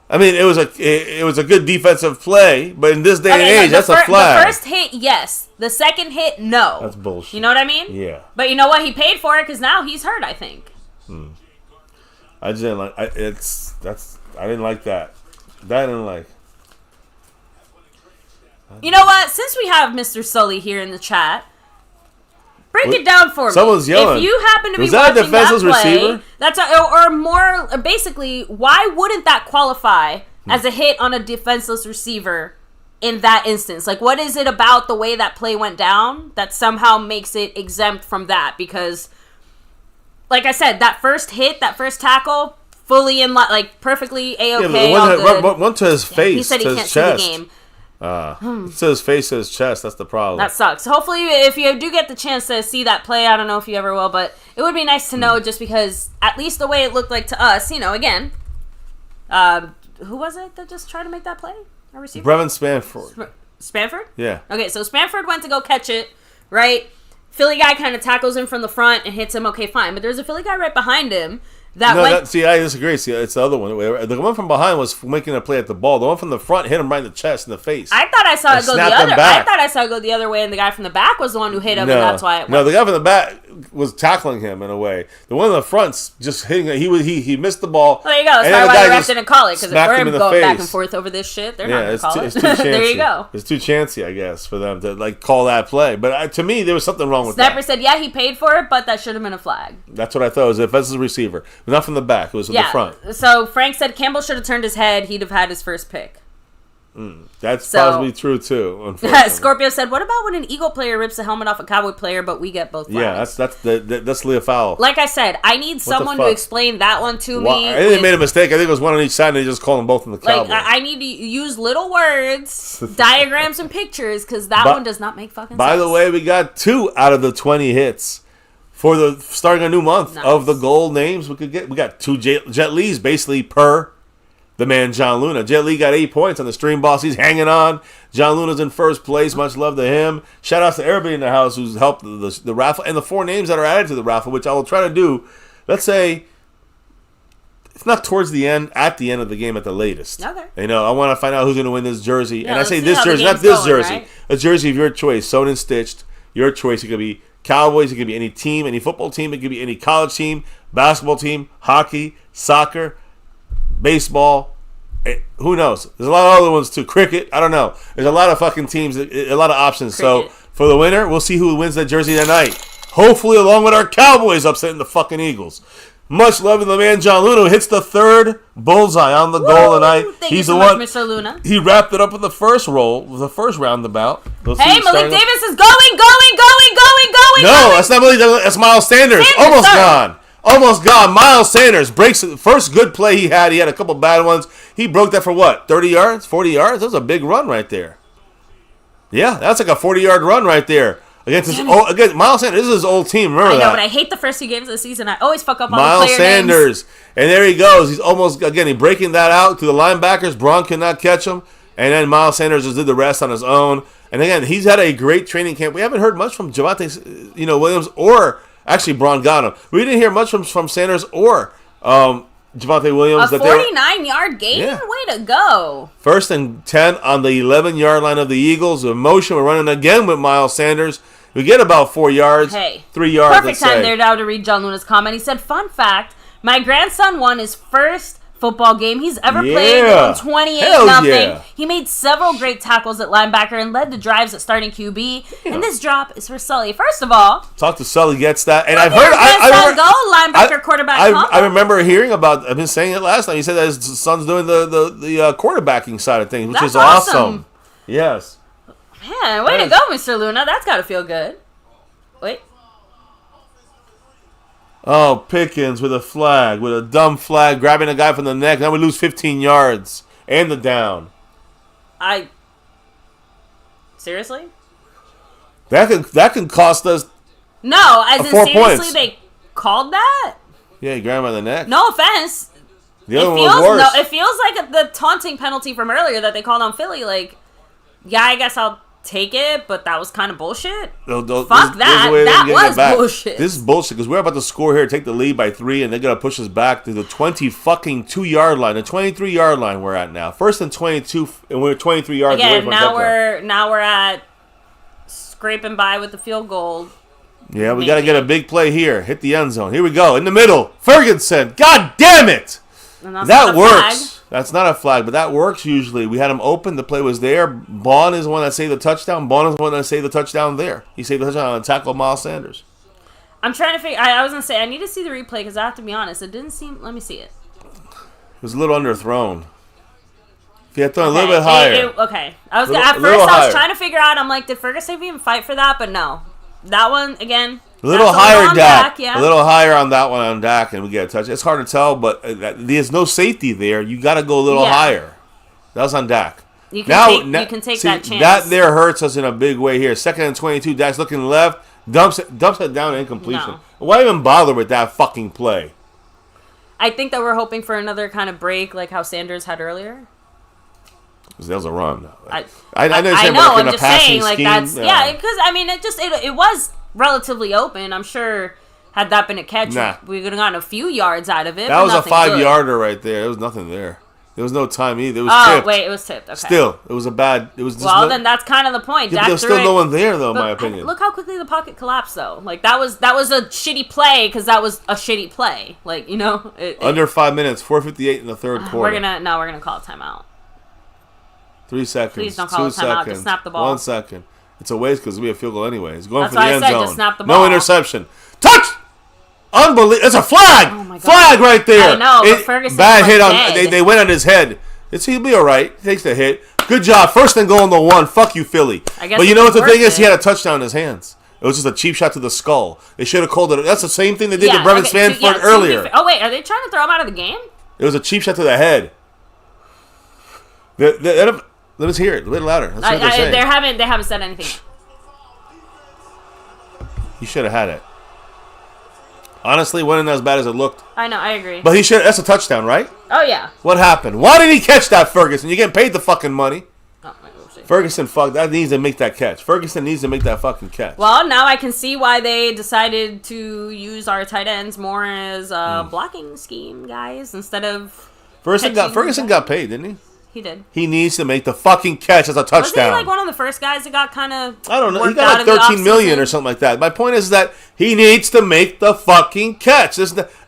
I mean, it was a good defensive play, but in this day and age, that's a flag. The first hit, yes. The second hit, no. That's bullshit. You know what I mean? Yeah. But you know what? He paid for it because now he's hurt, I think. I just didn't like. I didn't like that. That I didn't like. You know what? Since we have Mr. Sully here in the chat, break it down for me. Someone's yelling. If you happen to be that watching a defenseless that play, receiver? that's or more basically, why wouldn't that qualify as a hit on a defenseless receiver in that instance? Like, what is it about the way that play went down that somehow makes it exempt from that? Because, like I said, that first hit, that first tackle, fully in like perfectly A-okay. Yeah, one to his face. He said he can't see the game. It says face, says chest. That's the problem. That sucks. Hopefully, if you do get the chance to see that play, I don't know if you ever will, but it would be nice to know just because, at least the way it looked like to us, again, who was it that just tried to make that play? A receiver? Brevin Spanford. Spanford? Yeah. Okay, so Spanford went to go catch it, right? Philly guy kind of tackles him from the front and hits him. Okay, fine. But there's a Philly guy right behind him. I disagree. See, it's the other one. The one from behind was making a play at the ball. The one from the front hit him right in the chest and the face. I thought I saw it go the other. I thought I saw it go the other way, and the guy from the back was the one who hit him, and that's why. It went. No, the guy from the back was tackling him in a way. The one in the front's just hitting. He missed the ball. Well, there you go. That's why the ref didn't call it, because if we're going back and forth over this shit, they're not going to call it. It's too chancy. There you go. It's too chancy, I guess, for them to call that play. But to me, there was something wrong with that. Snapper said, "Yeah, he paid for it, but that should have been a flag." That's what I thought. It was an offensive receiver. It was not from the back. It was from the front. So Frank said Campbell should have turned his head. He'd have had his first pick. That's possibly true too. Scorpio said, "What about when an Eagle player rips the helmet off a Cowboy player, but we get both flags?" Yeah, that's Leah Fowl. Like I said, I need someone to explain that one to me. I think they made a mistake. I think it was one on each side, and they just called them both in the Cowboy. I need to use little words, diagrams, and pictures because that one does not make fucking sense. By the way, we got 2 out of the 20 hits for the starting a new month of the gold names we could get. We got 2 Jet Lees basically per the man John Luna. Jet Li got 8 points on the stream boss. He's hanging on. John Luna's in first place. Much love to him. Shout out to everybody in the house who's helped the raffle and the 4 names that are added to the raffle, which I will try to do. Let's say, if not towards the end, at the end of the game at the latest. Okay. I want to find out who's going to win this jersey. Yeah, and I say this jersey, not this jersey. Right? A jersey of your choice, sewn and stitched. Your choice. It could be Cowboys. It could be any team, any football team. It could be any college team, basketball team, hockey, soccer, baseball. Who knows? There's a lot of other ones too. Cricket. I don't know. There's a lot of fucking teams. A lot of options. Cricket. So for the winner, we'll see who wins that jersey tonight. Hopefully, along with our Cowboys upsetting the fucking Eagles. Much love to the man John Luna, who hits the 3rd bullseye on the goal tonight. He's the one, Mr. Luna. He wrapped it up with the first roundabout. Hey, Malik Davis is going. No, that's not Malik Davis. That's Miles Sanders. Almost gone. Miles Sanders breaks it. First good play he had. He had a couple bad ones. He broke that for what? 30 yards? 40 yards? That was a big run right there. Yeah, that's like a 40-yard run right there. Against Miles Sanders. This is his old team. Remember that. I know, but I hate the first 2 games of the season. I always fuck up on Miles the player Sanders. names. And there he goes. He's almost, again, he's breaking that out to the linebackers. Braun cannot catch him. And then Miles Sanders just did the rest on his own. And again, he's had a great training camp. We haven't heard much from Javonte, Williams, or actually Braun got him. We didn't hear much from Sanders or Javonte Williams. A 49-yard gain? Yeah. Way to go. 1st and 10 on the 11-yard line of the Eagles. In motion, we're running again with Miles Sanders. We get about 4 yards. Hey. 3 yards, Perfect time there now to read John Luna's comment. He said, "Fun fact, my grandson won his first football game he's ever played in 28-0. Yeah. He made several great tackles at linebacker and led to drives at starting QB. Yeah. And this drop is for Sully. First of all, talk to Sully gets that, and I've heard linebacker quarterback. I remember hearing about. I've been saying it last time. He said that his son's doing the quarterbacking side of things, which is awesome. Yes. Man, way to go, Mr. Luna. That's got to feel good. Wait. Oh, Pickens with a dumb flag, grabbing a guy from the neck. Now we lose 15 yards and the down. Seriously? That can cost us. No, as in 4 seriously, points. they called that? Yeah, he grabbed him by the neck. No offense. The other one was worse. No, it feels like the taunting penalty from earlier that they called on Philly. Like, yeah, I guess I'll take it, but that was kind of bullshit. Fuck that. That was bullshit. This is bullshit because we're about to score here, take the lead by 3, and they're gonna push us back to the 22-yard line, the 23-yard line. We're at now, 1st and 22, and we're 23 yards away from touchdown. Now we're at scraping by with the field goal. Yeah, we got to get a big play here. Hit the end zone. Here we go. In the middle. Ferguson. God damn it. That works. That's not a flag, but that works usually. We had him open. The play was there. Bond is the one that saved the touchdown. Bond is the one that saved the touchdown there. He saved the touchdown on a tackle of Miles Sanders. I'm trying to figure. I was going to say, I need to see the replay because I have to be honest. It didn't seem. Let me see it. It was a little underthrown. If he had thrown a little bit higher. Okay. At first, I was trying to figure out. I'm like, did Ferguson even fight for that? But no. That one, again, a little higher, Dak. Yeah. A little higher on that one on Dak, and we get a touch. It's hard to tell, but there's no safety there. You got to go a little higher. That was on Dak. You can take that chance. That there hurts us in a big way here. 2nd and 22. Dak's looking left. Dumps it down, incompletion. No. Why even bother with that fucking play? I think that we're hoping for another kind of break like how Sanders had earlier. Because that was a run. I know. I'm just saying, like scheme. That's because I mean, it was relatively open. I'm sure had that been a catch, we would have gotten a few yards out of it. That was a 5-yarder right there. There was nothing there. There was no time either. It was tipped. Wait, it was tipped. Okay. Still, it was a bad. It was. Just then that's kind of the point. Yeah, there's still no one there, though, in my opinion. Look how quickly the pocket collapsed, though. Like that was a shitty play because that was a shitty play. Like under 5 minutes, 4:58 in the third quarter. We're gonna call a timeout. 3 seconds. Please don't call a timeout. Just snap the ball. 1 second. It's a waste because it'll be a field goal anyway. It's going that's for the end zone. Just snap the ball. No interception. Touch. Unbelievable! It's a flag. Oh my God. Flag right there. I know. But Ferguson bad hit on. They went on his head. He'll be all right. He takes the hit. Good job. 1st and goal on the 1. Fuck you, Philly. But you know what the thing is? He had a touchdown in his hands. It was just a cheap shot to the skull. They should have called it. That's the same thing they did to Brevin Spanford earlier. Oh wait, are they trying to throw him out of the game? It was a cheap shot to the head. Let us hear it a little louder. That's what they're saying. They haven't said anything. He should have had it. Honestly, wasn't as bad as it looked. I know, I agree. But he should. That's a touchdown, right? Oh yeah. What happened? Why did he catch that, Ferguson? You're getting paid the fucking money. Oh, Ferguson, that needs to make that catch. Ferguson needs to make that fucking catch. Well, now I can see why they decided to use our tight ends more as a blocking scheme, guys, instead of. Ferguson got paid, didn't he? He did. He needs to make the fucking catch as a touchdown. Was he like one of the first guys that got kind of? I don't know. He got like 13 million or something like that. My point is that he needs to make the fucking catch.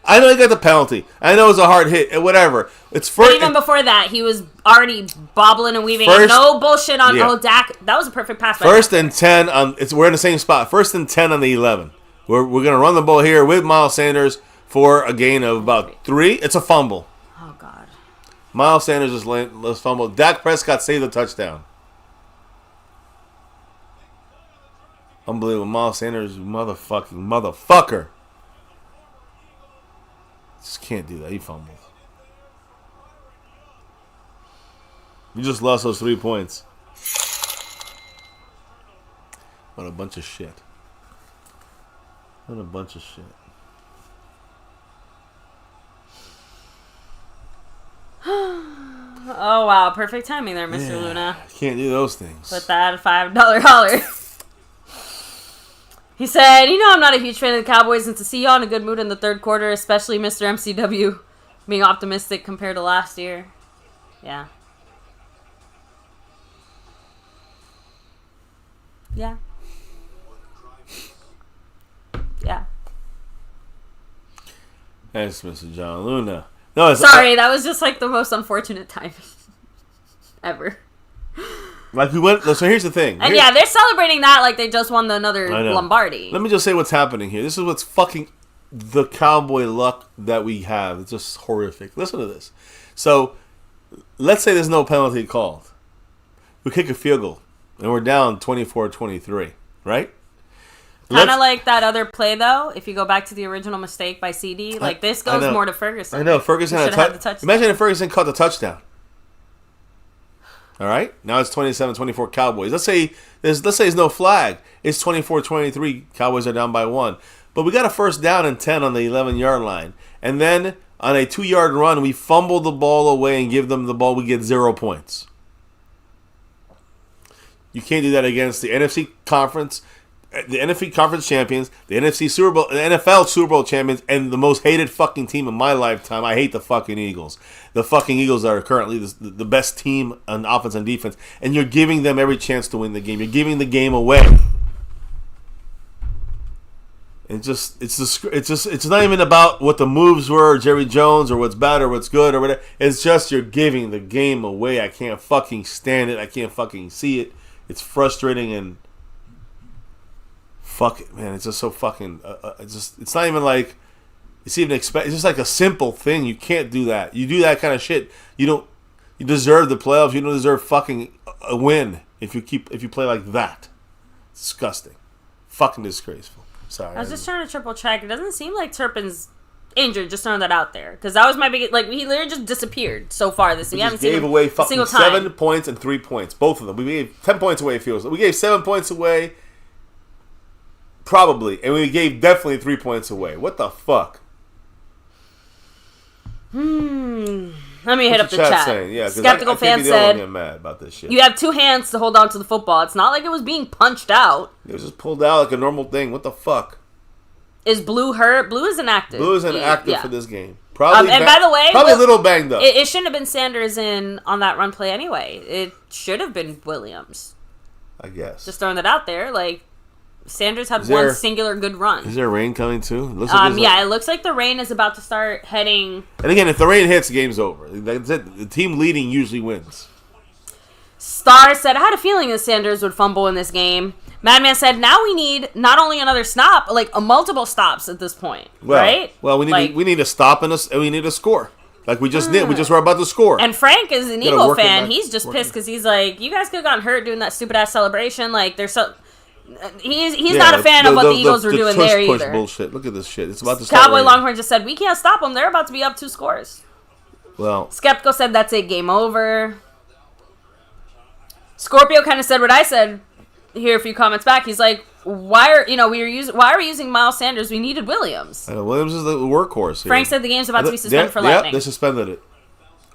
I know he got the penalty. I know it was a hard hit and whatever. It's first. But even before that, he was already bobbling and weaving. No bullshit on Dak. That was a perfect pass. 1st and 10 on. We're in the same spot. 1st and 10 on the 11. We're gonna run the ball here with Miles Sanders for a gain of about 3. It's a fumble. Miles Sanders just fumbled. Dak Prescott saved the touchdown. Unbelievable. Miles Sanders, motherfucker. Just can't do that. He fumbled. You just lost those 3 points. What a bunch of shit. What a bunch of shit. Oh wow, perfect timing there, Mr. Luna. Can't do those things. With that $5 holler. He said, I'm not a huge fan of the Cowboys, and to see y'all in a good mood in the third quarter, especially Mr. MCW being optimistic compared to last year. Yeah. Yeah. Yeah. Thanks, Mr. John Luna. No, sorry, that was just like the most unfortunate timing ever. Like we went. So here's the thing. And they're celebrating that like they just won another Lombardi. Let me just say what's happening here. This is what's fucking the cowboy luck that we have. It's just horrific. Listen to this. So let's say there's no penalty called. We kick a field goal and we're down 24-23, right? Kind of like that other play, though. If you go back to the original mistake by CD, like this goes more to Ferguson. I know Ferguson had a touchdown. Imagine if Ferguson caught the touchdown. All right, now it's 27-24 Cowboys. Let's say there's no flag. It's 24-23. Cowboys are down by 1, but we got a 1st down and 10 on the 11-yard line, and then on a 2-yard run, we fumble the ball away and give them the ball. We get 0 points. You can't do that against the NFC conference champions, the NFC Super Bowl, the NFL Super Bowl champions, and the most hated fucking team in my lifetime. I hate the fucking Eagles. The fucking Eagles are currently the best team on offense and defense, and you're giving them every chance to win the game. You're giving the game away. It's not even about what the moves were, or Jerry Jones, or what's bad or what's good or whatever. It's just you're giving the game away. I can't fucking stand it. I can't fucking see it. It's frustrating and fuck it, man. It's just so fucking. It's not even like it's even It's just like a simple thing. You can't do that. You do that kind of shit. You deserve the playoffs. You don't deserve fucking a win if you play like that. It's disgusting. Fucking disgraceful. Sorry. I was just trying to triple check. It doesn't seem like Turpin's injured. Just throwing that out there because that was my biggest. Like he literally just disappeared so far this season. We haven't seen him away a single fucking time. 7 points and 3 points. Both of them. We gave 10 points away. It feels. We gave 7 points away. Probably, and we gave definitely 3 points away. What the fuck? Let me hit up the chat. Saying? Yeah, Skeptical fan said, mad about this shit. "You have 2 hands to hold on to the football. It's not like it was being punched out. It was just pulled out like a normal thing. What the fuck?" Is Blue hurt? Blue is inactive. Blue is inactive for this game. Probably. And by the way, probably a little banged up. It shouldn't have been Sanders in on that run play anyway. It should have been Williams. I guess. Just throwing that out there, like. Sanders had one singular good run. Is there rain coming too? It looks like the rain is about to start heading. And again, if the rain hits, the game's over. That's it. The team leading usually wins. Star said, I had a feeling that Sanders would fumble in this game. Madman said, now we need not only another stop, but like multiple stops at this point, right? Well, we need a stop and we need a score. Like we just did. We just were about to score. And Frank is an Eagle fan. He's just pissed because he's like, you guys could have gotten hurt doing that stupid ass celebration. Like there's so. He's not a fan of what the Eagles were doing there either. Bullshit. Look at this shit. It's about to start. Cowboy Longhorn just said, we can't stop them. They're about to be up 2 scores. Well, Skeptical said that's it, game over. Scorpio kind of said what I said here a few comments back. He's like, why are we using Miles Sanders? We needed Williams. I know, Williams is the workhorse here. Frank said the game's about to be suspended for lightning. Yeah, they suspended it.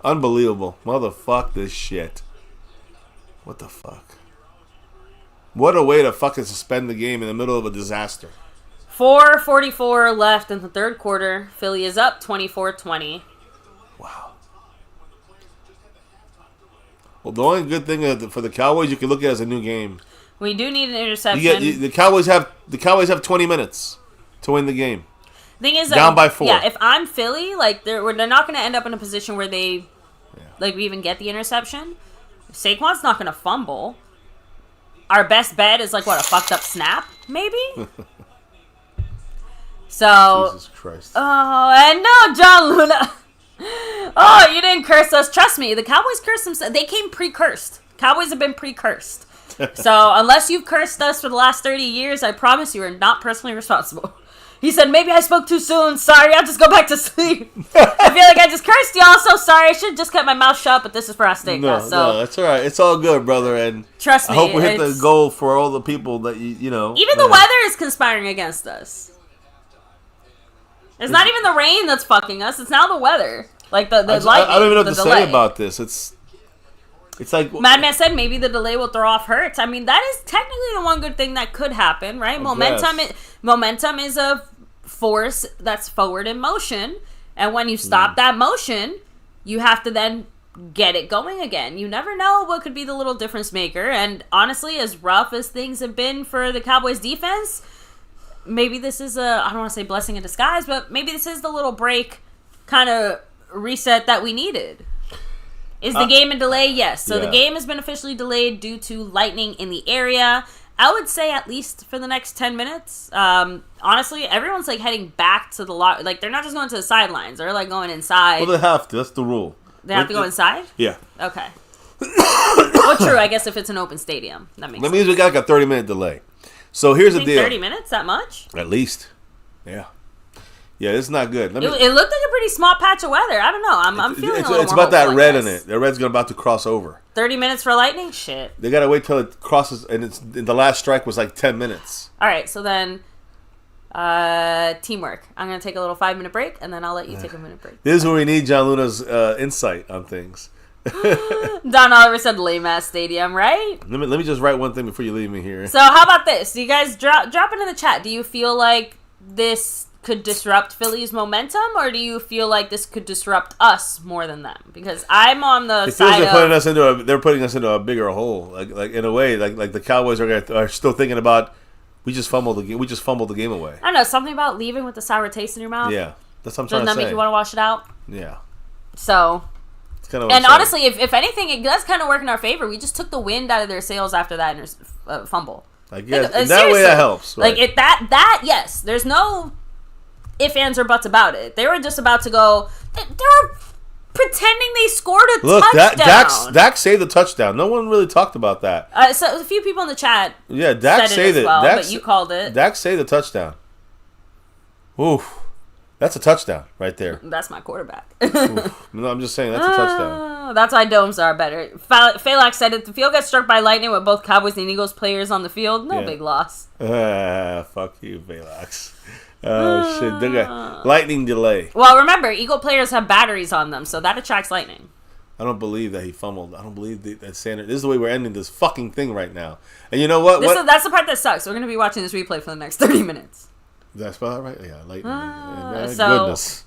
Unbelievable. Motherfuck this shit. What the fuck? What a way to fucking suspend the game in the middle of a disaster. 4:44 left in the third quarter. Philly is up 24-20. Wow. Well, the only good thing for the Cowboys, you can look at it as a new game. We do need an interception. The Cowboys have 20 minutes to win the game. Thing is, down by 4. Yeah, if I'm Philly, like they're not going to end up in a position where we even get the interception. Saquon's not going to fumble. Our best bet is like a fucked up snap, maybe. So. Jesus Christ. Oh, and no, John Luna. Oh, you didn't curse us. Trust me, the Cowboys cursed themselves. They came pre-cursed. Cowboys have been pre-cursed. So unless you've cursed us for the last 30 years, I promise you are not personally responsible. He said, maybe I spoke too soon. Sorry, I'll just go back to sleep. I feel like I just cursed y'all, so sorry. I should have just kept my mouth shut, but this is for our steakhouse. No, that's all right. It's all good, brother. And trust me. I hope we hit the goal for all the people that, you know. Even the weather is conspiring against us. It's not even the rain that's fucking us. It's now the weather. Like the lightning. I don't even know what to delay. say about this. It's like Madman said maybe the delay will throw off Hurts. I mean, that is technically the one good thing that could happen, right? Momentum is a force that's forward in motion, and when you stop that motion, you have to then get it going again. You never know what could be the little difference maker, and honestly, as rough as things have been for the Cowboys defense, maybe this is I don't want to say blessing in disguise, but maybe this is the little break kind of reset that we needed. Is the game in delay? Yes. So the game has been officially delayed due to lightning in the area. I would say at least for the next 10 minutes. Honestly, everyone's like heading back to the lot. Like they're not just going to the sidelines. They're like going inside. Well, they have to. That's the rule. They have to go inside? Yeah. Okay. Well, true. I guess if it's an open stadium, that makes sense. That means we got like a 30-minute delay. So here's the deal. 30 minutes? That much? At least. Yeah. Yeah, it's not good. It looked like a pretty small patch of weather. I don't know. I'm feeling a little it's more about that hopeful, red in it. The red's about to cross over. 30 minutes for lightning? Shit. They got to wait till it crosses, and the last strike was like 10 minutes. All right, so then teamwork. I'm going to take a little 5-minute break, and then I'll let you take a minute break. This is where we need John Luna's insight on things. Don Oliver said lame ass stadium, right? Let me just write one thing before you leave me here. So how about this? You guys drop it in the chat. Do you feel like this could disrupt Philly's momentum, or do you feel like this could disrupt us more than them? Because I'm on the side they're putting us into a bigger hole. Like in a way, like the Cowboys are still thinking about we just fumbled the game. We just fumbled the game away. I don't know, something about leaving with the sour taste in your mouth. Yeah, that's what I'm trying to say. Doesn't that make you want to wash it out? Yeah. So. It's kind of and honestly, if anything, it does kind of work in our favor. We just took the wind out of their sails after that fumble. I guess in that way that helps. Right? Like that yes. There's no ifs, ands, or buts about it. They were just about to go. They were pretending they scored a touchdown. Dak saved the touchdown. No one really talked about that. So a few people in the chat. Yeah, Dak saved it. Well, but you called it. Dak saved the touchdown. Oof. That's a touchdown right there. That's my quarterback. No, I'm just saying that's a touchdown. That's why domes are better. Phalak said if the field gets struck by lightning with both Cowboys and Eagles players on the field, no big loss. Fuck you, Phalak. Oh, shit. They got lightning delay. Well, remember, Eagle players have batteries on them, so that attracts lightning. I don't believe that he fumbled. I don't believe that Sanders. This is the way we're ending this fucking thing right now. And you know what? That's the part that sucks. We're going to be watching this replay for the next 30 minutes. That's about right. Yeah, lightning. So, goodness.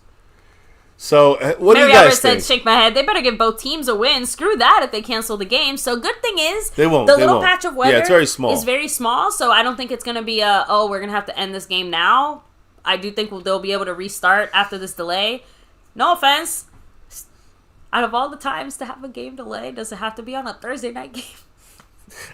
So, what do you guys think? Said, shake my head. They better give both teams a win. Screw that if they cancel the game. So, good thing is, they won't. The little patch of weather it's very small. is very small. So, I don't think it's going to be we're going to have to end this game now. I do think they'll be able to restart after this delay. No offense. Out of all the times to have a game delay, does it have to be on a Thursday night game?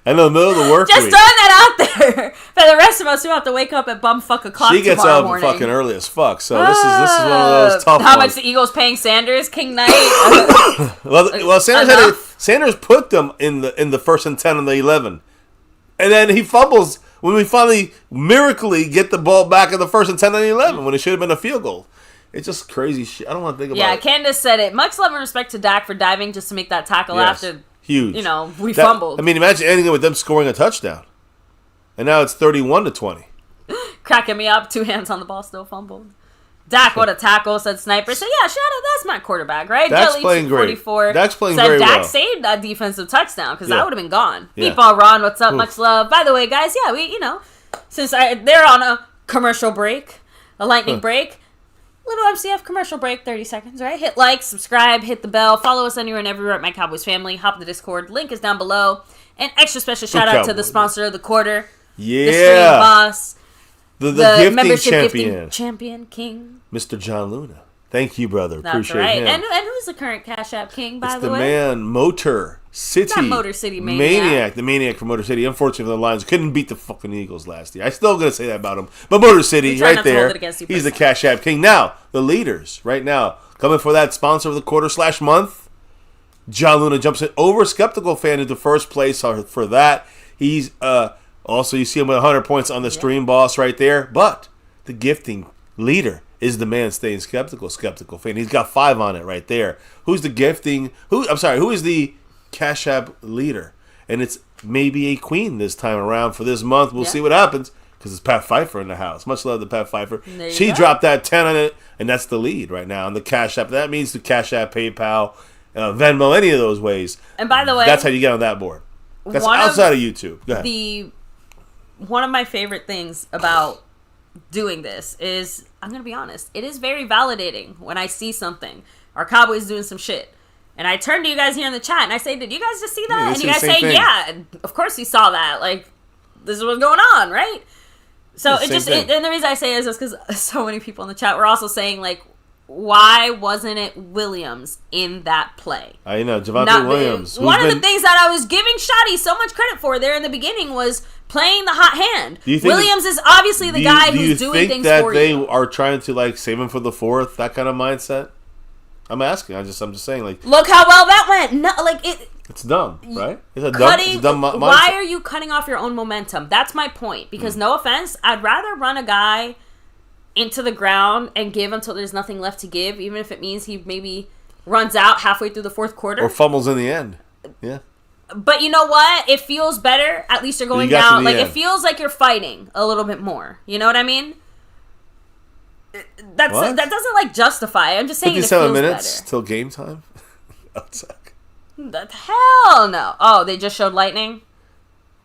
In the middle of the work Just week. throwing that out there for the rest of us who have to wake up at bumfuck o'clock. She gets up fucking early as fuck. So this is one of those tough How ones. much the Eagles paying Sanders? King Knight. well, Sanders put them in the first and 10 and the 11, and then he fumbles when we finally miraculously get the ball back in the first and 10 and the 11 when it should have been a field goal. It's just crazy shit. I don't want to think about it. Yeah, Candace said it. Much love and respect to Dak for diving just to make that tackle after. Huge. We fumbled. I mean, imagine ending with them scoring a touchdown. And now it's 31-20. Cracking me up. 2 hands on the ball, still fumbled. Dak, what a tackle, said Sniper. So, yeah, shout out. That's my quarterback, right? Dak's playing great. Dak's playing very well. Dak saved that defensive touchdown because that would have been gone. Yeah. Meatball Ron, what's up? Oof. Much love. By the way, guys, yeah, since they're on a commercial break, a lightning break, little MCF commercial break, 30 seconds, right? Hit like, subscribe, hit the bell, follow us anywhere and everywhere at MyCowboysFamily. Hop in the Discord. Link is down below. An extra special shout out to the sponsor of the quarter. Yeah. The stream boss. The gifting champion king. Mr. John Luna. Thank you, brother. That's Appreciate right. him. And who's the current Cash App king, by the way? It's the man, Motor City. That Motor City maniac. The maniac from Motor City. Unfortunately for the Lions, couldn't beat the fucking Eagles last year. I'm still going to say that about him. But Motor City, right there, he's the Cash App king. Now, the leaders, right now, coming for that sponsor of the quarter/month, John Luna jumps in over Skeptical Fan into first place for that. He's also, you see him with 100 points on the stream boss right there. But the gifting leader is the man staying skeptical Fan. He's got 5 on it right there. Who's the gifting? Who is the Cash App leader? And it's maybe a queen this time around for this month. We'll see what happens because it's Pat Pfeiffer in the house. Much love to Pat Pfeiffer. She dropped that 10 on it, and that's the lead right now on the Cash App. That means the Cash App, PayPal, Venmo, any of those ways. And by the way, that's how you get on that board. That's outside of YouTube. Go ahead. One of my favorite things about doing this is, I'm going to be honest, it is very validating when I see something. Our Cowboys doing some shit. And I turn to you guys here in the chat and I say, did you guys just see that? And you guys say, yeah, of course we saw that. Like, this is what's going on, right? So and the reason I say is just because so many people in the chat were also saying, like, why wasn't it Williams in that play? I know, Javonte Williams. One of the things that I was giving Shotty so much credit for there in the beginning was playing the hot hand. Williams is obviously the guy who's doing things for you. Do you think that they are trying to, like, save him for the fourth, that kind of mindset? I'm asking. I'm just saying, like, look how well that went. No, like it's dumb, right? It's a dumb mindset. Why are you cutting off your own momentum? That's my point. Because no offense, I'd rather run a guy into the ground and give until there's nothing left to give, even if it means he maybe runs out halfway through the fourth quarter or fumbles in the end. Yeah. But you know what? It feels better. At least you're going down. Like, it feels like you're fighting a little bit more. You know what I mean? That doesn't, like, justify. I'm just saying 57 minutes till game time? That would suck. Hell no. Oh, they just showed lightning?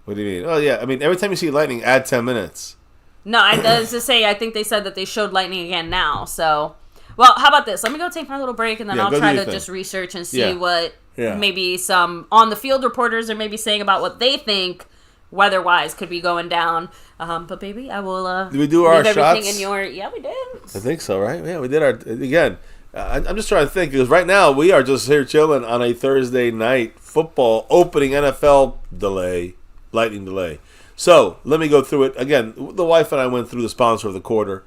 What do you mean? Oh, yeah. I mean, every time you see lightning, add 10 minutes. No, I was to say, I think they said that they showed lightning again now, so... Well, how about this? Let me go take my little break, and then I'll try to just research and see what maybe some on-the-field reporters are maybe saying about what they think weather-wise could be going down. But, baby, I will did we do our shots? In your... Yeah, we did. I think so, right? Yeah, we did our... Again, I'm just trying to think, because right now we are just here chilling on a Thursday night football opening NFL lightning delay. So, let me go through it. Again, the wife and I went through the sponsor of the quarter.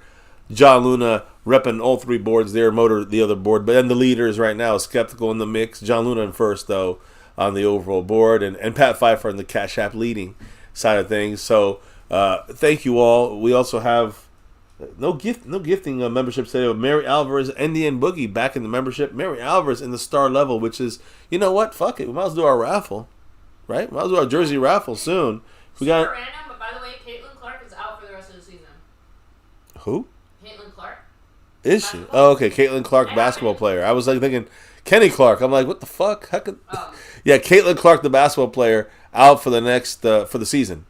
John Luna repping all three boards there, Motor the other board. But then the leaders right now, Skeptical in the mix. John Luna in first, though, on the overall board. And Pat Pfeiffer on the Cash App leading side of things. So, thank you all. We also have no gifting membership today. Mary Alvarez, Indian Boogie back in the membership. Mary Alvarez in the star level, which is, you know what? Fuck it. We might as well do our raffle. Right? We might as well do our jersey raffle soon. We got random, but by the way, Caitlin Clark is out for the rest of the season. Who? Caitlin Clark. Is she? Oh, okay. Caitlin Clark, basketball player. I was like thinking Kenny Clark. I'm like, what the fuck? How could? Yeah, Caitlin Clark, the basketball player, out for the next for the season.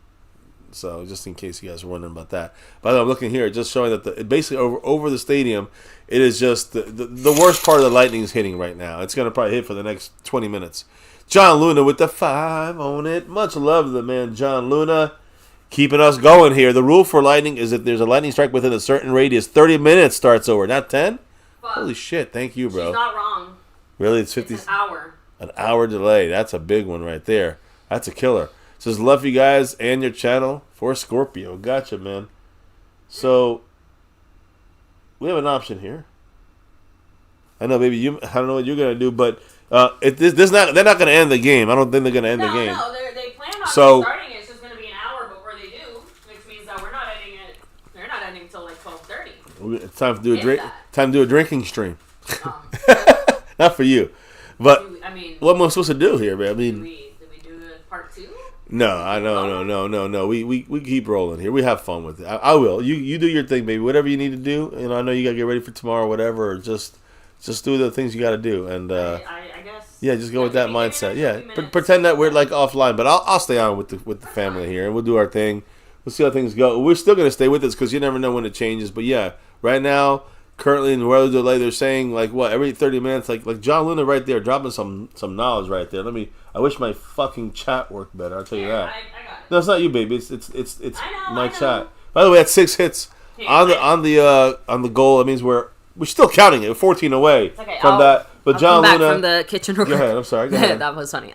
So just in case you guys are wondering about that. By the way, I'm looking here, just showing that basically over the stadium, it is just the worst part of the lightning is hitting right now. It's gonna probably hit for the next 20 minutes. John Luna with the 5 on it. Much love to the man, John Luna. Keeping us going here. The rule for lightning is if there's a lightning strike within a certain radius, 30 minutes starts over, not 10? Fuck. Holy shit, thank you, bro. She's not wrong. Really? It's 50? It's an hour. An hour delay. That's a big one right there. That's a killer. Says, love you guys and your channel for Scorpio. Gotcha, man. So, we have an option here. I know, baby, I don't know what you're going to do, but they're not going to end the game. I don't think they're going to end the game. No, they plan on starting it. It's just going to be an hour before they do, which means that we're not ending it. They're not ending until like 12:30. It's time to do time to do a drinking stream. Not for you, but what am I supposed to do here, man? I mean, did we do the part 2? No, no. We keep rolling here. We have fun with it. I will. You do your thing, baby. Whatever you need to do. And I know you got to get ready for tomorrow, or whatever. Or just do the things you got to do. And I guess. Yeah, just go with that mindset. Yeah, pretend that we're like offline, but I'll stay on with the family here, and we'll do our thing. We'll see how things go. We're still gonna stay with this because you never know when it changes. But yeah, right now, currently in the weather delay, they're saying like what every 30 minutes, like John Luna right there, dropping some knowledge right there. I wish my fucking chat worked better. I'll tell you that. I got it. No, it's not you, baby. It's my chat. By the way, that's 6 hits on the goal. That means we're still counting it. 14 away from that. But John Luna, back from the kitchen. Go ahead. I'm sorry. Go ahead. That was funny.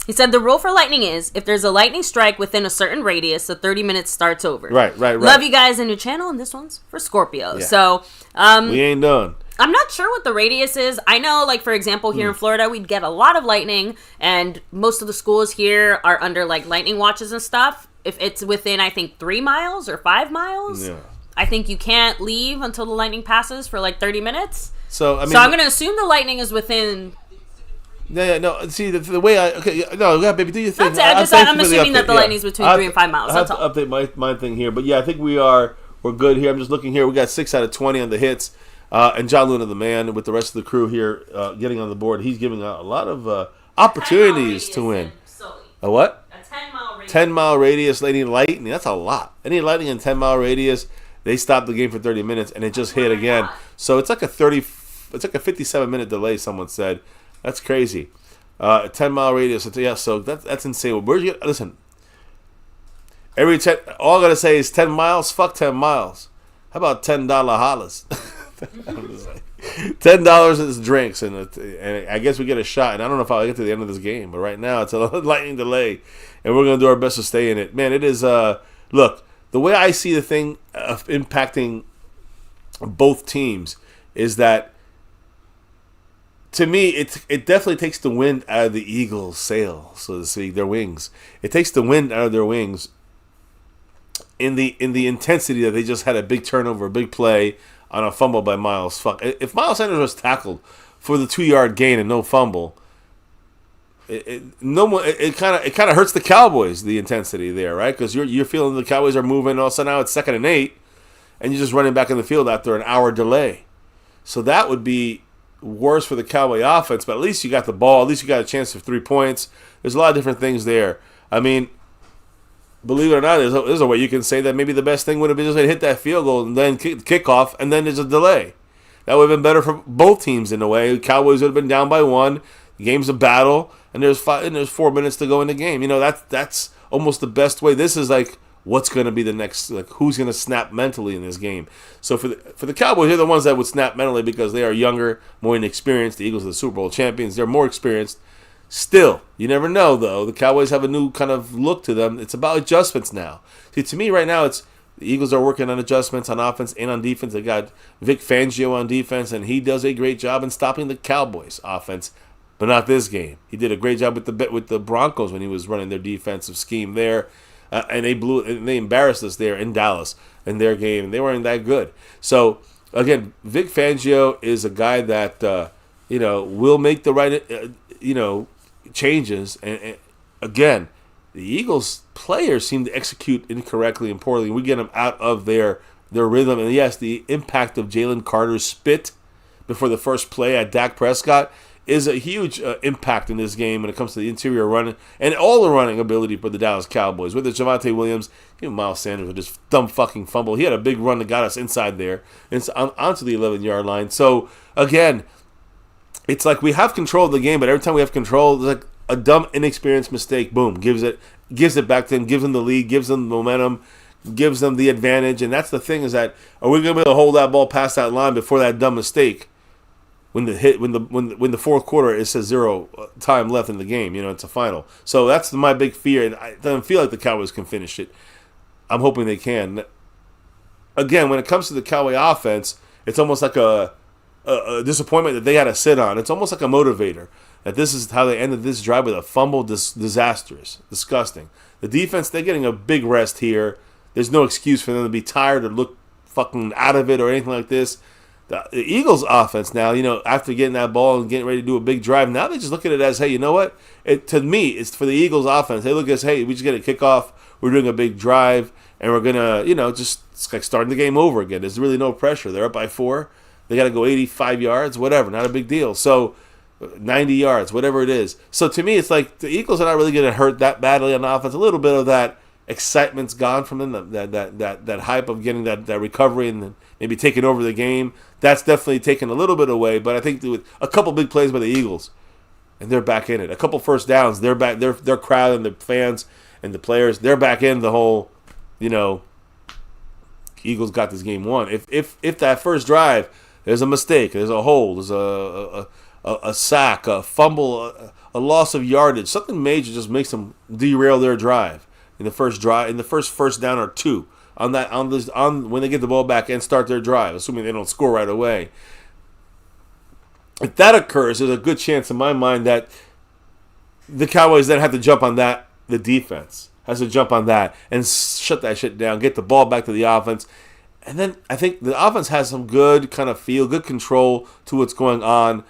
He said the rule for lightning is if there's a lightning strike within a certain radius, the 30 minutes starts over. Right. Love you guys and your channel, and this one's for Scorpio. Yeah. So we ain't done. I'm not sure what the radius is. I know, like, for example, here in Florida, we'd get a lot of lightning, and most of the schools here are under, like, lightning watches and stuff. If it's within, I think, 3 miles or 5 miles, I think you can't leave until the lightning passes for, like, 30 minutes. So I'm going to assume the lightning is within... Yeah, no. See, the way baby, do your thing. That's it. I'm assuming that the lightning's between 3 and 5 miles. I have to update my thing here. But, yeah, I think we're good here. I'm just looking here. We got 6 out of 20 on the hits. And John Luna, the man, with the rest of the crew here getting on the board, he's giving out a lot of opportunities to win. A what? A 10-mile radius. 10-mile radius, any lightning. That's a lot. Any lightning in 10-mile radius, they stopped the game for 30 minutes, and it just hit again. So it's like a 57-minute delay, someone said. That's crazy. 10-mile radius. So that's insane. Listen, all I got to say is 10 miles, fuck 10 miles. How about $10 hollers? $10 is drinks, and I guess we get a shot. And I don't know if I'll get to the end of this game, but right now it's a lightning delay, and we're gonna do our best to stay in it. Man, it is. Look, the way I see the thing of impacting both teams is that, to me, it definitely takes the wind out of the Eagles' sail, so to speak, their wings. It takes the wind out of their wings in the intensity that they just had a big turnover, a big play on a fumble by Miles. Fuck, if Miles Sanders was tackled for the 2-yard gain and no fumble, it kind of hurts the Cowboys, the intensity there, right? Because you're feeling the Cowboys are moving. All of a sudden now it's 2nd and 8, and you're just running back in the field after an hour delay. So that would be worse for the Cowboy offense, but at least you got the ball. At least you got a chance of 3 points. There's a lot of different things there. I mean, believe it or not, there's a way you can say that maybe the best thing would have been just to hit that field goal and then kickoff, and then there's a delay. That would have been better for both teams in a way. The Cowboys would have been down by 1. The game's a battle, and there's 4 minutes to go in the game. That's almost the best way. This is like what's going to be the next, like who's going to snap mentally in this game. So for the Cowboys, they're the ones that would snap mentally because they are younger, more inexperienced. The Eagles are the Super Bowl champions. They're more experienced. Still, you never know, though. The Cowboys have a new kind of look to them. It's about adjustments now. See, to me right now, the Eagles are working on adjustments on offense and on defense. They got Vic Fangio on defense, and he does a great job in stopping the Cowboys offense, but not this game. He did a great job with the Broncos when he was running their defensive scheme there. And they embarrassed us there in Dallas in their game, and they weren't that good. So again, Vic Fangio is a guy that will make the right changes. And again, the Eagles players seem to execute incorrectly and poorly. We get them out of their rhythm. And yes, the impact of Jalen Carter's spit before the first play at Dak Prescott is a huge impact in this game when it comes to the interior running and all the running ability for the Dallas Cowboys. Whether it's Javonte Williams, even Miles Sanders with this dumb fucking fumble. He had a big run that got us inside there and onto the 11-yard line. So, again, it's like we have control of the game, but every time we have control, it's like a dumb, inexperienced mistake, boom, gives it back to them, gives them the lead, gives them the momentum, gives them the advantage. And that's the thing is that, are we going to be able to hold that ball past that line before that dumb mistake? When the fourth quarter, it says 0 time left in the game. It's a final. So that's my big fear, and it doesn't feel like the Cowboys can finish it. I'm hoping they can. Again, when it comes to the Cowboy offense, it's almost like a disappointment that they had to sit on. It's almost like a motivator. That this is how they ended this drive with a fumble, disastrous, disgusting. The defense, they're getting a big rest here. There's no excuse for them to be tired or look fucking out of it or anything like this. The Eagles' offense now, after getting that ball and getting ready to do a big drive, now they just look at it as, hey, you know what? To me, it's for the Eagles' offense. They look at us, hey, we just get a kickoff. We're doing a big drive, and we're going to, just it's like starting the game over again. There's really no pressure. They're up by 4. They got to go 85 yards, whatever. Not a big deal. So 90 yards, whatever it is. So to me, it's like the Eagles are not really going to hurt that badly on offense. A little bit of that excitement's gone from them, that hype of getting that recovery and then maybe taking over the game. That's definitely taken a little bit away, but I think with a couple big plays by the Eagles, and they're back in it. A couple first downs, they're back. Their crowd and the fans and the players, they're back in the whole. Eagles got this game won. If that first drive, there's a mistake, there's a hold, there's a sack, a fumble, a loss of yardage, something major just makes them derail their drive in the first first down or 2. On when they get the ball back and start their drive, assuming they don't score right away. If that occurs, there's a good chance in my mind that the Cowboys then have to jump on that. The defense has to jump on that and shut that shit down, get the ball back to the offense. And then I think the offense has some good kind of feel, good control to what's going on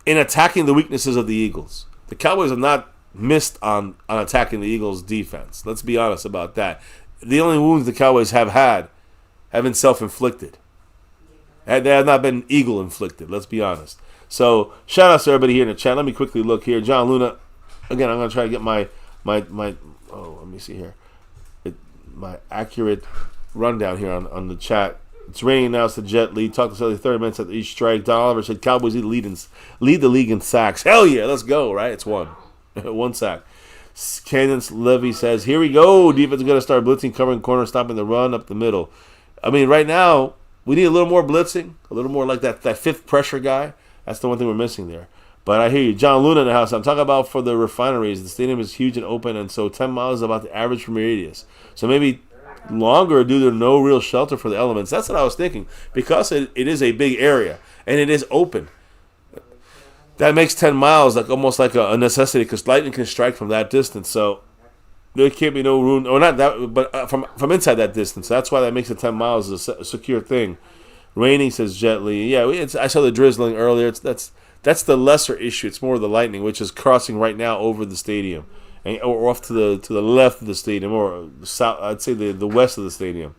in attacking the weaknesses of the Eagles. The Cowboys have not missed on attacking the Eagles' defense. Let's be honest about that. The only wounds the Cowboys have had have been self-inflicted. They have not been Eagle-inflicted, let's be honest. So, shout out to everybody here in the chat. Let me quickly look here. John Luna, again, I'm going to try to get my let me see here. My accurate rundown here on the chat. It's raining now, it's the Jet lead. Talk to us 30 minutes after each strike. Don Oliver said Cowboys lead the league in sacks. Hell yeah, let's go, right? It's 1. 1 sack. Cadence Levy says, here we go. Defense is going to start blitzing, covering corners, stopping the run up the middle. I mean, right now, we need a little more blitzing, a little more like that fifth pressure guy. That's the one thing we're missing there. But I hear you. John Luna in the house. I'm talking about for the refineries. The stadium is huge and open, and so 10 miles is about the average from radius. So maybe longer due to no real shelter for the elements. That's what I was thinking. Because it is a big area, and it is open. That makes 10 miles almost like a necessity because lightning can strike from that distance. So there can't be no room, or not that, but from inside that distance. That's why that makes it 10 miles a secure thing. Raining, says Jet Li. Yeah, I saw the drizzling earlier. That's the lesser issue. It's more the lightning, which is crossing right now over the stadium, or off to the left of the stadium, or south. I'd say the west of the stadium.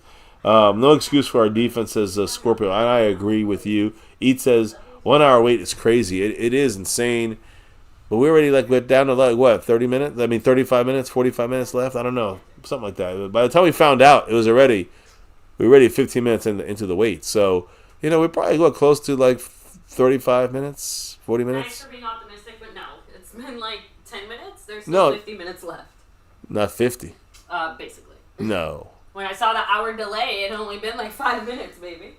No excuse for our defense, says Scorpio. And I agree with you. Eat says 1 hour wait is crazy. It is insane. But we already went down to 30 minutes? 35 minutes, 45 minutes left? I don't know. Something like that. But by the time we found out, we were already 15 minutes into the wait. So, we probably go close to 35 minutes, 40 minutes. Thanks for being optimistic, but no. It's been 10 minutes. There's still 50 minutes left. Not 50. Basically. No. When I saw the hour delay, it had only been 5 minutes, baby.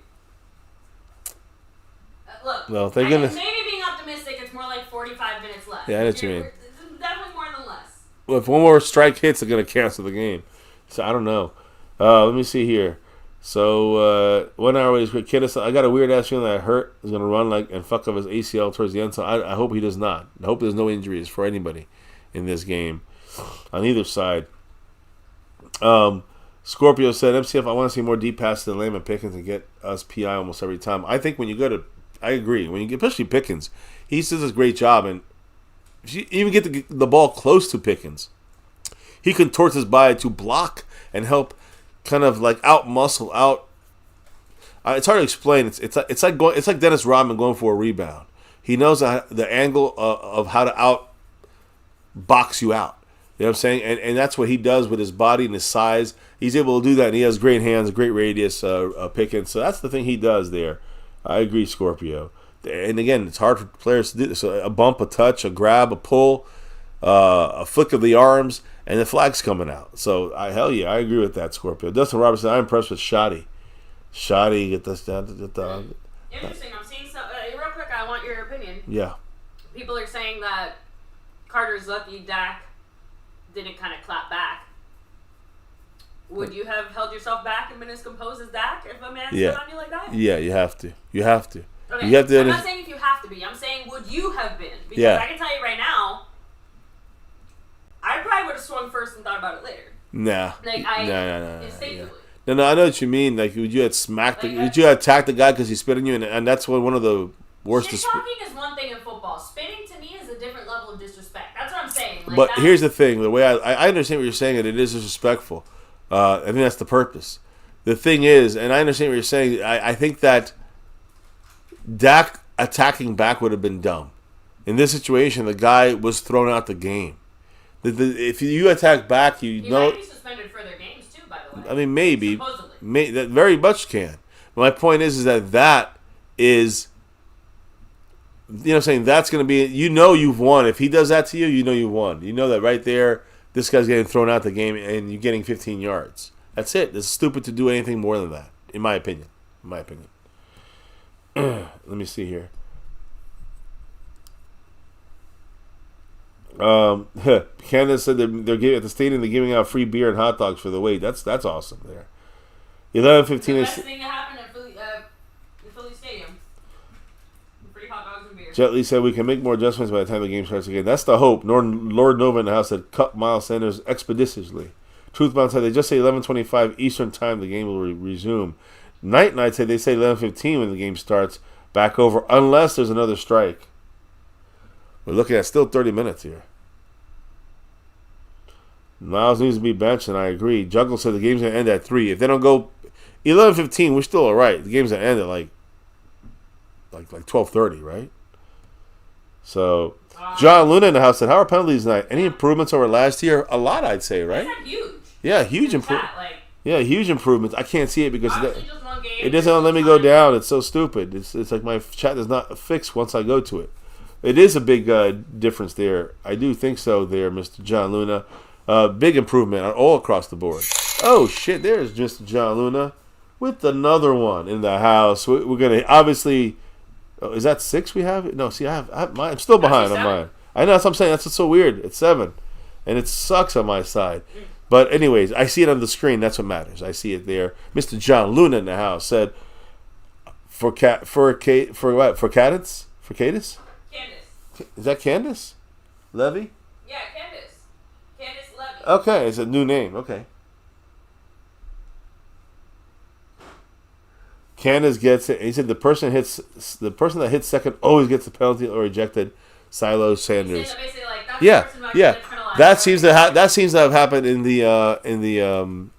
Look, well, thank goodness. Maybe being optimistic, it's more 45 minutes left. Yeah, I know what you mean. It's definitely more than less. Well, if one more strike hits, they're going to cancel the game. So, I don't know. Let me see here. So, 1 hour is quick. I got a weird-ass feeling that Hurt is going to run and fuck up his ACL towards the end. So, I hope he does not. I hope there's no injuries for anybody in this game on either side. Scorpio said, MCF, I want to see more deep passes than Lamb and Pickens and get us PI almost every time. I think when you go to I agree. When you get, especially Pickens, he does a great job, and if you even get the ball close to Pickens, he contorts his body to block and help, kind of out muscle out. It's hard to explain. It's like Dennis Rodman going for a rebound. He knows the angle of how to out box you out. You know what I'm saying? And that's what he does with his body and his size. He's able to do that, and he has great hands, great radius, Pickens. So that's the thing he does there. I agree, Scorpio. And again, it's hard for players to do this. So a bump, a touch, a grab, a pull, a flick of the arms, and the flag's coming out. So, hell yeah, I agree with that, Scorpio. Dustin Robertson, I'm impressed with Shoddy. Shoddy, get this down. Interesting. I'm seeing some. Real quick, I want your opinion. Yeah. People are saying that Carter's lucky Dak didn't kind of clap back. Would you have held yourself back and been as composed as Dak if a man stood on you like that? Yeah, you have to. You have to. Okay. You have to. I'm not saying if you have to be. I'm saying would you have been? Because I can tell you right now, I probably would have swung first and thought about it later. Nah. No. Instinctively. Yeah. No, I know what you mean. Would you have smacked would you have attacked the guy because he spit on you? And that's one of the worst. Shit talking is one thing in football. Spitting to me is a different level of disrespect. That's what I'm saying. But here's the thing. The way I understand what you're saying, and it is disrespectful. I think that's the purpose. The thing is, and I understand what you're saying, I think that Dak attacking back would have been dumb. In this situation, the guy was thrown out the game. If you attack back, he might be suspended for their games too, by the way. I mean, maybe. Supposedly. That very much can. But my point is that is, I'm saying, that's going to be, you've won. If he does that to you, you've won. You know that right there, this guy's getting thrown out the game and you're getting 15 yards. That's it. It's stupid to do anything more than that, in my opinion. Let me see here. Canada said they're giving at the stadium. They're giving out free beer and hot dogs for the wait. That's awesome. There, 11:15. The best thing that happened at the Philly Stadium. Free hot dogs and beer. Jet Li said we can make more adjustments by the time the game starts again. That's the hope. Lord Nova in the house said cut Miles Sanders expeditiously. Truthbound said they just say 11:25 Eastern time the game will resume. Night said they say 11:15 when the game starts. Back over unless there's another strike. We're looking at still 30 minutes here. Miles needs to be benched, and I agree. Juggle said the game's going to end at 3. If they don't go 11:15, we're still all right. The game's going to end at like 12:30, right? So, John Luna in the house said, how are penalties tonight? Any improvements over last year? A lot, I'd say, right? That's huge. Yeah, huge improvement. Huge improvements. I can't see it because it doesn't let me go down. It's so stupid. It's like my chat does not fix once I go to it. It is a big difference there. I do think so there, Mr. John Luna. Big improvement all across the board. Oh, shit. There's Mr. John Luna with another one in the house. We're going to obviously... Oh, is that 6 we have? No, see, I have mine. I'm still behind on mine. I know, that's what I'm saying. That's what's so weird. It's 7. And it sucks on my side. But anyways, I see it on the screen. That's what matters. I see it there. Mr. John Luna in the house said, for Cadence? For Cadence? Candace. Is that Candace? Levy? Yeah, Candace. Candace Levy. Okay, it's a new name. Okay. Candace gets it. He said the person that hits second always gets the penalty or ejected. Silo Sanders. That seems to have happened in the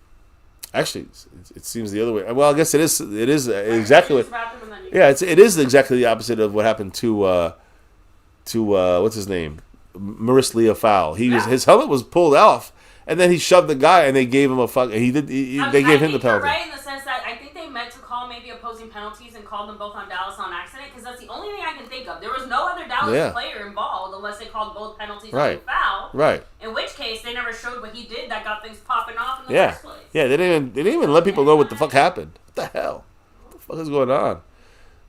Actually, it seems the other way. Well, I guess it is. It is exactly what. Yeah, it is exactly the opposite of what happened to what's his name, Maurice Leofau. His helmet was pulled off, and then he shoved the guy, and they gave him a fuck. They gave him the penalty. Right, in the sense that I think they meant to call maybe opposing penalties and called them both on Dallas on accident, because that's the only thing I can think of. There was no other Dallas player involved unless they called both penalties on the foul. Right. In which case, they never showed what he did that got things popping off in the first place. Yeah, they didn't even let people know what the fuck happened. What the hell? What the fuck is going on?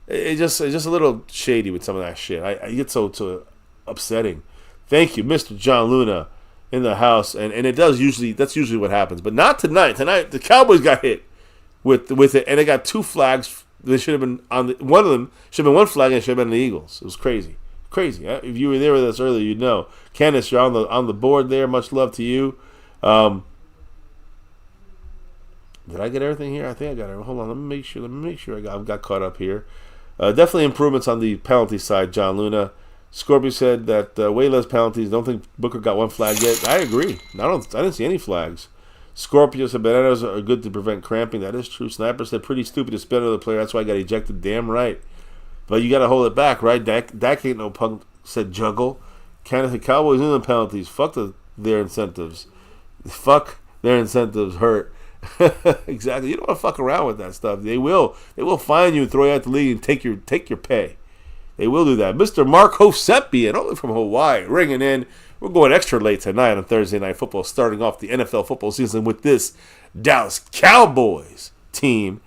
It's just a little shady with some of that shit. I get so upsetting. Thank you, Mr. John Luna, in the house, and that's usually what happens, but not tonight. Tonight the Cowboys got hit with it, and they got 2 flags. They should have been one of them should have been 1 flag, and it should have been the Eagles. It was crazy. If you were there with us earlier, you'd know. Candace, you're on the board there. Much love to you. Did I get everything here? I think I got it. Hold on, let me make sure I've got caught up here. Definitely improvements on the penalty side, John Luna. Scorpio said that way less penalties. Don't think Booker got 1 flag yet. I agree. I didn't see any flags. Scorpio said bananas are good to prevent cramping. That is true. Sniper said pretty stupid to spin another player. That's why I got ejected. Damn right. But you got to hold it back, right? Dak ain't no punk, said Juggle. Canada said Cowboys in the penalties. Fuck their incentives. Fuck their incentives hurt. Exactly. You don't want to fuck around with that stuff. They will find you and throw you out the league and take your pay. They will do that. Mr. Mark Hosepian, only from Hawaii, ringing in. We're going extra late tonight on Thursday Night Football, starting off the NFL football season with this Dallas Cowboys team.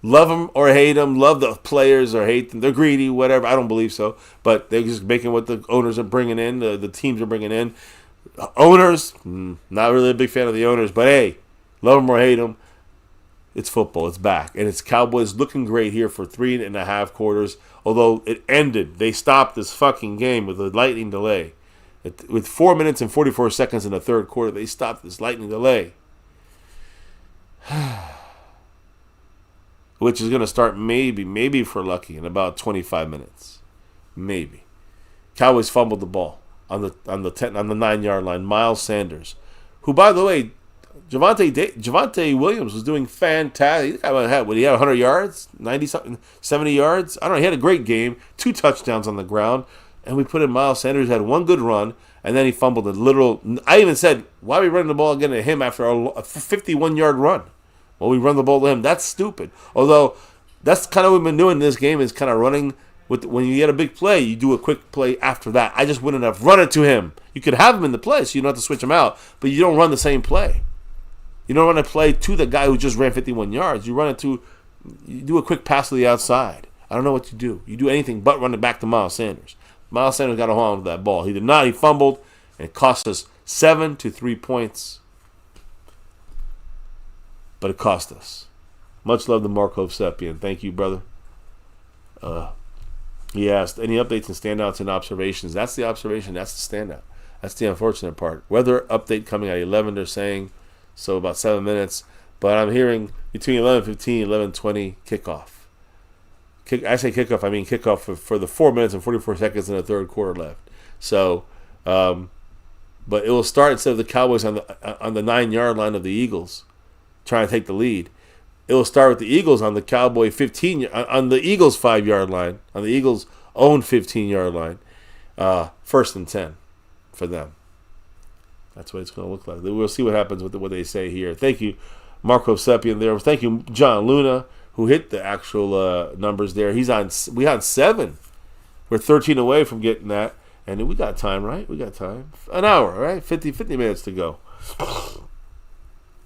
Love them or hate them, love the players or hate them. They're greedy, whatever. I don't believe so. But they're just making what the owners are bringing in, the teams are bringing in. Owners, not really a big fan of the owners, but hey, love them or hate them, it's football. It's back. And it's Cowboys looking great here for 3.5 quarters. Although it ended. They stopped this fucking game with a lightning delay. With 4 minutes and 44 seconds in the third quarter, they stopped this lightning delay. Which is going to start maybe for lucky in about 25 minutes. Maybe. Cowboys fumbled the ball on the 9-yard line. Miles Sanders, who, by the way, Javonte Williams was doing fantastic. He had 100 yards, 90-something, 70 yards. I don't know. He had a great game, 2 touchdowns on the ground, and we put in Miles Sanders, who had 1 good run, and then he fumbled a literal. I even said, why are we running the ball again to him after a 51-yard run? Well, we run the ball to him. That's stupid. Although, that's kind of what we've been doing in this game, is kind of running. When you get a big play, you do a quick play after that. I just wouldn't have run it to him. You could have him in the play, so you don't have to switch him out, but you don't run the same play. You don't run a play to the guy who just ran 51 yards. You do a quick pass to the outside. I don't know what you do. You do anything but run it back to Miles Sanders. Miles Sanders got a hold on to that ball. He did not. He fumbled, and it cost us 7 to 3 points. But it cost us. Much love to Marco Sepian. Thank you, brother. He asked, any updates and standouts and observations? That's the observation. That's the standout. That's the unfortunate part. Weather update coming at 11, they're saying. So about 7 minutes. But I'm hearing between 11:15 and 11:20 kickoff. I say kickoff, I mean kickoff for the 4 minutes and 44 seconds in the third quarter left. So, but it will start instead of the Cowboys on the 9-yard line of the Eagles trying to take the lead. It will start with the Eagles on the Cowboy 15 on the Eagles 5-yard line, on the Eagles' own 15-yard line. 1st and 10 for them. That's what it's going to look like. We'll see what happens with what they say here. Thank you, Marco Sepian there. Thank you, John Luna, who hit the actual numbers there. We had 7. We're 13 away from getting that. And we got time, right? We got time. An hour, right? 50 minutes to go.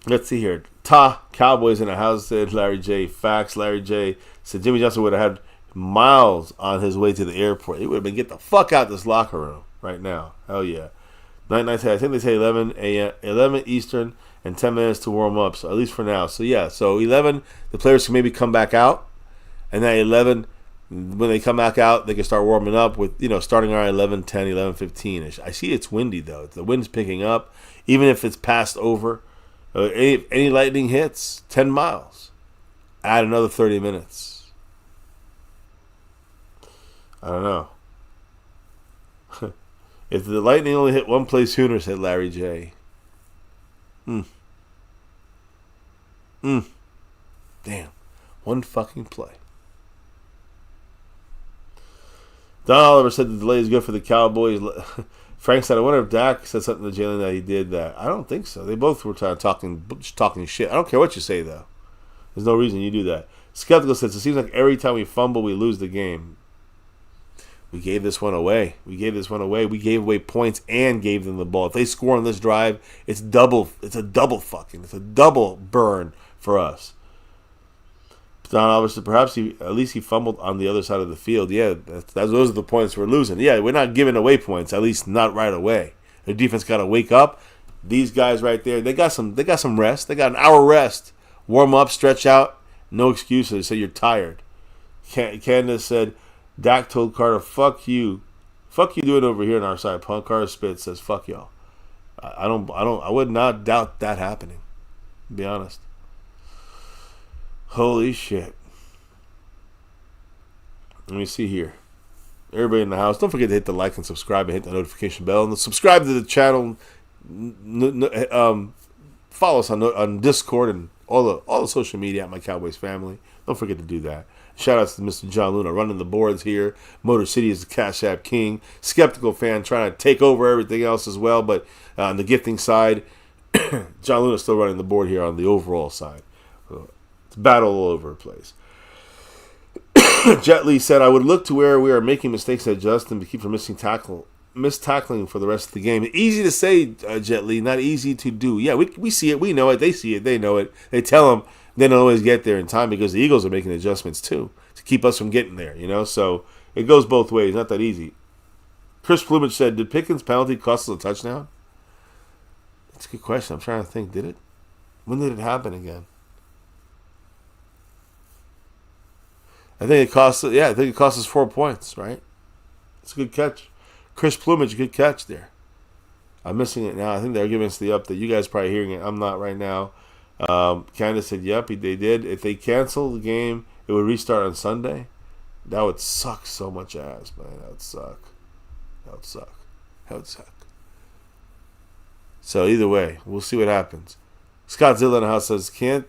Let's see here. Cowboys in the house, said Larry J. Facts. Larry J. said Jimmy Johnson would have had miles on his way to the airport. He would have been get the fuck out this locker room right now. Hell yeah. I think they say 11 a.m., 11 Eastern, and 10 minutes to warm up, so at least for now. So, yeah, so 11, the players can maybe come back out, and then 11, when they come back out, they can start warming up with, starting around 11:10, 11:15. I see it's windy, though. The wind's picking up, even if it's passed over. Any lightning hits, 10 miles. Add another 30 minutes. I don't know. If the lightning only hit one place sooner, said Larry J. Damn. One fucking play. Don Oliver said the delay is good for the Cowboys. Frank said, I wonder if Dak said something to Jalen that he did that. I don't think so. They both were talking shit. I don't care what you say, though. There's no reason you do that. Skeptical says, it seems like every time we fumble, we lose the game. We gave this one away. We gave away points and gave them the ball. If they score on this drive, it's a double burn for us. Don Oliver said, perhaps at least he fumbled on the other side of the field. Yeah, those are the points we're losing. Yeah, we're not giving away points, at least not right away. The defense got to wake up. These guys right there, they got some rest. They got an hour rest. Warm up, stretch out. No excuses. So you're tired. Candace said, Dak told Carter, fuck you. Fuck you doing over here on our side. Punk Carter spit says, fuck y'all. I would not doubt that happening, to be honest. Holy shit. Let me see here. Everybody in the house, don't forget to hit the like and subscribe and hit the notification bell. And subscribe to the channel. Follow us on Discord and all the social media at MyCowboysFamily. Don't forget to do that. Shout out to Mr. John Luna running the boards here. Motor City is the Cash App King. Skeptical fan trying to take over everything else as well. But on the gifting side, John Luna is still running the board here on the overall side. It's battle all over the place. Jet Li said, I would look to where we are making mistakes and adjust them to keep from missing tackling for the rest of the game. Easy to say, Jet Li, not easy to do. Yeah, we see it. We know it. They see it. They know it. They tell them they don't always get there in time because the Eagles are making adjustments too to keep us from getting there, So it goes both ways. Not that easy. Chris Plumage said, did Pickens' penalty cost us a touchdown? That's a good question. I'm trying to think. Did it? When did it happen again? I think it cost us 4 points, right? It's a good catch. Chris Plumage, good catch there. I'm missing it now. I think they're giving us the update. You guys are probably hearing it. I'm not right now. Candace said, yep, they did. If they cancel the game, it would restart on Sunday. That would suck so much ass, man. That would suck. So either way, we'll see what happens. Scott Zilla in the house says, Can't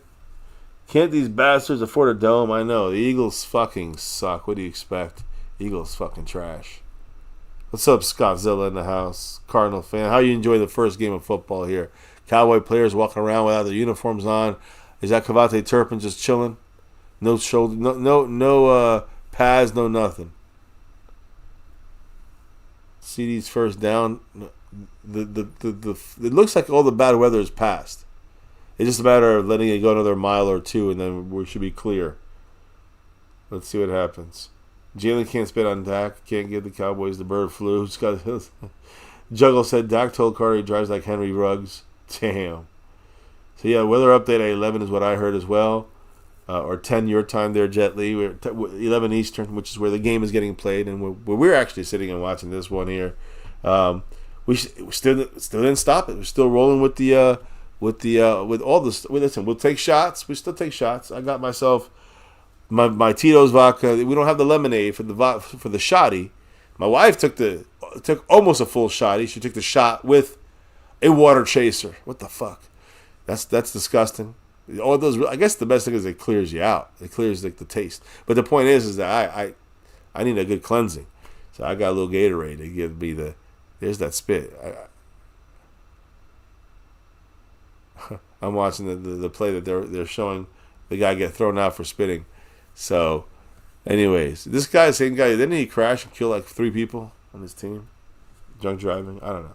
these bastards afford a dome? I know. The Eagles fucking suck. What do you expect? Eagles fucking trash. What's up, Scott Zilla in the house? Cardinal fan. How you enjoying the first game of football here? Cowboy players walking around without their uniforms on. Is that Cavate Turpin just chilling? No shoulder, no pads, no nothing. CD's first down. It looks like all the bad weather is past. It's just a matter of letting it go another mile or two, and then we should be clear. Let's see what happens. Jalen can't spit on Dak. Can't give the Cowboys the bird flu. Juggle said Dak told Carter he drives like Henry Ruggs. Damn. So, yeah, weather update at 11 is what I heard as well. Or 10 your time there, Jet Li. We're 11 Eastern, which is where the game is getting played, and we're actually sitting and watching this one here. We still didn't stop it. We're still rolling with all this. Listen, we'll take shots. We still take shots. I got myself my Tito's vodka. We don't have the lemonade for the shotty. My wife took almost a full shotty. She took the shot with a water chaser. What the fuck? That's disgusting. All those. I guess the best thing is it clears you out. It clears the taste. But the point is that I need a good cleansing. So I got a little Gatorade to give me there's that spit. I'm watching the play that they're showing the guy get thrown out for spitting. So, anyways, this guy, same guy, didn't he crash and kill like 3 people on his team? Drunk driving? I don't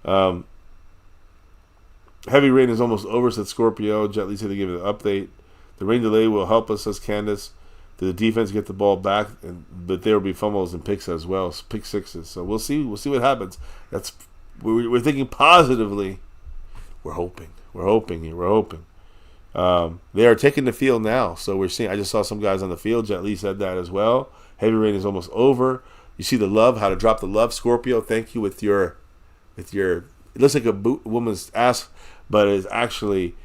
know. Heavy rain is almost over, said Scorpio. Jet Li said to give it an update. The rain delay will help us, says Candace. Did the defense get the ball back? But there will be fumbles and picks as well, pick sixes. So we'll see. We'll see what happens. We're thinking positively. We're hoping. They are taking the field now, so we're seeing. I just saw some guys on the field. Jet Li said that as well. Heavy rain is almost over. You see the love, how to drop the love, Scorpio. Thank you with your. It looks like a woman's ass, but it's actually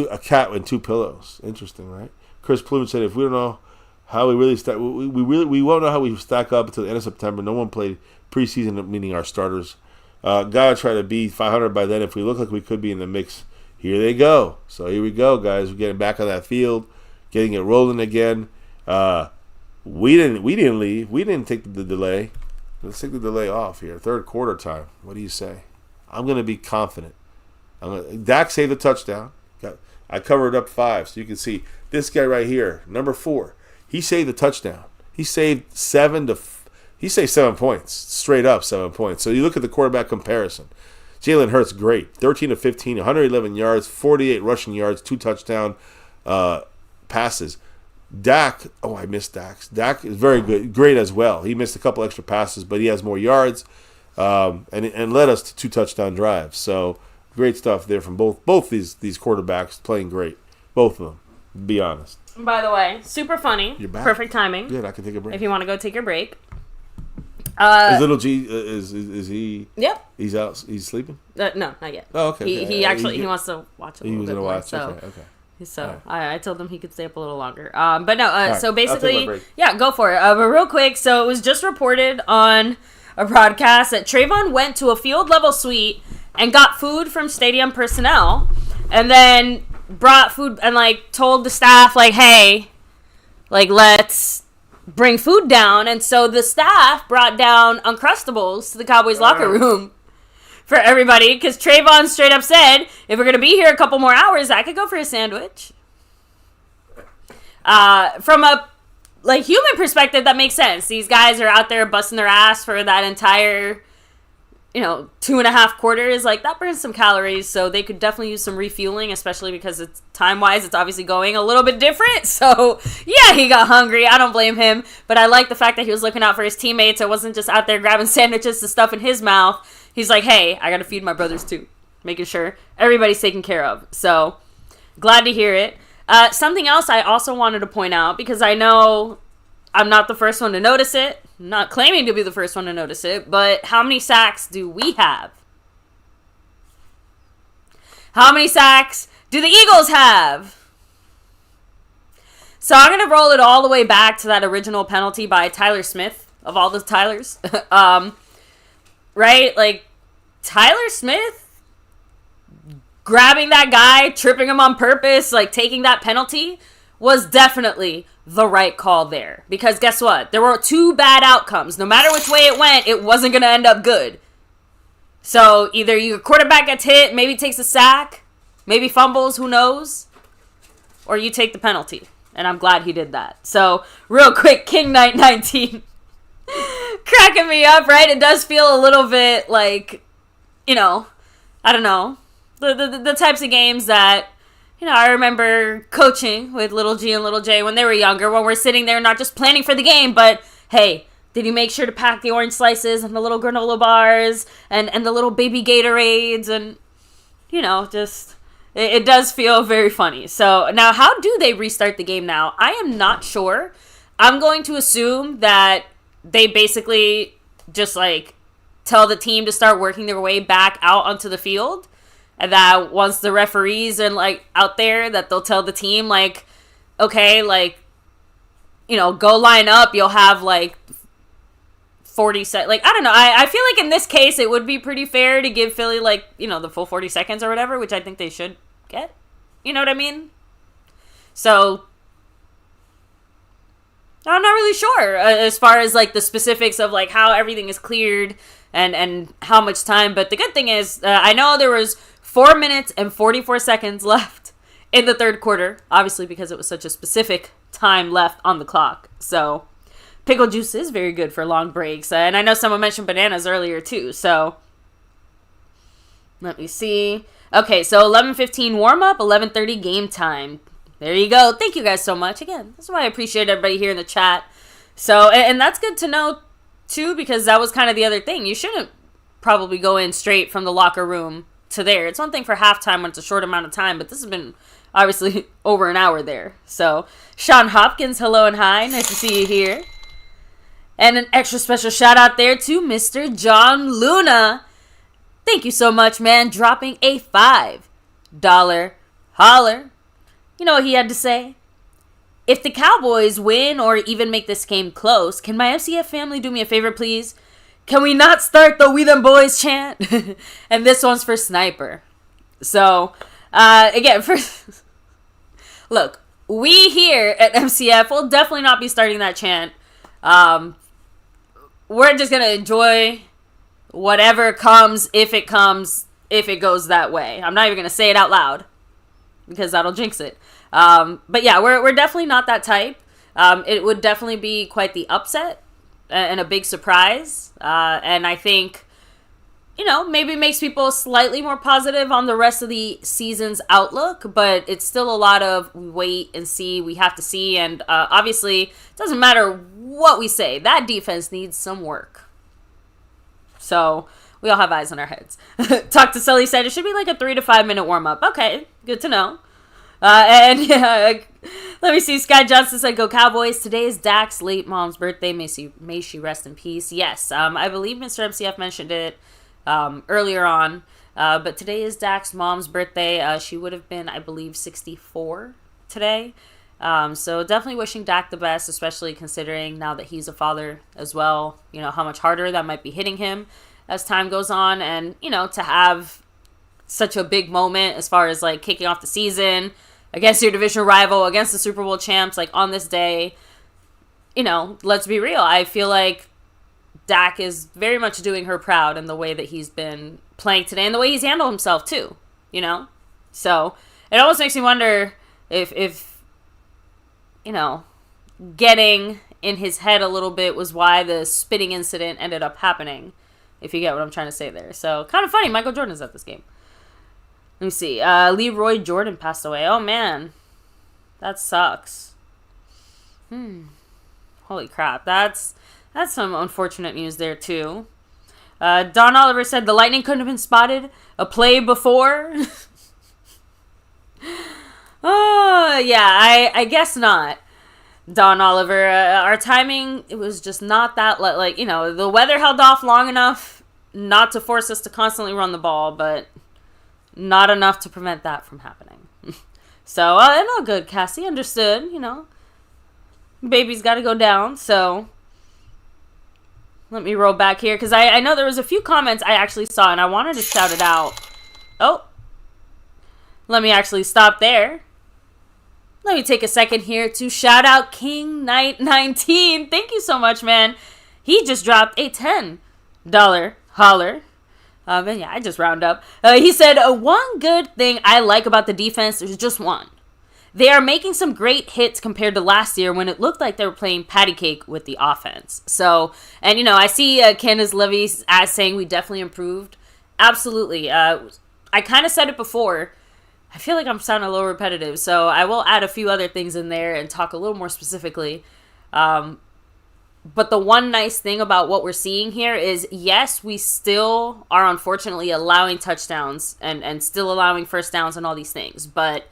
a cat with 2 pillows. Interesting, right? Chris Plumage said, if we don't know how we really stack, we won't know how we stack up until the end of September. No one played preseason, meaning our starters. Gotta try to be 500 by then. If we look like we could be in the mix, here they go. So here we go, guys. We're getting back on that field, getting it rolling again. We didn't leave. We didn't take the delay. Let's take the delay off here. Third quarter time. What do you say? I'm going to be confident. Dak saved the touchdown. I covered up 5, so you can see this guy right here, number 4. He saved the touchdown. He saved 7 points, straight up 7 points. So you look at the quarterback comparison. Jalen Hurts, great, 13 of 15, 111 yards, 48 rushing yards, 2 touchdown passes. Dak, I missed Dak. Dak is very good, great as well. He missed a couple extra passes, but he has more yards and led us to 2 touchdown drives. So great stuff there from both these quarterbacks playing great, both of them. To be honest. By the way, super funny. You're back. Perfect timing. Good, I can take a break. If you want to go take your break. Is little G is he? Yep. He's out. He's sleeping. No, not yet. Oh, okay. He wants to watch a little bit more. Watch. So, okay. So right. I told him he could stay up a little longer. But no. Right. So basically, yeah, go for it. But real quick, so it was just reported on a broadcast that Trayvon went to a field level suite and got food from stadium personnel, and then brought food and told the staff hey, let's bring food down. And so the staff brought down Uncrustables to the Cowboys locker room for everybody, because Trayvon straight up said, if we're going to be here a couple more hours, I could go for a sandwich. From a human perspective, that makes sense. These guys are out there busting their ass for that entire 2.5 quarters. That burns some calories, so they could definitely use some refueling, especially because it's time-wise, it's obviously going a little bit different. So yeah, he got hungry. I don't blame him, but I like the fact that he was looking out for his teammates. I wasn't just out there grabbing sandwiches to stuff in his mouth. He's like, hey, I gotta feed my brothers too, making sure everybody's taken care of. So glad to hear it. Something else I also wanted to point out, because I know I'm not the first one to notice it. I'm not claiming to be the first one to notice it, but how many sacks do we have? How many sacks do the Eagles have? So I'm going to roll it all the way back to that original penalty by Tyler Smith, of all the Tylers. Right? Tyler Smith grabbing that guy, tripping him on purpose, taking that penalty was definitely the right call there. Because guess what? There were 2 bad outcomes. No matter which way it went, it wasn't going to end up good. So either your quarterback gets hit, maybe takes a sack, maybe fumbles, who knows? Or you take the penalty. And I'm glad he did that. So real quick, King Knight 19. Cracking me up, right? It does feel a little bit I don't know. The types of games that I remember coaching with Little G and Little J when they were younger, when we're sitting there not just planning for the game, but, hey, did you make sure to pack the orange slices and the little granola bars and the little baby Gatorades and, just, it does feel very funny. So, now, how do they restart the game now? I am not sure. I'm going to assume that they basically just, tell the team to start working their way back out onto the field. And that once the referees are, out there, that they'll tell the team, okay, go line up. You'll have, 40 seconds. I don't know. I feel in this case, it would be pretty fair to give Philly, the full 40 seconds or whatever, which I think they should get. You know what I mean? So, I'm not really sure as far as, the specifics of, how everything is cleared and how much time. But the good thing is, I know there was 4 minutes and 44 seconds left in the third quarter, obviously because it was such a specific time left on the clock. So pickle juice is very good for long breaks. And I know someone mentioned bananas earlier too. So let me see. Okay, so 11:15 warm-up, 11:30 game time. There you go. Thank you guys so much. Again, that's why I appreciate everybody here in the chat. So, and that's good to know too, because that was kind of the other thing. You shouldn't probably go in straight from the locker room to there. It's one thing for halftime when it's a short amount of time, but this has been obviously over an hour there. So, Sean Hopkins, hello and hi. Nice to see you here. And an extra special shout out there to Mr. John Luna. Thank you so much, man. Dropping a $5 holler. You know what he had to say? If the Cowboys win or even make this game close, can my MCF family do me a favor, please? Can we not start the We Them Boys chant? And this one's for Sniper. So, Again, look, we here at MCF will definitely not be starting that chant. We're just going to enjoy whatever comes, if it goes that way. I'm not even going to say it out loud because that'll jinx it. But yeah, we're definitely not that type. It would definitely be quite the upset and a big surprise. And I think, maybe makes people slightly more positive on the rest of the season's outlook, but it's still a lot of wait and see. We have to see. And obviously, it doesn't matter what we say. That defense needs some work. So we all have eyes on our heads. Talk to Sully said it should be like a 3 to 5 minute warm up. Okay, good to know. And yeah, let me see. Sky Johnson said, "Go Cowboys." Today is Dak's late mom's birthday. May she rest in peace. Yes, I believe Mr. MCF mentioned it earlier on. But today is Dak's mom's birthday. She would have been, I believe, 64 today. So definitely wishing Dak the best, especially considering now that he's a father as well. How much harder that might be hitting him as time goes on, and to have such a big moment as far as like kicking off the season against your division rival, against the Super Bowl champs, like on this day, let's be real. I feel like Dak is very much doing her proud in the way that he's been playing today and the way he's handled himself too, So it almost makes me wonder if getting in his head a little bit was why the spitting incident ended up happening, if you get what I'm trying to say there. So kind of funny, Michael Jordan's at this game. Let me see. Leroy Jordan passed away. Oh, man. That sucks. Holy crap. That's some unfortunate news there, too. Don Oliver said the Lightning couldn't have been spotted a play before. Oh, yeah. I guess not. Don Oliver. Our timing, it was just not that, the weather held off long enough not to force us to constantly run the ball, but not enough to prevent that from happening. So, all good, Cassie. Understood, Baby's got to go down, so let me roll back here, because I know there was a few comments I actually saw, and I wanted to shout it out. Oh. Let me actually stop there. Let me take a second here to shout out King Knight 19. Thank you so much, man. He just dropped a $10 holler. And yeah, I just round up. He said, one good thing I like about the defense, there's just one. They are making some great hits compared to last year when it looked like they were playing patty cake with the offense. So, and I see Candace Levy as saying we definitely improved. Absolutely. I kind of said it before. I feel like I'm sounding a little repetitive, so I will add a few other things in there and talk a little more specifically. But the one nice thing about what we're seeing here is, yes, we still are unfortunately allowing touchdowns and still allowing first downs and all these things. But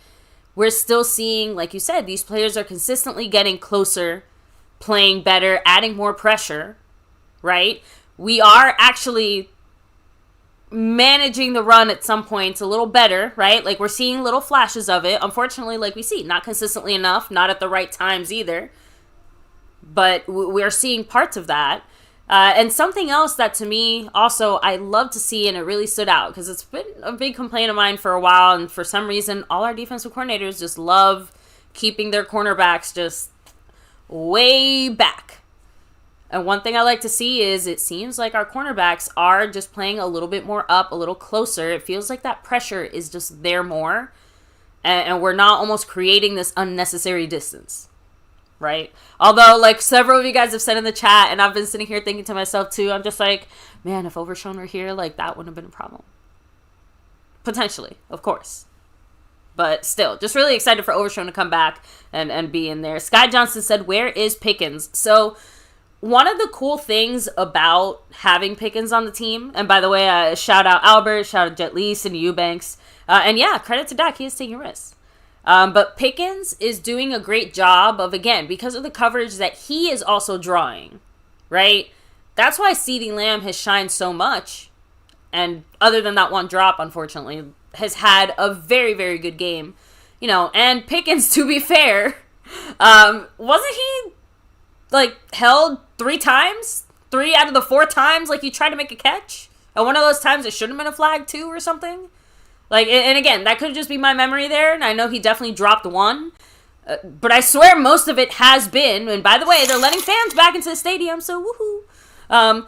we're still seeing, like you said, these players are consistently getting closer, playing better, adding more pressure, right? We are actually managing the run at some points a little better, right? Like we're seeing little flashes of it. Unfortunately, like we see, not consistently enough, not at the right times either. But we're seeing parts of that. And something else that to me also I love to see, and it really stood out because it's been a big complaint of mine for a while, and for some reason all our defensive coordinators just love keeping their cornerbacks just way back. And one thing I like to see is it seems like our cornerbacks are just playing a little bit more up, a little closer. It feels like that pressure is just there more, and we're not almost creating this unnecessary distance. Right? Although, like several of you guys have said in the chat, and I've been sitting here thinking to myself too, I'm just like, man, if Overshown were here, like that wouldn't have been a problem. Potentially, of course. But still, just really excited for Overshown to come back and be in there. Sky Johnson said, where is Pickens? So, one of the cool things about having Pickens on the team, and by the way, shout out Albert, shout out Jet Lee, Cindy Eubanks, and yeah, credit to Dak, he is taking risks. But Pickens is doing a great job of, again, because of the coverage that he is also drawing, right? That's why CeeDee Lamb has shined so much. And other than that one drop, unfortunately, has had a very, very good game. And Pickens, to be fair, wasn't he, held 3 times? 3 out of the 4 times, he tried to make a catch? And one of those times it shouldn't have been a flag, too, or something? Like, and again, that could just be my memory there, and I know he definitely dropped one. But I swear most of it has been, and by the way, they're letting fans back into the stadium, so woohoo.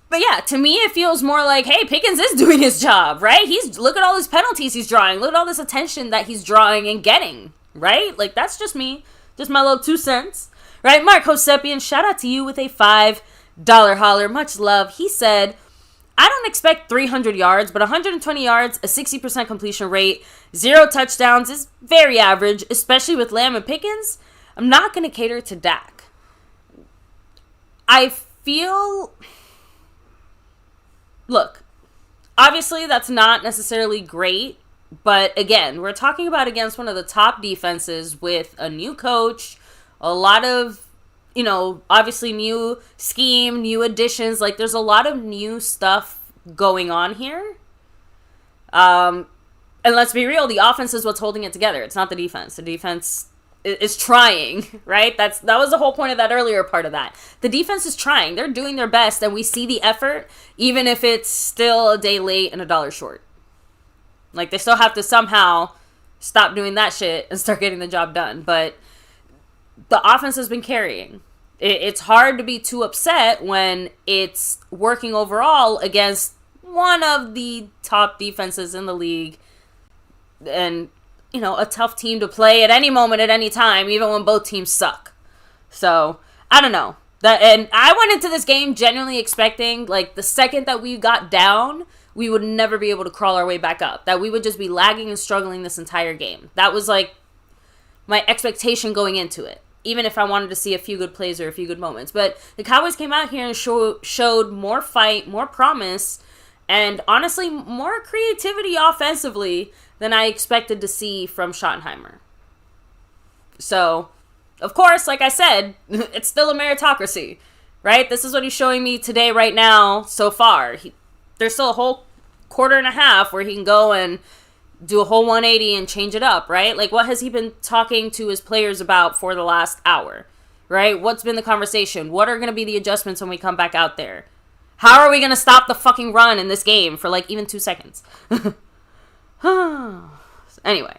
But yeah, to me, it feels more like, hey, Pickens is doing his job, right? Look at all these penalties he's drawing. Look at all this attention that he's drawing and getting, right? Like, that's just me. Just my little 2 cents. Right? Mark Hosepian, shout out to you with a $5 holler. Much love. He said, I don't expect 300 yards, but 120 yards, a 60% completion rate, 0 touchdowns is very average, especially with Lamb and Pickens. I'm not going to cater to Dak. I feel... Look, obviously that's not necessarily great, but again, we're talking about against one of the top defenses with a new coach, a lot of, obviously new scheme, new additions. Like, there's a lot of new stuff going on here. And let's be real, the offense is what's holding it together. It's not the defense. The defense is trying, right? That was the whole point of that earlier part of that. The defense is trying. They're doing their best, and we see the effort, even if it's still a day late and $1 short. Like, they still have to somehow stop doing that shit and start getting the job done. But the offense has been carrying. It's hard to be too upset when it's working overall against one of the top defenses in the league, and a tough team to play at any moment, at any time, even when both teams suck. So, I don't know. And I went into this game genuinely expecting, like, the second that we got down, we would never be able to crawl our way back up. That we would just be lagging and struggling this entire game. That was, like, my expectation going into it. Even if I wanted to see a few good plays or a few good moments. But the Cowboys came out here and showed more fight, more promise, and honestly, more creativity offensively than I expected to see from Schottenheimer. So, of course, like I said, it's still a meritocracy, right? This is what he's showing me today, right now, so far. There's still a whole quarter and a half where he can go and do a whole 180 and change it up, right? Like, what has he been talking to his players about for the last hour, right? What's been the conversation? What are going to be the adjustments when we come back out there? How are we going to stop the fucking run in this game for, like, even 2 seconds? Anyway.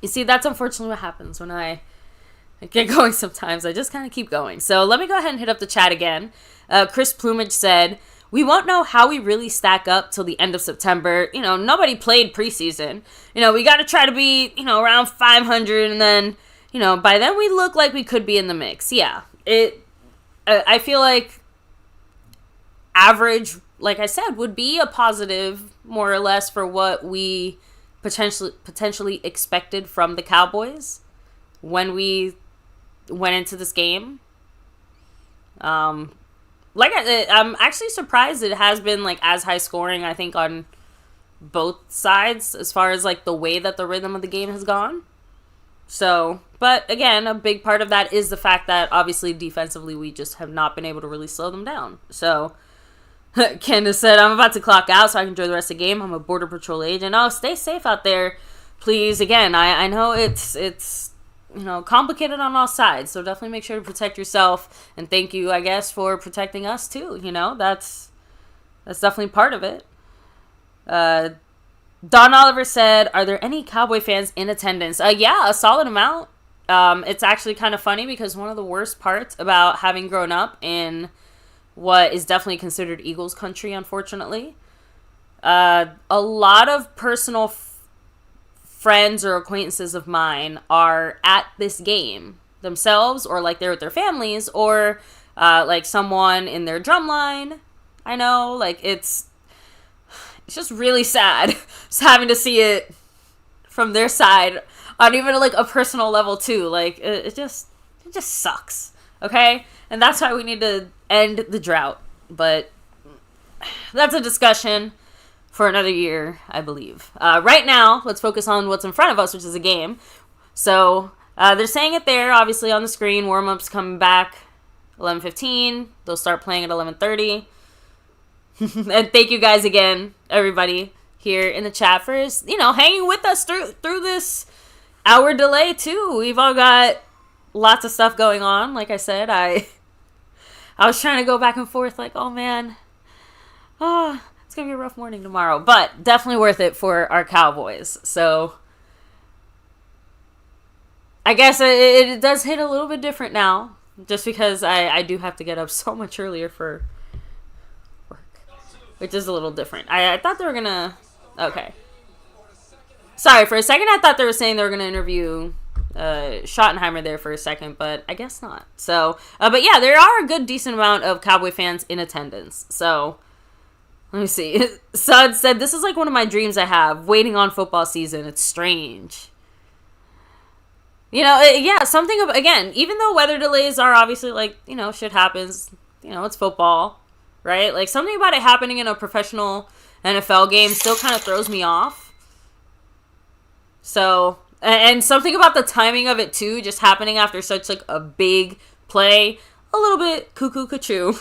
You see, that's unfortunately what happens when I get going sometimes. I just kind of keep going. So let me go ahead and hit up the chat again. Chris Plumage said, we won't know how we really stack up till the end of September. Nobody played preseason. We got to try to be, around 500, and then, by then we look like we could be in the mix. Yeah. I feel like average, like I said, would be a positive, more or less, for what we potentially expected from the Cowboys when we went into this game. I'm actually surprised it has been, like, as high scoring, I think, on both sides as far as, like, the way that the rhythm of the game has gone. So, but again, a big part of that is the fact that obviously defensively we just have not been able to really slow them down. So, Candace said, I'm about to clock out so I can enjoy the rest of the game. I'm a Border Patrol agent. Oh, stay safe out there, please. Again, I know it's complicated on all sides, so definitely make sure to protect yourself, and thank you, I guess, for protecting us too. That's definitely part of it. Don Oliver said, are there any Cowboy fans in attendance? Yeah, a solid amount. It's actually kind of funny because one of the worst parts about having grown up in what is definitely considered Eagles country, unfortunately, a lot of personal friends or acquaintances of mine are at this game themselves, or like they're with their families, or like someone in their drum line. I know, like, it's just really sad just having to see it from their side on even like a personal level too. Like, it just sucks. Okay, and that's why we need to end the drought. But that's a discussion for another year, I believe. Right now, let's focus on what's in front of us, which is a game. So they're saying it there, obviously on the screen. Warm-ups coming back 11:15. They'll start playing at 11:30. And thank you guys again, everybody here in the chat, for hanging with us through this hour delay too. We've all got lots of stuff going on. Like I said, I was trying to go back and forth, like, oh man, it's going to be a rough morning tomorrow. But definitely worth it for our Cowboys. So I guess it does hit a little bit different now. Just because I do have to get up so much earlier for work. Which is a little different. I thought they were going to... Okay. Sorry, for a second I thought they were saying they were going to interview Schottenheimer there for a second, but I guess not. So, but yeah, there are a good decent amount of Cowboy fans in attendance. So, let me see. Sud said, this is like one of my dreams I have, waiting on football season. It's strange. You know, yeah, something, again, even though weather delays are obviously like, you know, shit happens, you know, it's football, right? Like, something about it happening in a professional NFL game still kind of throws me off. So, and something about the timing of it, too, just happening after such, like, a big play, a little bit cuckoo-cuckoo.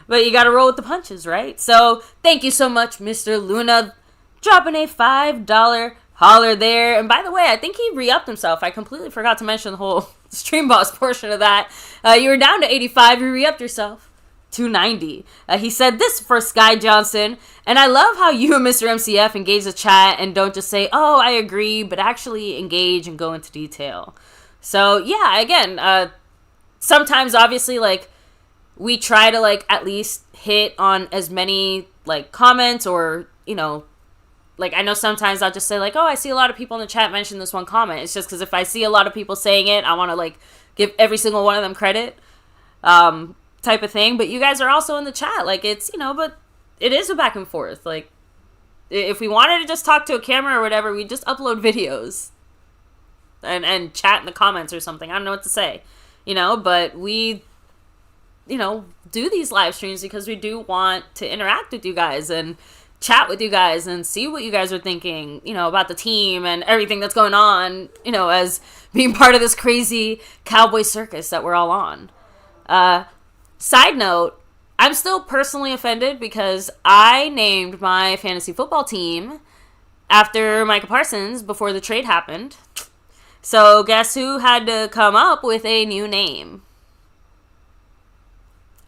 But you gotta roll with the punches, right? So, thank you so much, Mr. Luna, dropping a $5 holler there. And by the way, I think he re-upped himself. I completely forgot to mention the whole Stream Boss portion of that. You were down to 85. You re-upped yourself to 90. He said this for Sky Johnson. And I love how you and Mr. MCF engage the chat and don't just say, oh, I agree, but actually engage and go into detail. So, yeah, again, sometimes, obviously, like, we try to, like, at least hit on as many, like, comments or, you know, like, I know sometimes I'll just say, like, oh, I see a lot of people in the chat mention this one comment. It's just because if I see a lot of people saying it, I want to, like, give every single one of them credit, type of thing. But you guys are also in the chat. Like, it's, you know, but it is a back and forth. Like, if we wanted to just talk to a camera or whatever, we just upload videos and chat in the comments or something. I don't know what to say, you know, but we, you know, do these live streams because we do want to interact with you guys and chat with you guys and see what you guys are thinking, you know, about the team and everything that's going on, you know, as being part of this crazy cowboy circus that we're all on. Side note, I'm still personally offended because I named my fantasy football team after Micah Parsons before the trade happened. So guess who had to come up with a new name?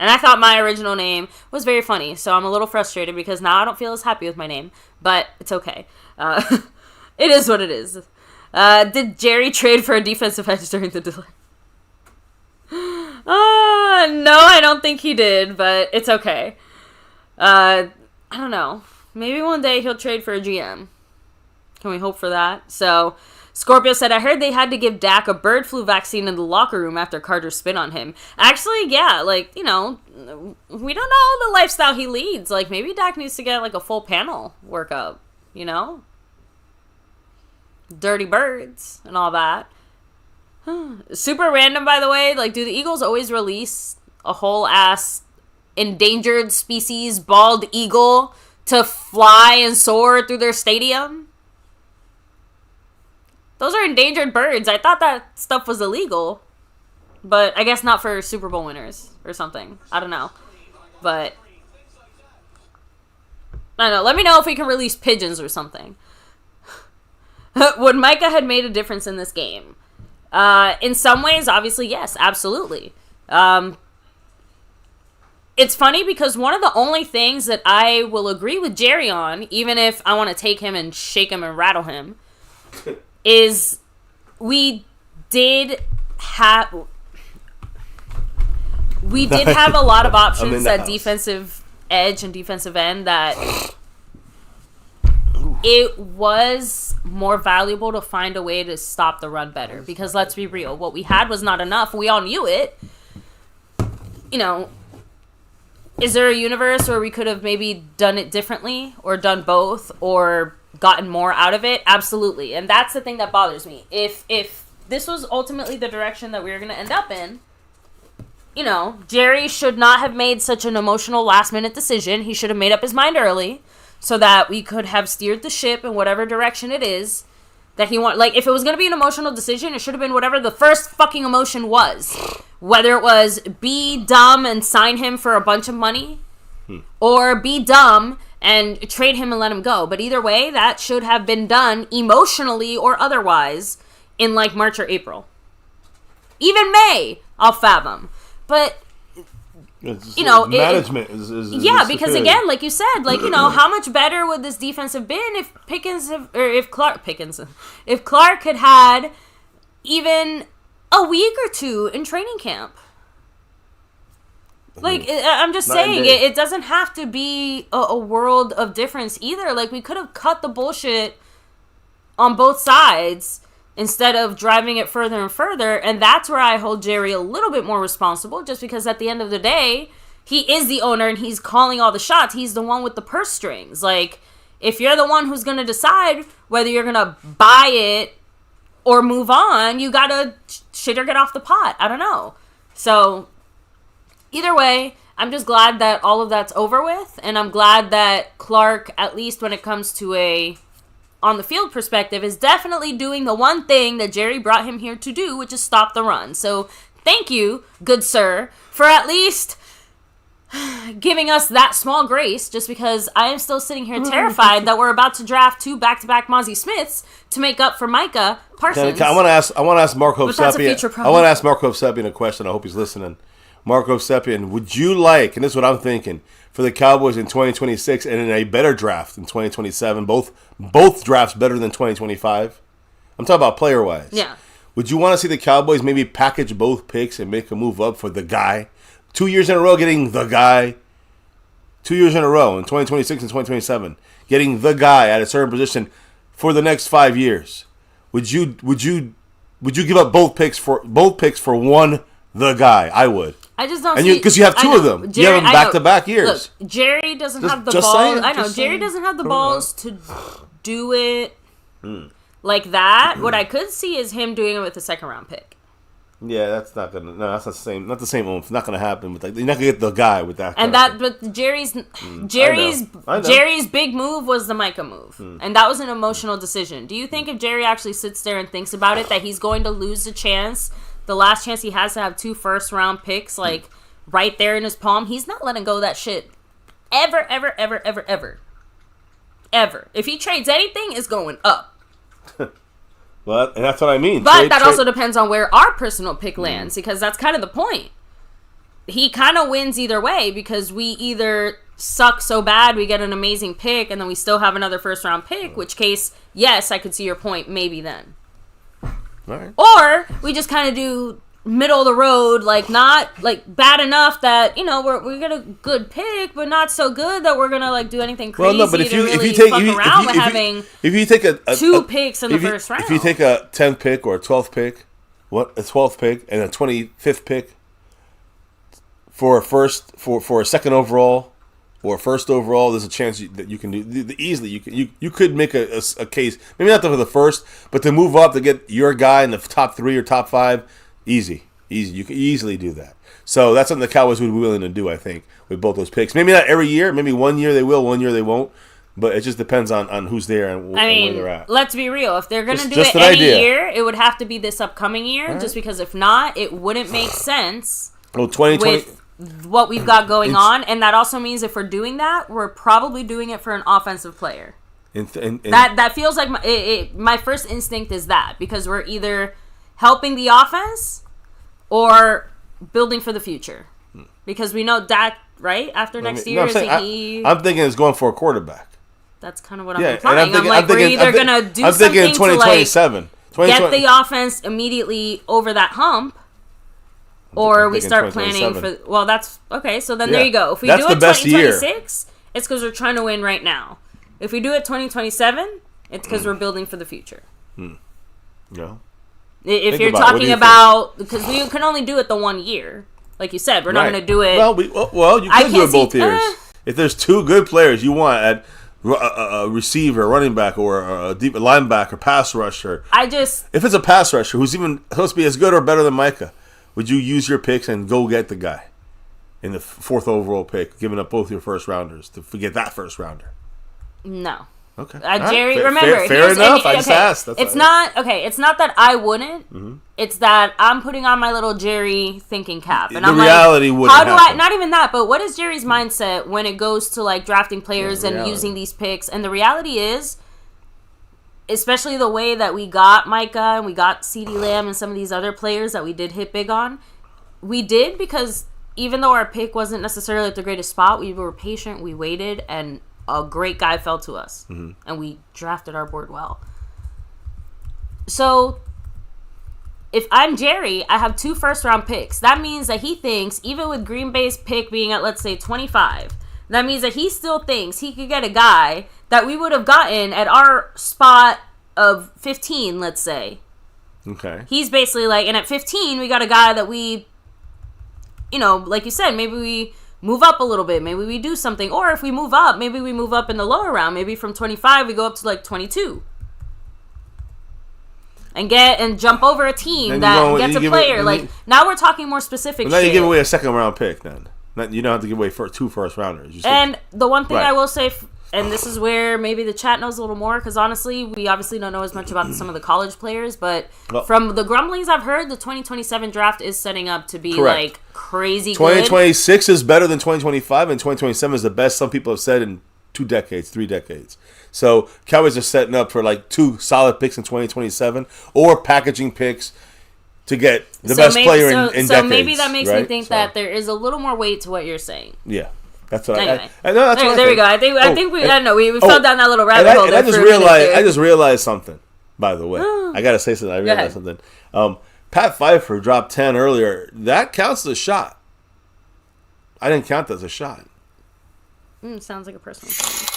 And I thought my original name was very funny, so I'm a little frustrated because now I don't feel as happy with my name. But it's okay. It is what it is. Did Jerry trade for a defensive edge during the delay? No, I don't think he did, but it's okay. I don't know. Maybe one day he'll trade for a GM. Can we hope for that? So, Scorpio said, I heard they had to give Dak a bird flu vaccine in the locker room after Carter spit on him. Actually, yeah, like, you know, we don't know the lifestyle he leads. Like, maybe Dak needs to get, like, a full panel workup, you know? Dirty birds and all that. Super random, by the way. Like, do the Eagles always release a whole-ass endangered species bald eagle to fly and soar through their stadium? Those are endangered birds. I thought that stuff was illegal. But I guess not for Super Bowl winners or something. I don't know. But I don't know. Let me know if we can release pigeons or something. Would Micah have made a difference in this game? In some ways, obviously, yes. Absolutely. It's funny because one of the only things that I will agree with Jerry on, even if I want to take him and shake him and rattle him, is we did have a lot of options at defensive edge and defensive end that it was more valuable to find a way to stop the run better. Because let's be real, what we had was not enough. We all knew it. You know, is there a universe where we could have maybe done it differently or done both or gotten more out of it? Absolutely. And that's the thing that bothers me. If this was ultimately the direction that we were going to end up in, you know, Jerry should not have made such an emotional last-minute decision. He should have made up his mind early so that we could have steered the ship in whatever direction it is that he want. Like, if it was going to be an emotional decision, it should have been whatever the first fucking emotion was. Whether it was be dumb and sign him for a bunch of money or be dumb and trade him and let him go. But either way, that should have been done emotionally or otherwise in, like, March or April. Even May, I'll fathom. But management is because superior. again, like you said, like how much better would this defense have been if if Clark had had even a week or two in training camp. Like, I'm just saying, it doesn't have to be a world of difference either. Like, we could have cut the bullshit on both sides instead of driving it further and further. And that's where I hold Jerry a little bit more responsible, just because at the end of the day, he is the owner and he's calling all the shots. He's the one with the purse strings. Like, if you're the one who's going to decide whether you're going to buy it or move on, you got to shit or get off the pot. I don't know. So, either way, I'm just glad that all of that's over with. And I'm glad that Clark, at least when it comes to a on the field perspective, is definitely doing the one thing that Jerry brought him here to do, which is stop the run. So thank you, good sir, for at least giving us that small grace, just because I am still sitting here terrified that we're about to draft 2 back-to-back Mozzie Smiths to make up for Micah Parsons. I want to ask Marco Seppian. I want to ask Marco Seppian a question. I hope he's listening. Marco Seppian, would you like, and this is what I'm thinking, for the Cowboys in 2026 and in a better draft in 2027, both drafts better than 2025? I'm talking about player-wise. Yeah. Would you want to see the Cowboys maybe package both picks and make a move up for the guy? 2 years in a row getting the guy. 2 years in a row in 2026 and 2027. Getting the guy at a certain position for the next 5 years. Would you give up both picks for one the guy? I would. I just don't because you have two of them. Jerry, you have them back-to-back years. Look, Jerry doesn't have the balls. I know Jerry doesn't have the balls to do it like that. What I could see is him doing it with a second-round pick. Yeah, that's not gonna. No, that's not the same. Not the same. It's not gonna happen. You're not gonna get the guy with that. But Jerry's big move was the Micah move, and that was an emotional decision. Do you think if Jerry actually sits there and thinks about it, that he's going to lose the last chance he has to have 2 first-round picks, like right there in his palm? He's not letting go of that shit ever. If he trades anything, it's going up. Well, and that's what I mean. But that also depends on where our personal pick lands, because that's kind of the point. He kind of wins either way, because we either suck so bad we get an amazing pick and then we still have another first-round pick, which case, yes, I could see your point, maybe then. All right. Or we just kind of do middle of the road, like not like bad enough that we get a good pick, but not so good that we're gonna like do anything crazy. Well, no, but if you take a 2 picks in the first round, if you take a 10th pick or a 12th pick, a 12th pick and a 25th pick for a second overall or a first overall, there's a chance that you can do easily. You could make a case, maybe not for the first, but to move up to get your guy in the top 3 or top 5. Easy. You can easily do that. So that's something the Cowboys would be willing to do, I think, with both those picks. Maybe not every year. Maybe 1 year they will, 1 year they won't. But it just depends on who's there and where they're at. Let's be real. If they're going to do it any year, it would have to be this upcoming year. Right. Just because if not, it wouldn't make sense with what we've got going on. And that also means if we're doing that, we're probably doing it for an offensive player. That feels like my first instinct is that. Because we're either helping the offense or building for the future, because we know Dak after next year. I'm thinking it's going for a quarterback. That's kind of what I'm implying. We're either gonna do something 2027 to get the offense immediately over that hump, or we start planning for. Well, that's okay. So then there you go. If we do it 2026, it's because we're trying to win right now. If we do it 2027, it's because we're building for the future. No. If you're talking about, because we can only do it the 1 year, like you said, we're not going to do it. Well, you could do it both years. If there's 2 good players you want at a receiver, running back, or a deep linebacker, pass rusher. If it's a pass rusher who's even supposed to be as good or better than Micah, would you use your picks and go get the guy in the 4th overall pick, giving up both your first rounders to forget that first rounder? No. Okay. Jerry, remember. Fair enough. I just asked. It's not that I wouldn't. Mm-hmm. It's that I'm putting on my little Jerry thinking cap, and I'm reality like, wouldn't happen. Not even that, but what is Jerry's mindset when it goes to like drafting players and using these picks? And the reality is, especially the way that we got Micah and we got CeeDee Lamb and some of these other players that we did hit big on, we did because even though our pick wasn't necessarily at the greatest spot, we were patient, we waited, and a great guy fell to us. Mm-hmm. And we drafted our board well. So, if I'm Jerry, I have 2 first-round picks. That means that he thinks, even with Green Bay's pick being at, let's say, 25, that means that he still thinks he could get a guy that we would have gotten at our spot of 15, let's say. Okay. He's basically like, and at 15, we got a guy that we, like you said, maybe we move up a little bit. Maybe we do something. Or if we move up, maybe we move up in the lower round. Maybe from 25, we go up to like 22. And jump over a team that gets a player. Now we're talking more specific now you give away a second round pick then. You don't have to give away 2 first rounders. And the one thing I will say, and this is where maybe the chat knows a little more, because honestly, we obviously don't know as much about some of the college players, but from the grumblings I've heard, the 2027 draft is setting up to be like crazy 2026 is better than 2025, and 2027 is the best some people have said in 2 decades, 3 decades. So Cowboys are setting up for like 2 solid picks in 2027, or packaging picks to get the best player in decades. So maybe that makes me think that there is a little more weight to what you're saying. Yeah. That's what anyway. There we go. I think we fell down that little rabbit hole. And I just realized something, by the way. I got to say something. I realized something. Pat Pfeiffer dropped 10 earlier. That counts as a shot. I didn't count that as a shot. Sounds like a personal thing.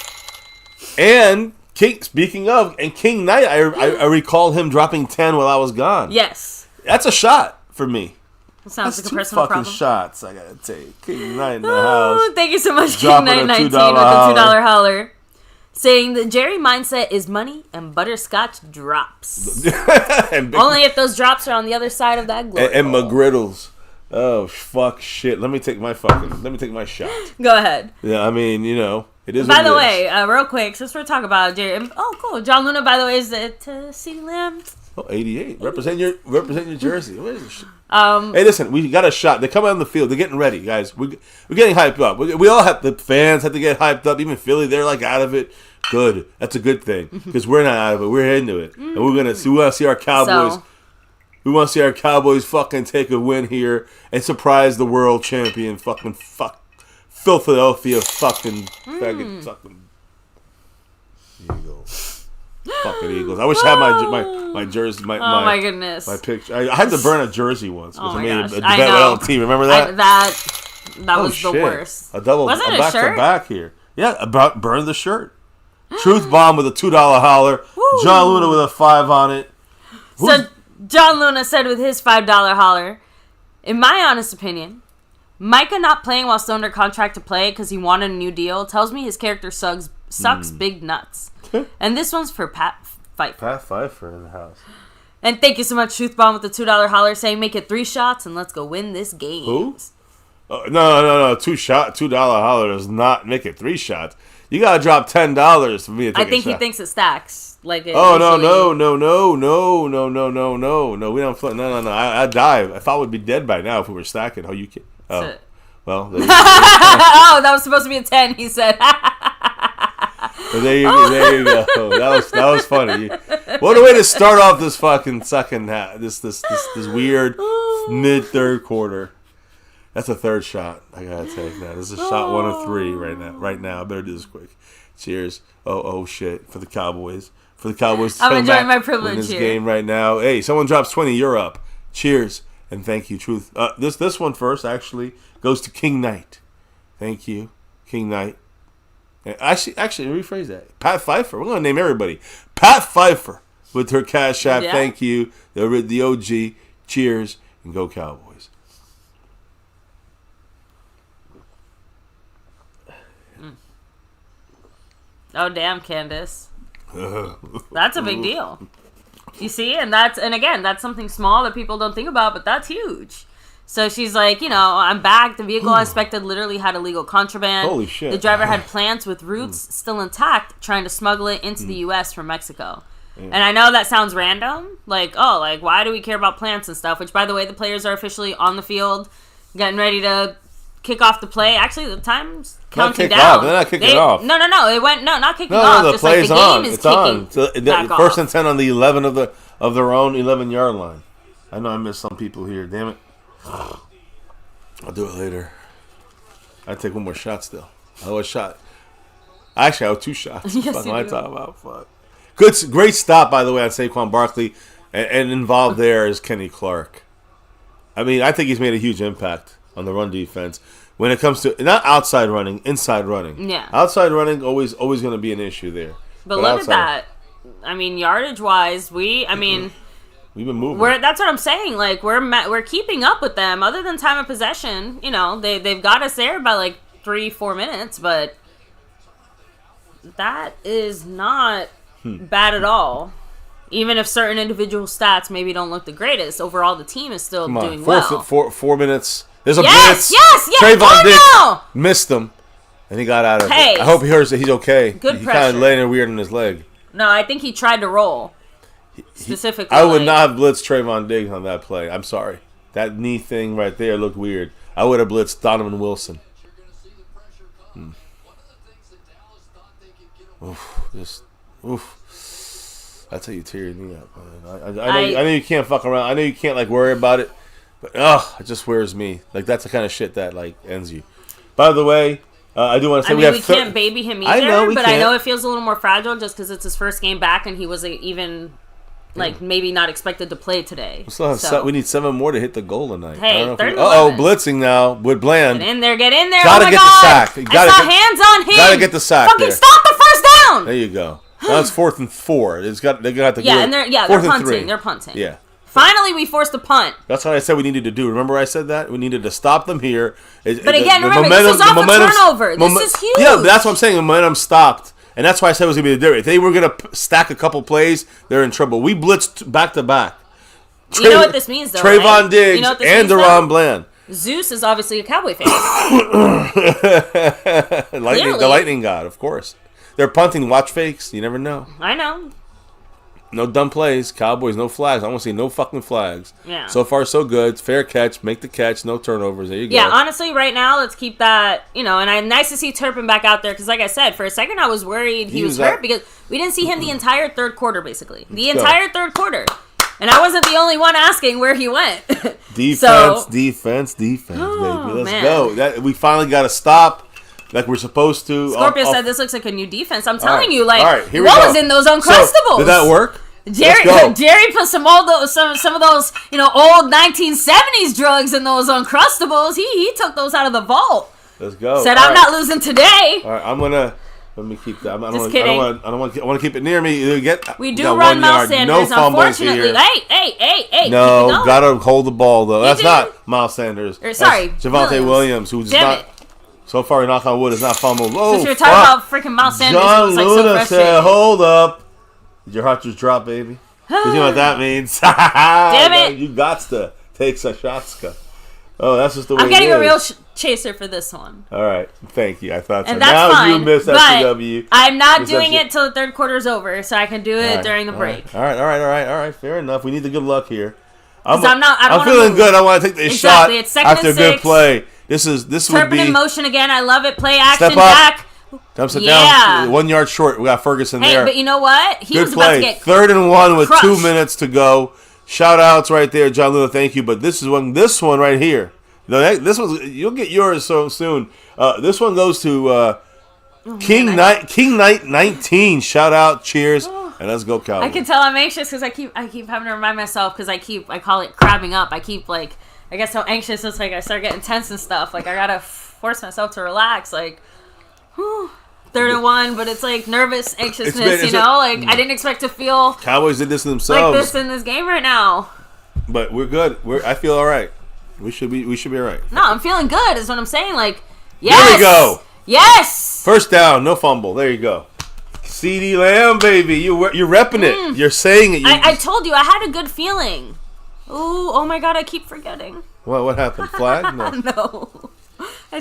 And speaking of, King Knight, I recall him dropping 10 while I was gone. Yes. That's a shot for me. Sounds like a fucking personal problem. shots I gotta take. King Knight in the house. Thank you so much, King Knight 19 with the $2 holler. Saying the Jerry mindset is money and butterscotch drops. Only if those drops are on the other side of that glory. And McGriddles. Oh, fuck shit. Let me take my shot. Go ahead. Yeah, I mean, it is. By the way, real quick, since we're talking about Jerry. Oh, cool. John Luna, by the way, is at City Lamb. Oh, 88. Represent your jersey. What is this shit? Hey, listen, we got a shot. They're coming on the field. They're getting ready, guys. We're getting hyped up. We all have, the fans have to get hyped up. Even Philly, they're like out of it. Good. That's a good thing because we're not out of it. We're into it, and we want to see our Cowboys. We want to see our Cowboys fucking take a win here and surprise the world champion. Philadelphia fucking Eagles. Fucking Eagles. I wish I had my jersey. My goodness. My picture. I had to burn a jersey once because I made gosh. a bet with all the team. Remember that? That was the worst. A double. Wasn't it a back shirt? to back here. Yeah, about burned the shirt. Truth bomb with a $2 holler. Woo. John Luna with a 5 on it. So John Luna said with his $5 holler, in my honest opinion, Micah not playing while still under contract to play because he wanted a new deal tells me his character sucks big nuts. And this one's for Pat Pfeiffer. Pat Pfeiffer in the house. And thank you so much, Truth Bomb with the $2 holler, saying make it 3 shots and let's go win this game. Who? No. $2 holler does not make it 3 shots. You gotta drop $10 for me to take a shot. I think he thinks it stacks. No. We don't flip. No. I'd die. If I would be dead by now if we were stacking. Oh, you can't. Oh, well. There you go. Oh, that was supposed to be a 10. He said. There you go. That was funny. What a way to start off this fucking second half. This weird mid third quarter. That's a third shot. I gotta take that. This is shot 1 of 3 right now. I better do this quick. Cheers. Oh shit for the Cowboys. For the Cowboys. I'm enjoying my privilege in this here. Game right now. Hey, someone drops 20. You're up. Cheers and thank you. Truth. This one first actually goes to King Knight. Thank you, King Knight. Actually, rephrase that. Pat Pfeiffer. We're gonna name everybody. Pat Pfeiffer with her cash app. Yeah. Thank you. The OG. Cheers and go Cowboys. Oh damn, Candace. That's a big deal. You see, and again, that's something small that people don't think about, but that's huge. So she's like, I'm back. The vehicle I inspected literally had illegal contraband. Holy shit. The driver had plants with roots still intact, trying to smuggle it into the U.S. from Mexico. Yeah. And I know that sounds random. Why do we care about plants and stuff? Which, by the way, the players are officially on the field, getting ready to kick off the play. Actually, the time's counting down. They're not kicking off. No. It went not kicking off. The just play's like the on. game is it's kicking on. So back off. First and 10 on the 11 of their own 11-yard line. I know I missed some people here. Damn it. I'll do it later. I'll take one more shot still. I owe a shot. Actually, I owe 2 shots. Yes, Fuck, you am I do. talking about? Fuck. Great stop, by the way, on Saquon Barkley. And involved there is Kenny Clark. I mean, I think he's made a huge impact on the run defense. When it comes to, not outside running, inside running. Yeah. Outside running, always going to be an issue there. But look at that. I mean, yardage-wise, we've been moving. That's what I'm saying. Like, we're keeping up with them. Other than time of possession, you know, they've got us there by like 3-4 minutes, but that is not bad at all. Even if certain individual stats maybe don't look the greatest, overall the team is still doing well. 4 minutes. There's a blitz. Yes. Trayvon Diggs missed him, and he got out of it. I hope he hears that he's okay. Good he pressure. Kind of laying there weird in his leg. No, I think he tried to roll. Specifically. I would not have blitzed Trayvon Diggs on that play. I'm sorry. That knee thing right there looked weird. I would have blitzed Donovan Wilson. Oof. That's how you tear your knee up, man. I know you can't fuck around. I know you can't like worry about it, but it just wears me. Like that's the kind of shit that like ends you. By the way, I do want to say we can't baby him either. I know it feels a little more fragile just because it's his first game back and he wasn't even maybe not expected to play today. We need 7 more to hit the goal tonight. Hey, blitzing now with Bland. Get in there. Gotta get the sack. I saw hands on him. Gotta get the sack. Fucking stop the first down. There you go. Now it's 4th and 4. They got the they're punting. They're punting. Yeah. Finally, we forced a punt. That's what I said we needed to do. Remember I said that? We needed to stop them here. But again, remember, this was off a turnover. This is huge. Yeah, that's what I'm saying. The momentum stopped. And that's why I said it was going to be the difference. If they were going to stack a couple plays, they're in trouble. We blitzed back-to-back. You know what this means, though, Trayvon Diggs and Deron Bland. Zeus is obviously a Cowboy fan. The lightning god, of course. They're punting watch fakes. You never know. I know. No dumb plays. Cowboys, no flags. I want to see no fucking flags. Yeah. So far, so good. Fair catch. Make the catch. No turnovers. There you go. Yeah, honestly, right now, let's keep that, and nice to see Turpin back out there because, like I said, for a second I was worried he was hurt because we didn't see him the entire third quarter, basically. The entire third quarter. And I wasn't the only one asking where he went. Defense, baby. Let's go. We finally got to stop. Like we're supposed to. Scorpio said this looks like a new defense. I'm telling you, what was in those Uncrustables? So, did that work? Jerry put some of those, old 1970s drugs in those Uncrustables. He took those out of the vault. Let's go. Said I'm not losing today. All right, let me keep that. Just kidding. I want to keep it near me. We do run Miles Sanders, unfortunately. Hey. No, gotta hold the ball though. That's not Miles Sanders. Sorry, Javonte Williams, who's not. So far, knock on wood, is not fumbled. Oh, since you're talking about freaking Miles Sanders, John it was Luna so frustrating. said, hold up. Did your heart just drop, baby? Because you know what that means. Damn it. You got to take some shots. Oh, that's just the way I'm getting it is. A real chaser for this one. All right. Thank you. I thought so. And that's now fine, you missed FCW. I'm not doing it till the third quarter's over, so I can do it during the break. All right. Fair enough. We need the good luck here. I'm feeling good. I want to take this shot after a good play. This would be in motion again. I love it. Play action step up. back. Dumps it down. 1 yard short. We got Ferguson there. But you know what? He was play. About to get 3rd and 1 with crushed. 2 minutes to go. Shout outs right there, John Luna. Thank you. But this one right here. This one's you'll get yours so soon. This one goes to King Knight 19. Shout out. Cheers. And let's go Cowboys. I can tell I'm anxious because I keep having to remind myself because I call it crabbing up. I get so anxious. It's like I start getting tense and stuff. Like I gotta force myself to relax. Like, 3rd and 1, but it's like nervous anxiousness. I didn't expect to feel Cowboys did this to themselves like this in this game right now. But we're good. I feel all right. We should be all right. No, I'm feeling good. Is what I'm saying. Like, yes. There we go. Yes. First down, no fumble. There you go. CeeDee Lamb, baby. You're repping it. You're saying it. I told you. I had a good feeling. Ooh, oh my God, I keep forgetting. What happened? Flag? No. No. I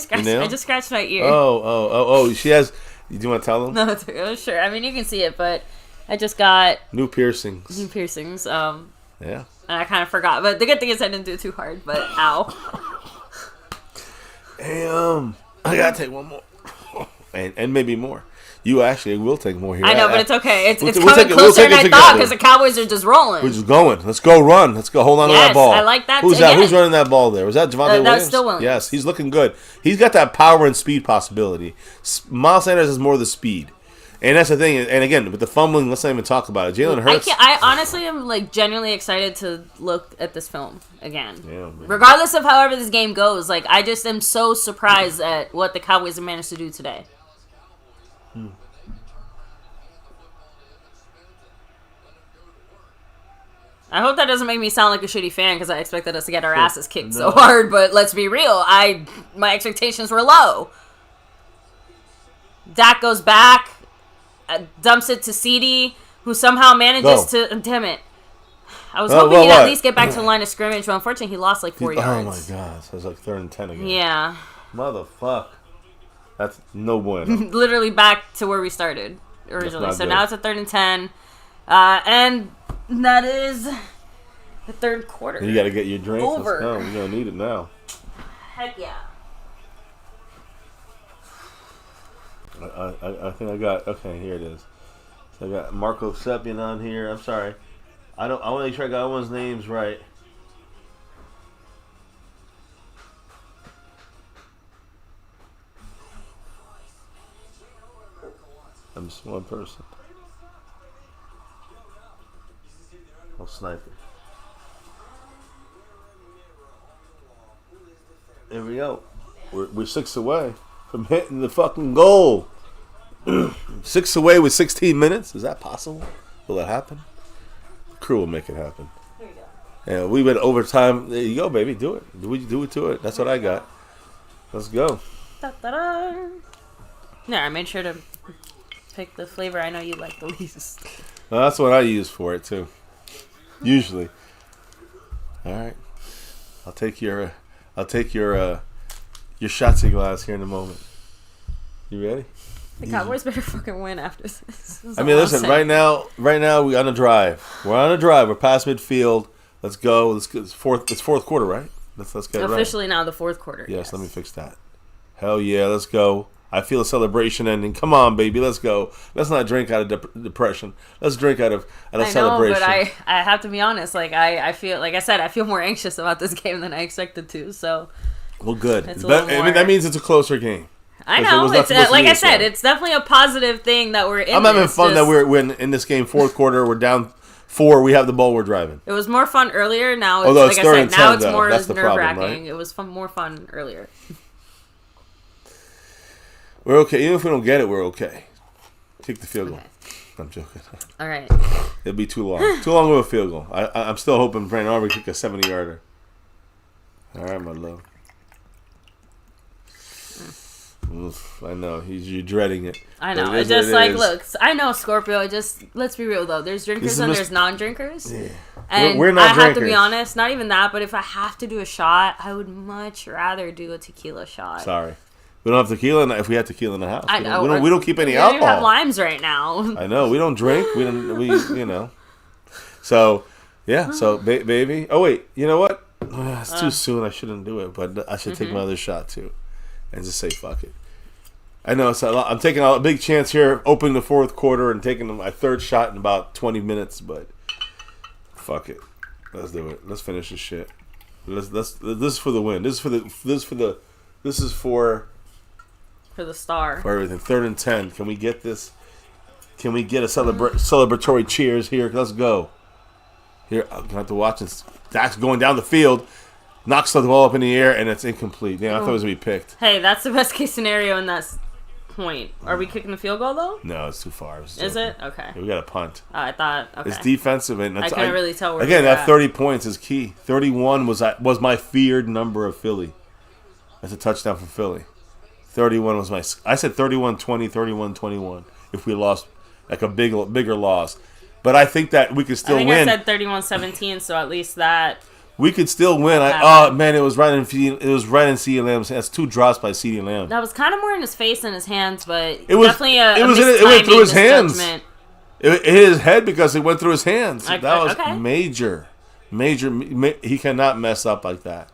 just scratched my ear. Oh, she has... Do you want to tell them? No, sure. I mean, you can see it, but I just got... New piercings. Yeah. And I kind of forgot. But the good thing is I didn't do it too hard, but ow. Damn. I got to take one more. and maybe more. You actually will take more here. I know, but it's okay. It's we'll coming closer than I thought because the Cowboys are just rolling. We're just going. Let's go run. Let's go. Hold on to that ball. I like that. Who's that? Who's running that ball there? Was that Javonte Williams? That's still Williams. Yes, he's looking good. He's got that power and speed possibility. Miles Sanders has more of the speed. And that's the thing. And again, with the fumbling, let's not even talk about it. Jalen Hurts. I honestly am like genuinely excited to look at this film again. Yeah, regardless of however this game goes, like I just am so surprised at what the Cowboys have managed to do today. I hope that doesn't make me sound like a shitty fan because I expected us to get our asses kicked so hard. But let's be real, my expectations were low. Dak goes back. Dumps it to CD, who somehow manages to... Damn it. I was hoping he'd at least get back to the line of scrimmage, but unfortunately he lost like 4 yards. Oh my god. So it was like 3rd and 10 again. Yeah. Motherfuck. That's no bueno. Literally back to where we started originally. So now it's a 3rd and 10. And that is the 3rd quarter. You got to get your drink. Over. Let's go. We're going to need it now. Heck yeah. I think I got, okay, here it is. So I got Marco Seppian on here. I'm sorry. I want to make sure I got everyone's names right. I'm just one person. I'll snipe it. There we go. We're 6 away from hitting the fucking goal. 6 away with 16 minutes. Is that possible? Will it happen? The crew will make it happen. Here you go. Yeah, we went overtime. There you go, baby. Do it. Do it to it. That's what I got. Let's go. Da-da-da. Yeah, I made sure to pick the flavor I know you like the least. Well, that's what I use for it too. Usually. All right. I'll take your shotzi glass here in a moment. You ready? The Cowboys better fucking win after this. I mean, listen. Right now we're on a drive. We're past midfield. Let's go. It's fourth quarter, right? Let's get it right. Officially now the 4th quarter. Yes. Let me fix that. Hell yeah, let's go. I feel a celebration ending. Come on, baby, let's go. Let's not drink out of depression. Let's drink out of celebration. I know, but I have to be honest. Like I feel, like I said, I feel more anxious about this game than I expected to. So, well, good. I mean, that means it's a closer game. I know. It's like I said, it's definitely a positive thing that we're in. I'm having fun that we're in this game. 4th quarter, we're down 4. We have the ball. We're driving. It was more fun earlier. Now, it's like I said, now it's though. more That's nerve-wracking. Right? It was more fun earlier. We're okay. Even if we don't get it, we're okay. Kick the field goal. Okay. I'm joking. All right. It'll be too long. Too long of a field goal. I'm still hoping Brandon Aubrey kick a 70-yarder. All right, my love. Oof, I know. You're dreading it. I know. It's just like, look, I know, Scorpio. Just, let's be real, though. There's drinkers and there's non-drinkers. Yeah. And we're not drinkers. I have to be honest, not even that, but if I have to do a shot, I would much rather do a tequila shot. Sorry. We don't have tequila if we have tequila in the house. I know. We don't keep any alcohol. We don't even have limes right now. I know. We don't drink. We you know. So, yeah. So, baby. Oh, wait. You know what? It's too soon. I shouldn't do it. But I should take my other shot, too. And just say, fuck it. I know. I'm taking a big chance here, opening the 4th quarter and taking my 3rd shot in about 20 minutes. But, fuck it. Let's do it. Let's finish this shit. This is for the win. This is for the star. For everything. 3rd and 10. Can we get this? Can we get a celebratory cheers here? Let's go. Here, I'm going to have to watch this. Dak's going down the field. Knocks the ball up in the air, and it's incomplete. Damn, I thought it was going to be picked. Hey, that's the best case scenario in that point. Are we kicking the field goal, though? No, it's too far. Is it? Okay. Yeah, we got a punt. I thought, okay. It's defensive. And I couldn't really tell where again, that 30 points is key. 31 was my feared number of Philly. That's a touchdown for Philly. 31 was I said 31-20, 31-21 if we lost, like a bigger loss. But I think that we could still win. I said 31-17, so at least that. We could still win. Man, it was right in CeeDee Lamb's hands. 2 drops by CeeDee Lamb. That was kind of more in his face than his hands, but it was definitely it went through his hands. It hit his head because it went through his hands. That was major. He cannot mess up like that.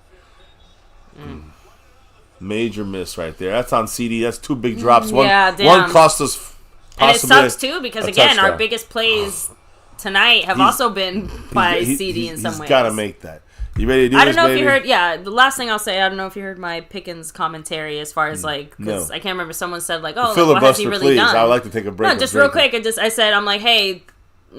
Major miss right there. That's on CD. That's 2 big drops. Yeah, damn. One cost us And it possibly sucks too because a again, our touchdown. biggest plays tonight have also been by CD in some ways. He's got to make that. You ready to do this, I don't know baby? if you heard. Yeah, the last thing I'll say, I don't know if you heard my Pickens commentary as far as like, because No. I can't remember. Someone said like, "Oh, like, what has Filibuster, he really please. done?" I would like to take a break. No, just real quick. I said, I'm like, hey,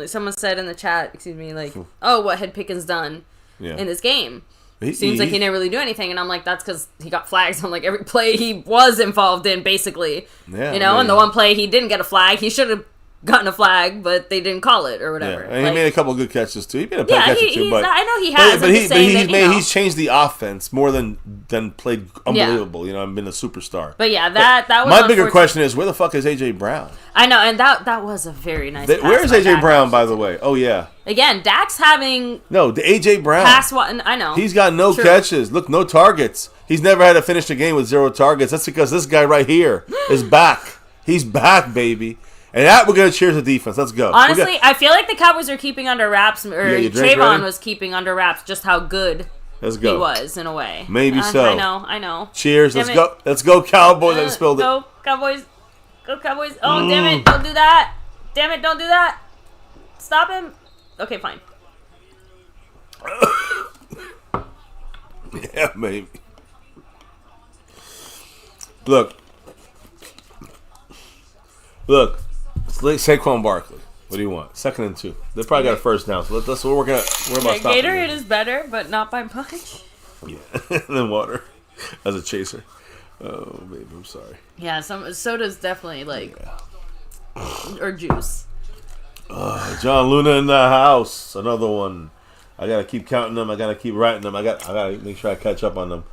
someone said in the chat, excuse me, like, oh, what had Pickens done in this game? Seems like he didn't really do anything, and I'm like, that's because he got flags on like every play he was involved in, basically. Yeah, you know, and the one play he didn't get a flag, he should have gotten a flag, but they didn't call it or whatever. Yeah. And like, he made a couple good catches too. He made a catch or two, but I know he has. He's changed the offense more than played unbelievable. You know, I've been a superstar. But yeah, that was my bigger question is, where the fuck is AJ Brown? I know, and that was a very nice. Where's AJ Brown, by the way? Oh yeah. Again, Dak's having the AJ Brown pass one. I know he's got no catches. Look, no targets. He's never had to finish a game with 0 targets. That's because this guy right here is back. He's back, baby. And that we're gonna cheers the defense. Let's go. Honestly, I feel like the Cowboys are keeping under wraps, or Trayvon ready? was keeping under wraps just how good Let's go. he was in a way. Maybe so. I know. Cheers. Damn Let's go. Let's go, Cowboys. I spilled it. Go Cowboys. Go Cowboys. Oh, damn it. Don't do that. Damn it. Don't do that. Stop him. Okay, fine. Yeah, maybe. Look. Saquon Barkley. What do you want? 2nd and 2. They probably got a first down, so let's we're about stopping. Gatorade is better, but not by much. Yeah, and then water as a chaser. Oh, baby, I'm sorry. Yeah, soda's definitely like, or juice. John Luna in the house. Another one. I gotta keep counting them. I gotta keep writing them. I gotta make sure I catch up on them.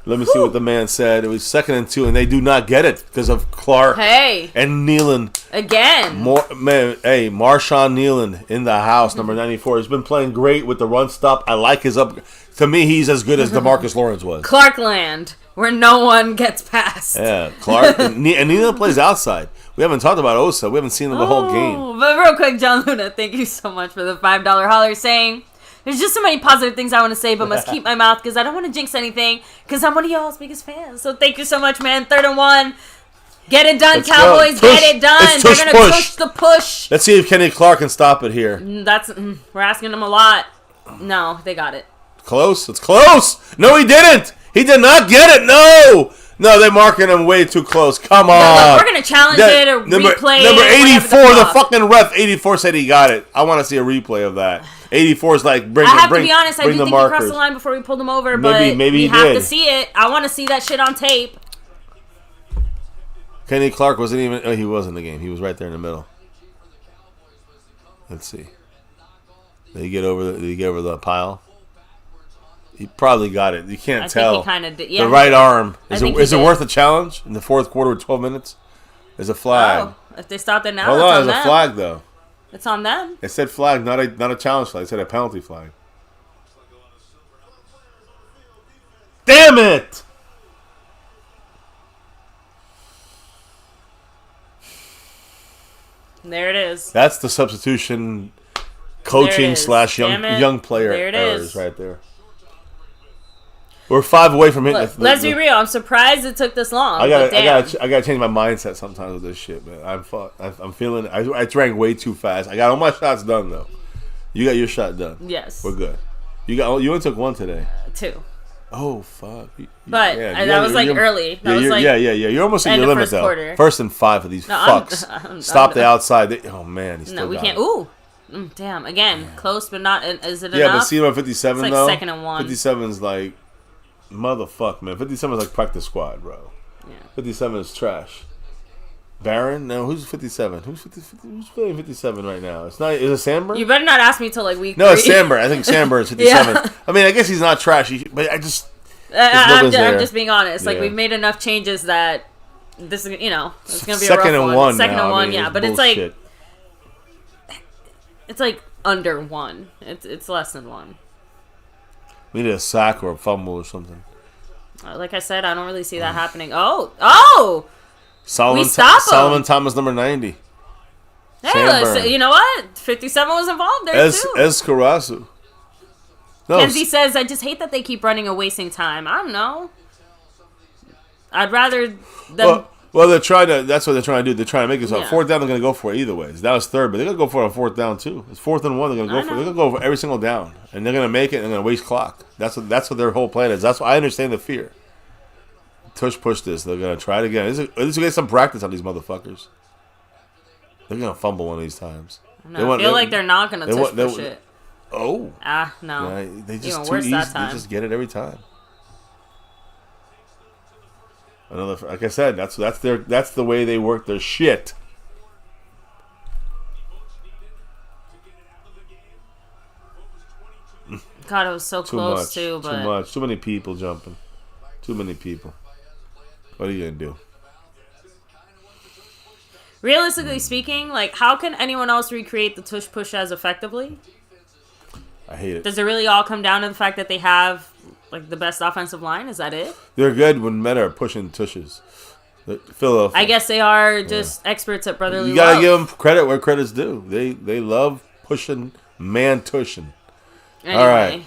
Let me see what the man said. It was 2nd and 2, and they do not get it because of Clark. Hey. And Nealon. Again. Marshawn Nealon in the house, number 94. He's been playing great with the run stop. I like his up. To me, he's as good as DeMarcus Lawrence was. Clarkland, where no one gets past. Yeah, Clark. and Nealon plays outside. We haven't talked about Osa. We haven't seen him the whole game. But real quick, John Luna, thank you so much for the $5 holler saying, there's just so many positive things I want to say, but must keep my mouth because I don't want to jinx anything because I'm one of y'all's biggest fans. So thank you so much, man. 3rd and 1. Get it done, Cowboys. Get it done. They're going to push the push. Let's see if Kenny Clark can stop it here. We're asking them a lot. No, they got it. Close. It's close. No, he didn't. He did not get it. No, they're marking him way too close. Come on. No, look, we're going to challenge it or replay Number it. 84, the fucking ref, 84 said he got it. I want to see a replay of that. 84 is like, I have to be honest, I do think he crossed the line before we pulled him over, but we have to see it. I want to see that shit on tape. Kenny Clark wasn't even, he was in the game. He was right there in the middle. Let's see. Did he get over the pile? He probably got it. You can't tell. Think he kind of did. Yeah, the right arm. Is it did. worth a challenge in the 4th quarter with 12 minutes? There's a flag. Oh, if they stopped it now, Hold on, there's a flag though. It's on them. It said flag, not a challenge flag. It said a penalty flag. Damn it! There it is. That's the substitution coaching / young player errors right there. We're 5 away from hitting. Let's be real. I'm surprised it took this long. I gotta change my mindset sometimes with this shit, man. I'm feeling. I drank way too fast. I got all my shots done though. You got your shot done. Yes. We're good. You only took 1 today. 2. Oh fuck! That was like early. You're almost at your limit though. Quarter. 1st and 5 of these fucks. Stop the outside. Oh man, he's still we got can't. it. Ooh, damn. Again, close, but not. Is it enough? Yeah, but see him at 57 it's though. Like 2nd and 1. 57's like motherfuck, man. 57 is like practice squad, bro. Yeah. 57 is trash. Baron? No, who's 57? Who's playing 57 right now? It's not. Is it Sandberg? You better not ask me till like week 3. No, it's Sandberg. I think Sandberg is 57. Yeah. I mean, I guess he's not trash, but I just. I'm just being honest. Like Yeah. we've made enough changes that this is, it's gonna be Second a rough and one. 1 2nd now. and 1, I mean, yeah. But bullshit. it's like under 1. It's less than 1. We need a sack or a fumble or something. Like I said, I don't really see that happening. Oh! Solomon Thomas, number 90. Hey, you know what? 57 was involved there too. Escarazu. No, Kenzie says, I just hate that they keep running and wasting time. I don't know. I'd rather them. Well, they're trying to. That's what they're trying to do. They're trying to make this on Yeah. fourth down. They're going to go for it either way. That was third, but they're going to go for it on fourth down too. It's 4th and 1. They're going to go for. They're going to go for every single down, and they're going to make it. And they're going to waste clock. That's what their whole plan is. That's why I understand the fear. Push this. They're going to try it again. This is going to get some practice on these motherfuckers. They're going to fumble one of these times. No, I feel like they're not going to push it. Oh. No. Yeah, they just Even too worse easy. that time. They just get it every time. Like I said, that's the way they work their shit. God, it was so close too, but too much, too many people jumping, too many people. What are you gonna do? Realistically speaking, like, how can anyone else recreate the tush push as effectively? I hate it. Does it really all come down to the fact that they have like the best offensive line? Is that it? They're good when men are pushing tushes. Philadelphia. I guess they are just experts at brotherly You gotta love. give them credit where credit's due. They love pushing, man tushing. Anyway, All right,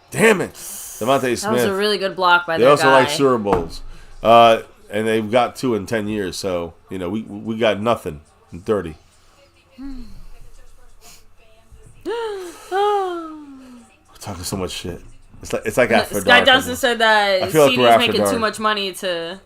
damn it, Devontae Smith. that was a really good block by They that also guy. like Super Bowls, and they've got 2 in 10 years. So we got nothing in 30. We're talking so much shit. It's like after Sky dark. Johnson said that I feel like we're CD's after making dark. too much money to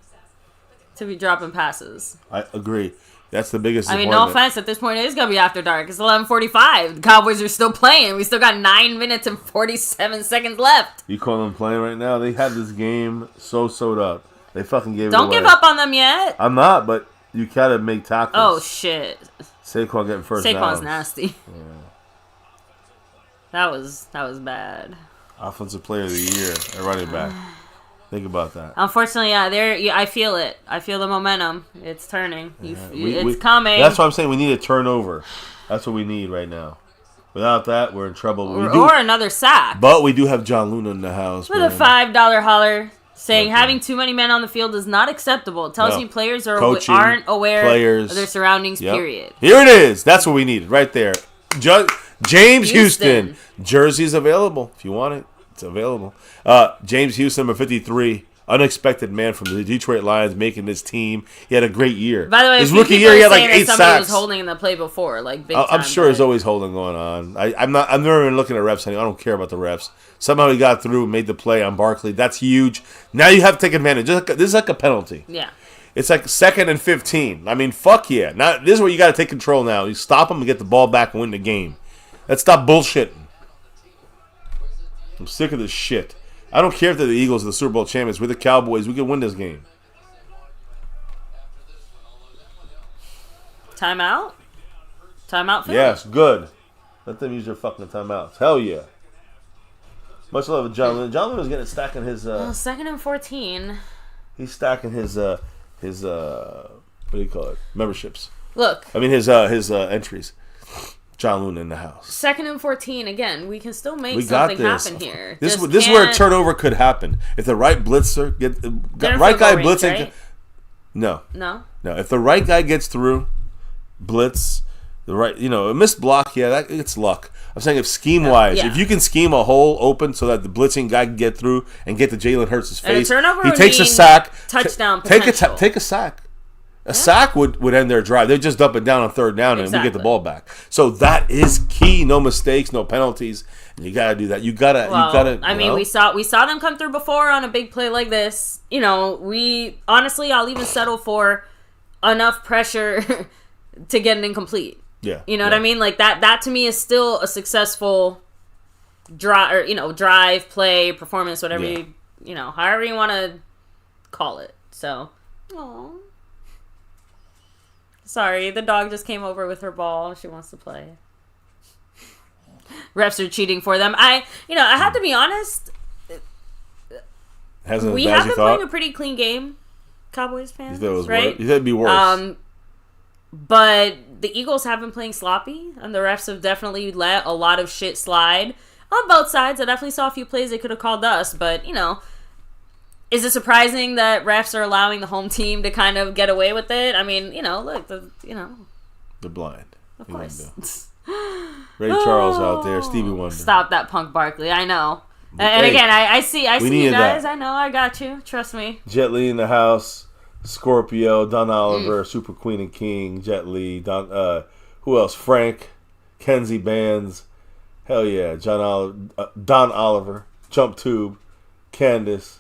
be dropping passes. I agree. That's the biggest. I mean, no disappointment. offense, at this point it is gonna be after dark. It's 11:45. The Cowboys are still playing. We still got 9 minutes and 47 seconds left. You call them playing right now? They had this game so sewed up. They fucking gave it Don't away. give up on them yet. I'm not, but you gotta make tackles. Oh shit, Saquon getting first Saquon's downs. nasty. Yeah. That was bad. Offensive player of the year at running back. Think about that. Unfortunately, yeah, I feel it. I feel the momentum. It's turning. It's We- coming. That's why I'm saying we need a turnover. That's what we need right now. Without that, we're in trouble. or another sack. But we do have John Luna in the house. With man. a $5 holler saying Okay. having too many men on the field is not acceptable. It tells No. me players Coaching, aren't aware players. of their surroundings, Yep. period. Here it is. That's what we needed right there. James Houston. Jersey's available if you want it. It's available. James Houston, number 53. Unexpected man from the Detroit Lions making this team. He had a great year. By the way, his a few rookie people year, he are had like saying that 8 somebody sacks. was holding the play before, like big I'm time, sure but- there's always holding going on. I'm never even looking at refs anymore. I don't care about the refs. Somehow he got through and made the play on Barkley. That's huge. Now you have to take advantage. This is like a penalty. Yeah. It's like 2nd and 15. I mean, fuck yeah. Now this is where you got to take control now. You stop them and get the ball back and win the game. Let's stop bullshitting. I'm sick of this shit. I don't care if they're the Eagles or the Super Bowl champions. We're the Cowboys. We can win this game. Timeout? Timeout, Phil? Yes, good. Let them use their fucking timeouts. Hell yeah. Much love to John Lynn. John Lynn was getting stacking his. Well, 2nd and 14. He's stacking his what do you call it? Memberships. Look, I mean his entries. John Luna in the house. 2nd and 14. Again, we can still make We got something this. happen here. This Just is where a can't- turnover could happen if the right blitzer They're right guy field goal range, blitzing. right? No, No? if the right guy gets through, blitz, the right a missed block, it's luck. I'm saying if scheme wise, Yeah. if you can scheme a hole open so that the blitzing guy can get through and get to Jalen Hurts' And a face, turnover he would takes a mean sack. touchdown Take potential. take a sack. A sack would end their drive. They just dump it down on 3rd down and we get the Exactly. ball back. So that is key. No mistakes, no penalties. And you gotta do that. You gotta. I mean, we saw them come through before on a big play like this. We honestly, I'll even settle for enough pressure to get an incomplete. Yeah. You know what I mean? Like that to me is still a successful drive, or drive, play, performance, whatever however you want to call it. So, aww. Sorry, the dog just came over with her ball. She wants to play. Refs are cheating for them. I have to be honest. We have been playing a pretty clean game, Cowboys fans, right? You said it'd be worse. But the Eagles have been playing sloppy, and the refs have definitely let a lot of shit slide on both sides. I definitely saw a few plays they could have called us, but is it surprising that refs are allowing the home team to kind of get away with it? I mean, look, they're blind. Of course. Ray Charles out there, Stevie Wonder. Stop that, Punk Barkley. I know. And Hey, again, I see you needed guys. that. I know. I got you. Trust me. Jet Li in the house. Scorpio, Don Oliver, Super Queen and King, Jet Li, who else? Frank, Kenzie Bands, hell yeah, Don Oliver, Jump Tube, Candace,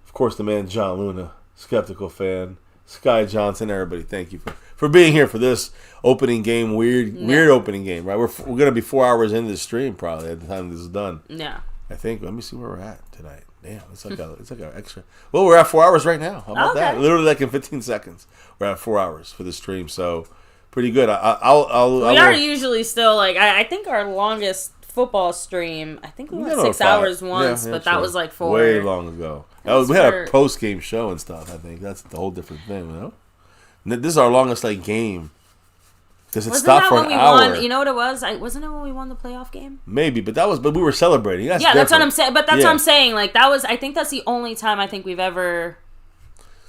of course the man John Luna, Skeptical Fan, Sky Johnson, everybody, thank you for being here for this opening game, weird opening game, right? We're going to be 4 hours into the stream probably at the time this is done. Yeah. I think, let me see where we're at tonight. Damn, it's like an extra. Well, we're at 4 hours right now. How about that? Literally, like in 15 seconds, we're at 4 hours for the stream. So, pretty good. We are usually still like I think our longest football stream. I think we went 6 hours once, but that was like way long ago. We had a post game show and stuff. I think that's the whole different thing. You know, this is our longest like game. Because it stopped for an hour. You know what it was? Wasn't it when we won the playoff game? Maybe, but we were celebrating. That's that's what I'm saying. But that's what I'm saying. Like that was, I think that's the only time I think we've ever,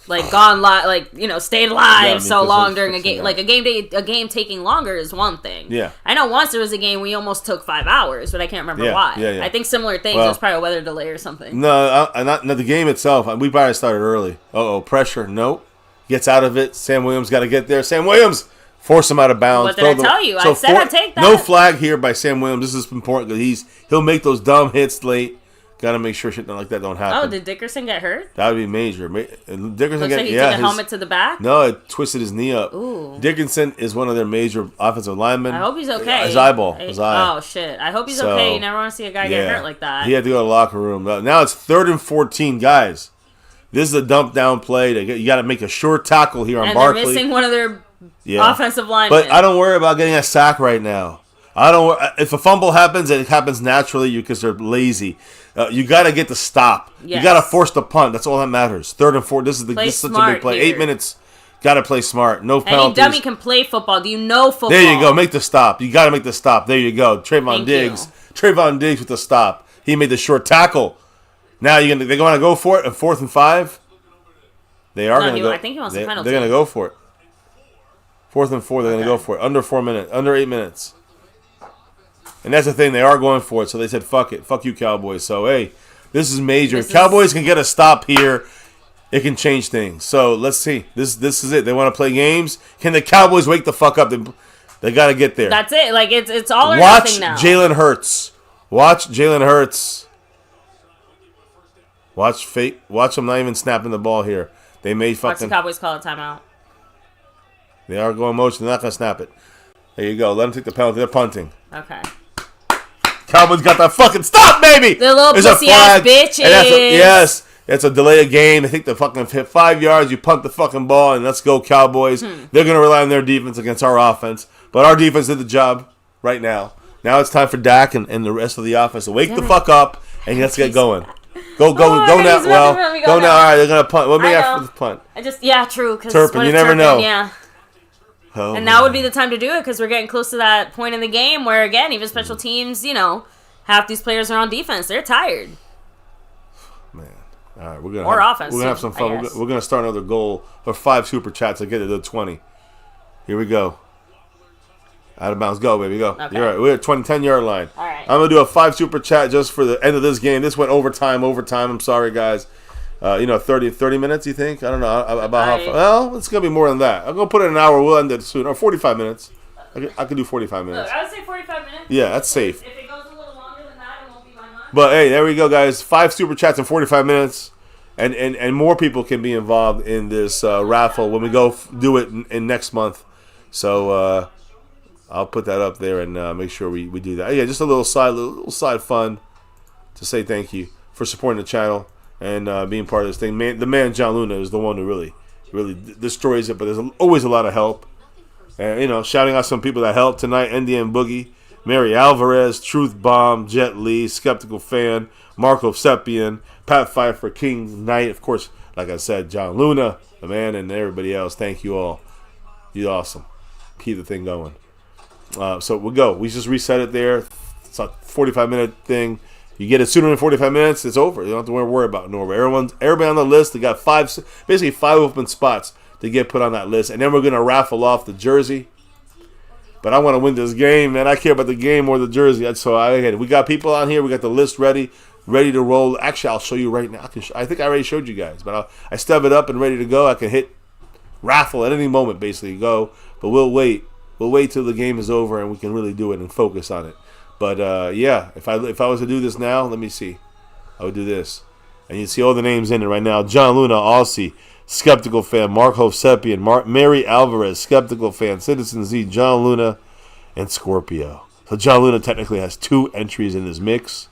like, gone live, like, you know, stayed live so long during a game. Like a game taking longer is one thing. Yeah. I know once there was a game we almost took 5 hours, but I can't remember why. Yeah. I think similar things. It was probably a weather delay or something. No, not the game itself. We probably started early. Pressure. Nope. Gets out of it. Sam Williams got to get there. Sam Williams. Force him out of bounds. What did I tell you? I said I'd take that. No flag here by Sam Williams. This is important because he'll make those dumb hits late. Got to make sure shit like that don't happen. Oh, did Dickerson get hurt? That would be major. Dickerson Looks like he took a helmet to the back? No, it twisted his knee up. Ooh. Dickinson is one of their major offensive linemen. I hope he's okay. His eyeball. His eye. Oh, shit. I hope he's okay. You never want to see a guy get hurt like that. He had to go to the locker room. Now it's 3rd and 14, guys. This is a dump down play. You got to make a short tackle here on Barkley. And they're missing one of their offensive linemen. But I don't worry about getting a sack right now. If a fumble happens, it happens naturally because they're lazy. You got to get the stop. Yes. You got to force the punt. That's all that matters. 3rd and 4. This is such a big play. Here. 8 minutes. Got to play smart. No penalties. Any dummy can play football. Do you know football? There you go. Make the stop. You got to make the stop. There you go. Trayvon Diggs with the stop. He made the short tackle. Now they're going to go for it at 4th and 5. They are going to go. I think he wants a penalty. They're going to go for it. 4th and 4. They're going to go for it. Under 4 minutes. Under 8 minutes. And that's the thing. They are going for it. So they said, fuck it. Fuck you, Cowboys. So, hey, this is major. Cowboys can get a stop here. It can change things. So, let's see. This is it. They want to play games. Can the Cowboys wake the fuck up? They got to get there. That's it. Like, it's all or nothing now. Watch Jalen Hurts. Watch Jalen Hurts. Watch them not even snapping the ball here. They may fucking. Watch the Cowboys call a timeout. They are going motion. They're not going to snap it. There you go. Let them take the penalty. They're punting. Okay. Cowboys got that fucking stop, baby. The little pussy-ass bitches. Yes. It's a delay of game. They think the fucking hit 5 yards. You punt the fucking ball, and let's go Cowboys. They're going to rely on their defense against our offense. But our defense did the job right now. Now it's time for Dak and the rest of the offense to wake the fuck up, and let's get going. Go now. Well, go now. All right, they're going to punt. What may I for the punt? True. Turpin, you never know. Yeah. Oh, and now would be the time to do it because we're getting close to that point in the game where, again, even special teams, half these players are on defense. They're tired. Man. All right, we're gonna offense. We're gonna have some fun. We're gonna start another goal or 5 super chats to get it to 20. Here we go. Out of bounds, go baby, go. Okay. You're right. We're at 10-yard line. All right. I'm gonna do a 5 super chat just for the end of this game. This went overtime. I'm sorry, guys. 30 minutes. You think? I don't know about how. Well, it's gonna be more than that. I'm gonna put it in an hour. We'll end it soon. Or 45 minutes. I could do 45 minutes. Look, I would say 45 minutes. Yeah, that's safe. If it goes a little longer than that, it won't be my month. But hey, there we go, guys. 5 super chats in 45 minutes, and more people can be involved in this raffle when we go do it in next month. So I'll put that up there and make sure we do that. Yeah, just a little side fun to say thank you for supporting the channel and being part of this thing. The man John Luna is the one who really destroys it, but there's always a lot of help. And shouting out some people that helped tonight: NDM Boogie, Mary Alvarez, Truth Bomb, Jet Li, Skeptical Fan, Marco Sepian, Pat Pfeiffer, King Knight, of course, like I said, John Luna, the man, and everybody else. Thank you all. You're awesome. Keep the thing going. So we'll go. We just reset it there. It's a 45-minute thing. You get it sooner than 45 minutes, it's over. You don't have to worry about Norway. Everybody on the list, they got 5 open spots to get put on that list. And then we're going to raffle off the jersey. But I want to win this game, man. I care about the game more than the jersey. So we got people on here. We got the list ready. ready to roll. Actually, I'll show you right now. I think I already showed you guys, but I stub it up and ready to go. I can hit Raffle at any moment, basically go. But we'll wait. We'll wait till the game is over and we can really do it and focus on it. But yeah, if I was to do this now, let me see. I would do this, and you see all the names in it right now: John Luna, Aussie, Skeptical Fan, Mark Hovsepian, Mary Alvarez, Skeptical Fan, Citizen Z, John Luna, and Scorpio. So John Luna technically has 2 entries in his mix.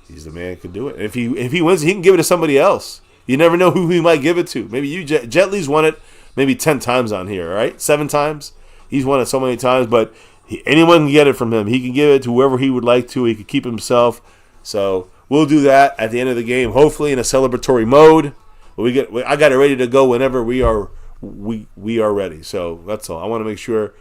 He's the man who can do it. And if he wins, he can give it to somebody else. You never know who he might give it to. Maybe you. Jet Li's won it maybe 10 times on here, right? 7 times. He's won it so many times, but anyone can get it from him. He can give it to whoever he would like to. He could keep himself. So we'll do that at the end of the game, hopefully in a celebratory mode. I got it ready to go whenever we are ready. So that's all. I want to make sure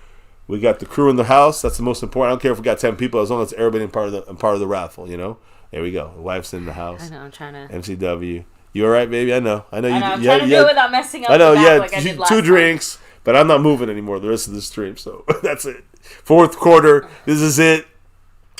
we got the crew in the house. That's the most important. I don't care if we got 10 people, as long as everybody in part of the raffle. You know. There we go. The wife's in the house. I know. I'm trying to. MCW. You all right, baby? I know. I'm trying to do it without messing up. I know. Like I did last 2 drinks. Time. But I'm not moving anymore the rest of the stream, so that's it. 4th quarter. This is it.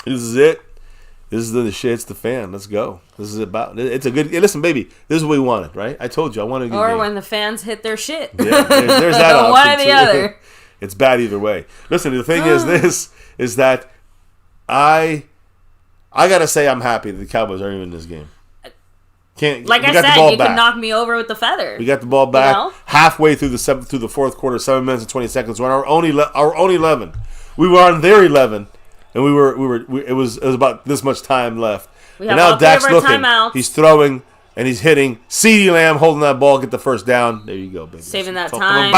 This is the shit. It's the fan. Let's go. This is about. It's a good. Listen, baby. This is what we wanted, right? I told you I wanted a good Or game. when the fans hit their shit. Yeah, there's that option one or the too. other. It's bad either way. Listen, the thing is that I gotta say I'm happy that the Cowboys aren't even in this game. Like I said, you can knock me over with the feather. We got the ball back halfway through the 4th quarter, 7 minutes and 20 seconds. We're on our own 11. We were on their 11, and it was about this much time left. And now Dak's looking. Timeouts. He's throwing and he's hitting. CeeDee Lamb holding that ball, get the first down. There you go, baby. Saving that time.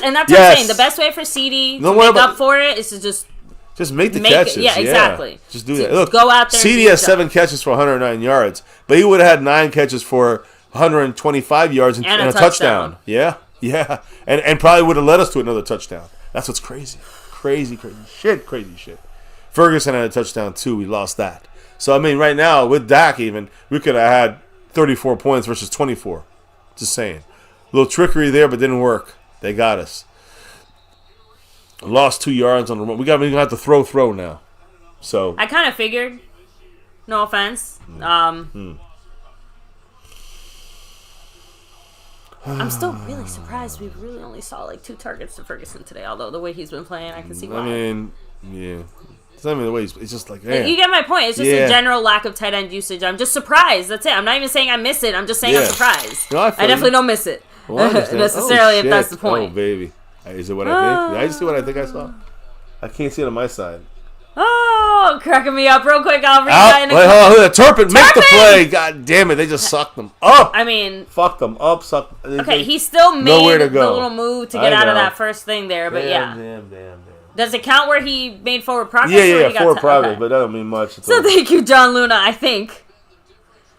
And that's what I'm saying. The best way for CeeDee to make up for it is to just make the catches. Yeah, exactly. Just do that. Look, go out there. CeeDee has 7 catches for 109 yards, but he would have had 9 catches for 125 yards and a touchdown. Yeah. And probably would have led us to another touchdown. That's what's crazy. Crazy shit. Ferguson had a touchdown too. We lost that. So, I mean, right now, with Dak even, we could have had 34 points versus 24. Just saying. A little trickery there, but didn't work. They got us. Lost 2 yards on the run. We're going to have to throw now. So I kind of figured. No offense. I'm still really surprised we really only saw like 2 targets to Ferguson today. Although the way he's been playing, I can see why. I mean, yeah. It's not even the way it's just like, man. You get my point. It's just a general lack of tight end usage. I'm just surprised. That's it. I'm not even saying I miss it. I'm just saying I'm surprised. No, I definitely don't miss it. Well, necessarily, if that's the point. Oh, baby. Is it what I think? Did I just see what I think I saw? I can't see it on my side. Oh, cracking me up real quick. Turpin, make the play. God damn it. They just sucked them up. I mean. Fucked them up. Okay, he still made the little move to get out of that first thing there. But Damn. Does it count where he made forward progress? Yeah, forward progress, but that don't mean much. So thank you, John Luna, I think.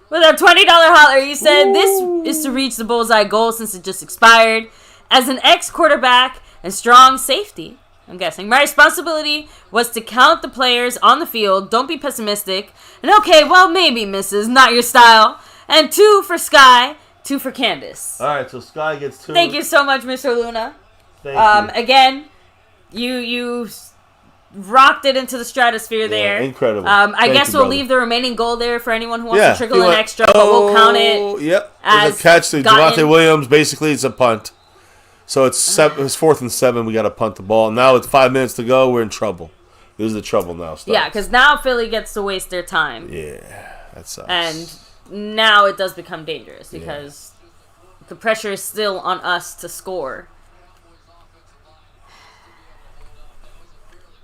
With our $20 holler, he said, this is to reach the bullseye goal since it just expired. As an ex-quarterback and strong safety, I'm guessing, my responsibility was to count the players on the field. Don't be pessimistic. And okay, well, maybe, missus, not your style. And 2 for Sky, 2 for Candace. All right, so Sky gets 2. Thank you so much, Mr. Luna. Thank you. Again, you rocked it into the stratosphere there. Incredible. I guess we'll leave the remaining goal there for anyone who wants to trickle in extra, but we'll count it. Yep. As a catch to Javonte Williams. Basically, it's a punt. So it's 4th and 7. We got to punt the ball. Now it's 5 minutes to go. We're in trouble. This is the trouble now. Yeah, because now Philly gets to waste their time. Yeah, that sucks. And now it does become dangerous because the pressure is still on us to score.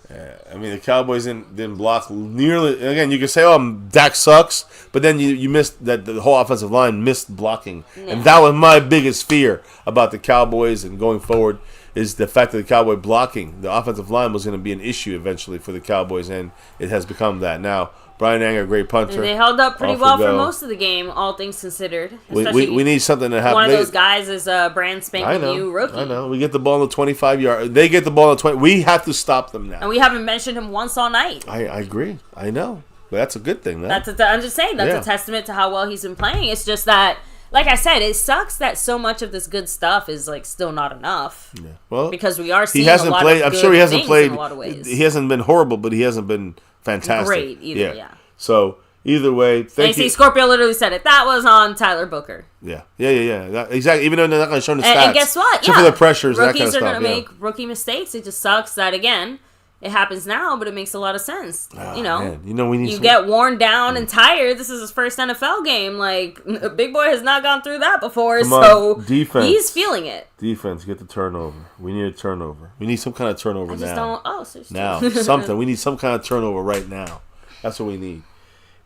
Yeah, I mean, the Cowboys didn't block nearly. Again, you can say, Dak sucks, but then you missed that the whole offensive line missed blocking. Yeah. And that was my biggest fear about the Cowboys and going forward is the fact that the Cowboy blocking. The offensive line was going to be an issue eventually for the Cowboys, and it has become that. Now, Brian Anger, great punter. And they held up pretty well for most of the game, all things considered. We need something to happen. One of those guys is a brand spanking new rookie. I know. We get the ball on the 25-yard. They get the ball on the 20. We have to stop them now. And we haven't mentioned him once all night. I agree. I know. But that's a good thing. I'm just saying, that's a testament to how well he's been playing. It's just that, like I said, it sucks that so much of this good stuff is like still not enough. Yeah. Well, because we are seeing a lot of good things in a lot of ways. He hasn't been horrible, but he hasn't been fantastic. Great either, yeah. So, Either way, thank you. See, Scorpio literally said it. That was on Tyler Booker. Yeah. Exactly. Even though they're not going to show the stats. And guess what? Except for the pressures and that kind of stuff. Rookies are going to make rookie mistakes. It just sucks that, again, it happens now, but it makes a lot of sense. Man. We need you get worn down and tired. This is his first NFL game. Like, Big Boy has not gone through that before, so defense. He's feeling it. Defense, get the turnover. We need a turnover. We need some kind of turnover now. So now, something. We need some kind of turnover right now. That's what we need.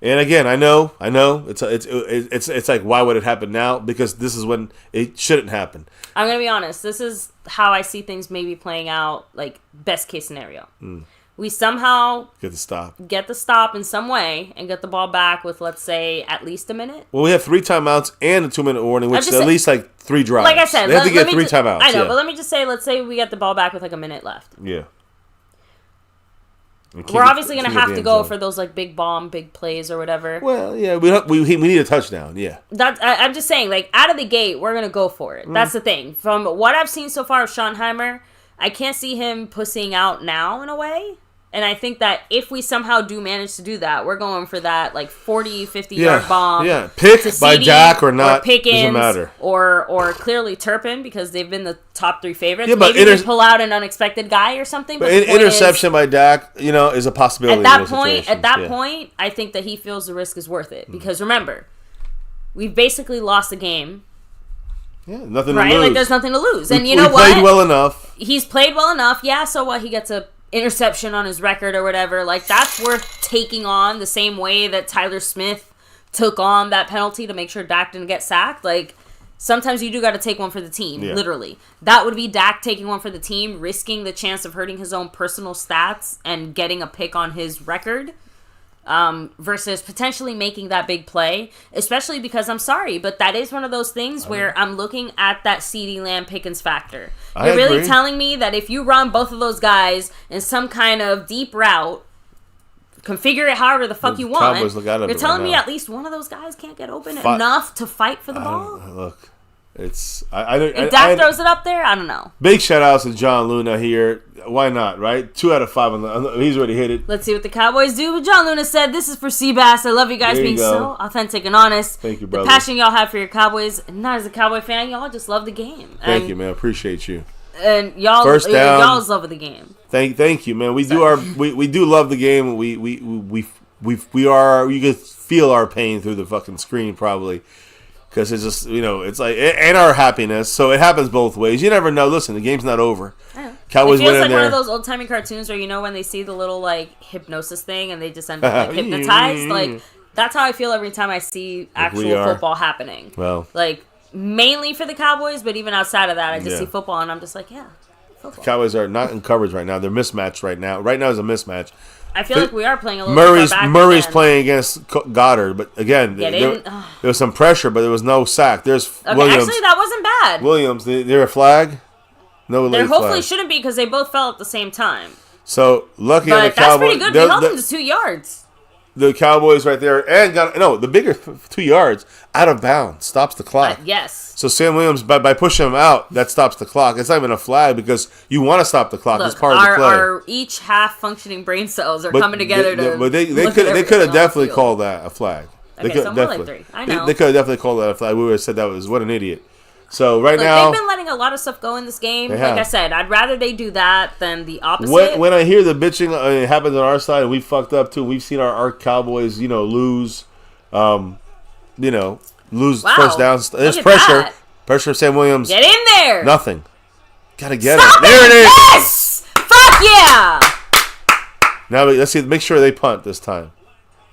And again, I know, it's like, why would it happen now? Because this is when it shouldn't happen. I'm gonna be honest. This is how I see things maybe playing out. Like, best case scenario, we somehow get the stop in some way and get the ball back with, let's say, at least a minute. Well, we have 3 timeouts and a 2-minute warning, which is at least like 3 drives. Like I said, they have to get 3 timeouts. I know, but let me just say, let's say we get the ball back with like a minute left. Yeah. We're obviously going to have to go for those like big plays or whatever. Well, yeah, we need a touchdown, yeah. I'm just saying, like, out of the gate, we're going to go for it. That's the thing. From what I've seen so far of Schottenheimer, I can't see him pussying out now in a way. And I think that if we somehow do manage to do that, we're going for that, like, 40, 50-yard bomb. Yeah, pick by Dak or not, doesn't matter. Or clearly Turpin, because they've been the top 3 favorites. Yeah, but maybe we pull out an unexpected guy or something. But interception by Dak, is a possibility. At that point, I think that he feels the risk is worth it. Because remember, we've basically lost the game. Yeah, nothing to lose. Like, there's nothing to lose. And you know what? He's played well enough. He's played well enough. Yeah, so what? He gets a interception on his record or whatever. Like, that's worth taking on the same way that Tyler Smith took on that penalty to make sure Dak didn't get sacked. Like, sometimes you do got to take one for the team, literally. That would be Dak taking one for the team, risking the chance of hurting his own personal stats and getting a pick on his record, versus potentially making that big play, especially because, I'm sorry, but that is one of those things where I'm looking at that CeeDee Lamb Pickens factor. You're really telling me that if you run both of those guys in some kind of deep route, configure it however the fuck you want, you're telling me at least one of those guys can't get open enough to fight for the ball? Look, it's... If Dak throws it up there, I don't know. Big shout-outs to John Luna here. Why not, right? 2 out of 5 he's already hit it. Let's see what the Cowboys do. But John Luna said, "This is for Seabass. I love you guys being so authentic and honest. Thank you, brother. The passion y'all have for your Cowboys. Not as a Cowboy fan, y'all just love the game. Thank you, man. Appreciate you. And y'all's love of the game. Thank you, man. We do love the game. We are. You can feel our pain through the fucking screen probably. Because it's just, it's like, and our happiness. So it happens both ways. You never know. Listen, the game's not over. Cowboys it feels like there. One of those old-timey cartoons where, when they see the little, like, hypnosis thing and they just end up, like, hypnotized. Like, that's how I feel every time I see actual football happening. Well. Like, mainly for the Cowboys, but even outside of that, I just see football and I'm just like, football. The Cowboys are not in coverage right now. They're mismatched right now. Right now is a mismatch. I feel like we are playing a little bit back. Murray's playing against Goddard, but again, there was some pressure, but there was no sack. There's Williams. Actually, that wasn't bad. Williams, they're a flag? No, there hopefully shouldn't be because they both fell at the same time. So, lucky on the Cowboys. That's pretty good. They held them to 2 yards. The Cowboys right there, and the bigger 2 yards out of bounds stops the clock. Yes. So Sam Williams, by pushing him out, that stops the clock. It's not even a flag because you want to stop the clock. It's part of the play. Our each half functioning brain cells are coming together they could have definitely called that a flag. Okay, so more like 3. I know. They could have definitely called that a flag. We would have said that was what an idiot. So now they've been letting a lot of stuff go in this game. Like I said, I'd rather they do that than the opposite. When I hear the bitching, it happens on our side, and we fucked up too. We've seen our Cowboys, lose, first downs. There's pressure. Pressure, Sam Williams. Get in there. Nothing. Gotta get it. There it is. Yes. Fuck yeah. Now let's see. Make sure they punt this time.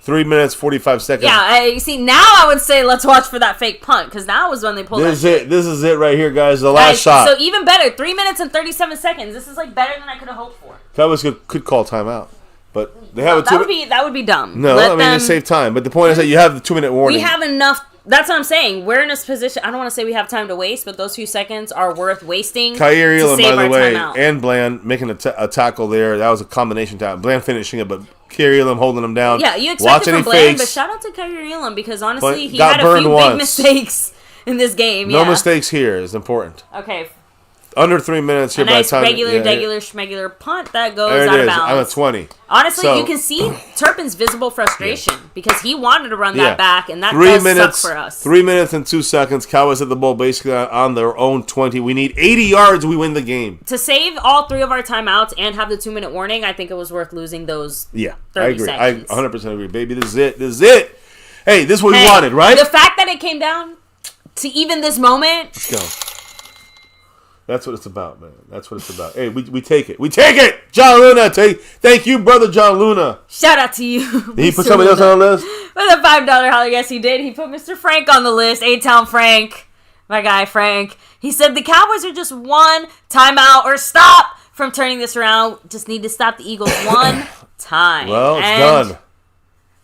3 minutes, 45 seconds. Yeah, see, now I would say let's watch for that fake punt, because now was when they pulled This is it right here, guys. The last shot. So even better, 3 minutes and 37 seconds. This is, like, better than I could have hoped for. Cowboys could call timeout, but they have that would be dumb. No, they save time. But the point is that you have the 2-minute warning. We have enough. That's what I'm saying. We're in this position. I don't want to say we have time to waste, but those few seconds are worth wasting. Kyrie Elam, by the way, timeout. And Bland making a tackle there. That was a combination tackle. Bland finishing it, but Kyrie Elam holding him down. Yeah, you expect it from Bland, but shout out to Kyrie Elam because honestly, he had a few big mistakes in this game. No mistakes here is important. Okay, Under 3 minutes here a by nice the time. regular schmegular punt that goes There it out is. of bounds. I'm at 20. Honestly, So- you can see Turpin's visible frustration because he wanted to run Yeah. that back, and that 3 does minutes, suck for us. 3 minutes and 2 seconds. Cowboys hit the ball basically on their own 20. We need 80 yards. We win the game. To save all 3 of our timeouts and have the 2-minute warning, I think it was worth losing those. Yeah, 30 I agree. seconds. I 100% agree, baby. This is it. This is it. Hey, this is what we wanted, right? The fact that it came down to even this moment. Let's go. That's what it's about, man. That's what it's about. Hey, we take it. We take it! John Luna, thank you, brother John Luna. Shout out to you. Did he put somebody else on the list? With a $5 holler, yes he did. He put Mr. Frank on the list. A-Town Frank. My guy Frank. He said the Cowboys are just one timeout or stop from turning this around. Just need to stop the Eagles one time. Well, it's And done.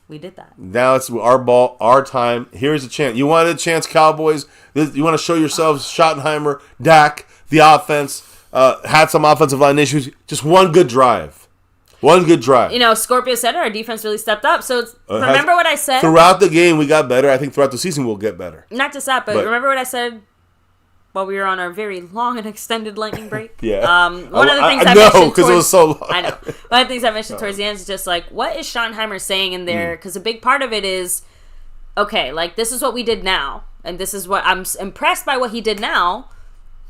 we did that. Now it's our ball, our time. Here's a chance. You wanted a chance, Cowboys. You want to show yourselves, Schottenheimer, Dak, the offense, had some offensive line issues. Just one good drive. One good drive. You know, Scorpio said our defense really stepped up. So remember what I said? Throughout the game, we got better. I think throughout the season, we'll get better. Not just that, but remember what I said while we were on our very long and extended lightning break? Yeah. One of the things I know, mentioned because it was so long. I know. One of the things I mentioned towards the end is just like, what is Schottenheimer saying in there? Because a big part of it is, okay, like this is what we did now, and this is what I'm impressed by what he did now,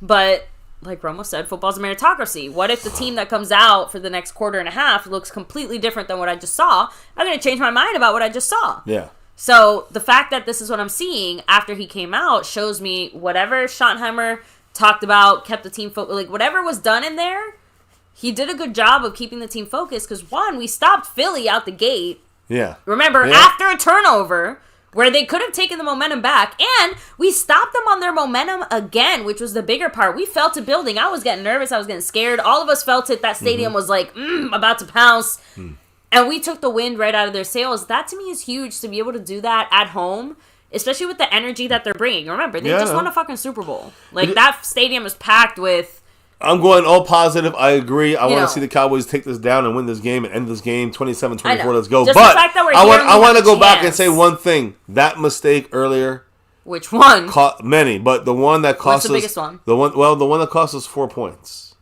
but like Romo said, football's a meritocracy. What if the team that comes out for the next quarter and a half looks completely different than what I just saw? I'm going to change my mind about what I just saw. Yeah. So the fact that this is what I'm seeing after he came out shows me whatever Schottenheimer talked about, kept the team focused, like whatever was done in there, he did a good job of keeping the team focused because one, we stopped Philly out the gate. Yeah. Remember, after a turnover where they could have taken the momentum back, and we stopped them on their momentum again, which was the bigger part. We felt it building. I was getting nervous. I was getting scared. All of us felt it. That stadium was like, about to pounce. And we took the wind right out of their sails. That to me is huge to be able to do that at home, especially with the energy that they're bringing. Remember, they just won a fucking Super Bowl. Like, that stadium is packed with... I'm going all positive. I agree. I want to see the Cowboys take this down and win this game and end this game 27-24. Let's go. Just but the fact that we're I want to go back and chance. say one thing. That mistake earlier... Which one? Many, but the one that cost us... What's the biggest one? The one that cost us 4 points.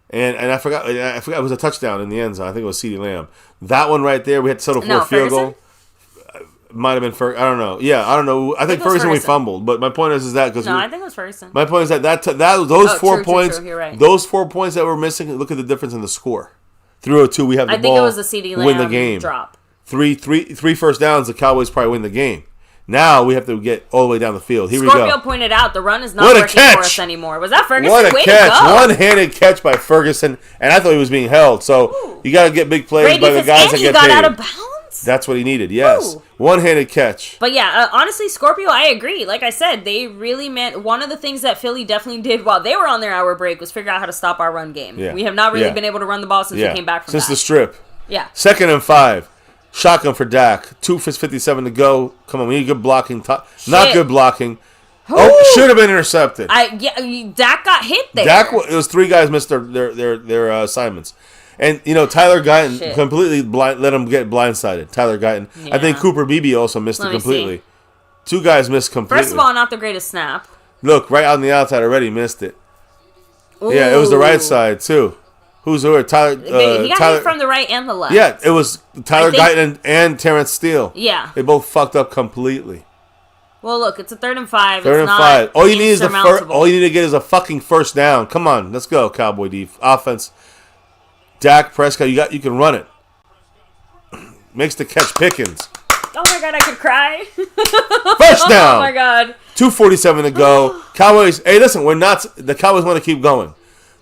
And I forgot it was a touchdown in the end zone. I think it was CeeDee Lamb. That one right there, we had to settle for a field goal. Might have been Ferguson. I don't know. Yeah, I don't know. I think Ferguson we fumbled. But my point is that because I think it was Ferguson. My point is that those 4 points, true. You're right. those 4 points that were missing. Look at the difference in the score. 3-2, we have the ball. I think it was the CeeDee Lamb win the game. Drop. Three first downs. The Cowboys probably win the game. Now we have to get all the way down the field. Here we Scorpio go. pointed out the run is not working for us anymore. Was that Ferguson? What a Way catch. to go. One-handed catch by Ferguson, and I thought he was being held. So you got to get big plays by the guys that get got paid. out of bounds? That's what he needed, yes. Ooh. One-handed catch. But yeah, honestly, Scorpio, I agree. Like I said, they really meant one of the things that Philly definitely did while they were on their hour break was figure out how to stop our run game. Yeah. We have not really been able to run the ball since we came back from Since that. the strip. Yeah. 2nd and 5. Shotgun for Dak. 2:57 to go. Come on, we need good blocking. Not good blocking. Oh, should have been intercepted. Dak got hit there. It was 3 guys missed their assignments. And, Tyler Guyton completely let him get blindsided. Tyler Guyton. Yeah. I think Cooper Beebe also missed it completely. 2 guys missed completely. First of all, not the greatest snap. Look, right on the outside already missed it. Ooh. Yeah, it was the right side, too. Who's who? Tyler. He got hit from the right and the left. Yeah, it was Tyler Guyton and Terrence Steele. Yeah. They both fucked up completely. Well, look, it's a 3rd and 5. 3rd and 5. All you need is all you need to get is a fucking first down. Come on, let's go, Cowboy offense. Dak Prescott, you can run it. Makes the catch Pickens. Oh my god, I could cry. First down. Oh my god. 2:47 to go. Cowboys. Hey, listen, the Cowboys want to keep going.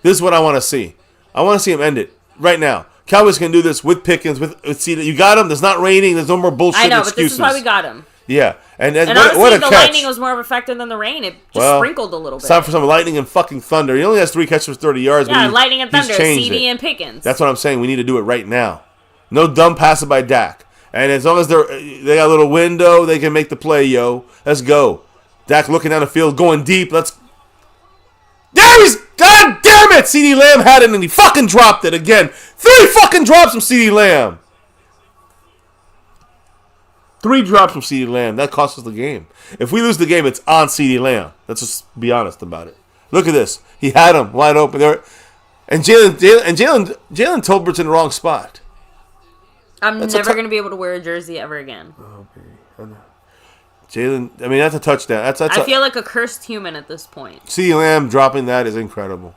This is what I want to see. I want to see him end it right now. Cowboys can do this with Pickens, with CeeDee. You got him. There's not raining. There's no more bullshit I know, excuses. but this is why we got him. Yeah, and honestly, what a the catch. lightning was more effective than the rain. It just sprinkled a little bit. It's time for some lightning and fucking thunder. He only has 3 catches for 30 yards. Yeah, but lightning and thunder, CeeDee and Pickens. That's what I'm saying. We need to do it right now. No dumb passes by Dak. And as long as they got a little window, they can make the play, yo. Let's go. Dak looking down the field, going deep. There he's... God damn it! CeeDee Lamb had it and he fucking dropped it again. 3 fucking drops from CeeDee Lamb. 3 drops from CeeDee Lamb. That cost us the game. If we lose the game, it's on CeeDee Lamb. Let's just be honest about it. Look at this. He had him wide open there, and Jalen Tolbert's in the wrong spot. I'm never going to be able to wear a jersey ever again. Oh, baby. Jalen, I mean, that's a touchdown. I feel like a cursed human at this point. CeeDee Lamb dropping that is incredible.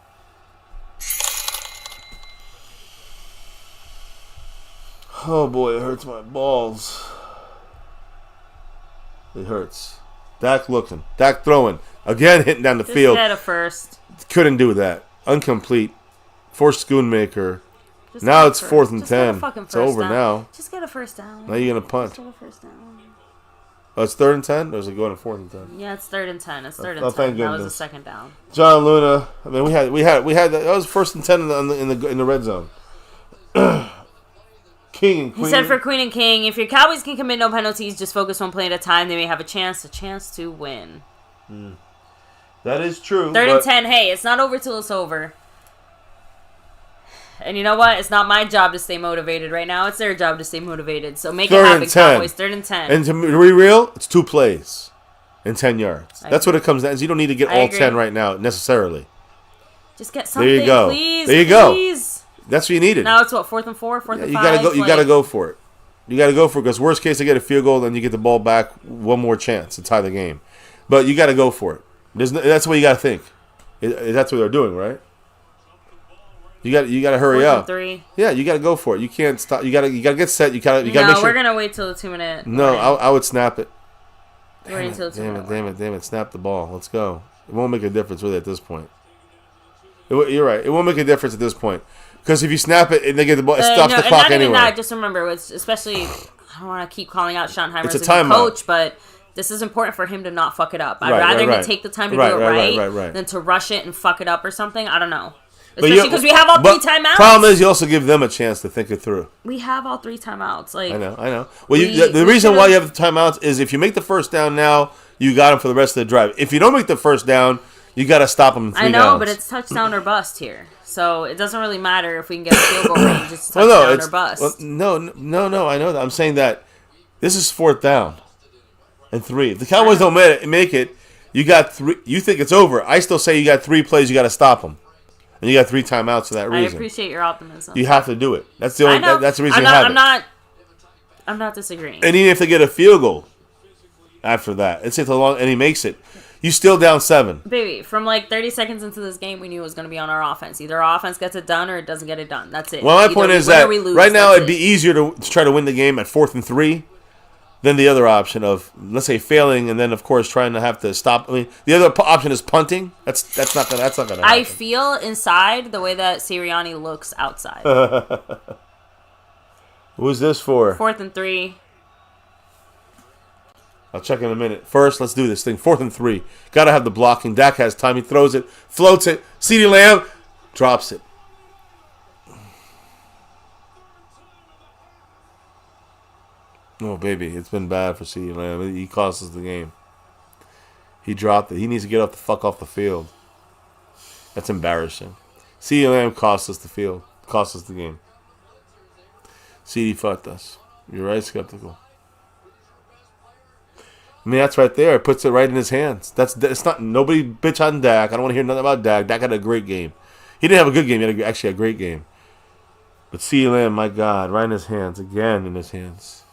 Oh, boy, it hurts my balls. It hurts. Dak looking. Dak throwing. Again, hitting down the field. Just get a first. Couldn't do that. Incomplete. Forced Schoonmaker. Just now it's first. 4th and Just get a 10. fucking It's over down. now. Just get a first down. Now you're going to punt. Just get a first down. Oh, it's 3rd and 10? Or is it going to 4th and 10? Yeah, it's 3rd and 10. It's 3rd and 10. Thank That was goodness. a second down. John Luna. I mean, we had that was 1st and 10 in the red zone. King and Queen. He said for Queen and King, if your Cowboys can commit no penalties, just focus one play at a time, they may have a chance to win. That is true. 3rd and 10, hey, it's not over till it's over. And you know what? It's not my job to stay motivated right now. It's their job to stay motivated. So make it happen, Cowboys. 3rd and 10. And to be real, it's 2 plays and 10 yards. That's what it comes down to. You don't need to get all 10 right now, necessarily. Just get something, there you go. Please. There you please. Go. That's what you needed. Now it's what, 4th and 4, 4th and 5? You gotta go for it. You gotta go for it, because worst case, they get a field goal, then you get the ball back, one more chance to tie the game. But you gotta go for it. That's what you gotta think. That's what they're doing, right? You gotta hurry 4th up. And 3. Yeah, you gotta go for it. You can't stop. You gotta get set. You gotta make sure. We're gonna wait till the 2-minute. No, I would snap it. Damn it! Snap the ball. Let's go. It won't make a difference really at this point. You're right. It won't make a difference at this point. Because if you snap it and they get the ball, it stops the clock anyway. Not, just remember, especially, I don't want to keep calling out Schottenheimer as a timeout. coach, but this is important for him to not fuck it up. I'd rather him take the time to do it right than to rush it and fuck it up or something. I don't know. Especially because we have all 3 timeouts. Problem is, you also give them a chance to think it through. We have all 3 timeouts. Like, I know. Well, the reason why you have the timeouts is if you make the first down now, you got them for the rest of the drive. If you don't make the first down, you got to stop them in 3 downs. I know, but it's touchdown or bust here. So it doesn't really matter if we can get a field goal range. It's touchdown or bust. Well, no. I know that. I'm saying that this is 4th down and 3. If the Cowboys don't make it, you got 3. You think it's over. I still say you got 3 plays. You got to stop them. And you got 3 timeouts for that reason. I appreciate your optimism. You have to do it. That's the only. That's the reason you have it. I'm not disagreeing. And even if they get a field goal after that, it's a long, and he makes it, you still down 7. Baby, from like 30 seconds into this game, we knew it was going to be on our offense. Either our offense gets it done or it doesn't get it done. That's it. Well, my point is that right now it'd be easier to try to win the game at 4th and 3 than the other option of, let's say, failing and then of course trying to have to stop. I mean, the other option is punting. That's not gonna happen. I feel inside the way that Sirianni looks outside. Who's this for? 4th and 3. I'll check in a minute. First, let's do this thing. 4th and 3. Gotta have the blocking. Dak has time. He throws it, floats it. CeeDee Lamb drops it. Oh, baby. It's been bad for CeeDee Lamb. He cost us the game. He dropped it. He needs to get off the field. That's embarrassing. CeeDee Lamb cost us the field. Cost us the game. CeeDee fucked us. You're right, skeptical. I mean, that's right there. It puts it right in his hands. It's not nobody bitch on Dak. I don't want to hear nothing about Dak. Dak had a great game. He didn't have a good game. He had actually a great game. But CeeDee Lamb, my God, right in his hands. Again in his hands.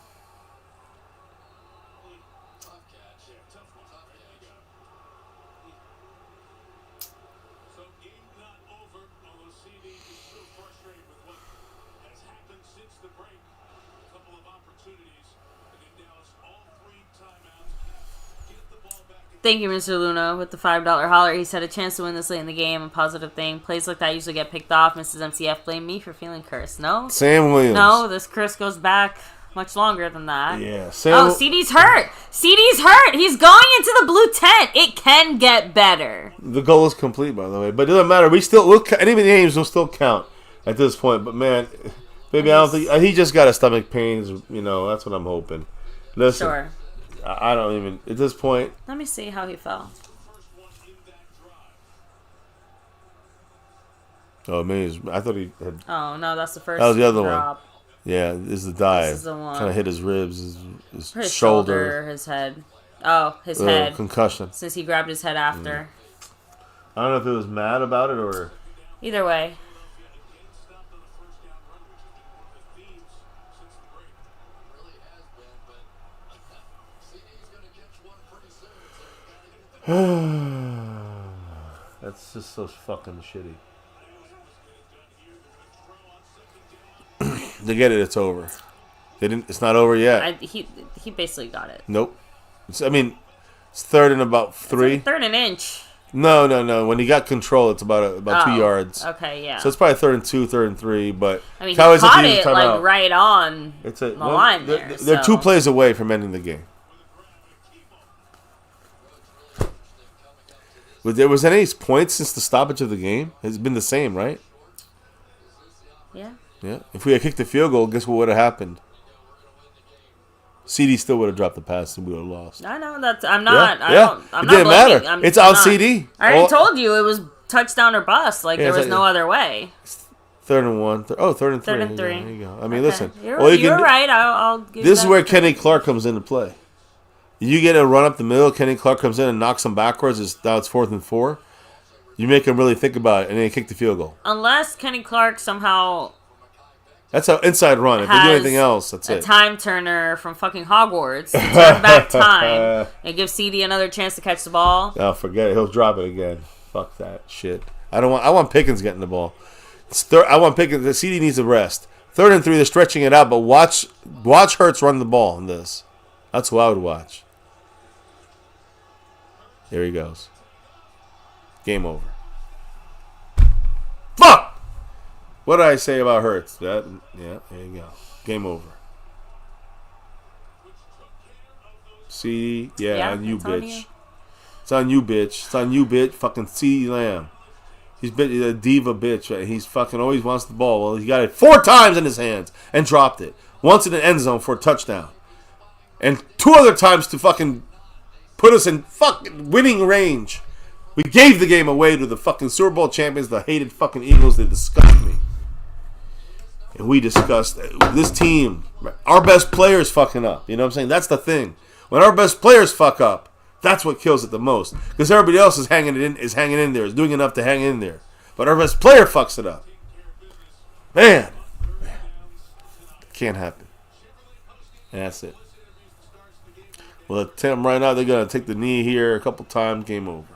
Thank you, Mr. Luna, with the $5 holler. He said a chance to win this late in the game, a positive thing. Plays like that usually get picked off. Mrs. MCF, blame me for feeling cursed. No? Sam Williams. No, this curse goes back much longer than that. Yeah. CD's hurt. CD's hurt. He's going into the blue tent. It can get better. The goal is complete, by the way. But it doesn't matter. Any of the games will still count at this point. But, man, baby, I don't think he just got a stomach pains. You know, that's what I'm hoping. Listen. Sure. I don't even, at this point. Let me see how he fell. Oh, man, I thought he had. Oh, no, that's the first. That was the other drop. one. Yeah, this is the dive. This is the one. Kind of hit his ribs, his shoulder, his head. Oh, his head. Concussion. Since he grabbed his head after. I don't know if it was mad about it or... Either way. That's just so fucking shitty. They get it. It's over. They didn't. It's not over yet. He basically got it. Nope. It's 3rd and about 3. It's like 3rd and inch. No. When he got control, it's about 2 yards. Okay, yeah. So it's probably 3rd and 2, 3rd and 3. But I mean, he caught it like right on the line there. They're 2 plays away from ending the game. Was there any points since the stoppage of the game? It's been the same, right? Yeah. Yeah. If we had kicked the field goal, guess what would have happened? CD still would have dropped the pass and we would have lost. I know that's. I'm not. Yeah. I'm it didn't matter. It's on CD. I already told you it was touchdown or bust. Like there was no other way. 3rd and 1. 3rd and 3. 3rd and 3. There you go. I mean, listen. You're right. I'll give this is where Kenny Clark comes into play. You get a run up the middle. Kenny Clark comes in and knocks him backwards. Now it's 4th and 4. You make him really think about it, and then you kick the field goal. Unless Kenny Clark somehow... That's an inside run. If they do anything else, that's it. A time turner from fucking Hogwarts. To turn back time and give CD another chance to catch the ball. Oh, forget it. He'll drop it again. Fuck that shit. I want Pickens getting the ball. I want Pickens. The CD needs a rest. 3rd and 3, they're stretching it out, but watch Hurts run the ball in this. That's who I would watch. There he goes. Game over. Fuck! What did I say about Hurts? Yeah, there you go. Game over. See? Yeah, on you, bitch. It's on you, bitch. It's on you, bitch. Fucking CeeDee Lamb. He's a diva bitch. Right? He's fucking always wants the ball. Well, he got it 4 times in his hands and dropped it. Once in the end zone for a touchdown. And 2 other times to fucking put us in fucking winning range. We gave the game away to the fucking Super Bowl champions, the hated fucking Eagles. They disgust me. And we discussed this team. Our best players fucking up. You know what I'm saying? That's the thing. When our best players fuck up, that's what kills it the most. Because everybody else is hanging in there, is doing enough to hang in there. But our best player fucks it up. Man. Can't happen. And that's it. Well, attempt right now, they're going to take the knee here a couple times. Game over.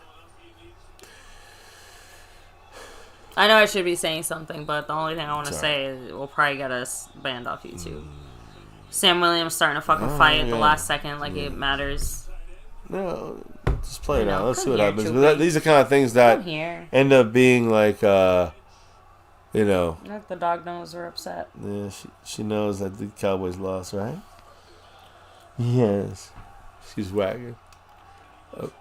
I know I should be saying something, but the only thing I want to say is we'll probably get us banned off YouTube. Sam Williams starting to fucking fight at the last second like it matters. No, just play it out. Let's see what happens. But these are kind of things that end up being like, Not the dog knows we're upset. Yeah, she knows that the Cowboys lost, right? Yes. She's wagging. Oh.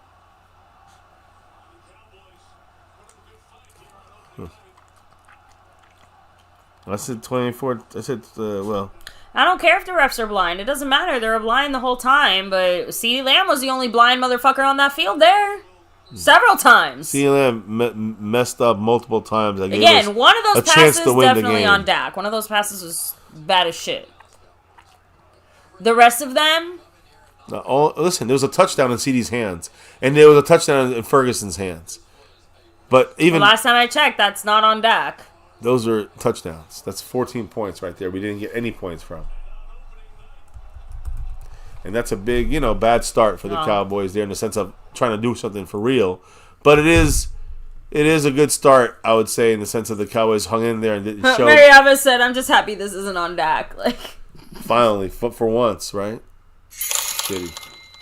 I said 24. I said, I don't care if the refs are blind. It doesn't matter. They were blind the whole time. But CeeDee Lamb was the only blind motherfucker on that field there. Several times. CeeDee Lamb messed up multiple times. Again, one of those passes definitely on Dak. One of those passes was bad as shit. The rest of them... listen, there was a touchdown in CeeDee's hands. And there was a touchdown in Ferguson's hands. But even... last time I checked, that's not on Dak. Those are touchdowns. That's 14 points right there. We didn't get any points from. And that's a big, bad start for the Cowboys there in the sense of trying to do something for real. But it is a good start, I would say, in the sense of the Cowboys hung in there and showed. Mary Evans said, "I'm just happy this isn't on Dak." Finally, for once, right? Shitty.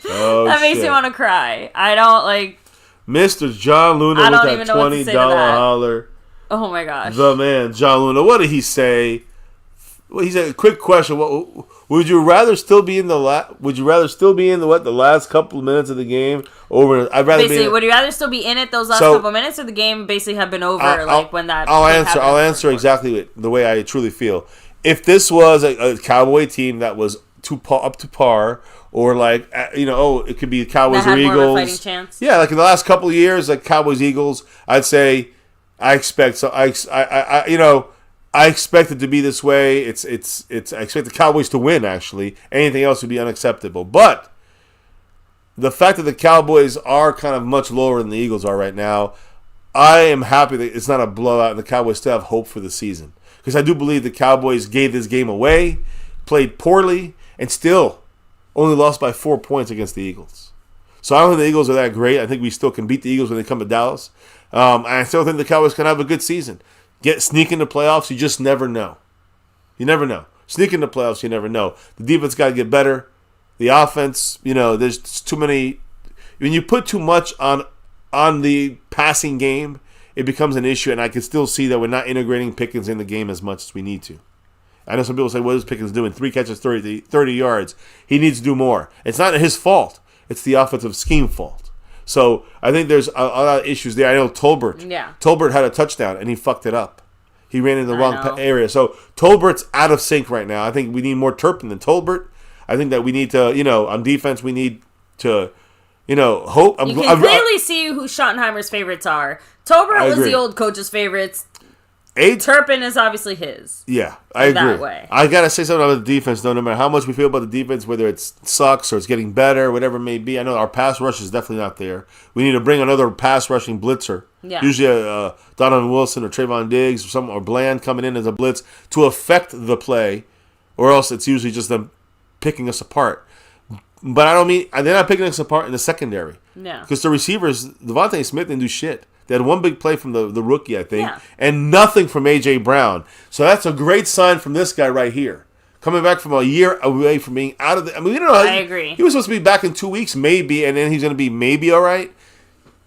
Oh, that makes me want to cry. I don't like. Mr. John Luna with that $20 holler. Oh my gosh. The man, John Luna. What did he say? Well, he said, "Quick question: would you rather still be in the last couple of minutes of the game over? I'd rather basically. Would you rather still be in it those last couple of minutes, or the game basically have been over? I'll answer exactly the way I truly feel. If this was a Cowboy team that was up to par, or it could be Cowboys or Eagles. More of a fighting chance. Yeah, like in the last couple of years, like Cowboys Eagles, I'd say I expect I expect it to be this way. I expect the Cowboys to win, actually. Anything else would be unacceptable. But the fact that the Cowboys are kind of much lower than the Eagles are right now, I am happy that it's not a blowout and the Cowboys still have hope for the season. Because I do believe the Cowboys gave this game away, played poorly, and still only lost by 4 points against the Eagles. So I don't think the Eagles are that great. I think we still can beat the Eagles when they come to Dallas. And I still think the Cowboys can have a good season. Sneak into playoffs, you just never know. You never know. Sneak into playoffs, you never know. The defense got to get better. The offense, there's too many. When you put too much on the passing game, it becomes an issue, and I can still see that we're not integrating Pickens in the game as much as we need to. I know some people say, what is Pickens doing? 3 catches, 30 yards. He needs to do more. It's not his fault. It's the offensive scheme fault. So I think there's a lot of issues there. I know Tolbert. Yeah. Tolbert had a touchdown, and he fucked it up. He ran in the wrong area. So Tolbert's out of sync right now. I think we need more Turpin than Tolbert. I think that we need to, on defense, we need to, hope. You can clearly see who Schottenheimer's favorites are. Tolbert was the old coach's favorites. Turpin is obviously his. Yeah, I agree. That way. I got to say something about the defense, though. No matter how much we feel about the defense, whether it sucks or it's getting better, whatever it may be, I know our pass rush is definitely not there. We need to bring another pass rushing blitzer. Yeah. Usually Donovan Wilson or Trayvon Diggs or Bland coming in as a blitz to affect the play, or else it's usually just them picking us apart. But I don't mean they're not picking us apart in the secondary. Yeah. Because the receivers, Devontae Smith didn't do shit. They had one big play from the rookie, I think, and nothing from A.J. Brown. So that's a great sign from this guy right here. Coming back from a year away from being out of the... I mean, we don't know. I agree. He was supposed to be back in 2 weeks, maybe, and then he's going to be maybe all right.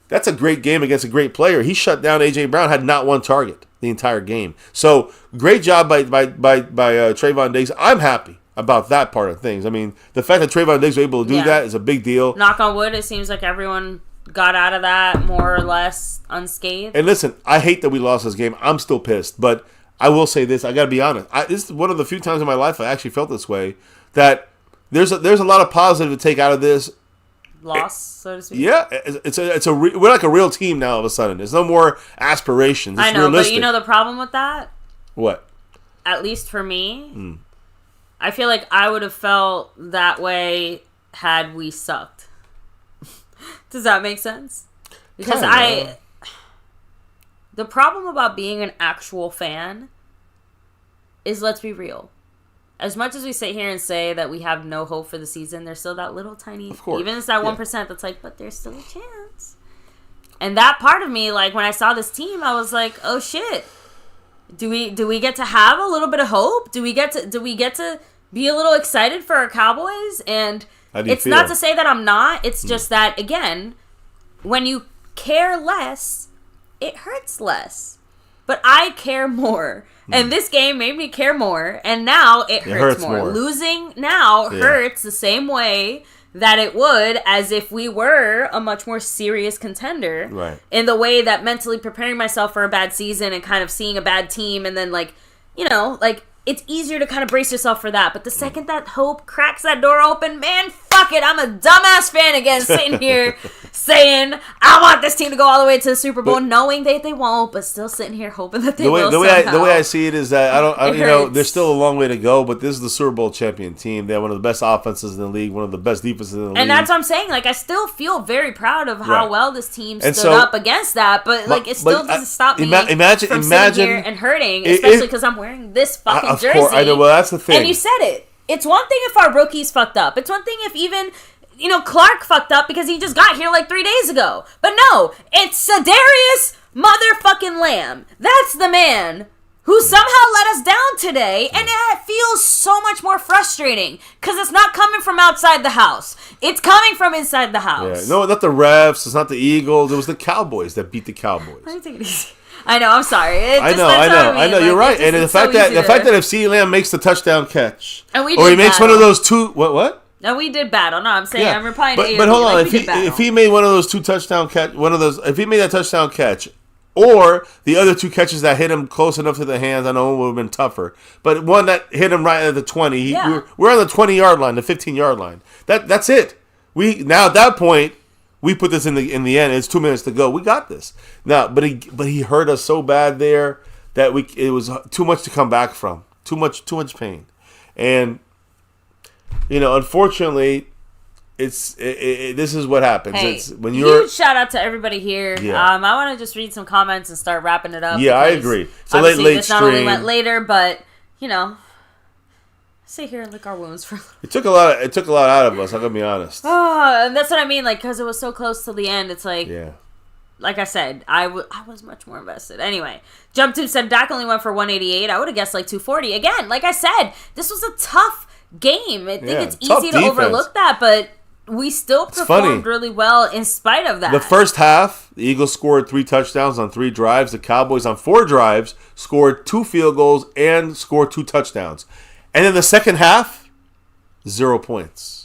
That's a great game against a great player. He shut down A.J. Brown, had not one target the entire game. So great job by Trayvon Diggs. I'm happy about that part of things. I mean, the fact that Trayvon Diggs was able to do that is a big deal. Knock on wood, it seems like everyone got out of that more or less unscathed. And listen, I hate that we lost this game. I'm still pissed, but I will say this. I got to be honest. This is one of the few times in my life I actually felt this way, that there's a lot of positive to take out of this. Loss, so to speak. Yeah, we're like a real team now all of a sudden. There's no more aspirations. It's I know, realistic. But you know the problem with that? What? At least for me, I feel like I would have felt that way had we sucked. Does that make sense? Because the problem about being an actual fan is, let's be real. As much as we sit here and say that we have no hope for the season, there's still that little tiny, even it's that 1% that's like, but there's still a chance. And that part of me, like when I saw this team, I was like, oh shit. Do we get to have a little bit of hope? Do we get to be a little excited for our Cowboys? And it's not to say that I'm not. It's just that, again, when you care less, it hurts less. But I care more. And this game made me care more. And now it hurts more. Losing now hurts the same way that it would as if we were a much more serious contender. Right. In the way that mentally preparing myself for a bad season and kind of seeing a bad team and then, like, it's easier to kind of brace yourself for that. But the second that hope cracks that door open, man, fuck it. I'm a dumbass fan again, sitting here saying, I want this team to go all the way to the Super Bowl, knowing they won't, but still sitting here hoping that they will somehow. The way I see it is that there's still a long way to go, but this is the Super Bowl champion team. They have one of the best offenses in the league, one of the best defenses in the league. And that's what I'm saying. Like, I still feel very proud of how well this team stood up against that, but it still doesn't stop me from sitting here and hurting, especially because I'm wearing this fucking jersey. Course, I know. Well, that's the thing. And you said it. It's one thing if our rookies fucked up. It's one thing if even, Clark fucked up because he just got here like 3 days ago. But no, it's Sedarius motherfucking Lamb. That's the man who somehow let us down today, and it feels so much more frustrating because it's not coming from outside the house. It's coming from inside the house. Yeah. No, not the refs. It's not the Eagles. It was the Cowboys that beat the Cowboys. Let me take it easy. I know. I'm sorry. I know. You're right. And the fact that if CeeDee Lamb makes the touchdon catch, and we or he makes one of those two, what? No, we did battle. No, I'm saying I'm replying to But hold on. If he made one of those two touchdown catch, if he made that touchdown catch, or the other two catches that hit him close enough to the hands, I know it would have been tougher. But one that hit him right at the 20, we're on the 20-yard line, the 15-yard line. That's it. Now at that point. We put this in the end. It's 2 minutes to go. We got this. Now, but he hurt us so bad there that it was too much to come back from. Too much pain. And unfortunately, this is what happens. Hey, It's when you're huge shout out to everybody here. Yeah. I want to just read some comments and start wrapping it up. Yeah, I agree. It's a late this stream. not only went later, but sit here and lick our wounds for. It took a lot out of us. I'm gonna be honest. Oh, and that's what I mean. Like, because it was so close to the end, it's like. Yeah. Like I said, I was much more invested. Anyway, Jump Tube said Dak only went for 188. I would have guessed like 240. Again, like I said, this was a tough game. I think it's easy to overlook that, but we still performed really well in spite of that. The first half, the Eagles scored 3 touchdowns on 3 drives. The Cowboys on 4 drives scored 2 field goals and scored 2 touchdowns. And in the second half, 0 points.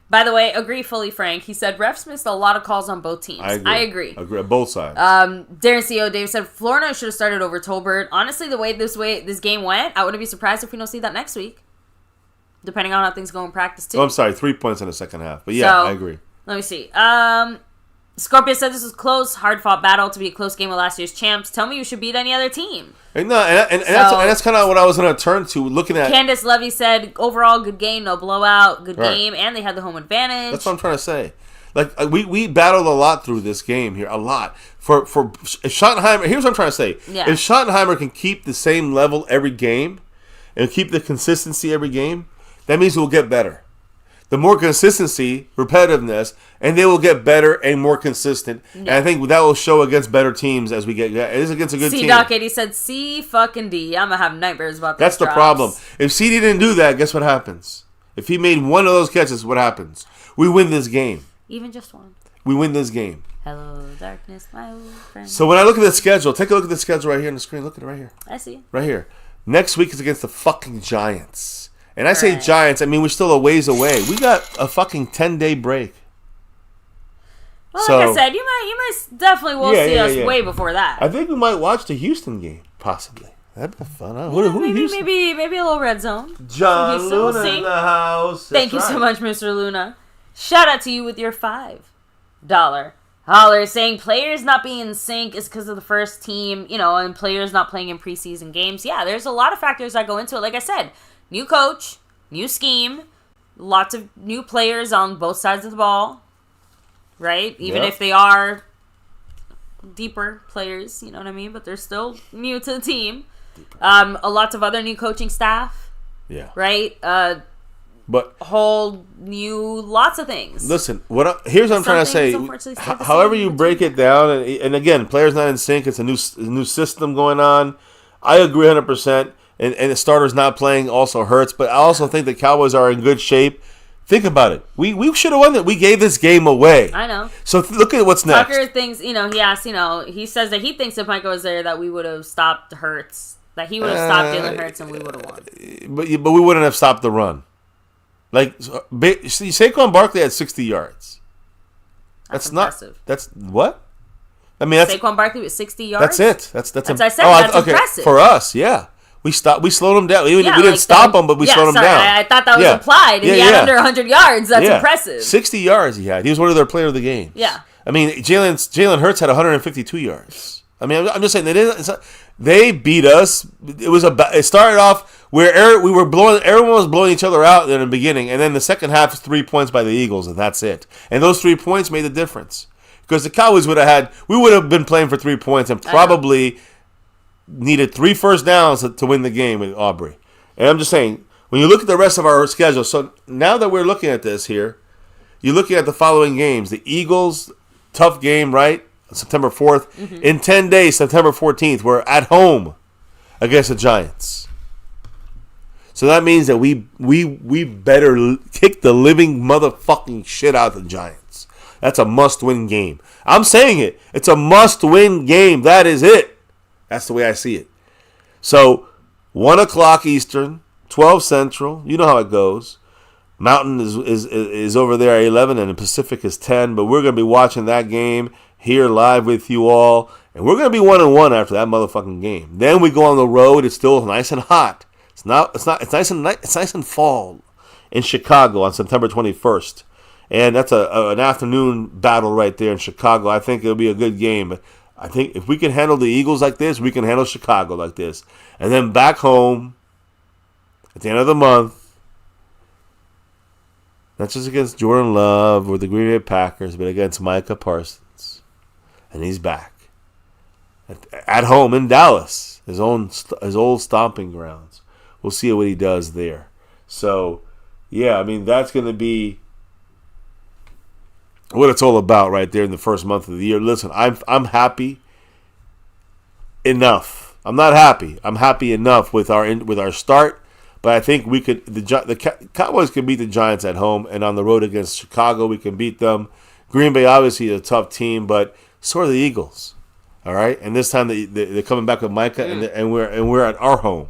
By the way, agree fully, Frank. He said refs missed a lot of calls on both teams. I agree. Agree. Both sides. Darren C.O. Dave said Florida should have started over Tolbert. Honestly, the way this game went, I wouldn't be surprised if we don't see that next week. Depending on how things go in practice, too. Oh, I'm sorry. 3 points in the second half. But yeah, I agree. Let me see. Scorpio said this was close, hard-fought battle to be a close game with last year's champs. Tell me you should beat any other team. And that's kind of what I was going to turn to, looking at. Candace Levy said, overall, good game, no blowout, good game, and they had the home advantage. That's what I'm trying to say. Like, we battled a lot through this game here, a lot. For if Schottenheimer, here's what I'm trying to say. Yeah. If Schottenheimer can keep the same level every game and keep the consistency every game, that means we'll get better. The more consistency, repetitiveness, and they will get better and more consistent. Yeah. And I think that will show against better teams as we get. It is against a good team. C-Doc 80 said, C fucking D. I'm going to have nightmares about this. That's the problem. If CD didn't do that, guess what happens? If he made one of those catches, what happens? We win this game. Even just one. We win this game. Hello, darkness, my old friend. So when I look at the schedule, take a look at the schedule right here on the screen. Look at it right here. I see. Right here. Next week is against the fucking Giants. And I say Giants, I mean, we're still a ways away. We got a fucking 10-day break. Well, like I said, you might definitely will see us way before that. I think we might watch the Houston game, possibly. That'd be fun. Huh? Maybe a little red zone. John Luna in the house. Thank you so much, Mr. Luna. Shout out to you with your $5 holler, saying players not being in sync is because of the first team, and players not playing in preseason games. Yeah, there's a lot of factors that go into it. Like I said, new coach, new scheme, lots of new players on both sides of the ball, right? Even if they are deeper players, you know what I mean? But they're still new to the team. A lot of other new coaching staff. Yeah. Right? But whole new lots of things. Listen, here's what I'm trying to say. However you break it down, and again, players not in sync. It's a new system going on. I agree 100%. And the starters not playing also hurts. But I also think the Cowboys are in good shape. Think about it. We should have won it. We gave this game away. I know. So look at what's next. Tucker thinks, he asked, he says that he thinks if Micah was there that we would have stopped Hurts. That he would have stopped Jalen Hurts and we would have won. But we wouldn't have stopped the run. Like, Saquon Barkley had 60 yards. That's impressive. That's what? I mean, Saquon Barkley with 60 yards? That's it. That's I said. That's impressive. For us, yeah. We slowed him down. We didn't stop him, but we slowed him down. I thought that was implied. He had under 100 yards. That's impressive. 60 yards he had. He was one of their player of the game. Yeah. I mean, Jalen Hurts had 152 yards. I mean, I'm just saying they beat us. It started off where everyone was blowing each other out in the beginning, and then the second half was 3 points by the Eagles, and that's it. And those 3 points made the difference because the Cowboys would have been playing for 3 points and probably needed 3 first downs to win the game with Aubrey. And I'm just saying, when you look at the rest of our schedule, so now that we're looking at this here, you're looking at the following games. The Eagles, tough game, right? September 4th. Mm-hmm. In 10 days, September 14th, we're at home against the Giants. So that means that we better kick the living motherfucking shit out of the Giants. That's a must-win game. I'm saying it. It's a must-win game. That is it. That's the way I see it. So, 1 o'clock Eastern, 12 Central. You know how it goes. Mountain is over there at 11, and the Pacific is 10. But we're going to be watching that game here live with you all. And we're going to be 1-1 after that motherfucking game. Then we go on the road. It's still nice and hot. It's nice and fall in Chicago on September 21st. And that's an afternoon battle right there in Chicago. I think it'll be a good game. But I think if we can handle the Eagles like this, we can handle Chicago like this. And then back home at the end of the month, Not just against Jordan Love or the Green Bay Packers, but against Micah Parsons. And he's back. At home in Dallas, his old stomping grounds. We'll see what he does there. So, yeah, I mean, that's going to be what it's all about right there in the first month of the year. Listen, I'm happy enough. I'm not happy. I'm happy enough with our start, but I think we could. The Cowboys can beat the Giants at home, and on the road against Chicago, we can beat them. Green Bay obviously is a tough team, but so are the Eagles. All right, and this time they're coming back with Micah, and we're at our home.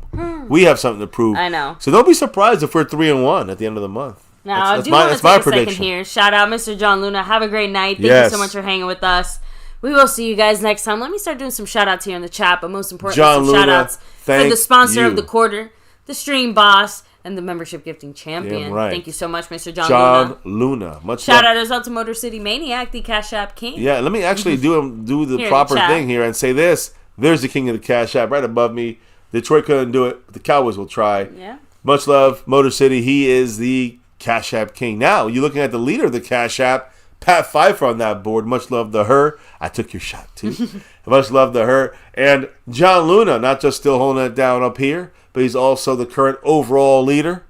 We have something to prove. I know. So don't be surprised if we're 3-1 at the end of the month. Now, I do want to take a second here. Shout out, Mr. John Luna. Have a great night. Thank you so much for hanging with us. We will see you guys next time. Let me start doing some shout outs here in the chat, but most importantly, some shout outs for the sponsor of the quarter, the stream boss, and the membership gifting champion. Damn right. Thank you so much, Mr. John Luna. Much shout out as well to Motor City Maniac, the Cash App King. Yeah, let me actually do the proper thing here and say this. There's the king of the Cash App right above me. Detroit couldn't do it, but the Cowboys will try. Yeah. Much love, Motor City. He is the Cash App King. Now, you're looking at the leader of the Cash App, Pat Pfeiffer on that board. Much love to her. I took your shot, too. Much love to her. And John Luna, not just still holding it down up here, but he's also the current overall leader.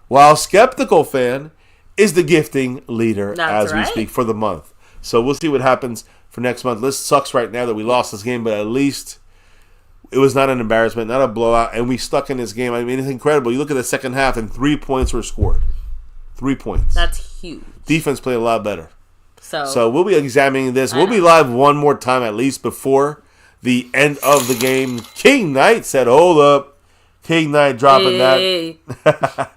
While Skeptical Fan is the gifting leader we speak for the month. So we'll see what happens for next month. This sucks right now that we lost this game, but at least it was not an embarrassment, not a blowout, and we stuck in this game. I mean, it's incredible. You look at the second half, and 3 points were scored. 3 points. That's huge. Defense played a lot better. So we'll be examining this. We'll be live one more time at least before the end of the game. King Knight said, hold up. King Knight dropping that.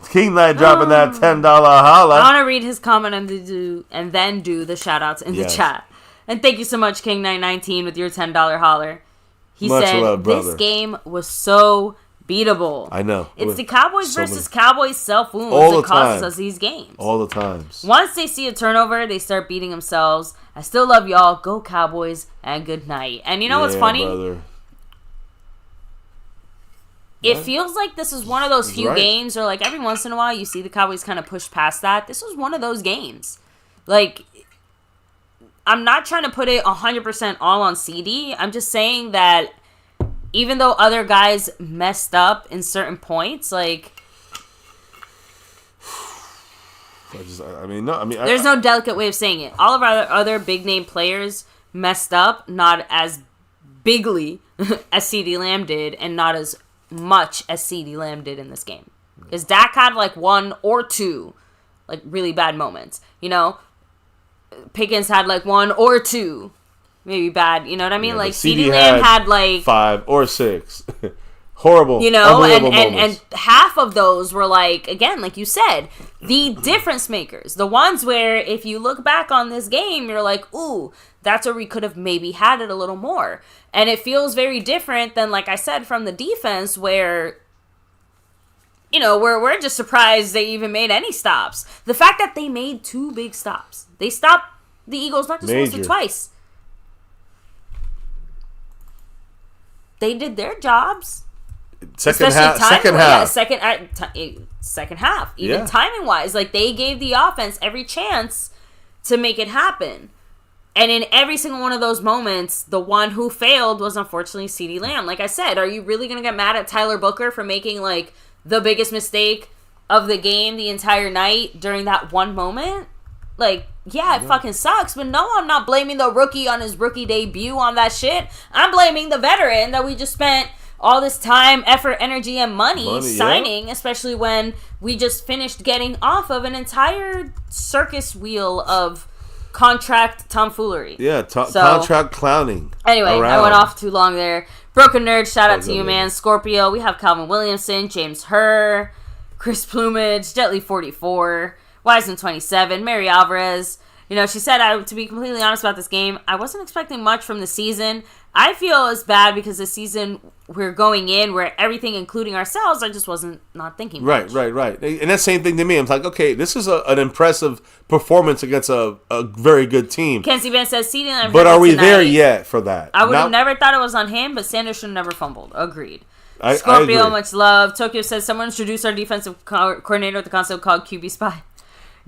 King Knight dropping that $10 holla. I want to read his comment and then do the shout outs in the chat. And thank you so much, King Knight 19, with your $10 holler. He said, this game was so beatable. I know. It's the Cowboys versus Cowboys self-wounds that causes us these games. All the times. Once they see a turnover, they start beating themselves. I still love y'all. Go Cowboys and good night. And you know what's funny? Brother. It feels like this is one of those few games where, like, every once in a while you see the Cowboys kind of push past that. This was one of those games. Like, I'm not trying to put it 100% all on CD. I'm just saying that even though other guys messed up in certain points, like, there's no delicate way of saying it. All of our other big name players messed up, not as bigly as CeeDee Lamb did, and not as much as CeeDee Lamb did in this game. Because Dak had like 1 or 2 like really bad moments. You know, Pickens had like 1 or 2 maybe bad. You know what I mean? Like CeeDee Lamb had like 5 or 6 horrible. You know, and half of those were like, again, like you said, the difference makers. The ones where if you look back on this game, you're like, ooh, that's where we could have maybe had it a little more. And it feels very different than, like I said, from the defense where, you know, we're just surprised they even made any stops. The fact that they made 2 big stops. They stopped the Eagles not just once but twice. They did their jobs. Second half. Even timing-wise. Like, they gave the offense every chance to make it happen. And in every single one of those moments, the one who failed was unfortunately CeeDee Lamb. Like I said, are you really going to get mad at Tyler Booker for making, like, the biggest mistake of the game the entire night during that one moment? Like, yeah, it fucking sucks. But no, I'm not blaming the rookie on his rookie debut on that shit. I'm blaming the veteran that we just spent all this time, effort, energy, and money signing, especially when we just finished getting off of an entire circus wheel of contract tomfoolery. Yeah, contract clowning. Anyway, I went off too long there. Broken Nerd, shout out to you, man. Scorpio, we have Calvin Williamson, James Herr, Chris Plumage, Jetly 44, Wiseman 27, Mary Alvarez. You know, she said, to be completely honest about this game, I wasn't expecting much from the season. I feel it's bad because the season we're going in where everything, including ourselves, I just wasn't not thinking much. Right. And that same thing to me. I'm like, okay, this is an impressive performance against a very good team. Kenzie Ben says, CeeDee Lamb. But are we there yet for that? I would have never thought it was on him, but Sanders should have never fumbled. Agreed. I Scorpio, agree. much love. Tokyo says, someone introduced our defensive coordinator with the concept called QB Spy.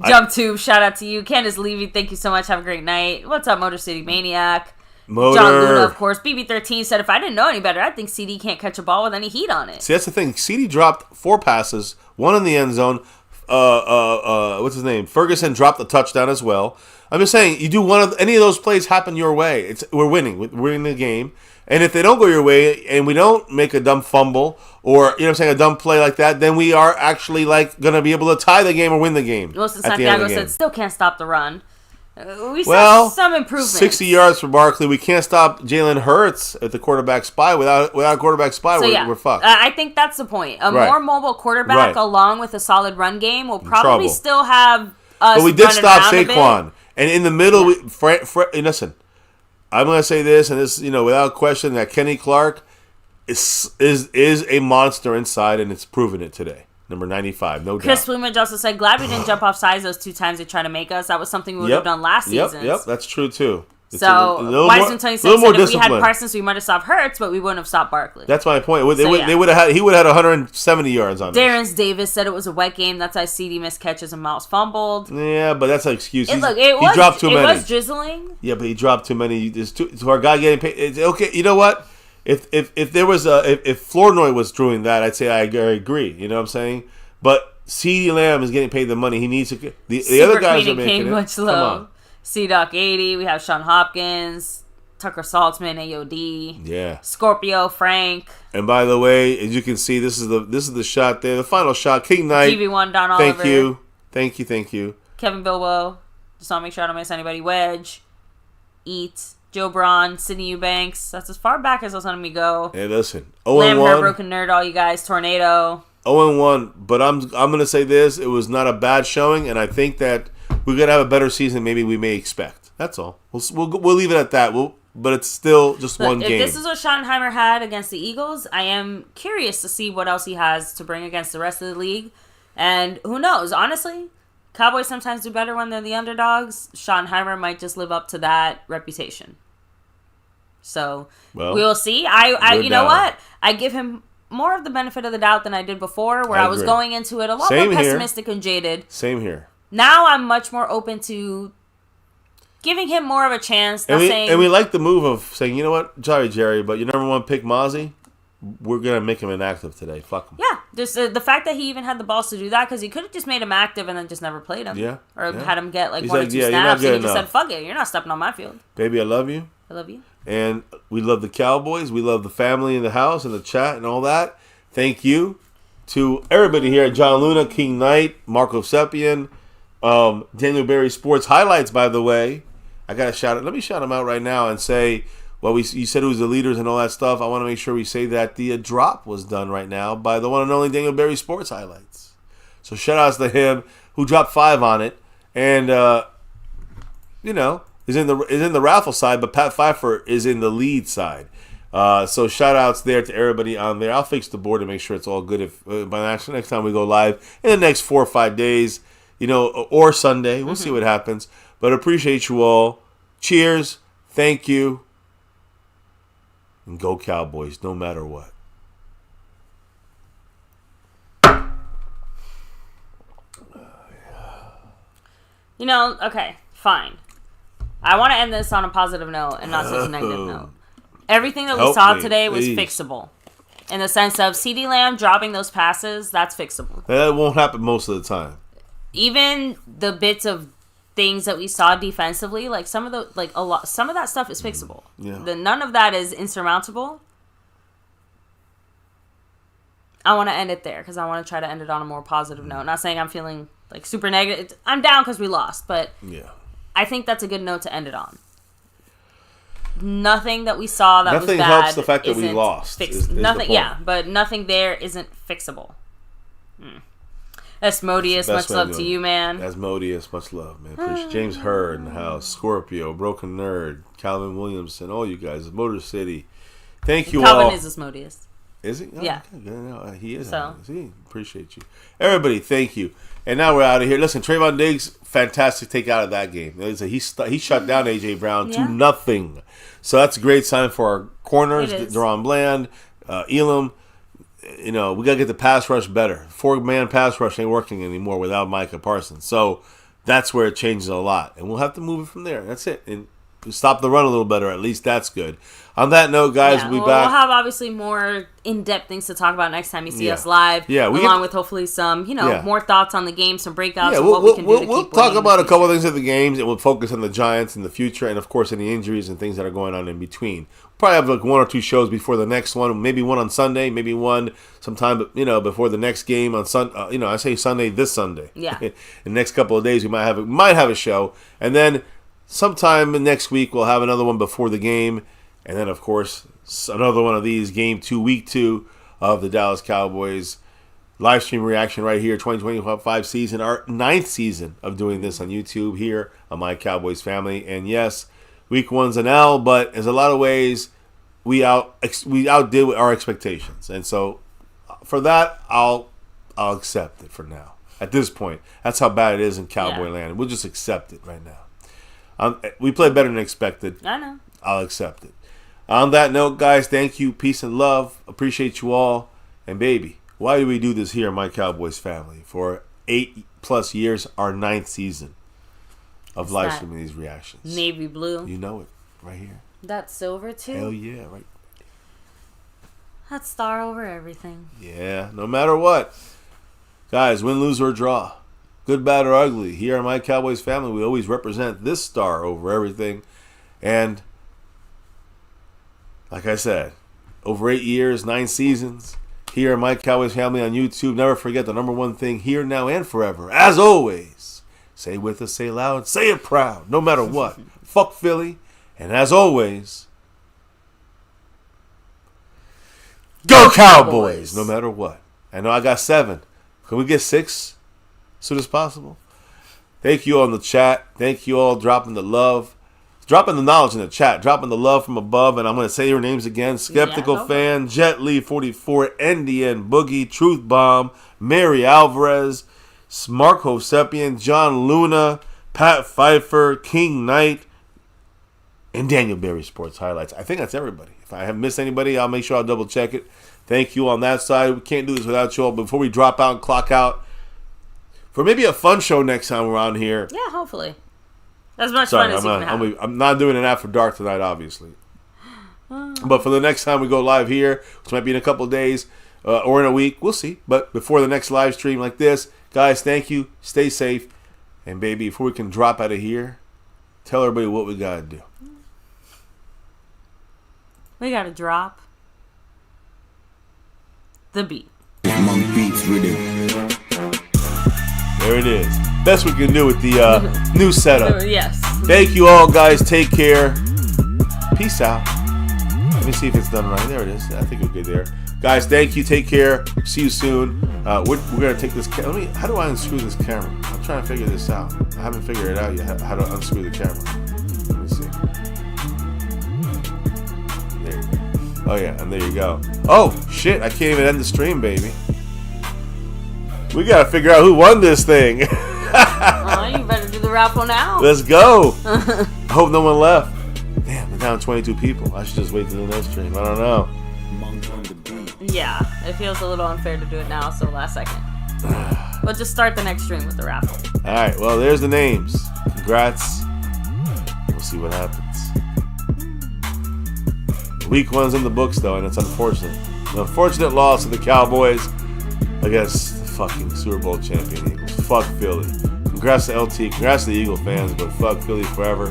Jump Tube, shout out to you. Candace Levy, thank you so much. Have a great night. What's up, Motor City Maniac? John Luna, of course. BB13 said, if I didn't know any better, I think CD can't catch a ball with any heat on it. See, that's the thing. CD dropped 4 passes, 1 in the end zone. What's his name? Ferguson dropped the touchdown as well. I'm just saying, you do any of those plays happen your way, we're winning. We're winning the game. And if they don't go your way and we don't make a dumb fumble or, a dumb play like that, then we are actually going to be able to tie the game or win the game. Wilson Santiago said, still can't stop the run. We saw some improvements. 60 yards for Barkley. We can't stop Jalen Hurts at the quarterback spy. Without a quarterback spy, we're fucked. I think that's the point. A more mobile quarterback along with a solid run game will probably still have us. But we did stop Saquon. And in the middle, listen, I'm going to say this, and this, without question, that Kenny Clark is a monster inside, and it's proven it today. Number 95, no doubt. Chris Plumage also said, glad we didn't jump off sides those 2 times they tried to make us. That was something we would have done last season. Yep, that's true, too. So, Wiseman 26 said if we had Parsons, we might have stopped Hurts, but we wouldn't have stopped Barkley. That's my point. He would have had 170 yards on us. Darren Davis said it was a wet game. That's why CD missed catches and Miles fumbled. Yeah, but that's an excuse. He dropped too many. It was drizzling. Yeah, but he dropped too many. To our guy getting paid. It's okay, you know what? If there was if Flournoy was doing that, I'd say I agree. You know what I'm saying? But CeeDee Lamb is getting paid the money he needs to. The other guys are making it. Much low. C-Doc 80. We have Sean Hopkins, Tucker Saltzman, AOD. Yeah. Scorpio Frank. And by the way, as you can see, this is the shot there, the final shot. King Knight. TV1 Don Oliver. Thank you. Kevin Bilbo. Just want to make sure I don't miss anybody. Wedge. Eat. Joe Braun, Sidney Eubanks. That's as far back as I was letting me go. Hey, listen. 0-1. Broken Nerd, all you guys. Tornado. 0-1. But I'm going to say this. It was not a bad showing, and I think that we're going to have a better season maybe we may expect. That's all. We'll leave it at that. But it's still just one game. If this is what Schottenheimer had against the Eagles, I am curious to see what else he has to bring against the rest of the league. And who knows? Honestly, Cowboys sometimes do better when they're the underdogs. Schottenheimer might just live up to that reputation. So we'll see. You know what? I give him more of the benefit of the doubt than I did before, where I was going into it a lot more pessimistic and jaded. Same here. Now I'm much more open to giving him more of a chance. And we like the move of saying, you know what, sorry, Jerry, but your number 1 pick, Mozzie, we're going to make him inactive today. Fuck him. Yeah, just the fact that he even had the balls to do that, because he could have just made him active and then just never played him. Yeah. Or had him get like He's 1 or 2 snaps, and he just said, fuck it, you're not stepping on my field. Baby, I love you. I love you. And we love the Cowboys. We love the family in the house and the chat and all that. Thank you to everybody here. John Luna, King Knight, Marco Seppian, Daniel Berry Sports Highlights, by the way. I got to shout it. Let me shout him out right now and say, you said it was the leaders and all that stuff. I want to make sure we say that the drop was done right now by the one and only Daniel Berry Sports Highlights. So shout outs to him who dropped 5 on it. And, is in the Raffle side, but Pat Pfeiffer is in the lead side. So shout outs there to everybody on there. I'll fix the board to make sure it's all good if by next time we go live in the next 4 or 5 days, or Sunday. We'll see what happens. But appreciate you all. Cheers. Thank you. And go Cowboys, no matter what. Okay, fine. I want to end this on a positive note and not such a negative note. Everything that we saw today was fixable. In the sense of CeeDee Lamb dropping those passes, that's fixable. That won't happen most of the time. Even the bits of things that we saw defensively, like some of that stuff is fixable. Yeah. None of that is insurmountable. I want to end it there because I want to try to end it on a more positive note. Not saying I'm feeling like super negative. I'm down because we lost, but I think that's a good note to end it on. Nothing that we saw that was bad. Nothing helps the fact that we lost. Nothing, but nothing there isn't fixable. Asmodeus, much love to you, man. Asmodeus, much love, man. James Hurd in the house. Scorpio, Broken Nerd, Calvin Williamson, all you guys. Motor City. Thank you all. Calvin is Asmodeus. Is he? Oh, yeah. Okay. No, he is. So. See, appreciate you. Everybody, thank you. And now we're out of here. Listen, Trayvon Diggs, fantastic take out of that game. He shut down A.J. Brown to 0. So that's a great sign for our corners, Deron Bland, Elam. We got to get the pass rush better. 4-man pass rush ain't working anymore without Micah Parsons. So that's where it changes a lot. And we'll have to move it from there. That's it. And stop the run a little better. At least that's good. On that note, guys, we'll be back. We'll have obviously more in-depth things to talk about next time you see us live. Yeah, along with hopefully some, more thoughts on the game, some breakouts of what we can do to keep we'll talk about a couple of things of the games, and we'll focus on the Giants in the future, and of course any injuries and things that are going on in between. Probably have like 1 or 2 shows before the next one, maybe one on Sunday, maybe one sometime, before the next game on Sunday. I say Sunday, this Sunday. Yeah. In the next couple of days, we might have a show, and then sometime next week we'll have another one before the game, and then of course another one of these game 2, week 2 of the Dallas Cowboys live stream reaction right here, 2025 season, our 9th season of doing this on YouTube here on My Cowboys Family. And yes, week 1's an L, but in a lot of ways we outdid our expectations, and so for that I'll accept it for now. At this point, that's how bad it is in Cowboy land. We'll just accept it right now. We played better than expected. I know. I'll accept it. On that note, guys, thank you. Peace and love. Appreciate you all. And baby, why do we do this here, My Cowboys Family? For 8+ years, our 9th season of live streaming these reactions. Navy blue. You know it. Right here. That's silver too. Hell yeah, right. That's star over everything. Yeah, no matter what. Guys, win, lose, or draw. Good, bad, or ugly. Here on My Cowboys Family, we always represent this star over everything. And like I said, over 8 years, 9 seasons, here on My Cowboys Family on YouTube. Never forget the number one thing here, now, and forever. As always, say it with us, say it loud, say it proud, no matter what. Fuck Philly. And as always, go Cowboys, no matter what. I know I got 7. Can we get 6 as soon as possible? Thank you all in the chat. Thank you all dropping the love. Dropping the knowledge in the chat. Dropping the love from above. And I'm going to say your names again. Skeptical Fan, Jet Lee 44, NDN Boogie, Truth Bomb, Mary Alvarez, Mark Hosepian, John Luna, Pat Pfeiffer, King Knight, and Daniel Berry Sports Highlights. I think that's everybody. If I have missed anybody, I'll make sure I'll double check it. Thank you on that side. We can't do this without you all. Before we drop out and clock out, for maybe a fun show next time we're on here. Yeah, hopefully. As much fun as you can have. I'm not doing it after dark tonight, obviously. But for the next time we go live here, which might be in a couple of days or in a week, we'll see. But before the next live stream like this, guys, thank you. Stay safe. And baby, before we can drop out of here, tell everybody what we got to do. We got to drop the beat. Monk beats rhythm. There it is. Best we can do with the new setup. Yes. Thank you all, guys. Take care. Peace out. Let me see if it's done right. There it is. I think we're good there. Guys, thank you. Take care. See you soon. We're going to take this camera. How do I unscrew this camera? I'm trying to figure this out. I haven't figured it out yet, how to unscrew the camera. Let me see. There you go. Oh, yeah, and there you go. Oh, shit. I can't even end the stream, baby. We got to figure out who won this thing. You better do the raffle now. Let's go. I hope no one left. Damn, we're down 22 people. I should just wait till the next stream. I don't know. Yeah, it feels a little unfair to do it now, so last second. But just start the next stream with the raffle. All right, well, there's the names. Congrats. We'll see what happens. Week 1's in the books, though, and it's unfortunate. An unfortunate loss to the Cowboys against the fucking Super Bowl champion Eagles. Fuck Philly. Congrats to LT. Congrats to the Eagle fans, but fuck Philly forever.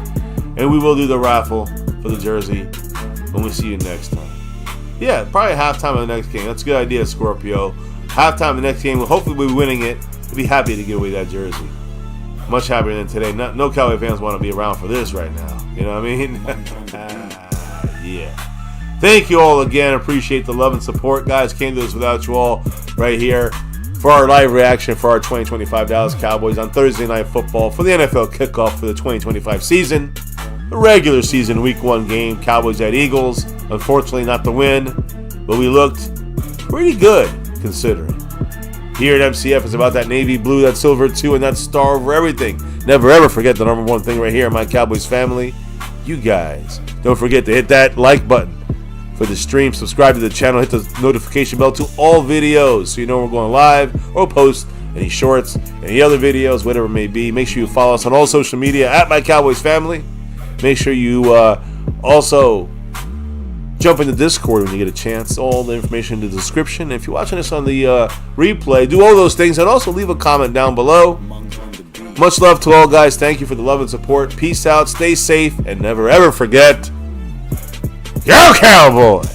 And we will do the raffle for the jersey when we see you next time. Yeah, probably halftime of the next game. That's a good idea, Scorpio. Halftime of the next game, hopefully we'll be winning it. We'll be happy to give away that jersey. Much happier than today. No Cowboy fans want to be around for this right now. You know what I mean? Yeah. Thank you all again. Appreciate the love and support. Guys, can't do this without you all right here for our live reaction for our 2025 Dallas Cowboys on Thursday Night Football for the NFL kickoff for the 2025 season. The regular season Week 1 game, Cowboys at Eagles. Unfortunately, not the win, but we looked pretty good considering. Here at MCF is about that navy blue, that silver too, and that star over everything. Never ever forget the number one thing right here, My Cowboys Family. You guys, don't forget to hit that like button for the stream. Subscribe to the channel. Hit the notification bell to all videos so you know we're going live or post any shorts, any other videos, whatever it may be. Make sure you follow us on all social media at MyCowboysFamily. Make sure you also jump into Discord when you get a chance. All the information in the description. If you're watching this on the replay, do all those things and also leave a comment down below. Much love to all, guys. Thank you for the love and support. Peace out. Stay safe. And never, ever forget, Go Cowboys!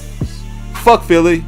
Fuck Philly.